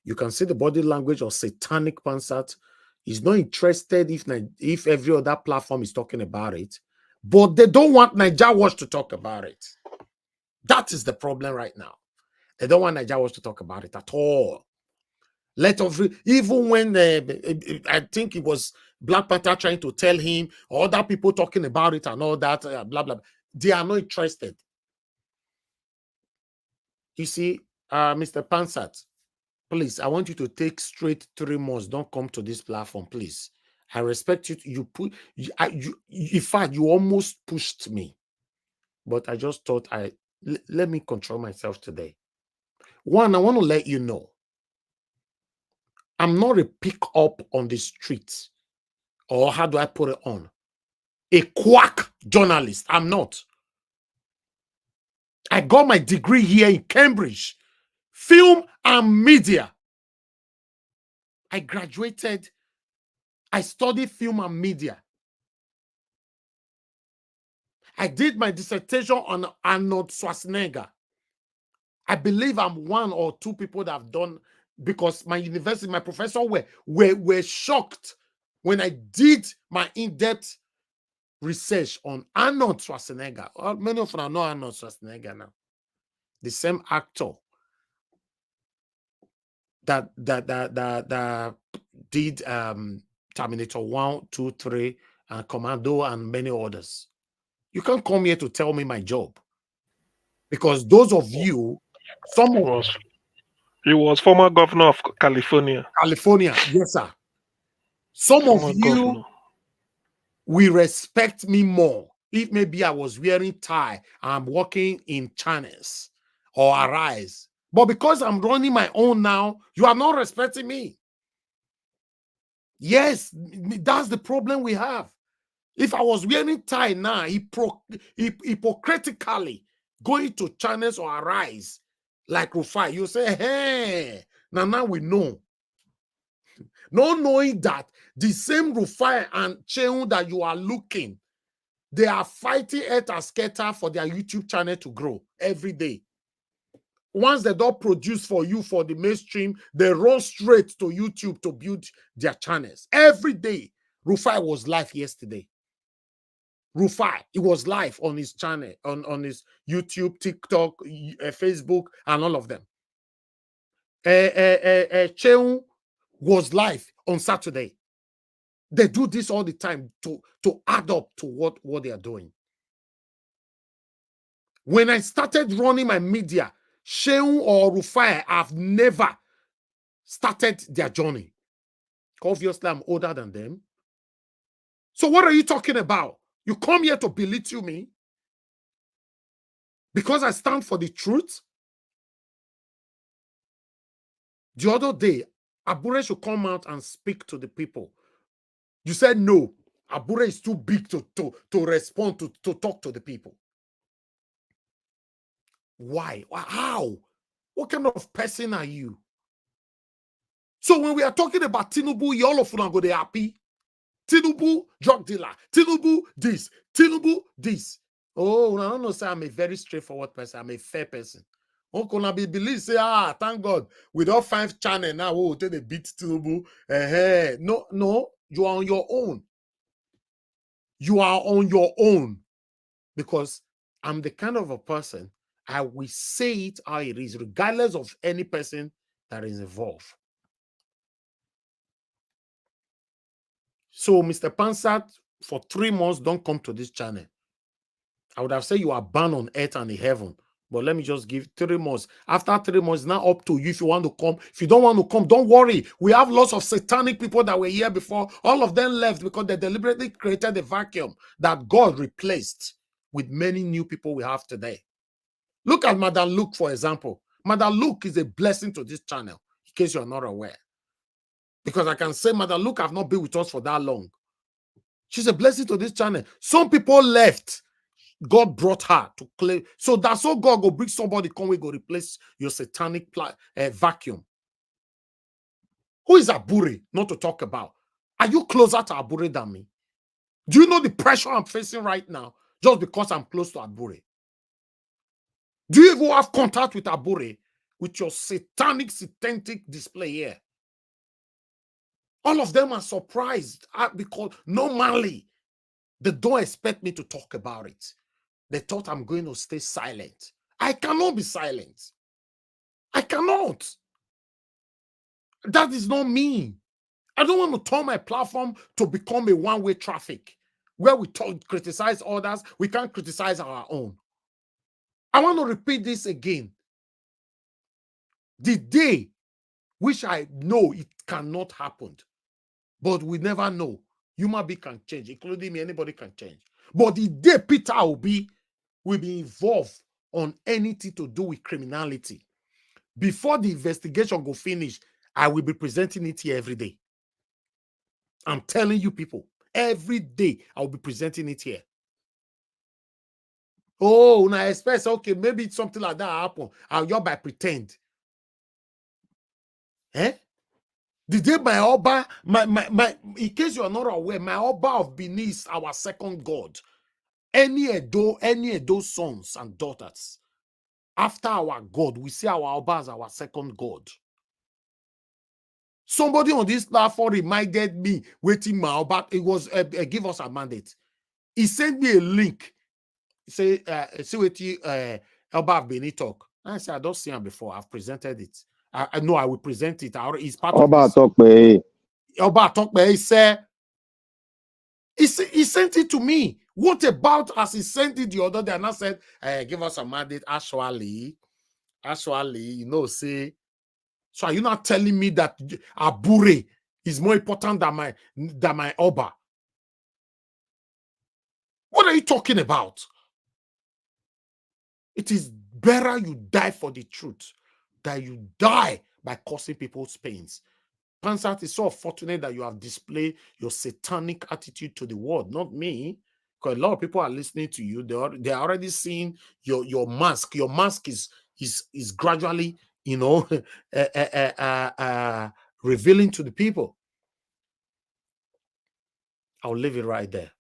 You can see the body language of Satanic Pansat. He's not interested if every other platform is talking about it, but they don't want Niger Watch to talk about it. That is the problem right now. They don't want Niger Watch to talk about it at all. Even when I think it was Black Panther trying to tell him, or other people talking about it and all that, blah, blah, blah. They are not interested. You see, Mr. Pansat, please, I want you to take straight 3 months. Don't come to this platform, please. I respect you. In fact, you almost pushed me. But I just thought let me control myself today. One, I want to let you know, I'm not a pick up on the streets, or how do I put it on? A quack journalist. I'm not. I got my degree here in Cambridge, film and media. I graduated. I studied film and media. I did my dissertation on Arnold Schwarzenegger. I believe I'm one or two people that have done, because my university, my professor were shocked when I did my in-depth research on Arnold Schwarzenegger. Many of them know Arnold Schwarzenegger now. The same actor that did Terminator 1, 2, 3, and Commando, and many others. You can't come here to tell me my job, because those of you, he was former governor of California. California, yes, sir. Some of you will respect me more if maybe I was wearing tie, I'm working in channels or Arise. But because I'm running my own now, you are not respecting me. Yes, that's the problem we have. If I was wearing tie now, hypocritically going to channels or Arise like Rufai, you say, hey, now we know. Not knowing that the same Rufai and Cheun that you are looking, they are fighting at a scatter for their YouTube channel to grow every day. Once they don't produce for you for the mainstream, they run straight to YouTube to build their channels. Every day, Rufai was live yesterday. Rufai, it was live on his channel, on his YouTube, TikTok, Facebook, and all of them. Cheun was live on Saturday. They do this all the time to add up to what they are doing. When I started running my media, Cheun or Rufai have never started their journey. Obviously, I'm older than them. So what are you talking about? You come here to belittle me because I stand for the truth? The other day, Abure should come out and speak to the people. You said no. Abure is too big to respond, to talk to the people. Why? How? What kind of person are you? So when we are talking about Tinubu, all of you are going to be happy. Tinubu, drug dealer. Tinubu, this. Tinubu, this. Oh, I don't know, say I'm a very straightforward person. I'm a fair person. Uncle Nabi believe, say, thank God, we don't 5 channel now, we'll take the beat Tinubu. No, you are on your own. You are on your own. Because I'm the kind of a person, I will say it how it is, regardless of any person that is involved. So, Mr. Pansat, for 3 months, don't come to this channel. I would have said you are banned on earth and in heaven. But let me just give 3 months. After 3 months, now up to you if you want to come. If you don't want to come, don't worry. We have lots of satanic people that were here before. All of them left because they deliberately created a vacuum that God replaced with many new people we have today. Look at Madam Luke, for example. Madam Luke is a blessing to this channel, in case you're not aware. Because I can say Madam Luke have not been with us for that long. She's a blessing to this channel. Some people left. God brought her to claim. So that's how God will bring somebody come, we go replace your satanic vacuum. Who is Abure? Not to talk about. Are you closer to Abure than me? Do you know the pressure I'm facing right now just because I'm close to Abure? Do you even have contact with Abure? with your satanic display here. All of them are surprised because normally they don't expect me to talk about it. They thought I'm going to stay silent. I cannot be silent. I cannot. That is not me. I don't want to turn my platform to become a one-way traffic where we criticize others, we can't criticize our own. I want to repeat this again. The day, which I know it cannot happen, but we never know. Human being can change, including me, anybody can change. But the day Peter will be involved on anything to do with criminality, before the investigation go finish, I will be presenting it here every day. I'm telling you people, every day I will be presenting it here. Oh, and I expect, okay, maybe something like that happen. I'll just by pretend. Eh? The day my Oba, in case you are not aware, my Oba of Benin is our second god. Any Edo sons and daughters, after our God, we see our Oba as our second god. Somebody on this platform reminded me, waiting my Oba, it was give us a mandate. He sent me a link. Say, see what you Oba of Benin talk. I said, I don't see him before. I've presented it. I know I will present it. It's part of this. Oba talk, he said, he sent it to me. What about as he sent it the other day? And I said, give us a mandate. Actually, you know, say, so are you not telling me that Abure is more important than my Oba? What are you talking about? It is better you die for the truth than you die by causing people's pains. Pansat is so fortunate that you have displayed your satanic attitude to the world, not me. Because a lot of people are listening to you. They're already seeing your mask. Your mask is gradually, you know, revealing to the people. I'll leave it right there.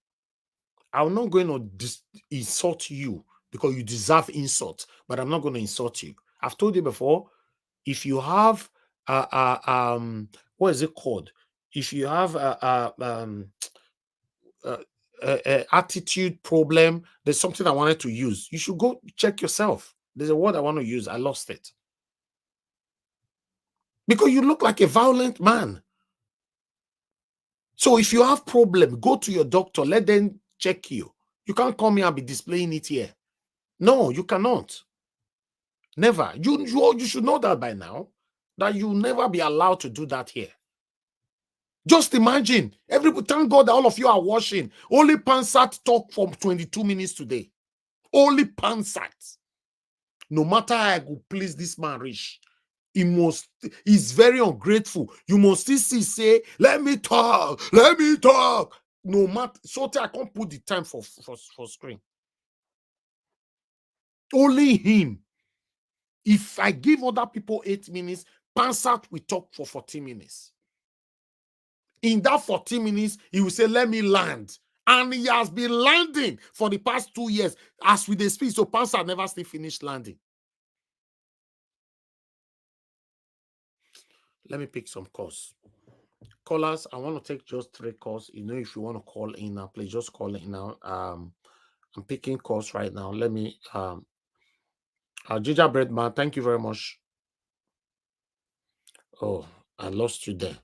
I'm not going to insult you because you deserve insult, but I'm not going to insult you. I've told you before, if you have what is it called? If you have attitude problem, there's something I wanted to use. You should go check yourself. There's a word I want to use. I lost it. Because you look like a violent man. So if you have problem, go to your doctor. Let them check you. You can't come here and be displaying it here. No, you cannot. Never. You should know that by now, that you'll never be allowed to do that here. Just imagine, thank God that all of you are watching. Only Pansat talk for 22 minutes today. Only Pansat. No matter how I go please this man rich, he's very ungrateful. You must still say, let me talk. No matter, so I can't put the time for screen. Only him. If I give other people 8 minutes, Pansat will talk for 40 minutes. In that 40 minutes, he will say, let me land. And he has been landing for the past 2 years as with the speed. So Pansat never still finished landing. Let me pick some calls. Callers, I want to take just 3 calls. You know, if you want to call in now, please just call in now. I'm picking calls right now. Let me Gingerbread Man, thank you very much. Oh, I lost you there.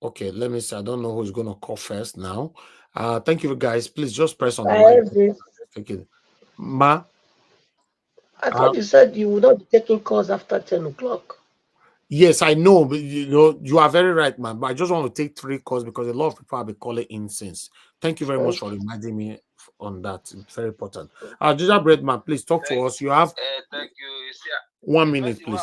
Okay, let me see. I don't know who's going to call first now. Thank you, guys. Please just press on the mic. Thank you. Ma? I thought you said you would not be taking calls after 10 o'clock. Yes, I know. But you are very right, man. But I just want to take 3 calls because a lot of people have been calling in since. Thank you very much for reminding me on that. It's very important. Gingerbread Man, please talk to us. You have thank you. You see, 1 minute, please.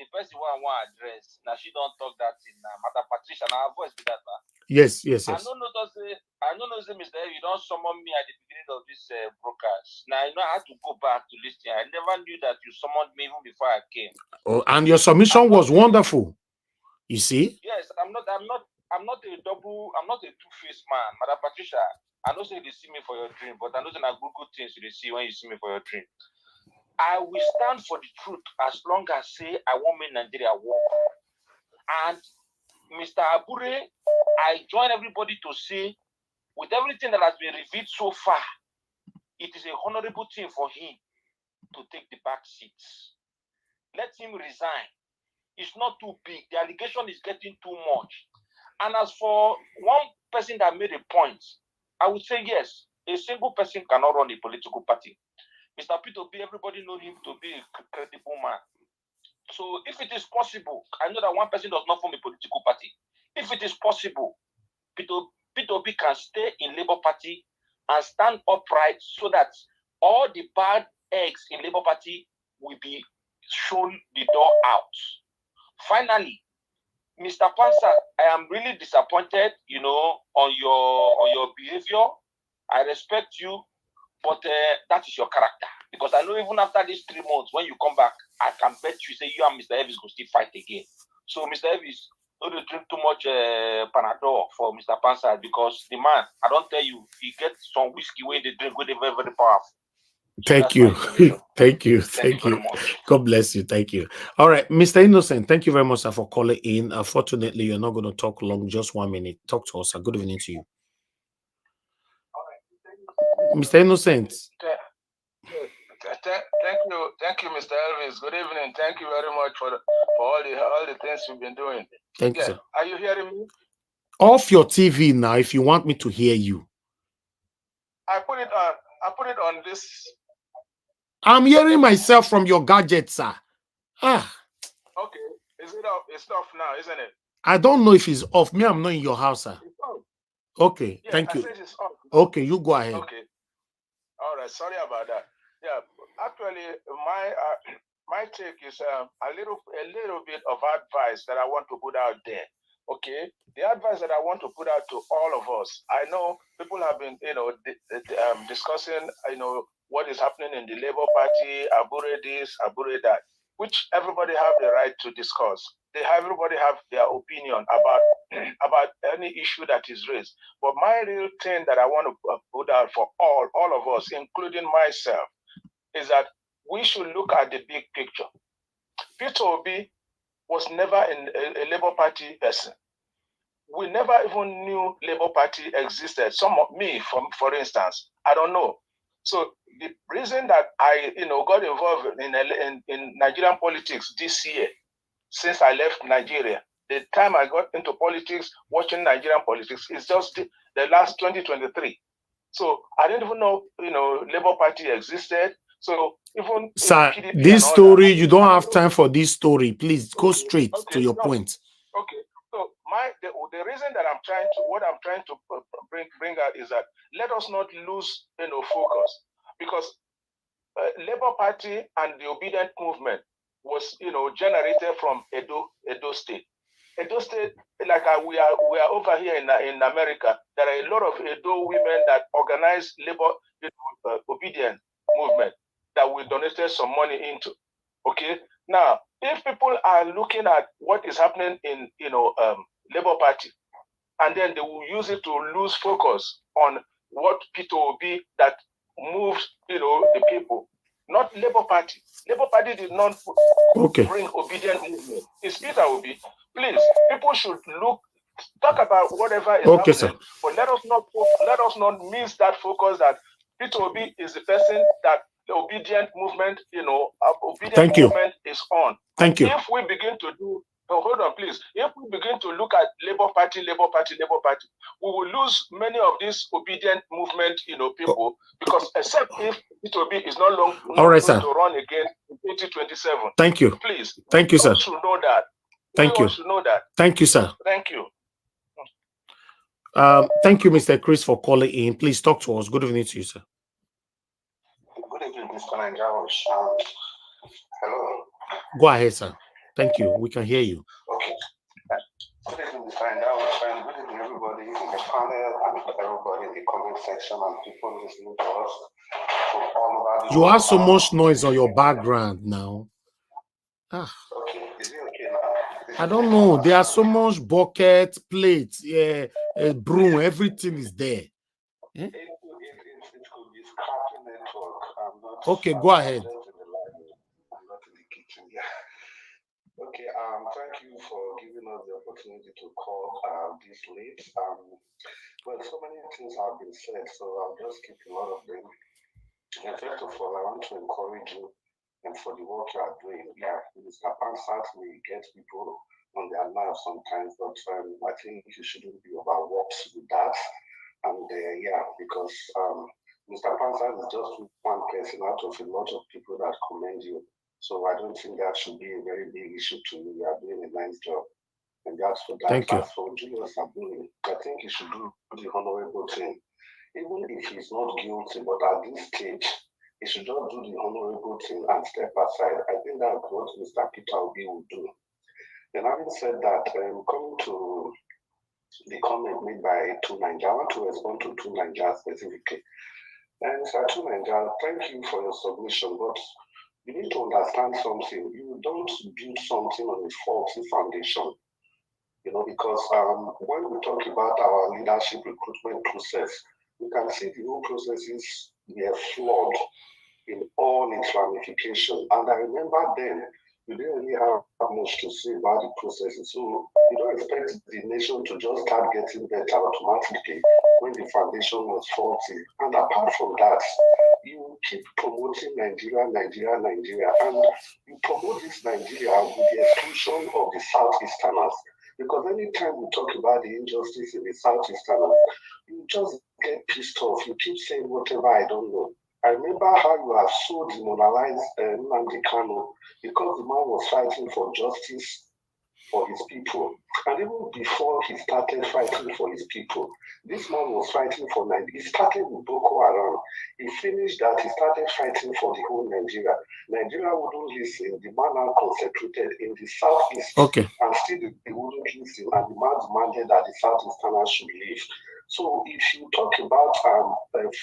The person who I want to address, now she don't talk that in Madam Patricia. Now her voice be that now. Yes. I don't know, Mr. You don't summon me at the beginning of this broadcast. Now you know I had to go back to listen. I never knew that you summoned me even before I came. Oh, and your submission was wonderful. You see? Yes, I'm not a two-faced man, Madam Patricia. I know say you see me for your dream, but I know that good things you see when you see me for your dream. I will stand for the truth as long as say I want me Nigeria work. And Mr. Abure, I join everybody to say, with everything that has been revealed so far, it is a honorable thing for him to take the back seats. Let him resign. It's not too big. The allegation is getting too much. And as for one person that made a point, I would say yes, a single person cannot run a political party. Mr. P2B, everybody knows him to be a credible man. So if it is possible, I know that one person does not form a political party. If it is possible, P2B can stay in Labour Party and stand upright so that all the bad eggs in Labour Party will be shown the door out. Finally, Mr. Pansa, I am really disappointed, on your behavior. I respect you, but that is your character. Because I know even after these 3 months, when you come back, I can bet you say you and Mr. Elvis will still fight again. So, Mr. Elvis, don't drink too much Panadol for Mr. Pansa, because the man, I don't tell you, he gets some whiskey when they drink, when they're very, very powerful. So thank you. Thank you. Thank you. God bless you. Thank you. All right, Mr. Innocent, thank you very much, sir, for calling in. Unfortunately, you're not going to talk long, just 1 minute. Talk to us, sir. Good evening to you. Mr. Innocent. Thank you, Mr. Elvis. Good evening. Thank you very much for all the things you've been doing. Thank you, sir. Are you hearing me? Off your TV now if you want me to hear you. I put it on this. I'm hearing myself from your gadget, sir. Okay. Is it off? It's off now, isn't it? I don't know if it's off. Me, I'm not in your house, sir. It's off. Okay, Yeah, thank I you. said it's off. Okay, you go ahead. Okay. All right. Sorry about that. Yeah. Actually, my take is a little bit of advice that I want to put out there. Okay. The advice that I want to put out to all of us. I know people have been, discussing, what is happening in the Labour Party, Abure this, Abure that, which everybody have the right to discuss. Everybody have their opinion about any issue that is raised. But my real thing that I want to put out for all of us, including myself, is that we should look at the big picture. Peter Obi was never a Labour Party person. We never even knew Labour Party existed. For instance, I don't know. So the reason that I, got involved in Nigerian politics this year, since I left Nigeria, the time I got into politics, watching Nigerian politics, is just the last 2023. So I didn't even know, Labour Party existed. So even sir, PDP this and all story, that, you don't have time for this story. Please go straight to your point. Okay. So the reason that I'm trying to bring out is that let us not lose focus, because Labour Party and the obedient movement was generated from Edo State. Edo State, like we are over here in America. There are a lot of Edo women that organize labor obedient movement that we donated some money into. Okay. Now, if people are looking at what is happening in Labour Party, and then they will use it to lose focus on what Peter Obi that moves the people, not Labour Party. Labour Party did not bring obedient movement. It's Peter Obi. Please, people should talk about whatever is happening, sir. But let us not miss that focus that Peter Obi is the person that the obedient movement, obedient movement is on. Thank you. If we begin to do, hold on, please. If we begin to look at Labour Party, we will lose many of these obedient movement, people, because except if Peter Obi is not going to run again in 2027. Thank you. Please. Thank you, sir. We should know that. Thank you. Should know that. Thank you, sir. Thank you. Thank you, Mr. Chris, for calling in. Please talk to us. Good evening to you, sir. Good evening, Mr. Nanjaros. Hello. Go ahead, sir. Thank you. We can hear you. Okay. Good evening, Mr. Nanjaros, and good evening, everybody in the panel, and everybody in the comment section, and people listening to us from all over the You world. have so much noise on your background now. Okay. Is it okay now? I don't know. There are so much bucket, plates, broom, everything is there. It could be scrappy network. Okay, go ahead. it's late. Well, so many things have been said, so I'll just keep a lot of them. And first of all, I want to encourage you and for the work you are doing. Yeah, Mr. Pansat may get people on their nerves sometimes, but I think you shouldn't be overworked with that. And yeah, because Mr. Pansat is just one person out of a lot of people that commend you. So I don't think that should be a very big issue to you. You are doing a nice job. And that's for that. Thank you. As for Julius Abure, I think he should do the honorable thing. Even if he's not guilty, but at this stage, he should just do the honorable thing and step aside. I think that's what Mr. Peter Obi will do. And having said that, coming to the comment made by Two Ninja, I want to respond to Two Ninja specifically. And Mr. Two Ninja, thank you for your submission, but you need to understand something. You don't build something on a faulty foundation. You know, because when we talk about our leadership recruitment process, we can see the whole processes were flawed in all its ramifications. And I remember then, we didn't really have much to say about the processes. So you don't expect the nation to just start getting better automatically when the foundation was faulty. And apart from that, you keep promoting Nigeria, Nigeria, Nigeria, and you promote this Nigeria with the exclusion of the Southeasterners. Because anytime we talk about the injustice in the Southeasterners, you just get pissed off. You keep saying whatever I don't know. I remember how you have so demoralized Nnamdi Kanu because the man was fighting for justice for his people. And even before he started fighting for his people, this man was fighting for Nigeria. He started with Boko Haram. He finished that. He started fighting for the whole Nigeria. Nigeria wouldn't listen. The man now concentrated in the southeast. Okay. And still they wouldn't listen. And the man demanded that the southeasterners should leave. So if you talk about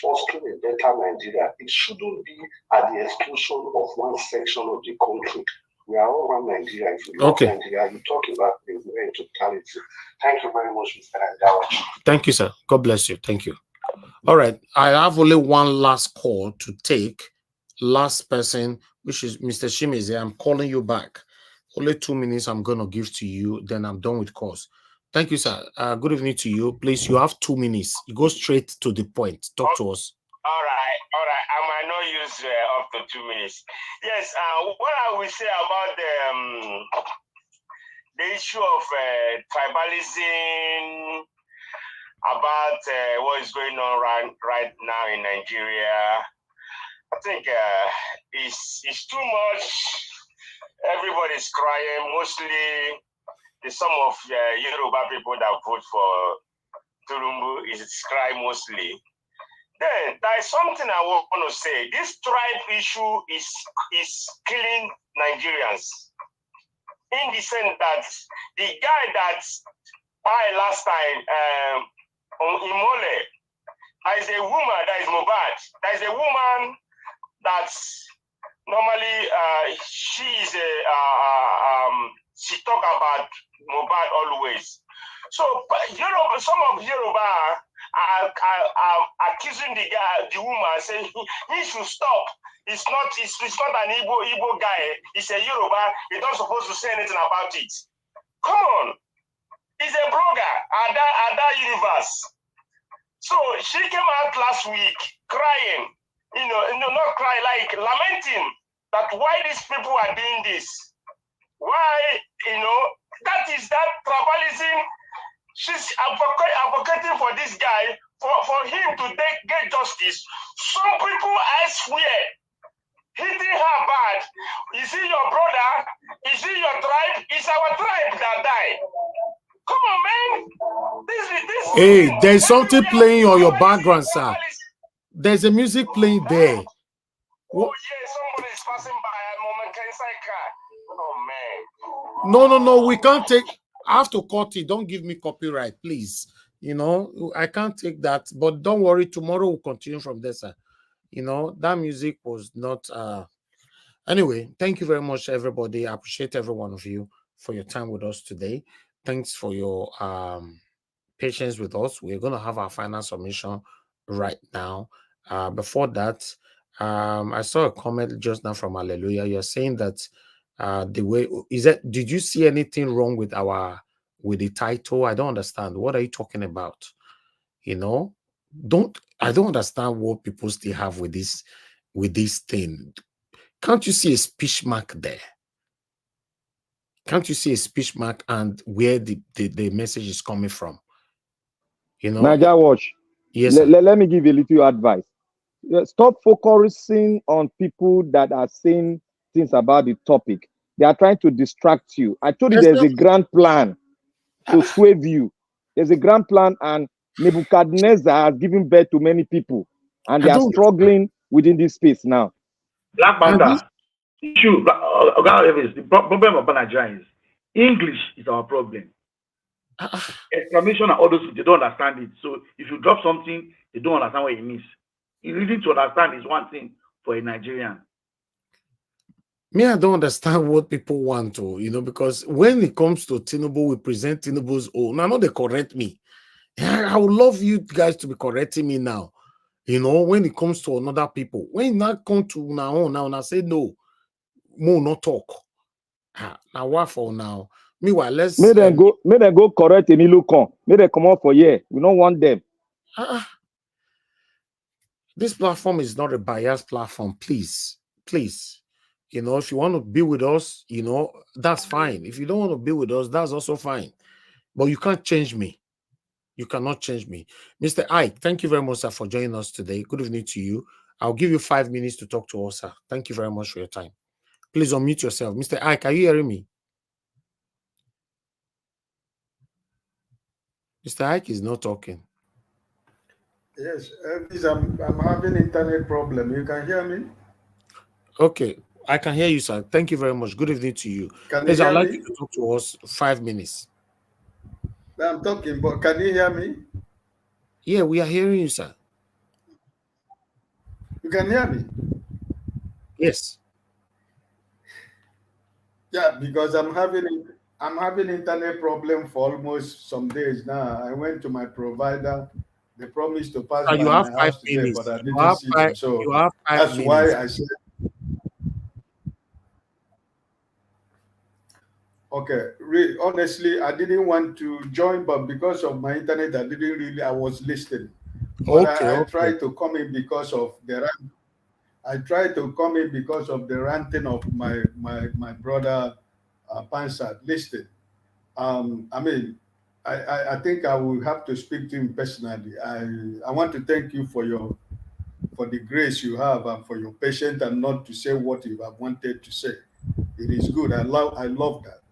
fostering a better Nigeria, it shouldn't be at the exclusion of one section of the country. We are all one Nigeria. If you love Nigeria, you talk about things in totality. Thank you very much, Mr. Nandawaj. Thank you, sir. God bless you. Thank you. All right. I have only one last call to take. Last person, which is Mr. Shimize. I'm calling you back. Only 2 minutes I'm going to give to you. Then I'm done with calls. Thank you, sir. Good evening to you. Please, you have 2 minutes. You go straight to the point. Talk to us. All right. I might not use up to 2 minutes. Yes. What I will say about the issue of tribalism, about what is going on right now in Nigeria, I think it's too much. Everybody's crying. Mostly, some of Yoruba people that vote for Turumbu is cry mostly. Then there is something I want to say. This tribe issue is killing Nigerians. In the sense that the guy that died last time on Imole, there is a woman that is Mobad. There is a woman that's normally she is she talk about Mobad always. So some of Yoruba are accusing the woman, saying he should stop. It's not an Igbo guy. He's a Yoruba. He's not supposed to say anything about it. Come on. He's a blogger at that universe. So she came out last week crying, not crying, like lamenting that why these people are doing this. Why, that is that tribalism. She's advocating for this guy, for him to get justice. Some people, I swear, hitting her bad. Is he your brother? Is he your tribe? It's our tribe that died. Come on, man. This Hey, there's something playing on your background, sir. There's a music playing there. Oh, yeah, somebody is passing by a moment. Can I car? Oh, man. No, we can't take. I have to cut it. Don't give me copyright, please. I can't take that. But don't worry. Tomorrow we'll continue from there, sir. That music was not. Anyway, thank you very much, everybody. I appreciate every one of you for your time with us today. Thanks for your patience with us. We're going to have our final submission right now. Before that, I saw a comment just now from Hallelujah. You're saying that the way is that, did you see anything wrong with our with the title. I don't understand. What are you talking about? You know, I don't understand what people still have with this thing. Can't you see a speech mark there? Can't you see a speech mark and where the message is coming from? You know, Naija Watch. yes, sir. Let me give you a little advice. Stop focusing on people that are saying things about the topic. They are trying to distract you. I told you there's a grand plan to swerve you. There's a grand plan, and Nebuchadnezzar has given birth to many people, and they are struggling within this space now. Black Panther. Issue. The problem of Nigeria is English is our problem. Exclamation and all those, they don't understand it. So if you drop something, they don't understand what it means. Reading to understand is one thing for a Nigerian. Me, I don't understand what people want to, because when it comes to Tinubu, we present Tinubu's own. Now, they correct me. I would love you guys to be correcting me now. When it comes to another people, when it not come to now, I say no, more not talk. Now what for now? Meanwhile, let's may them go correct Emilukon. May they come out for here. We don't want them. This platform is not a biased platform. Please. If you want to be with us, that's fine. If you don't want to be with us, that's also fine. But you can't change me. You cannot change me. Mr. Ike, thank you very much, sir, for joining us today. Good evening to you. I'll give you 5 minutes to talk to us, sir. Thank you very much for your time. Please unmute yourself. Mr. Ike, are you hearing me? Mr. Ike is not talking. Yes, I'm having internet problem. You can hear me? Okay, I can hear you, sir. Thank you very much. Good evening to you. Please, I'd like you to talk to us 5 minutes. I'm talking, but can you hear me? Yeah, we are hearing you, sir. You can hear me? Yes. Yeah, because I'm having internet problem for almost some days now. I went to my provider. They promised to pass by my house today, but I didn't see them. So that's why I said, okay, honestly, I didn't want to join, but because of my internet, I was listening. But I tried to come in because of the ranting of my brother Pansat listed. I think I will have to speak to him personally. I want to thank you for the grace you have and for your patience and not to say what you have wanted to say. It is good. I love that.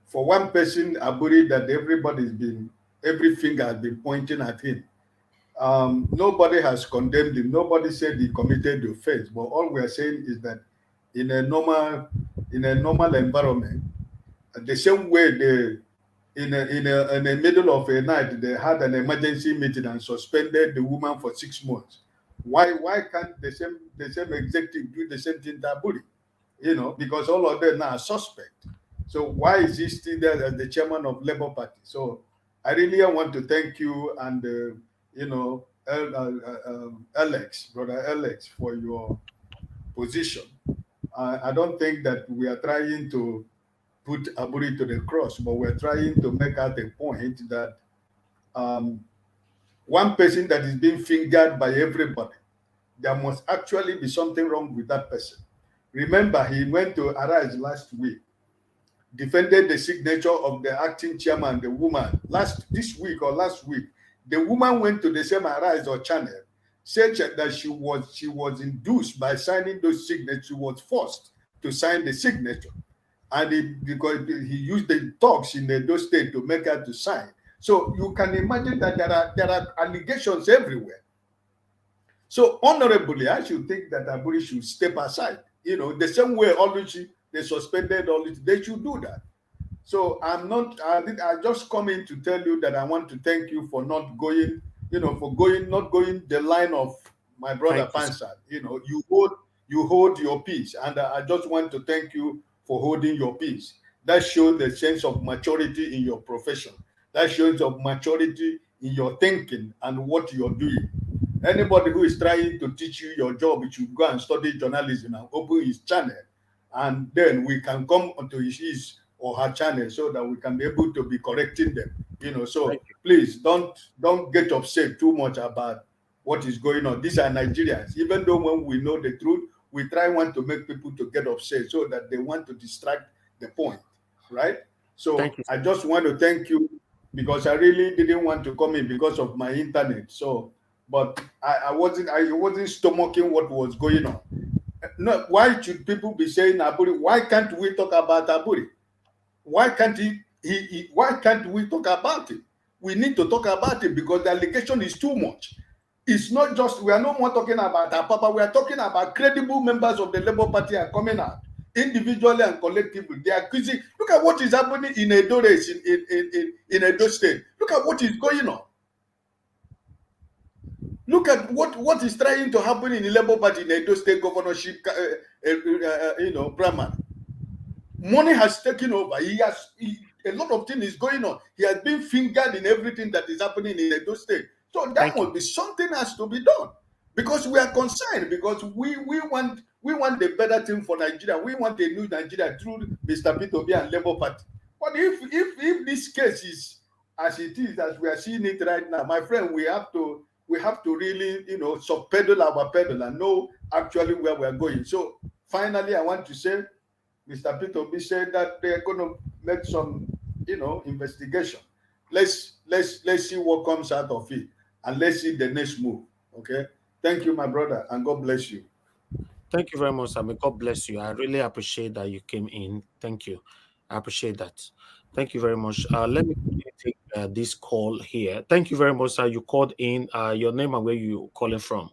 For one person, I believe that every finger has been pointing at him. Nobody has condemned him. Nobody said he committed the offense. But all we are saying is that in a normal environment, the same way in the middle of a night they had an emergency meeting and suspended the woman for 6 months. Why can't the same executive do the same thing to Abure? Because all of them are suspect. So why is he still there as the chairman of Labour Party? So I really want to thank you and brother Alex, for your position. I don't think that we are trying to put Abure to the cross, but we're trying to make out a point that one person that is being fingered by everybody, there must actually be something wrong with that person. Remember, he went to Arise last week, defended the signature of the acting chairman, the woman. Last week, the woman went to the same Arise or channel, said that she was induced by signing those signatures. She was forced to sign the signature. And because he used the talks in Edo State to make her to sign. So you can imagine that there are allegations everywhere. So honorably, I should think that Abure should step aside. The same way they suspended they should do that. So I just come in to tell you that I want to thank you for not going the line of my brother Pansat. You hold your peace. And I just want to thank you for holding your peace. That shows the sense of maturity in your profession. That shows of maturity in your thinking and what you're doing. Anybody who is trying to teach you your job, you should go and study journalism and open his channel. And then we can come onto his or her channel so that we can be able to be correcting them. So please don't get upset too much about what is going on. These are Nigerians. Even though when we know the truth, we want to make people to get upset so that they want to distract the point, right? So I just want to thank you because I really didn't want to come in because of my internet. So, but I wasn't stomaching what was going on. No, why should people be saying Abure? Why can't we talk about Abure? Why can't why can't we talk about it? We need to talk about it because the allegation is too much. It's not just, we are no more talking about our papa, we are talking about credible members of the Labour Party are coming out individually and collectively. They are accusing. Look at what is happening in Edo race in Edo State. Look at what is going on. Look at what is trying to happen in the Labour Party in Edo State governorship, primary. Money has taken over. A lot of things is going on. He has been fingered in everything that is happening in Edo State. So that must be something has to be done because we are concerned because we want the better thing for Nigeria. We want a new Nigeria through Mr. Peter Obi and Labour Party. But if this case is as it is, as we are seeing it right now, my friend, we have to really, subpedal our pedal and know actually where we are going. So finally, I want to say, Mr. Peter Obi said that they are going to make some, investigation. Let's see what comes out of it, and let's see the next move. Okay. Thank you, my brother, and God bless you. Thank you very much, sir. May God bless you. I really appreciate that you came in. Thank you. I appreciate that. Thank you very much. Let me take this call here. Thank you very much, sir. You called in. Your name and where you calling from?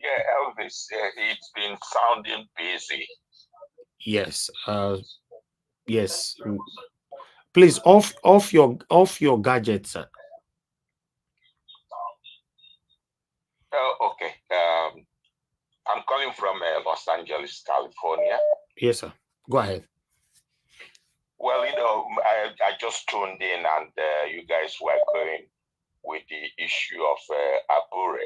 Yeah, Elvis. It's been sounding busy. Yes. Yes. Please off your gadget, sir. Oh, okay. I'm calling from Los Angeles, California. Yes, sir. Go ahead. Well, I just tuned in and you guys were going with the issue of Abure,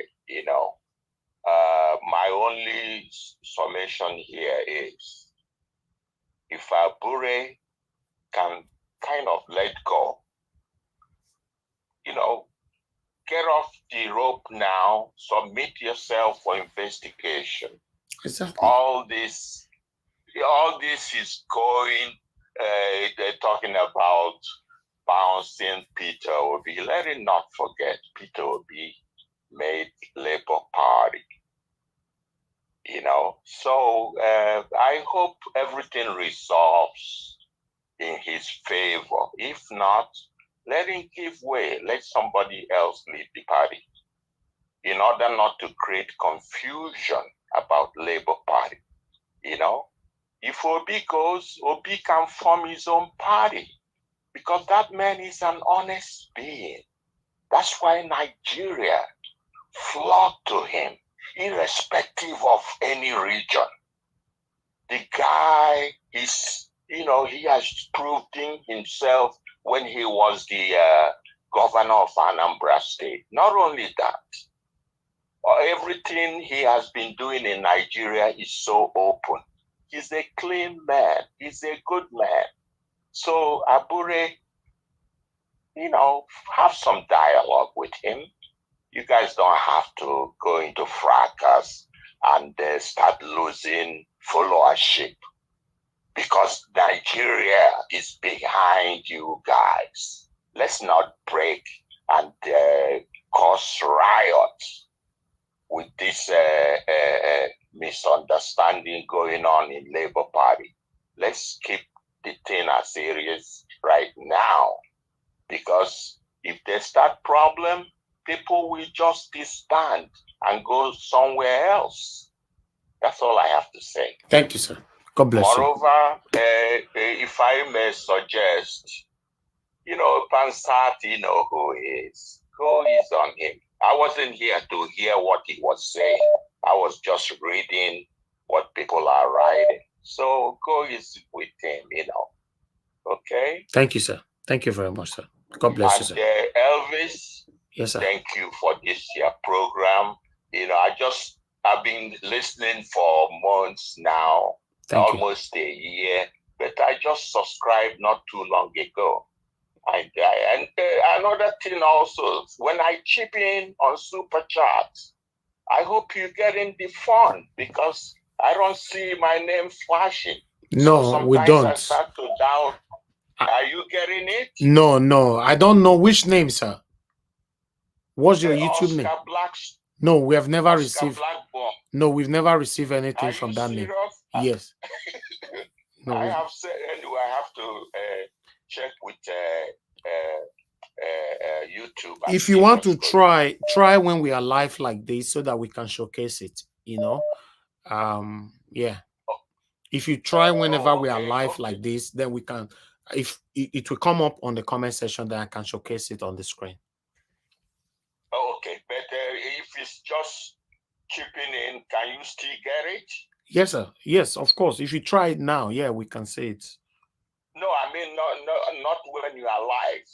my only summation here is if Abure can kind of let go, get off the rope now, submit yourself for investigation. Exactly. All this is going, they're talking about bouncing Peter Obi. Let it not forget, Peter Obi made Labour Party. So I hope everything resolves in his favor. If not, let him give way. Let somebody else lead the party in order not to create confusion about Labour Party. If Obi goes, Obi can form his own party because that man is an honest being. That's why Nigeria flocked to him, irrespective of any region. The guy is, he has proved himself when he was the governor of Anambra State. Not only that, everything he has been doing in Nigeria is so open. He's a clean man. He's a good man. So Abure, have some dialogue with him. You guys don't have to go into fracas and start losing followership because Nigeria is behind you guys. Let's not break and cause riots with this misunderstanding going on in Labour Party. Let's keep the thing as serious right now because if they start problem, people will just disband and go somewhere else. That's all I have to say. Thank you, sir. God bless Moreover, if I may suggest, Pansat, who is. Go is on him. I wasn't here to hear what he was saying. I was just reading what people are writing. So go is with him, Okay? Thank you, sir. Thank you very much, sir. God bless you, sir. Elvis, yes, sir. Thank you for this year program. I've been listening for months now, almost a year. but I just subscribed not too long ago. And another thing also, when I chip in on Super Chats, I hope you're getting the fun because I don't see my name flashing. No, so we sometimes don't. I start to doubt. Are you getting it? No. I don't know which name, sir. What's your YouTube Oscar name? Black. No, we have never Oscar received. Blackburn. No, we've never received anything Are from you that name. serious? Yes. No. I have said anyway. I have to check with YouTube. And If you see want what's to going try when we are live like this so that we can showcase it, yeah. If you try whenever we are live like this, then we can, if it will come up on the comment section, then I can showcase it on the screen. Okay, but if it's just chipping in, can you still get it? Yes, sir. Yes, of course. If you try it now, yeah, we can see it. No, I mean not when you are live.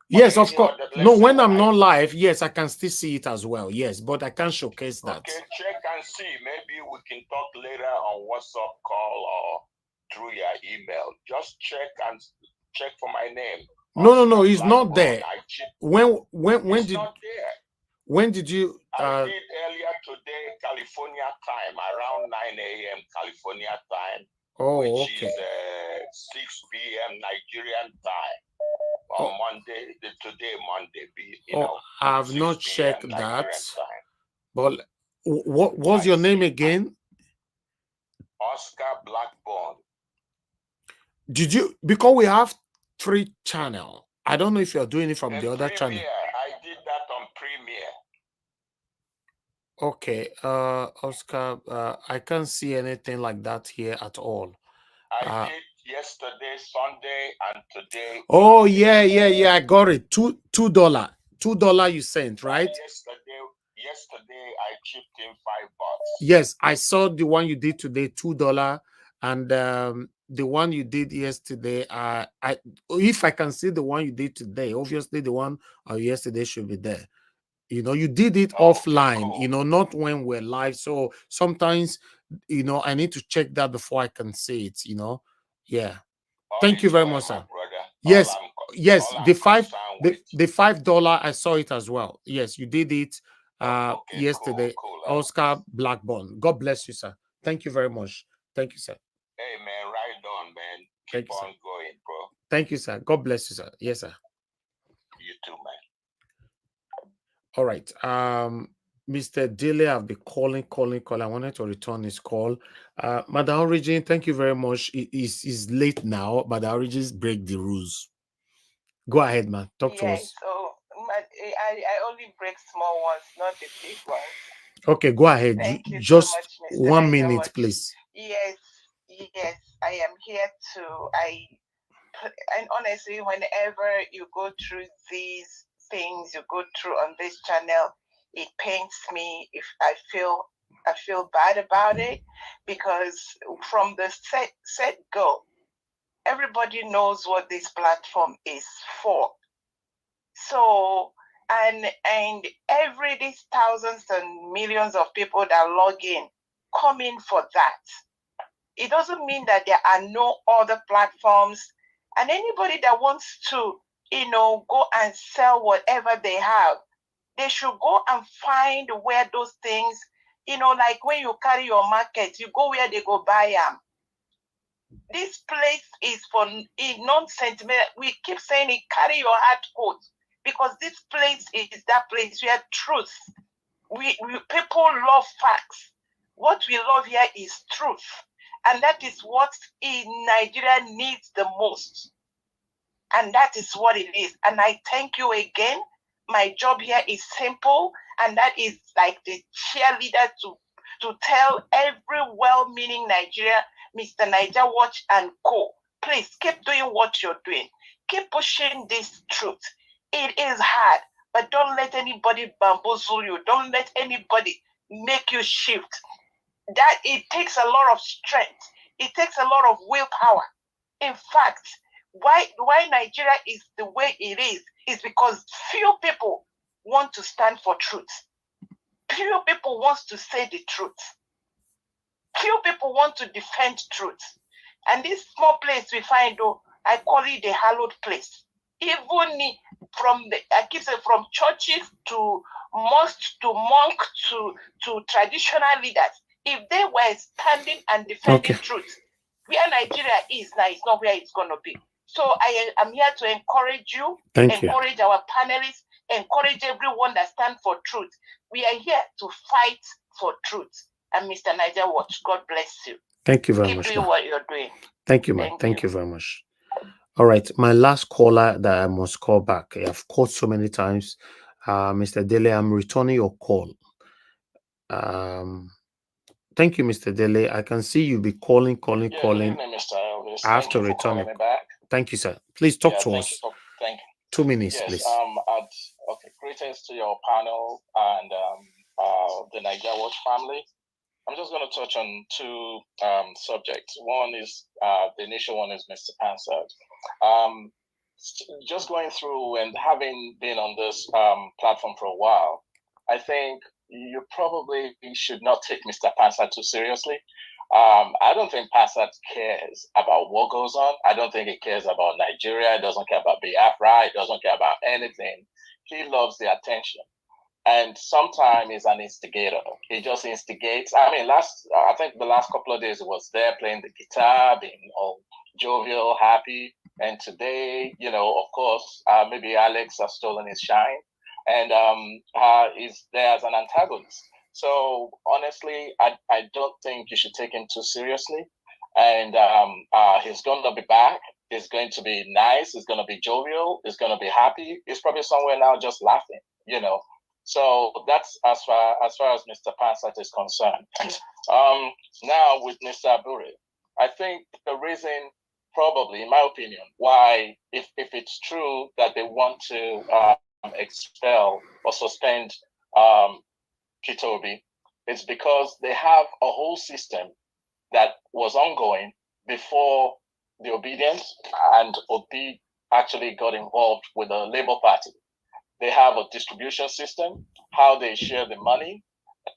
Yes, of course. No, when I'm not live, yes, I can still see it as well. Yes, but I can't showcase that. Okay, check and see. Maybe we can talk later on WhatsApp call or through your email. Just check for my name. No, it's not there. When it's did not there. When did you I did earlier today, California time, around 9 a.m. California time, which is 6 p.m. Nigerian time. On Monday, Monday. I've not checked that. But what was your name again? Oscar Blackburn. Did you, because we have 3 channels. I don't know if you're doing it from the other channel. I did that on Premiere. Okay, Oscar, I can't see anything like that here at all. I did yesterday, Sunday, and today. Oh, yeah, I got it. $2 you sent, right? Yesterday I chipped in $5. Yes, I saw the one you did today, $2, and the one you did yesterday. If I can see the one you did today, obviously the one yesterday should be there. You did it offline, cool. Not when we're live. So sometimes, I need to check that before I can see it, Yeah. Thank you very much, sir. Yes, the $5 I saw it as well. Yes, you did it yesterday. Cool. Oscar Blackburn. God bless you, sir. Thank you very much. Thank you, sir. Hey man, right on, man. Keep on going, bro. Thank you, sir. God bless you, sir. Yes, sir. You too, man. All right. Mr. Dilly, I've been calling. I wanted to return his call. Madam Origin, thank you very much. It's late now, but the Origins break the rules. Go ahead, man. Talk to us. So I only break small ones, not the big ones. Okay, go ahead. Thank you Just so much, Mr. 1 minute, please. Yes, I am here and honestly, whenever you go through these things you go through on this channel, it pains me if I feel bad about it, because from the set go, everybody knows what this platform is for. So and these thousands and millions of people that log in come in for that. It doesn't mean that there are no other platforms, and anybody that wants to go and sell whatever they have, they should go and find where those things, like when you carry your market, you go where they go buy them. This place is for non-sentimental. We keep saying it, carry your hard coat, because this place is that place where truth. People love facts. What we love here is truth. And that is what Nigeria needs the most. And that is what it is. And I thank you again. My job here is simple, and that is like the cheerleader to tell every well-meaning Nigeria, Mr. Niger Watch and Co. Please keep doing what you're doing. Keep pushing this truth. It is hard, but don't let anybody bamboozle you. Don't let anybody make you shift. That it takes a lot of strength. It takes a lot of willpower. In fact, why Nigeria is the way it is because few people want to stand for truth. Few people want to say the truth. Few people want to defend truth. And this small place we find, though, I call it the hallowed place. Even I keep saying, from churches to mosques to monk to traditional leaders, if they were standing and defending truth, where Nigeria is now is not where it's going to be. So I am here to encourage you, encourage our panelists, encourage everyone that stands for truth. We are here to fight for truth. And Mr. Niger Watch, God bless you. Thank you very Keep much. doing what you're doing. Thank you, man. Thank you very much. All right, my last caller that I must call back. I've called so many times. Mr. Dele, I'm returning your call. Thank you, Mr. Dele. I can see you be calling. Good evening, Mr. Elvis. I have Thank to you for return calling it. me back. Thank you, sir. Please talk to thank us. you. 2 minutes, Yes. please. Okay. Greetings to your panel and the Niger Watch family. I'm just going to touch on two subjects. One is the initial one is Mr. Pansard. Just going through and having been on this platform for a while, I think you probably should not take Mr. Pansard too seriously. I don't think Pansard cares about what goes on. I don't think he cares about Nigeria. He doesn't care about Biafra. He doesn't care about anything. He loves the attention. And sometimes he's an instigator. He just instigates. I mean, I think the last couple of days he was there playing the guitar, being all jovial, happy. And today, of course, maybe Alex has stolen his shine, and he's there as an antagonist. So honestly, I don't think you should take him too seriously. And he's going to be back. He's going to be nice. He's going to be jovial. He's going to be happy. He's probably somewhere now just laughing, So that's as far as Mr. Pansat is concerned. Now with Mr. Abure, I think the reason, probably, in my opinion, why, if it's true that they want to expel or suspend Kitobi, it's because they have a whole system that was ongoing before the obedience, and Obi actually got involved with the Labour Party. They have a distribution system, how they share the money,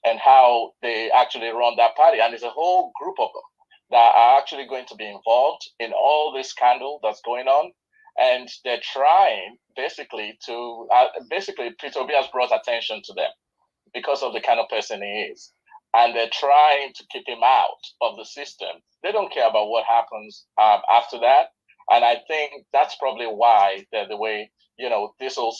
and how they actually run that party. And there's a whole group of them that are actually going to be involved in all this scandal that's going on. And they're trying basically Peter Obi has brought attention to them because of the kind of person he is. And they're trying to keep him out of the system. They don't care about what happens after that. And I think that's probably why they're the way, these whole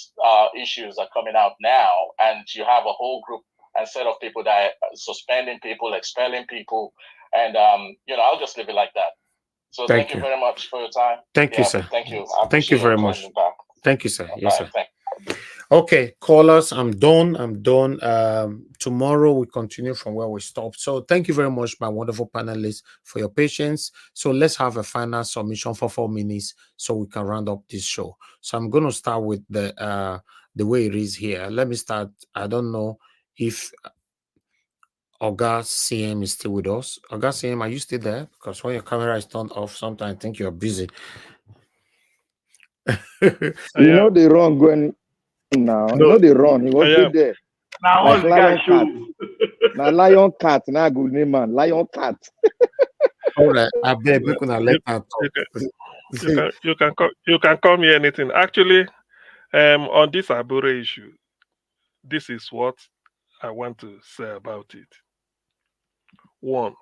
issues are coming out now. And you have a whole group and set of people that are suspending people, expelling people. And, I'll just leave it like that. So thank you very much for your time. Thank you, sir. Thank you. Thank you very much. Thank you, sir. Yes, sir. Thank you. Okay, callers, I'm done. Tomorrow we continue from where we stopped. So thank you very much, my wonderful panelists, for your patience. So let's have a final submission for 4 minutes so we can round up this show. So I'm going to start with the way it is here. Let me start. I don't know if Oga CM is still with us. Oga CM, are you still there? Because when your camera is turned off, sometimes I think you're busy. They run going now. No, They run. He was there. Now Like all the guys lion show. cat. Now lion cat. Now good name man. Lion cat. All right, I beg you can let her talk. You can call me anything. Actually, on this Abure issue, this is what I want to say about it. One,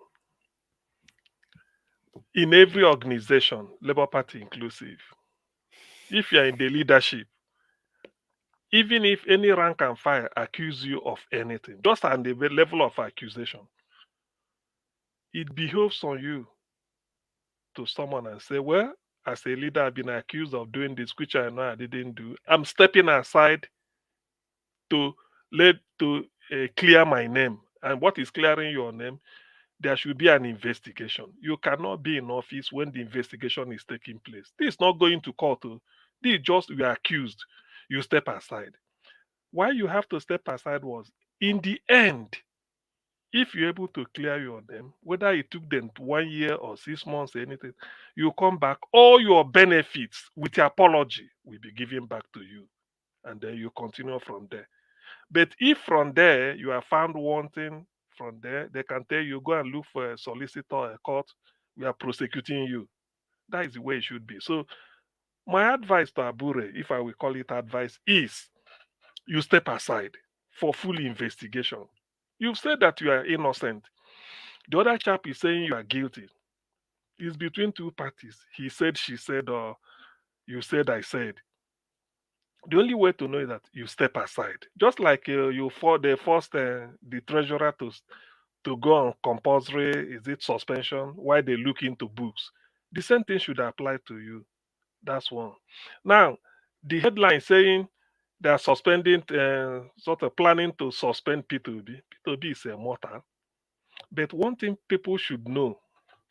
in every organization, Labour Party inclusive, if you are in the leadership, even if any rank and file accuse you of anything, just at the level of accusation, it behoves on you to someone and say, well, as a leader, I've been accused of doing this, which I know I didn't do. I'm stepping aside to clear my name. And what is clearing your name? There should be an investigation. You cannot be in office when the investigation is taking place. This is not going to court. This is just you are accused. You step aside. Why you have to step aside was, in the end, if you're able to clear your name, whether it took them 1 year or 6 months or anything, you come back, all your benefits with your apology will be given back to you. And then you continue from there. But if from there you are found wanting, from there, they can tell you, go and look for a solicitor, a court, we are prosecuting you. That is the way it should be. So my advice to Abure, if I will call it advice, is you step aside for full investigation. You've said that you are innocent. The other chap is saying you are guilty. It's between two parties. He said, she said, or you said, I said. The only way to know is that you step aside. Just like they forced the treasurer to go on compulsory, is it suspension, while they look into books. The same thing should apply to you. That's one. Now, the headline saying they are suspending, sort of planning to suspend P2B. P2B is a mortal. But one thing people should know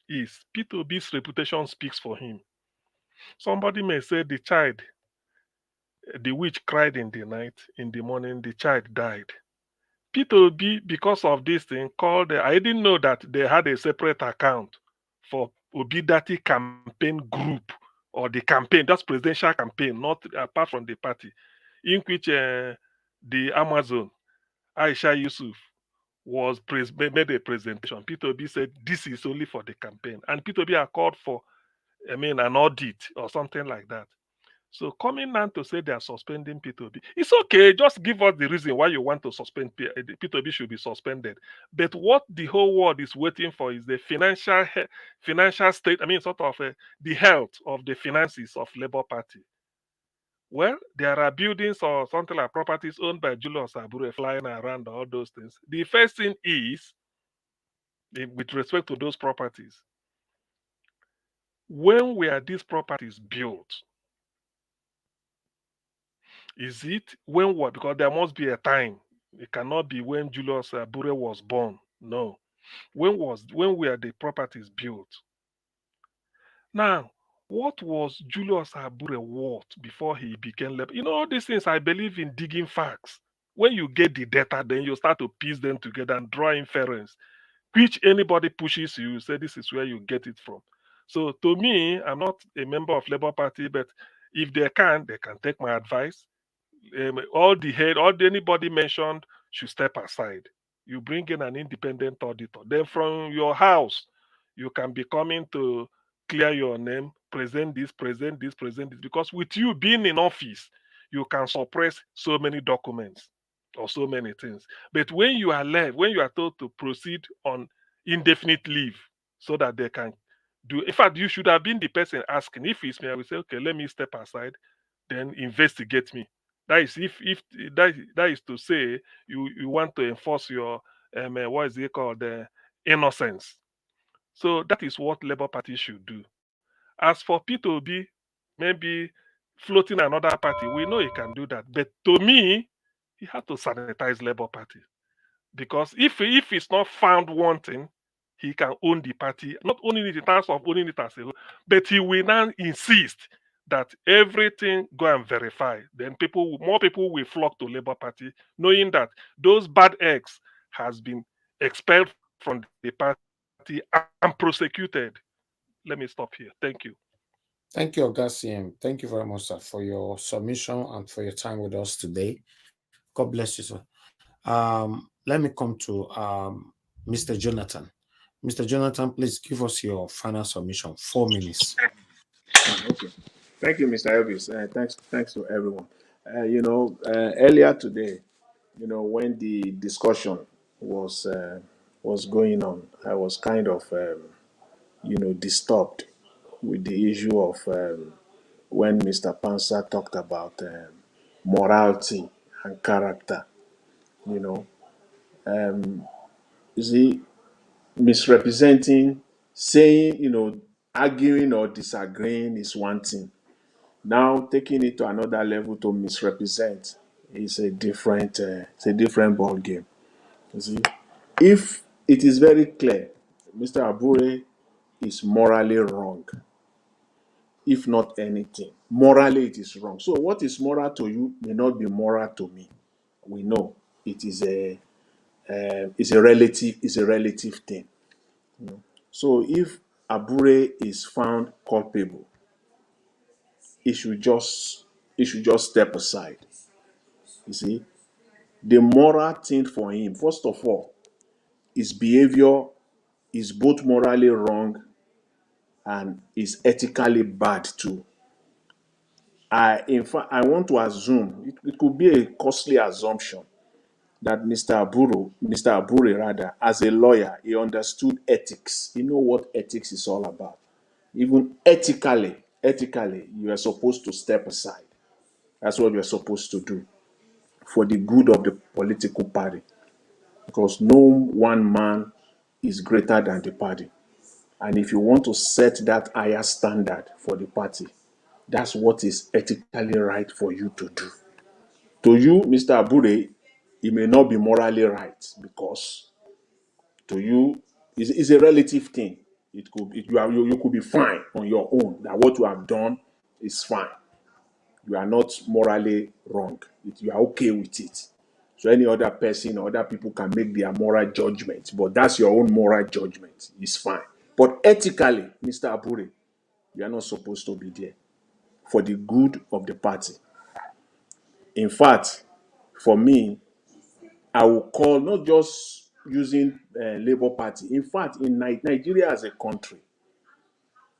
is P2B's reputation speaks for him. Somebody may say the witch cried in the night, in the morning, the child died. P2B, because of this thing, I didn't know that they had a separate account for Obidati campaign group, or the campaign, that's presidential campaign, not apart from the party, in which the Amazon, Aisha Yusuf, made a presentation. P2B said this is only for the campaign, and P2B are called for, an audit or something like that. So coming now to say they are suspending P2B, it's okay. Just give us the reason why you want to suspend P2B should be suspended. But what the whole world is waiting for is the financial state. The health of the finances of Labour Party. Well, there are buildings or something like properties owned by Julius Abure flying around, all those things. The first thing is, with respect to those properties, when were these properties built? Is it when what? Because there must be a time. It cannot be when Julius Abure was born. No. When were the properties built? Now, what was Julius Abure worth before he became labor? All these things, I believe in digging facts. When you get the data, then you start to piece them together and draw inference, which anybody pushes you, say this is where you get it from. So to me, I'm not a member of Labour Party, but if they can take my advice. All anybody mentioned should step aside. You bring in an independent auditor. Then from your house, you can be coming to clear your name, present this. Because with you being in office, you can suppress so many documents or so many things. But when you are told to proceed on indefinite leave so that they can do, in fact, you should have been the person asking. If it's me, I will say, okay, let me step aside, then investigate me. That is if that is to say you want to enforce your what is it called, innocence. So that is what Labour Party should do. As for P2B, maybe floating another party, we know he can do that. But to me, he had to sanitize Labour Party, because if it's not found wanting, he can own the party. Not only in terms of owning it as a whole, but he will now insist that everything go and verify. Then more people will flock to Labour Party, knowing that those bad eggs has been expelled from the party and prosecuted. Let me stop here. Thank you. Thank you, Augustine. Thank you very much, sir, for your submission and for your time with us today. God bless you, sir. Let me come to Mr. Jonathan. Mr. Jonathan, please give us your final submission. 4 minutes. Okay. Thank you, Mr. Elvis. Thanks to everyone. Earlier today, when the discussion was going on, I was kind of, disturbed with the issue of when Mr. Pansa talked about morality and character. You see, misrepresenting, saying, arguing or disagreeing is one thing. Now taking it to another level to misrepresent is a different ball game. You see, if it is very clear, Mr. Abure is morally wrong. If not anything, morally it is wrong. So what is moral to you may not be moral to me. We know it is a relative thing. So if Abure is found culpable, he should just step aside. You see, the moral thing for him, first of all, his behavior is both morally wrong and is ethically bad too. In fact, I want to assume, it could be a costly assumption, that Mr. Abure rather, as a lawyer, he understood ethics. He know what ethics is all about. Even ethically, you are supposed to step aside. That's what you are supposed to do for the good of the political party. Because no one man is greater than the party. And if you want to set that higher standard for the party, that's what is ethically right for you to do. To you, Mr. Abure, it may not be morally right, because to you, it's a relative thing. You could be fine on your own, that what you have done is fine. You are not morally wrong. You are okay with it. So any other person or other people can make their moral judgment, but that's your own moral judgment. It's fine. But ethically, Mr. Abure, you are not supposed to be there for the good of the party. In fact, for me, I will call not just using Labour Party. In fact, in Nigeria as a country,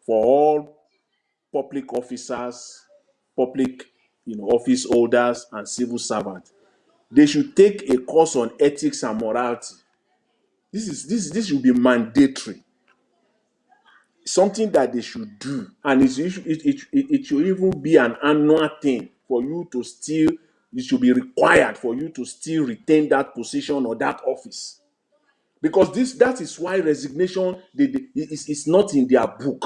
for all public officers, public office holders, and civil servants, they should take a course on ethics and morality. This should be mandatory. Something that they should do, and it should even be an annual thing for you to still. It should be required for you to still retain that position or that office, because that is why resignation is not in their book.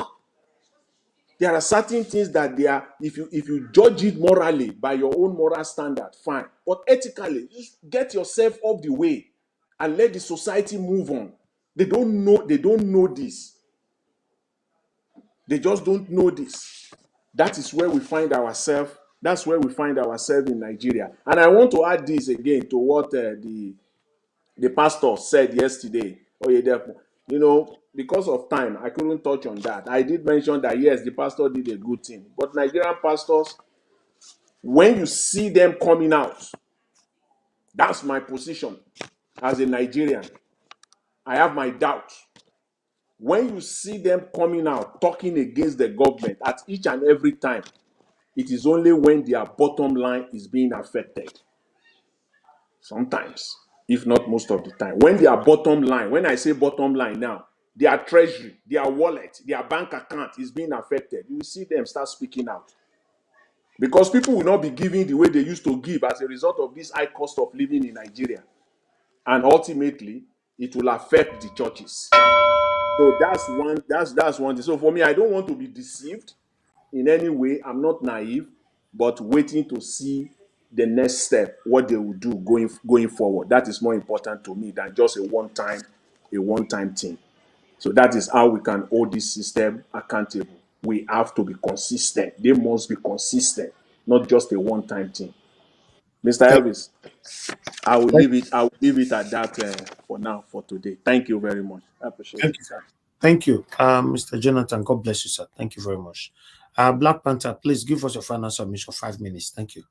There are certain things that they are. If you judge it morally by your own moral standard, fine. But ethically, just get yourself off the way and let the society move on. They don't know. They don't know this. They just don't know this. That is where we find ourselves. That's where we find ourselves in Nigeria. And I want to add this again to what the pastor said yesterday. Oh, yeah, because of time, I couldn't touch on that. I did mention that, yes, the pastor did a good thing. But Nigerian pastors, when you see them coming out, that's my position as a Nigerian. I have my doubts. When you see them coming out, talking against the government at each and every time, it is only when their bottom line is being affected. Sometimes, if not most of the time. When their bottom line, when I say bottom line now, their treasury, their wallet, their bank account is being affected, you will see them start speaking out. Because people will not be giving the way they used to give as a result of this high cost of living in Nigeria. And ultimately, it will affect the churches. So that's one thing. So for me, I don't want to be deceived in any way. I'm not naive, but waiting to see the next step, what they will do going forward. That is more important to me than just a one-time thing. So that is how we can hold this system accountable. We have to be consistent. They must be consistent, not just a one-time thing. Mr. Elvis, I will leave it at that for now, for today. Thank you very much. I appreciate it, sir. Thank you, Mr. Jonathan. God bless you, sir. Thank you very much. Black Panther, please give us your final submission, 5 minutes. Thank you.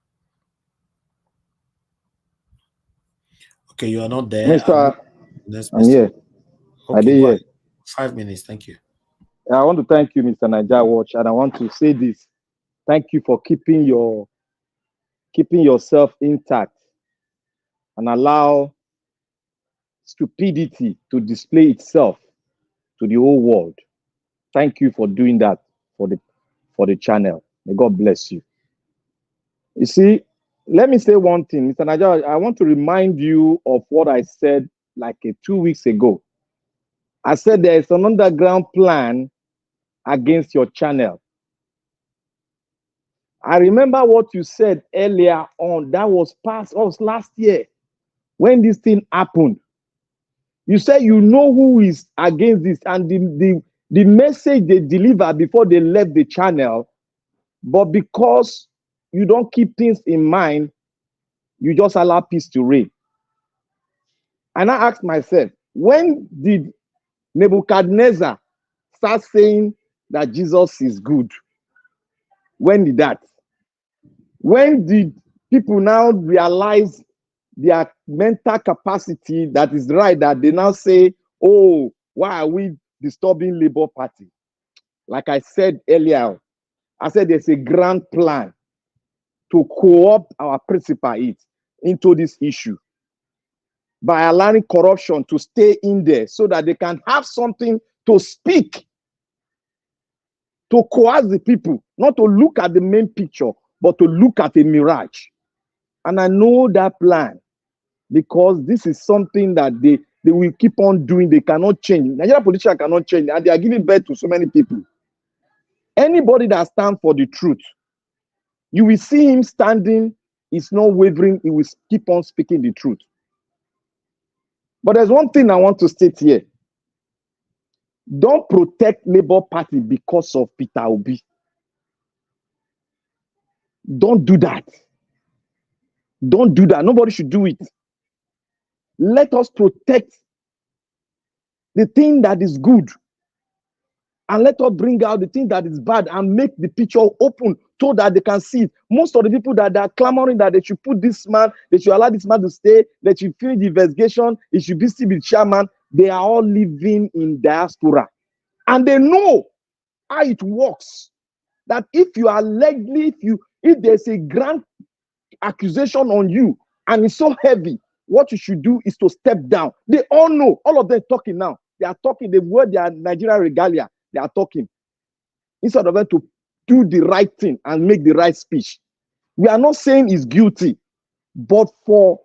Okay, you are not there. I'm here. Okay, go ahead. 5 minutes. Thank you. I want to thank you, Mr. Niger Watch, and I want to say this. Thank you for keeping yourself intact and allow stupidity to display itself to the whole world. Thank you for doing that for the channel. May God bless you. You see, let me say one thing, Mr. Niger. I want to remind you of what I said like 2 weeks ago. I said there is an underground plan against your channel. I remember what you said earlier on. That was last year when this thing happened. You said you know who is against this, and the message they delivered before they left the channel, but because you don't keep things in mind, you just allow peace to reign. And I asked myself, when did Nebuchadnezzar start saying that Jesus is good? When did that? When did people now realize their mental capacity that is right, that they now say, oh, why are we disturbing Labour Party? like I said earlier, I said there's a grand plan to co-opt our principal into this issue by allowing corruption to stay in there so that they can have something to speak, to coerce the people, not to look at the main picture, but to look at a mirage. And I know that plan because this is something that they will keep on doing. They cannot change. Nigerian politicians cannot change, and they are giving birth to so many people. Anybody that stands for the truth, you will see him standing, he's not wavering, he will keep on speaking the truth. But there's one thing I want to state here. Don't protect Labour Party because of Peter Obi. Don't do that. Don't do that. Nobody should do it. Let us protect the thing that is good. And let us bring out the thing that is bad and make the picture open so that they can see it. Most of the people that are clamoring that they should put this man, they should allow this man to stay, they should finish the investigation, he should be still the chairman, they are all living in diaspora. And they know how it works. That if you are allegedly, if there's a grand accusation on you and it's so heavy, what you should do is to step down. They all know, all of them talking now. They are talking, they wear their Nigerian regalia. They are talking. Instead of them to do the right thing and make the right speech. We are not saying he's guilty, but for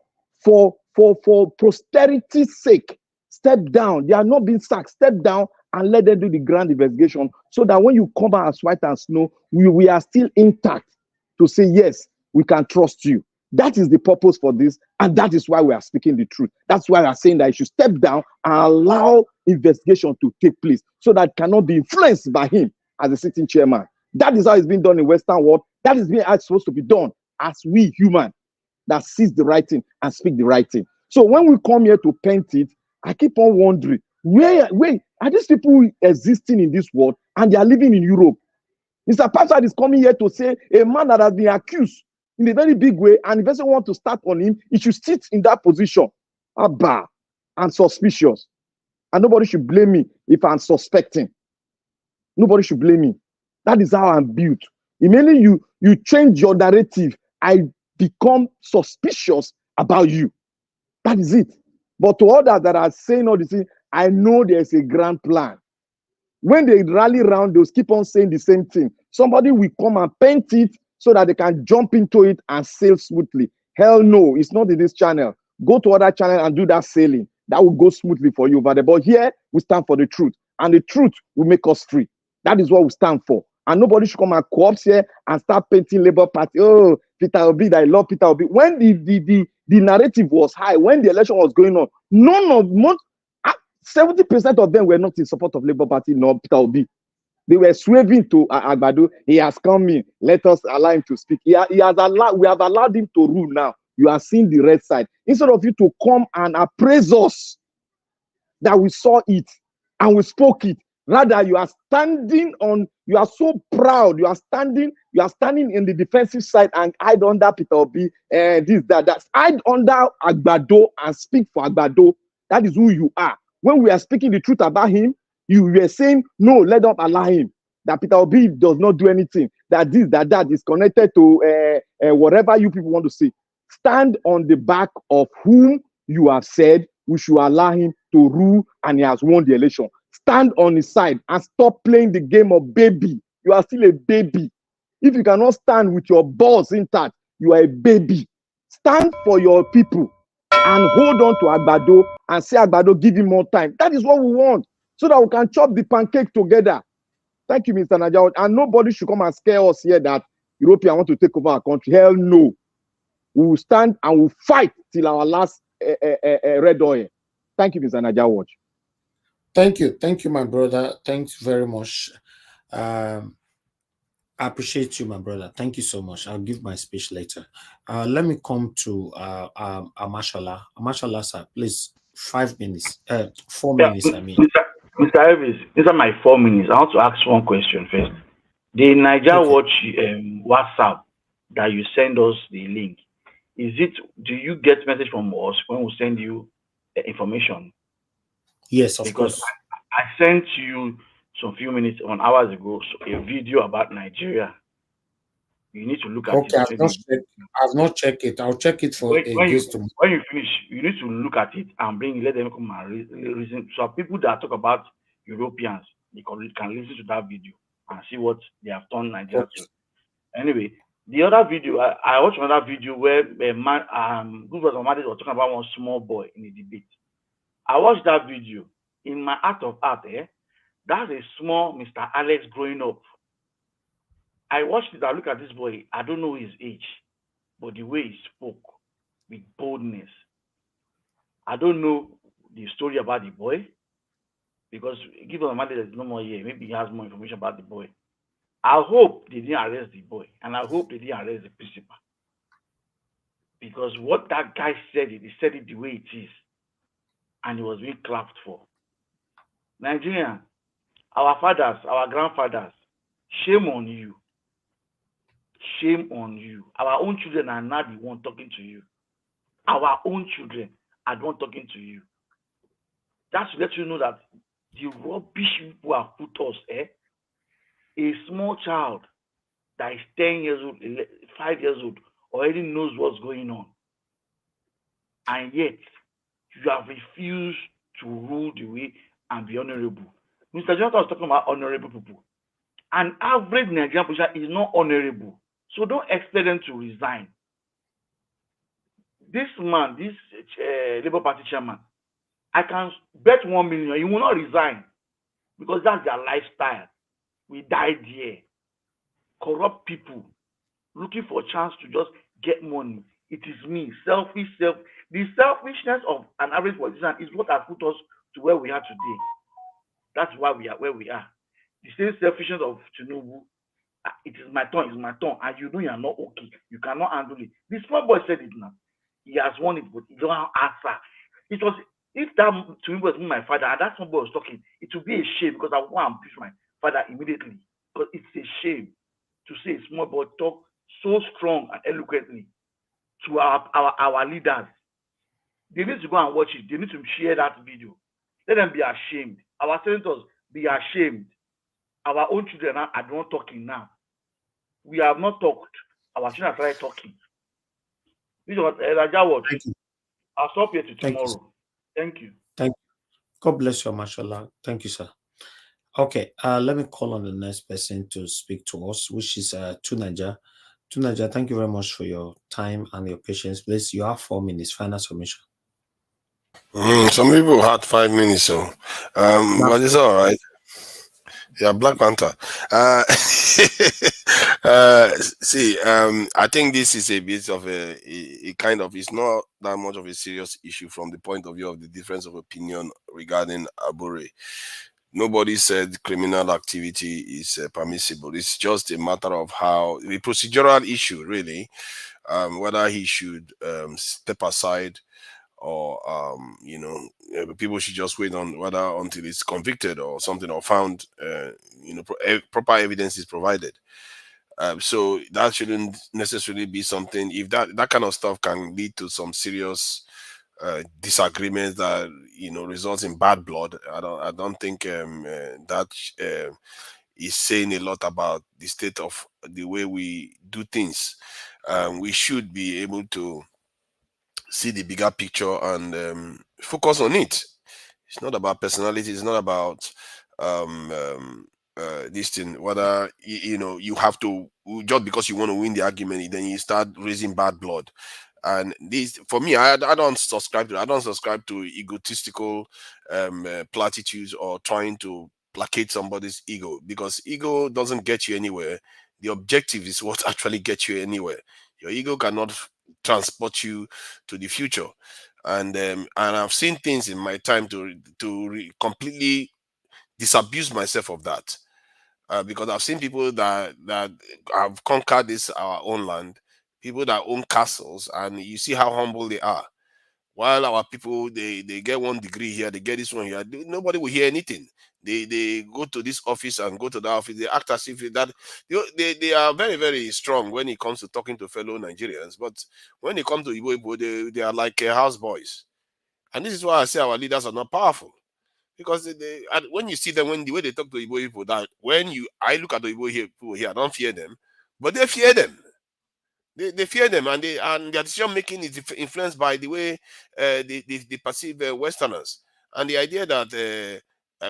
posterity's sake, step down. They are not being sacked. Step down and let them do the grand investigation so that when you come out as white as snow, we are still intact to say, yes, we can trust you. That is the purpose for this, and that is why we are speaking the truth. That's why we are saying that you should step down and allow investigation to take place so that it cannot be influenced by him as a sitting chairman. That is how it's been done in Western world. That is how it's supposed to be done as we human that sees the right thing and speak the right thing. So when we come here to paint it, I keep on wondering, where are these people existing in this world and they are living in Europe? Mr. Pastor is coming here to say a man that has been accused in a very big way, and if person want to start on him, he should sit in that position, Abba, and suspicious. And nobody should blame me if I'm suspecting. Nobody should blame me. That is how I'm built. Immediately you change your narrative, I become suspicious about you. That is it. But to others that are saying all this thing, I know there's a grand plan. When they rally around, they'll keep on saying the same thing. Somebody will come and paint it so that they can jump into it and sail smoothly. Hell no, it's not in this channel. Go to other channel and do that sailing. That will go smoothly for you over there. But here, we stand for the truth. And the truth will make us free. That is what we stand for. And nobody should come and co-opt here and start painting Labour Party. Oh, Peter Obi, I love Peter Obi. When the narrative was high, when the election was going on, 70% of them were not in support of Labour Party, nor Peter Obi. They were swerving to Agbado. He has come in. Let us allow him to speak. He has allowed. We have allowed him to rule now. You are seeing the red side. Instead of you to come and appraise us that we saw it and we spoke it, rather you are standing on. You are so proud. You are standing in the defensive side and hide under Peter Obi and this that. Hide under Agbado and speak for Agbado. That is who you are. When we are speaking the truth about him, you were saying, no, let them allow him. That Peter Obi does not do anything. That this, that is connected to whatever you people want to say. Stand on the back of whom you have said we should allow him to rule and he has won the election. Stand on his side and stop playing the game of baby. You are still a baby. If you cannot stand with your balls intact, you are a baby. Stand for your people and hold on to Agbado and say, Agbado, give him more time. That is what we want, so that we can chop the pancake together. Thank you, Mr. Najawad. And nobody should come and scare us here that Europeans want to take over our country. Hell no. We will stand and we'll fight till our last red oil. Thank you, Mr. Najawad. Thank you, my brother. Thanks very much. I appreciate you, my brother. Thank you so much. I'll give my speech later. Let me come to Amashala. Amashala, sir, please, 4 minutes, I mean. Mr. Elvis, these are my 4 minutes. I want to ask one question first. The Niger Watch WhatsApp that you send us the link, do you get message from us when we send you information? Yes, of course. I sent you some few minutes, on hours ago, a video about Nigeria. You need to look at Okay, it. I've not checked it. I'll check it for When you tomorrow. when you finish, you need to look at it and let them come and reason. So people that talk about Europeans, they can listen to that video and see what they have turned Nigeria to. Anyway, the other video, I watched another video where a man, Good was talking about one small boy in a debate. I watched that video. In my heart of heart, that's a small Mr. Alex growing up. I watched it. I look at this boy. I don't know his age, but the way he spoke with boldness. I don't know the story about the boy because given the matter, there's no more here. Maybe he has more information about the boy. I hope they didn't arrest the boy, and I hope they didn't arrest the principal. Because what that guy said, he said it the way it is, and he was being clapped for. Nigerian, our fathers, our grandfathers, shame on you. Shame on you. Our own children are not the one talking to you. Our own children are the one talking to you. That's to let you know that the rubbish people have put us, a small child that is 10 years old, 5 years old, already knows what's going on. And yet, you have refused to rule the way and be honorable. Mr. Jonathan was talking about honorable people. An average Nigerian politician is not honorable. So don't expect them to resign. This man, this Labour Party chairman, I can bet 1 million, he will not resign because that's their lifestyle. We died here. Corrupt people looking for a chance to just get money. It is me, selfish. The selfishness of an average politician is what has put us to where we are today. That's why we are where we are. The same selfishness of Tinubu. It is my turn, and you know you are not okay. You cannot handle it. This small boy said it now. He has won it, but he don't answer. It was if that Tinubu was my father and that small boy was talking, it would be a shame because I would want to push my father immediately. Because it's a shame to see a small boy talk so strong and eloquently to our leaders. They need to go and watch it. They need to share that video. Let them be ashamed. Our senators be ashamed. Our own children are not talking now. We have not talked. Our children are trying talking. This is what I'll stop here to tomorrow. Thank you. Thank you. God bless you, mashallah. Thank you, sir. Okay, let me call on the next person to speak to us, which is Tunaja. Tunaja, thank you very much for your time and your patience. Please, you have 4 minutes. Final submission. Some people had 5 minutes, so but it's all right. Yeah, Black Panther. See, I think this is a bit of a kind of, it's not that much of a serious issue from the point of view of the difference of opinion regarding Abure. Nobody said criminal activity is permissible. It's just a matter of how the procedural issue, really, whether he should step aside or people should just wait on whether until it's convicted or something or found proper evidence is provided. So that shouldn't necessarily be something. If that kind of stuff can lead to some serious disagreements that results in bad blood, I don't think that is saying a lot about the state of the way we do things. We should be able to see the bigger picture and focus on it. It's not about personality. It's not about this thing. Whether you have to, just because you want to win the argument, then you start raising bad blood. And this, for me, I don't subscribe to. I don't subscribe to egotistical platitudes or trying to placate somebody's ego, because ego doesn't get you anywhere. The objective is what actually gets you anywhere. Your ego cannot transport you to the future. And I've seen things in my time to completely disabuse myself of that, because I've seen people that have conquered this our own land, people that own castles, and you see how humble they are. While our people, they get 1 degree here, they get this one here, nobody will hear anything. They go to this office and go to that office. They act as if that they are very, very strong when it comes to talking to fellow Nigerians. But when it comes to Igbo, they are like houseboys. And this is why I say our leaders are not powerful. Because and when you see them, when the way they talk to Igbo people, that I look at the Igbo people here, I don't fear them, but they fear them. They fear them, and their decision making is influenced by the way they perceive Westerners, and the idea that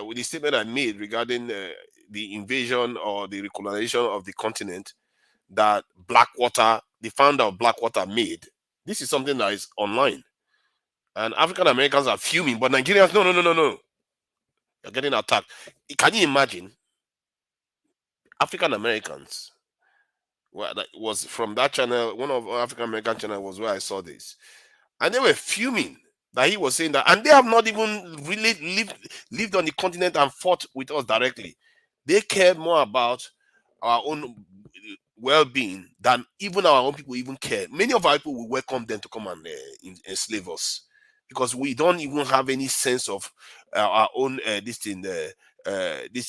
with the statement I made regarding the invasion or the recolonization of the continent that Blackwater, the founder of Blackwater, made. This is something that is online, and African Americans are fuming, but Nigerians, no, you're getting attacked. Can you imagine African Americans? Well, that was from that channel, one of African American channel was where I saw this, and they were fuming that he was saying that, and they have not even really lived on the continent and fought with us directly. They cared more about our own well-being than even our own people even care. Many of our people will welcome them to come and enslave us, because we don't even have any sense of our own this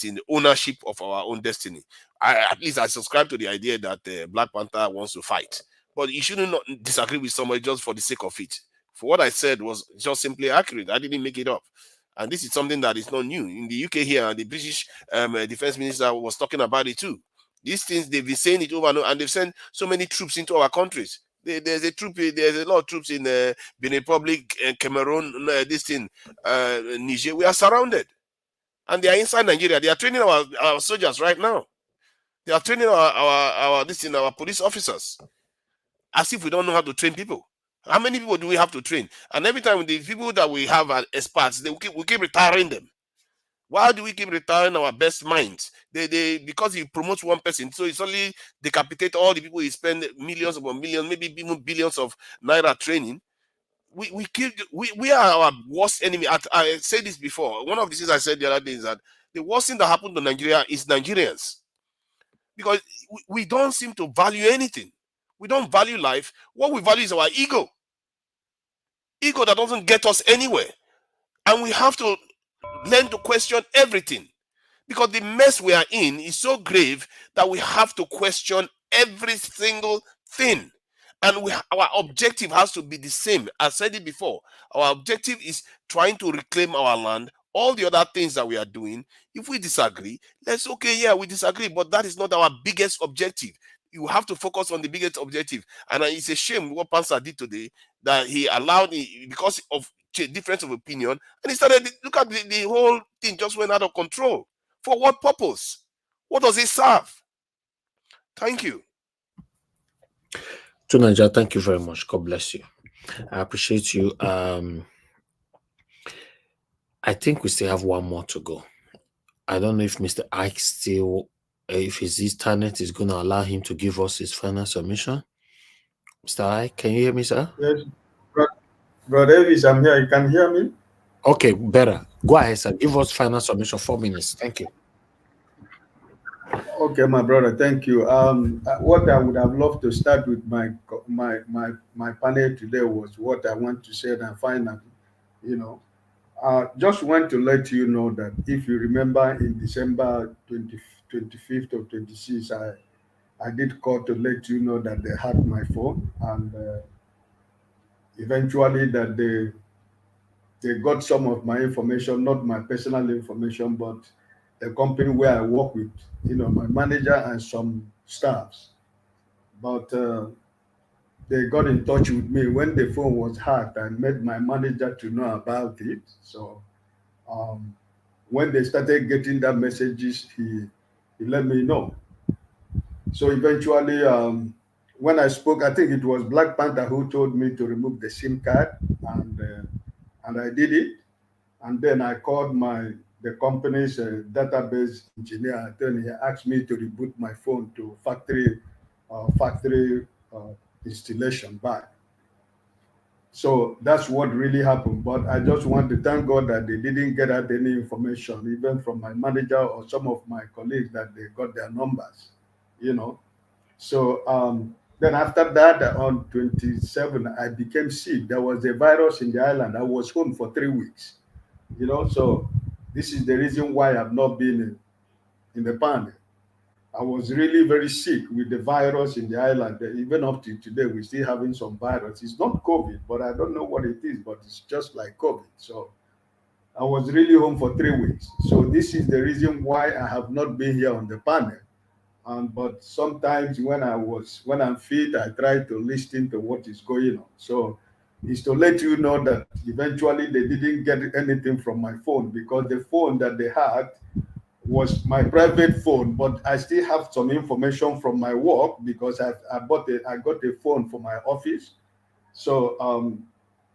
in ownership of our own destiny. At least I subscribe to the idea that Black Panther wants to fight, but you shouldn't not disagree with somebody just for the sake of it. For what I said was just simply accurate. I didn't make it up. And this is something that is not new. In the UK here, the British defense minister was talking about it too. These things, they've been saying it over and over, and they've sent so many troops into our countries. There's a lot of troops in Benin Republic, Cameroon, Niger. We are surrounded. And they are inside Nigeria. They are training our soldiers right now. They are training our police officers, as if we don't know how to train people. How many people do we have to train? And every time the people that we have as experts, we keep retiring them. Why do we keep retiring our best minds? Because he promotes one person, so it's only decapitate all the people he spend millions upon millions, maybe even billions of naira training. We are our worst enemy. I said this before. One of the things I said the other day is that the worst thing that happened to Nigeria is Nigerians, because we don't seem to value anything. We don't value life. What we value is our ego that doesn't get us anywhere, and we have to learn to question everything, because the mess we are in is so grave that we have to question every single thing. And our objective has to be the same. I said it before. Our objective is trying to reclaim our land. All the other things that we are doing, if we disagree, let's we disagree, but that is not our biggest objective. You have to focus on the biggest objective. And it's a shame what Pansa did today, that he allowed because of difference of opinion, and he started, look at the whole thing just went out of control. For what purpose? What does it serve? Thank you. Tunaja, thank you very much. God bless you. I appreciate you. I think we still have one more to go. I don't know if Mr. Ike still, if his internet is going to allow him to give us his final submission. Mr. Ike, can you hear me, sir? Yes, Brother Elvis, I'm here. You can hear me? Okay, better. Go ahead, sir. Give us final submission, 4 minutes. Thank you. Okay, my brother, thank you. What I would have loved to start with my panel today was what I want to say, and finally, just want to let you know that if you remember in December 25th or 26th, I did call to let you know that they hacked my phone, and eventually that they got some of my information, not my personal information, but the company where I work with, my manager and some staffs. But they got in touch with me when the phone was hacked. I made my manager to know about it. So when they started getting that messages, he let me know. So eventually, when I spoke, I think it was Black Panther who told me to remove the SIM card, and I did it. And then I called the company's database engineer. Then he asked me to reboot my phone to factory installation back. So that's what really happened. But I just want to thank God that they didn't get out any information, even from my manager or some of my colleagues, that they got their numbers, So then after that, on 27, I became sick. There was a virus in the island. I was home for 3 weeks. So this is the reason why I've not been in the panel. I was really very sick with the virus in the island. Even up to today, we're still having some virus. It's not COVID, but I don't know what it is, but it's just like COVID. So I was really home for 3 weeks. So this is the reason why I have not been here on the panel. But sometimes when I'm fit, I try to listen to what is going on. So it's to let you know that eventually they didn't get anything from my phone, because the phone that they had was my private phone, but I still have some information from my work, because I got a phone for my office. So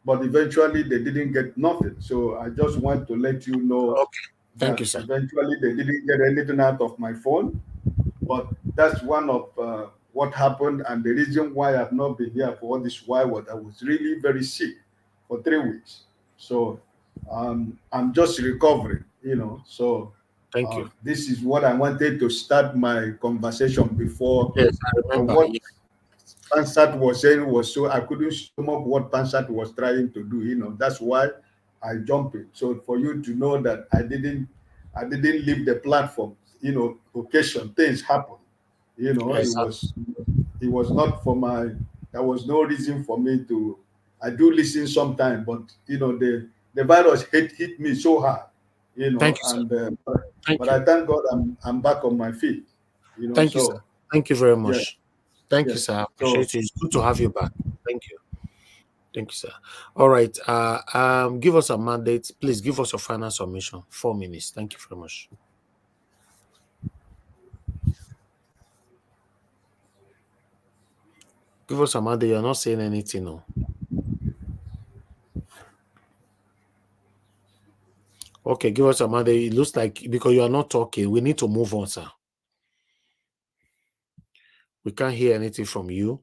but eventually they didn't get nothing. So I just want to let you know Thank that you, sir. eventually they didn't get anything out of my phone. But that's one of what happened, and the reason why I've not been here for all this while was I was really very sick for 3 weeks. So I'm just recovering, So Thank you. this is what I wanted to start my conversation before. Yes, I remember. What Pansat was saying was, so I couldn't stomach what Pansat was trying to do. That's why I jumped in. So for you to know that I didn't leave the platform. Occasion things happen. Exactly. It was not for my. There was no reason for me to. I do listen sometimes, but the virus hit me so hard. Thank you, sir. And Thank but you. I thank God I'm back on my feet. Thank you, sir. So Thank you very yeah. much. Thank you, Yes. sir. I So appreciate it. It's good to have you back. Thank you. Thank you, sir. All right. Give us a mandate. Please give us your final submission. 4 minutes. Thank you very much. Give us a mandate. You're not saying anything, no. Okay, give us a mandate. It looks like because you are not talking, we need to move on, sir. We can't hear anything from you.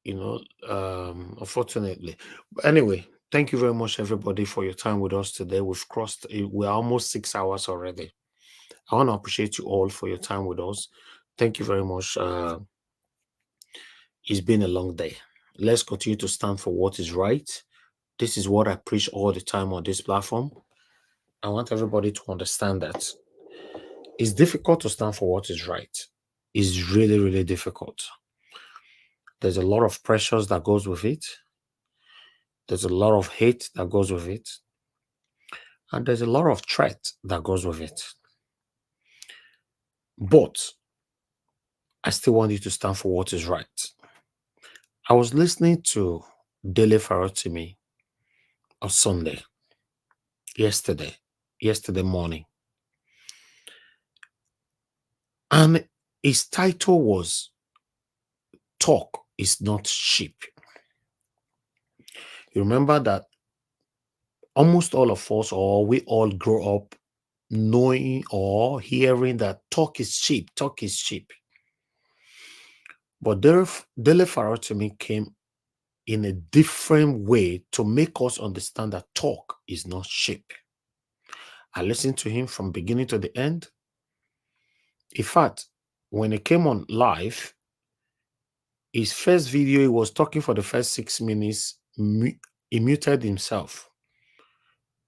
Unfortunately. But anyway, thank you very much, everybody, for your time with us today. We're almost 6 hours already. I want to appreciate you all for your time with us. Thank you very much. It's been a long day. Let's continue to stand for what is right. This is what I preach all the time on this platform. I want everybody to understand that it's difficult to stand for what is right. It's really, really difficult. There's a lot of pressures that goes with it. There's a lot of hate that goes with it. And there's a lot of threat that goes with it. But I still want you to stand for what is right. I was listening to Dele Farotimi on Sunday, yesterday morning. And his title was Talk is Not Cheap. You remember that almost all of us, or we all grow up knowing or hearing that talk is cheap. But Dele Farotimi came in a different way to make us understand that talk is not cheap. I listened to him from beginning to the end. In fact, when he came on live, his first video, he was talking for the first 6 minutes, he muted himself.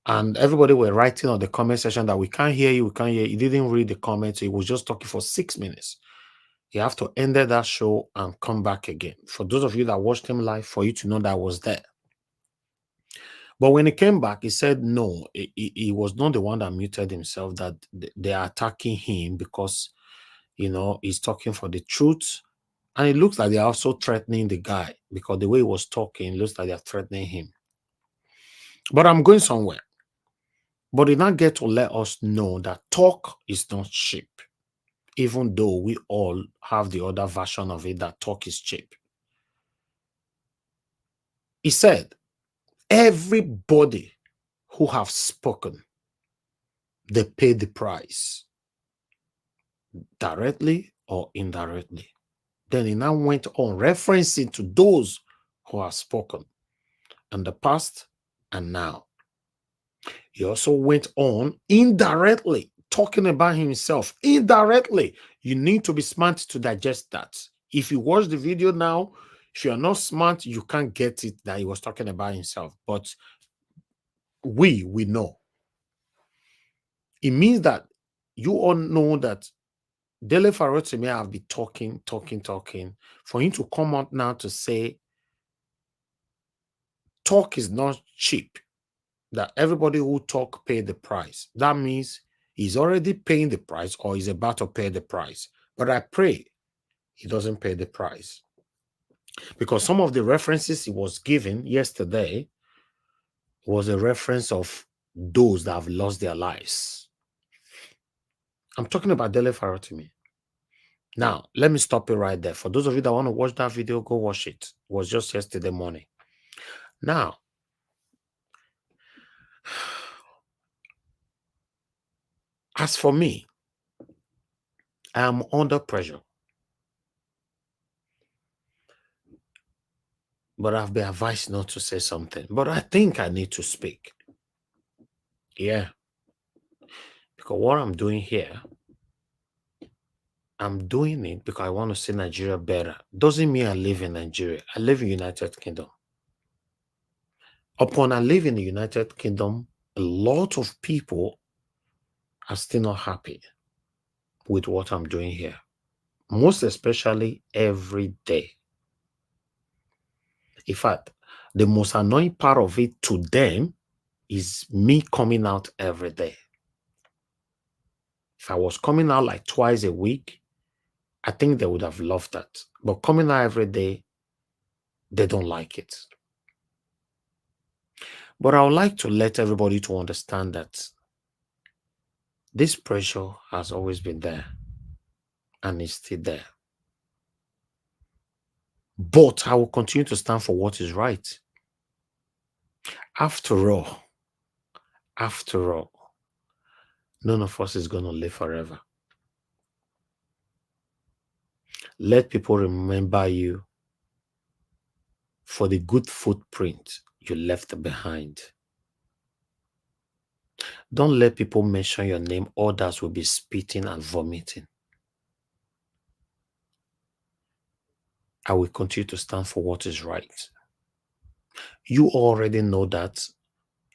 And everybody were writing on the comment section that we can't hear you, we can't hear you. He didn't read the comments. He was just talking for 6 minutes. You have to end that show and come back again. For those of you that watched him live, for you to know that I was there. But when he came back, he said no, he was not the one that muted himself, that they are attacking him because, he's talking for the truth. And it looks like they're also threatening the guy because the way he was talking, it looks like they're threatening him. But I'm going somewhere. But he not get to let us know that talk is not cheap, even though we all have the other version of it that talk is cheap. He said, everybody who have spoken, they pay the price, directly or indirectly. Then he now went on referencing to those who have spoken in the past and now. He also went on indirectly talking about himself. Indirectly, you need to be smart to digest that. If you watch the video now, if you're not smart, you can't get it that he was talking about himself. But we know. It means that you all know that Dele Farotimi have been talking. For him to come out now to say talk is not cheap. that everybody who talk pay the price. That means he's already paying the price or he's about to pay the price. But I pray he doesn't pay the price. Because some of the references he was given yesterday was a reference of those that have lost their lives. I'm talking about Dele Farotimi. Now, let me stop it right there. For those of you that want to watch that video, go watch it. It was just yesterday morning. Now, as for me, I am under pressure. But I've been advised not to say something. But I think I need to speak. Yeah. Because what I'm doing here, I'm doing it because I want to see Nigeria better. Doesn't mean I live in Nigeria. I live in the United Kingdom. Upon I live in the United Kingdom, a lot of people are still not happy with what I'm doing here. Most especially every day. In fact, the most annoying part of it to them is me coming out every day. If I was coming out like twice a week, I think they would have loved that. But coming out every day, they don't like it. But I would like to let everybody to understand that this pressure has always been there and is still there. But I will continue to stand for what is right. After all, none of us is going to live forever. Let people remember you for the good footprint you left behind. Don't let people mention your name. Others will be spitting and vomiting. I will continue to stand for what is right. You already know that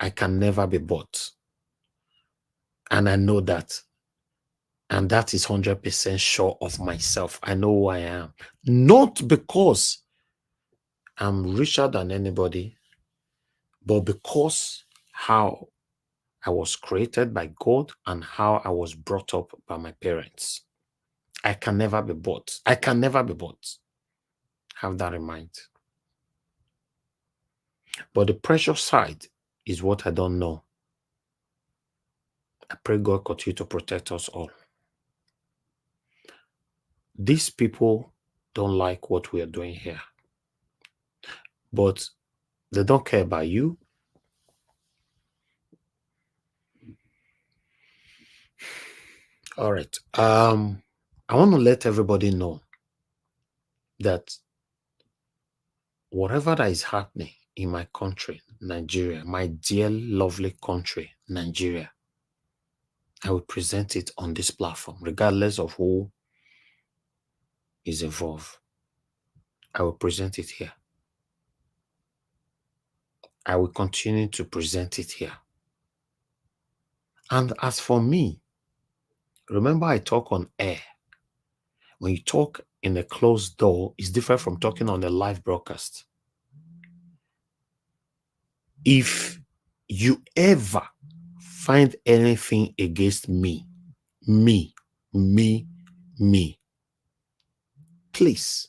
I can never be bought. And I know that. And that is 100% sure of myself. I know who I am. Not because I'm richer than anybody, but because how I was created by God and how I was brought up by my parents. I can never be bought. I can never be bought. Have that in mind. But the pressure side is what I don't know. I pray God continue to protect us all. These people don't like what we are doing here. But they don't care about you. All right. I want to let everybody know that whatever that is happening in my country, Nigeria, my dear, lovely country, Nigeria, I will present it on this platform, regardless of who is involved. I will present it here. I will continue to present it here. And as for me, remember I talk on air. When you talk in a closed door, it's different from talking on a live broadcast. If you ever find anything against me, please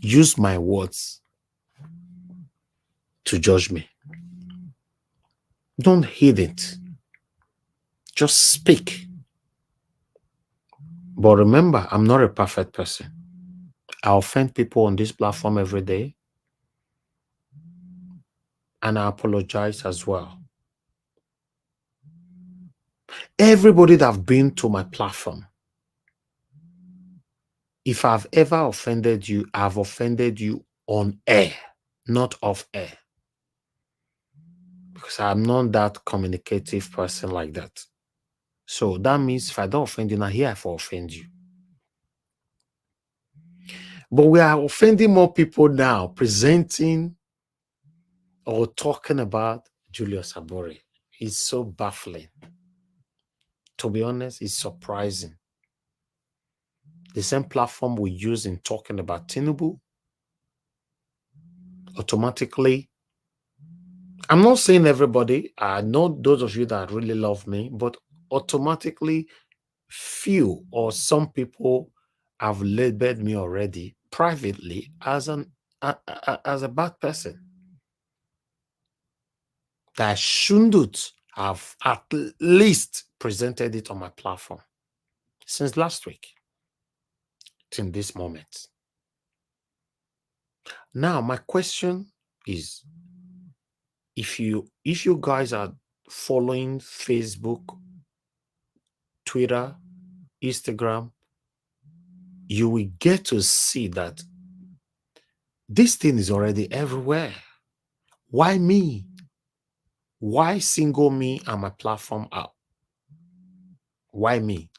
use my words to judge me. Don't hide it. Just speak. But remember, I'm not a perfect person. I offend people on this platform every day. And I apologize as well. Everybody that have been to my platform, if I've ever offended you, I've offended you on air, not off air. Because I'm not that communicative person like that. So that means if I don't offend you, now here I for offend you. But we are offending more people now, presenting or talking about Julius Abure. It's so baffling. To be honest, it's surprising. The same platform we use in talking about Tinubu, automatically I'm not saying everybody. I know those of you that really love me, but automatically few or some people have labeled me already privately as as a bad person that I shouldn't have at least presented it on my platform since last week till this moment. Now my question is, if you guys are following Facebook, Twitter, Instagram, you will get to see that this thing is already everywhere. Why me? Why single me and my platform out? Why me?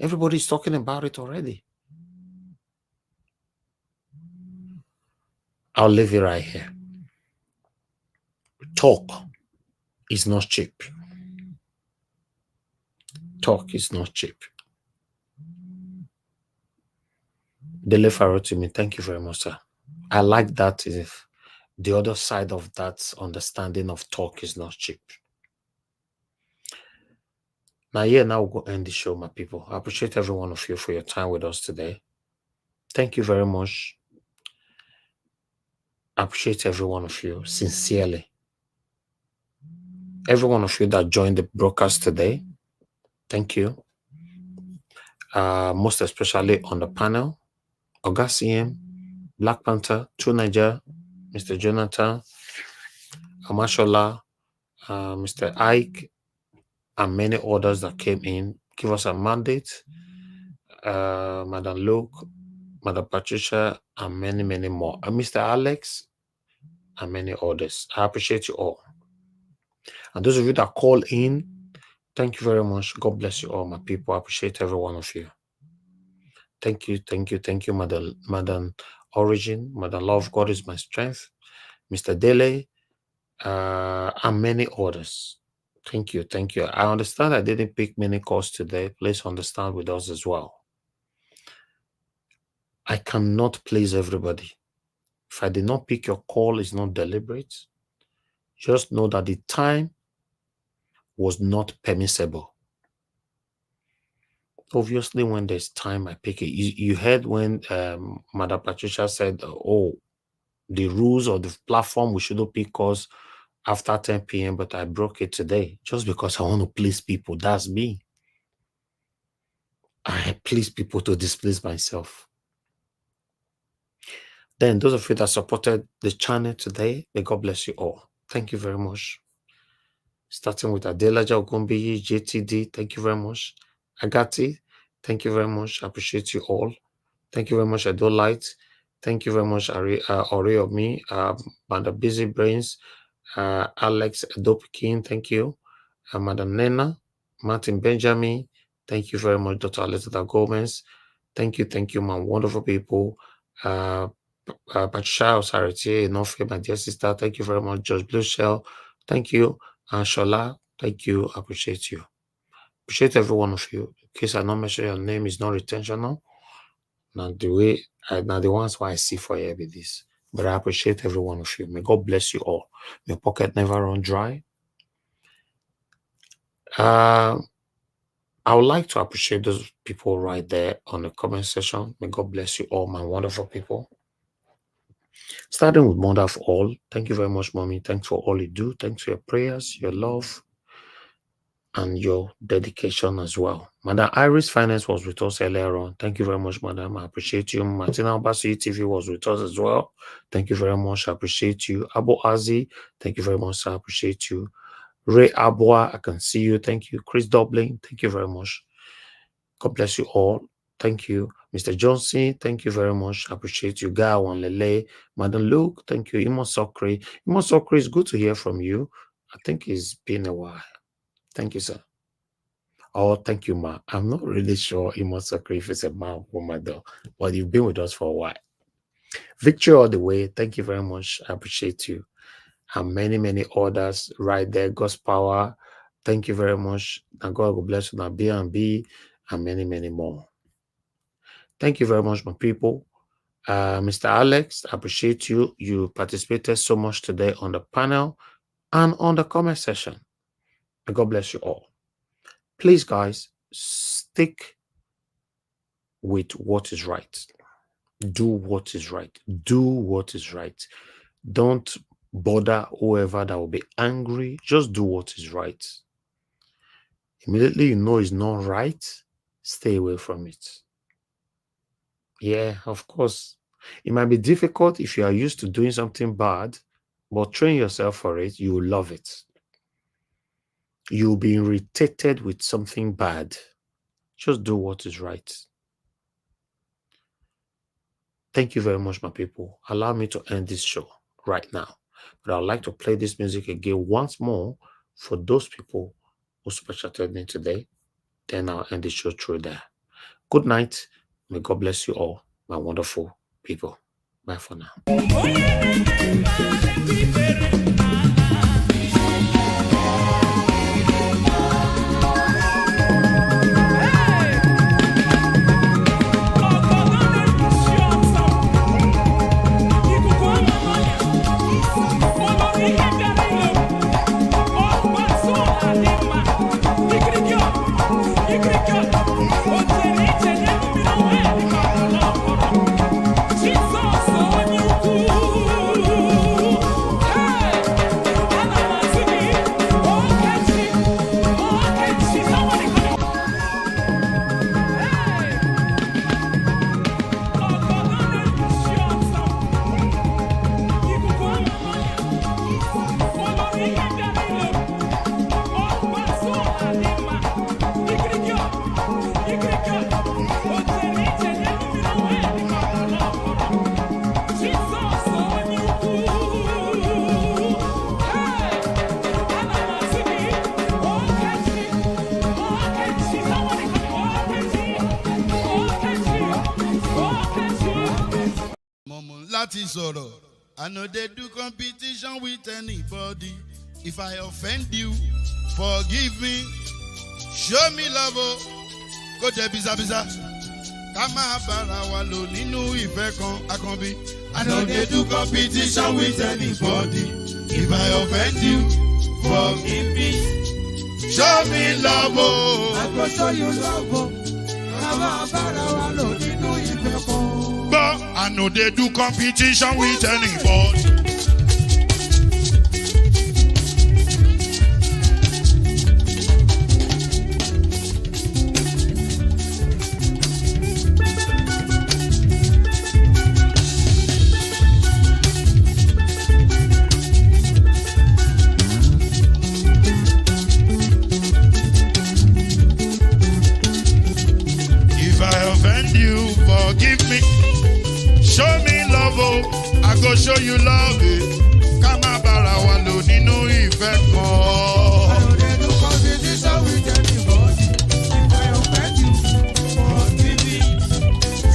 Everybody's talking about it already. I'll leave it right here. Talk is not cheap. Talk is not cheap. Dele Farotimi, thank you very much, sir. I like that. If the other side of that understanding of talk is not cheap. Now, now we'll go end the show, my people. I appreciate every one of you for your time with us today. Thank you very much. I appreciate every one of you sincerely. Every one of you that joined the broadcast today, thank you. Most especially on the panel, Ogacm, Black Panther, True Niger, Mr. Jonathan, Amashola, Mr. Ike, and many others that came in, give us a mandate, Madam Luke, Madam Patricia, and many, many more. And Mr. Alex, and many others. I appreciate you all. And those of you that call in, thank you very much. God bless you all, my people. I appreciate every one of you. Thank you, thank you, thank you, Madam Origin, Madam Love, God is my strength, Mr. Dele, and many others. Thank you, thank you. I understand I didn't pick many calls today. Please understand with us as well. I cannot please everybody. If I did not pick your call, it's not deliberate. Just know that the time was not permissible. Obviously, when there's time, I pick it. You heard when Madam Patricia said, oh, the rules of the platform, we shouldn't pick calls after 10 p.m., but I broke it today just because I want to please people. That's me. I please people to displease myself. Then those of you that supported the channel today, may God bless you all. Thank you very much. Starting with Adelaja Ogumbi, JTD, thank you very much. Agati, thank you very much. I appreciate you all. Thank you very much, Adolite. Thank you very much, Oriomi, Madam Busy Brains, Alex Adopikin, thank you. Madam Nena, Martin Benjamin, thank you very much, Dr. Aleta Gomez. Thank you, my wonderful people. Patricia Osariti, Enofe, my dear sister, thank you very much. George Blue Shell, thank you. And Shola, thank you. I appreciate you. Appreciate every one of you. In case I not mention your name, is not intentional. Now the way, now the ones why I see for you with this. But I appreciate every one of you. May God bless you all. Your pocket never run dry. I would like to appreciate those people right there on the comment section. May God bless you all, my wonderful people. Starting with Mother of All, thank you very much, Mommy. Thanks for all you do. Thanks for your prayers, your love, and your dedication as well. Madam Iris Finance was with us earlier on. Thank you very much, Madam. I appreciate you. Martina Obasi TV was with us as well. Thank you very much. I appreciate you. Abu Azi, thank you very much. I appreciate you. Ray Abua, I can see you. Thank you. Chris Dublin, thank you very much. God bless you all. Thank you. Mr. Johnson, thank you very much. I appreciate you. Gawan Lele, Madam Luke, thank you. Imo Sokri. Imo Sokri, it's good to hear from you. I think it's been a while. Thank you, sir. Oh, thank you, ma. I'm not really sure Imo Sokri if it's a man or woman, though, but you've been with us for a while. Victory all the way. Thank you very much. I appreciate you. And many, many others right there. God's power. Thank you very much. And God will bless you. Now, B&B and many, many more. Thank you very much, my people. Mr. Alex, I appreciate you. You participated so much today on the panel. and on the comment section. May God bless you all. Please, guys, stick with what is right. Do what is right. Do what is right. Don't bother whoever that will be angry. Just do what is right. Immediately you know it's not right, stay away from it. Yeah, of course. It might be difficult if you are used to doing something bad, but train yourself for it. You will love it. You'll be irritated with something bad. Just do what is right. Thank you very much, my people. Allow me to end this show right now. But I'd like to play this music again once more for those people who super chatted me today. Then I'll end the show through there. Good night. May God bless you all, my wonderful people. Bye for now. I know they do competition with anybody. If I offend you, forgive me. Show me love, go to biza. Kama bara walo ninu ife kan akanbi. I know they do competition with anybody. If I offend you, forgive me. Show me love, I go show you love. Kama bara walo ninu ife kan. I know they do competition with anybody. If I offend you, forgive me. Show me love, I go show you love. Kama bara walo ninu ife kan. I know they do competition with anybody. If I offend you, forgive me.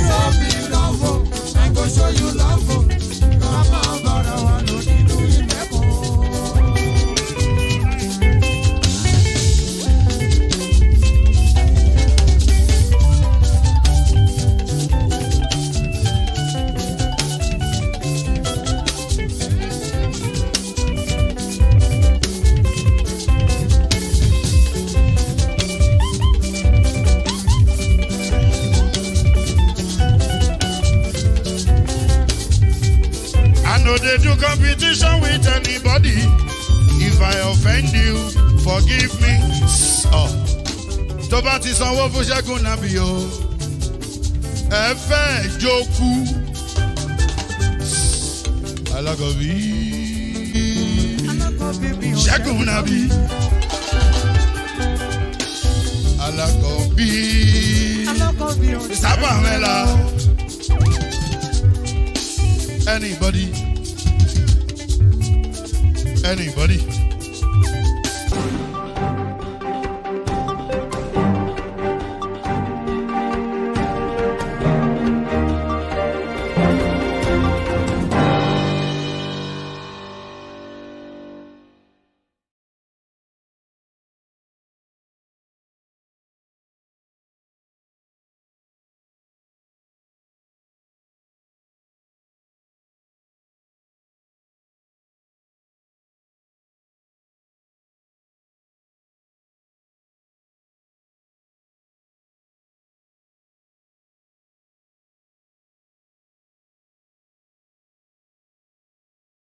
Show me love, I go show you love. Kama bara walo ninu ife they do competition with anybody. If I offend you, forgive me. Oh, tó bá ti sanwó fún Ṣẹ́gun Nàbí o, ẹ fẹ́ jókòó. Alákọ̀bí Ṣẹ́gun Nàbí. Alákọ̀bí Sábà Mẹ́la. Anybody?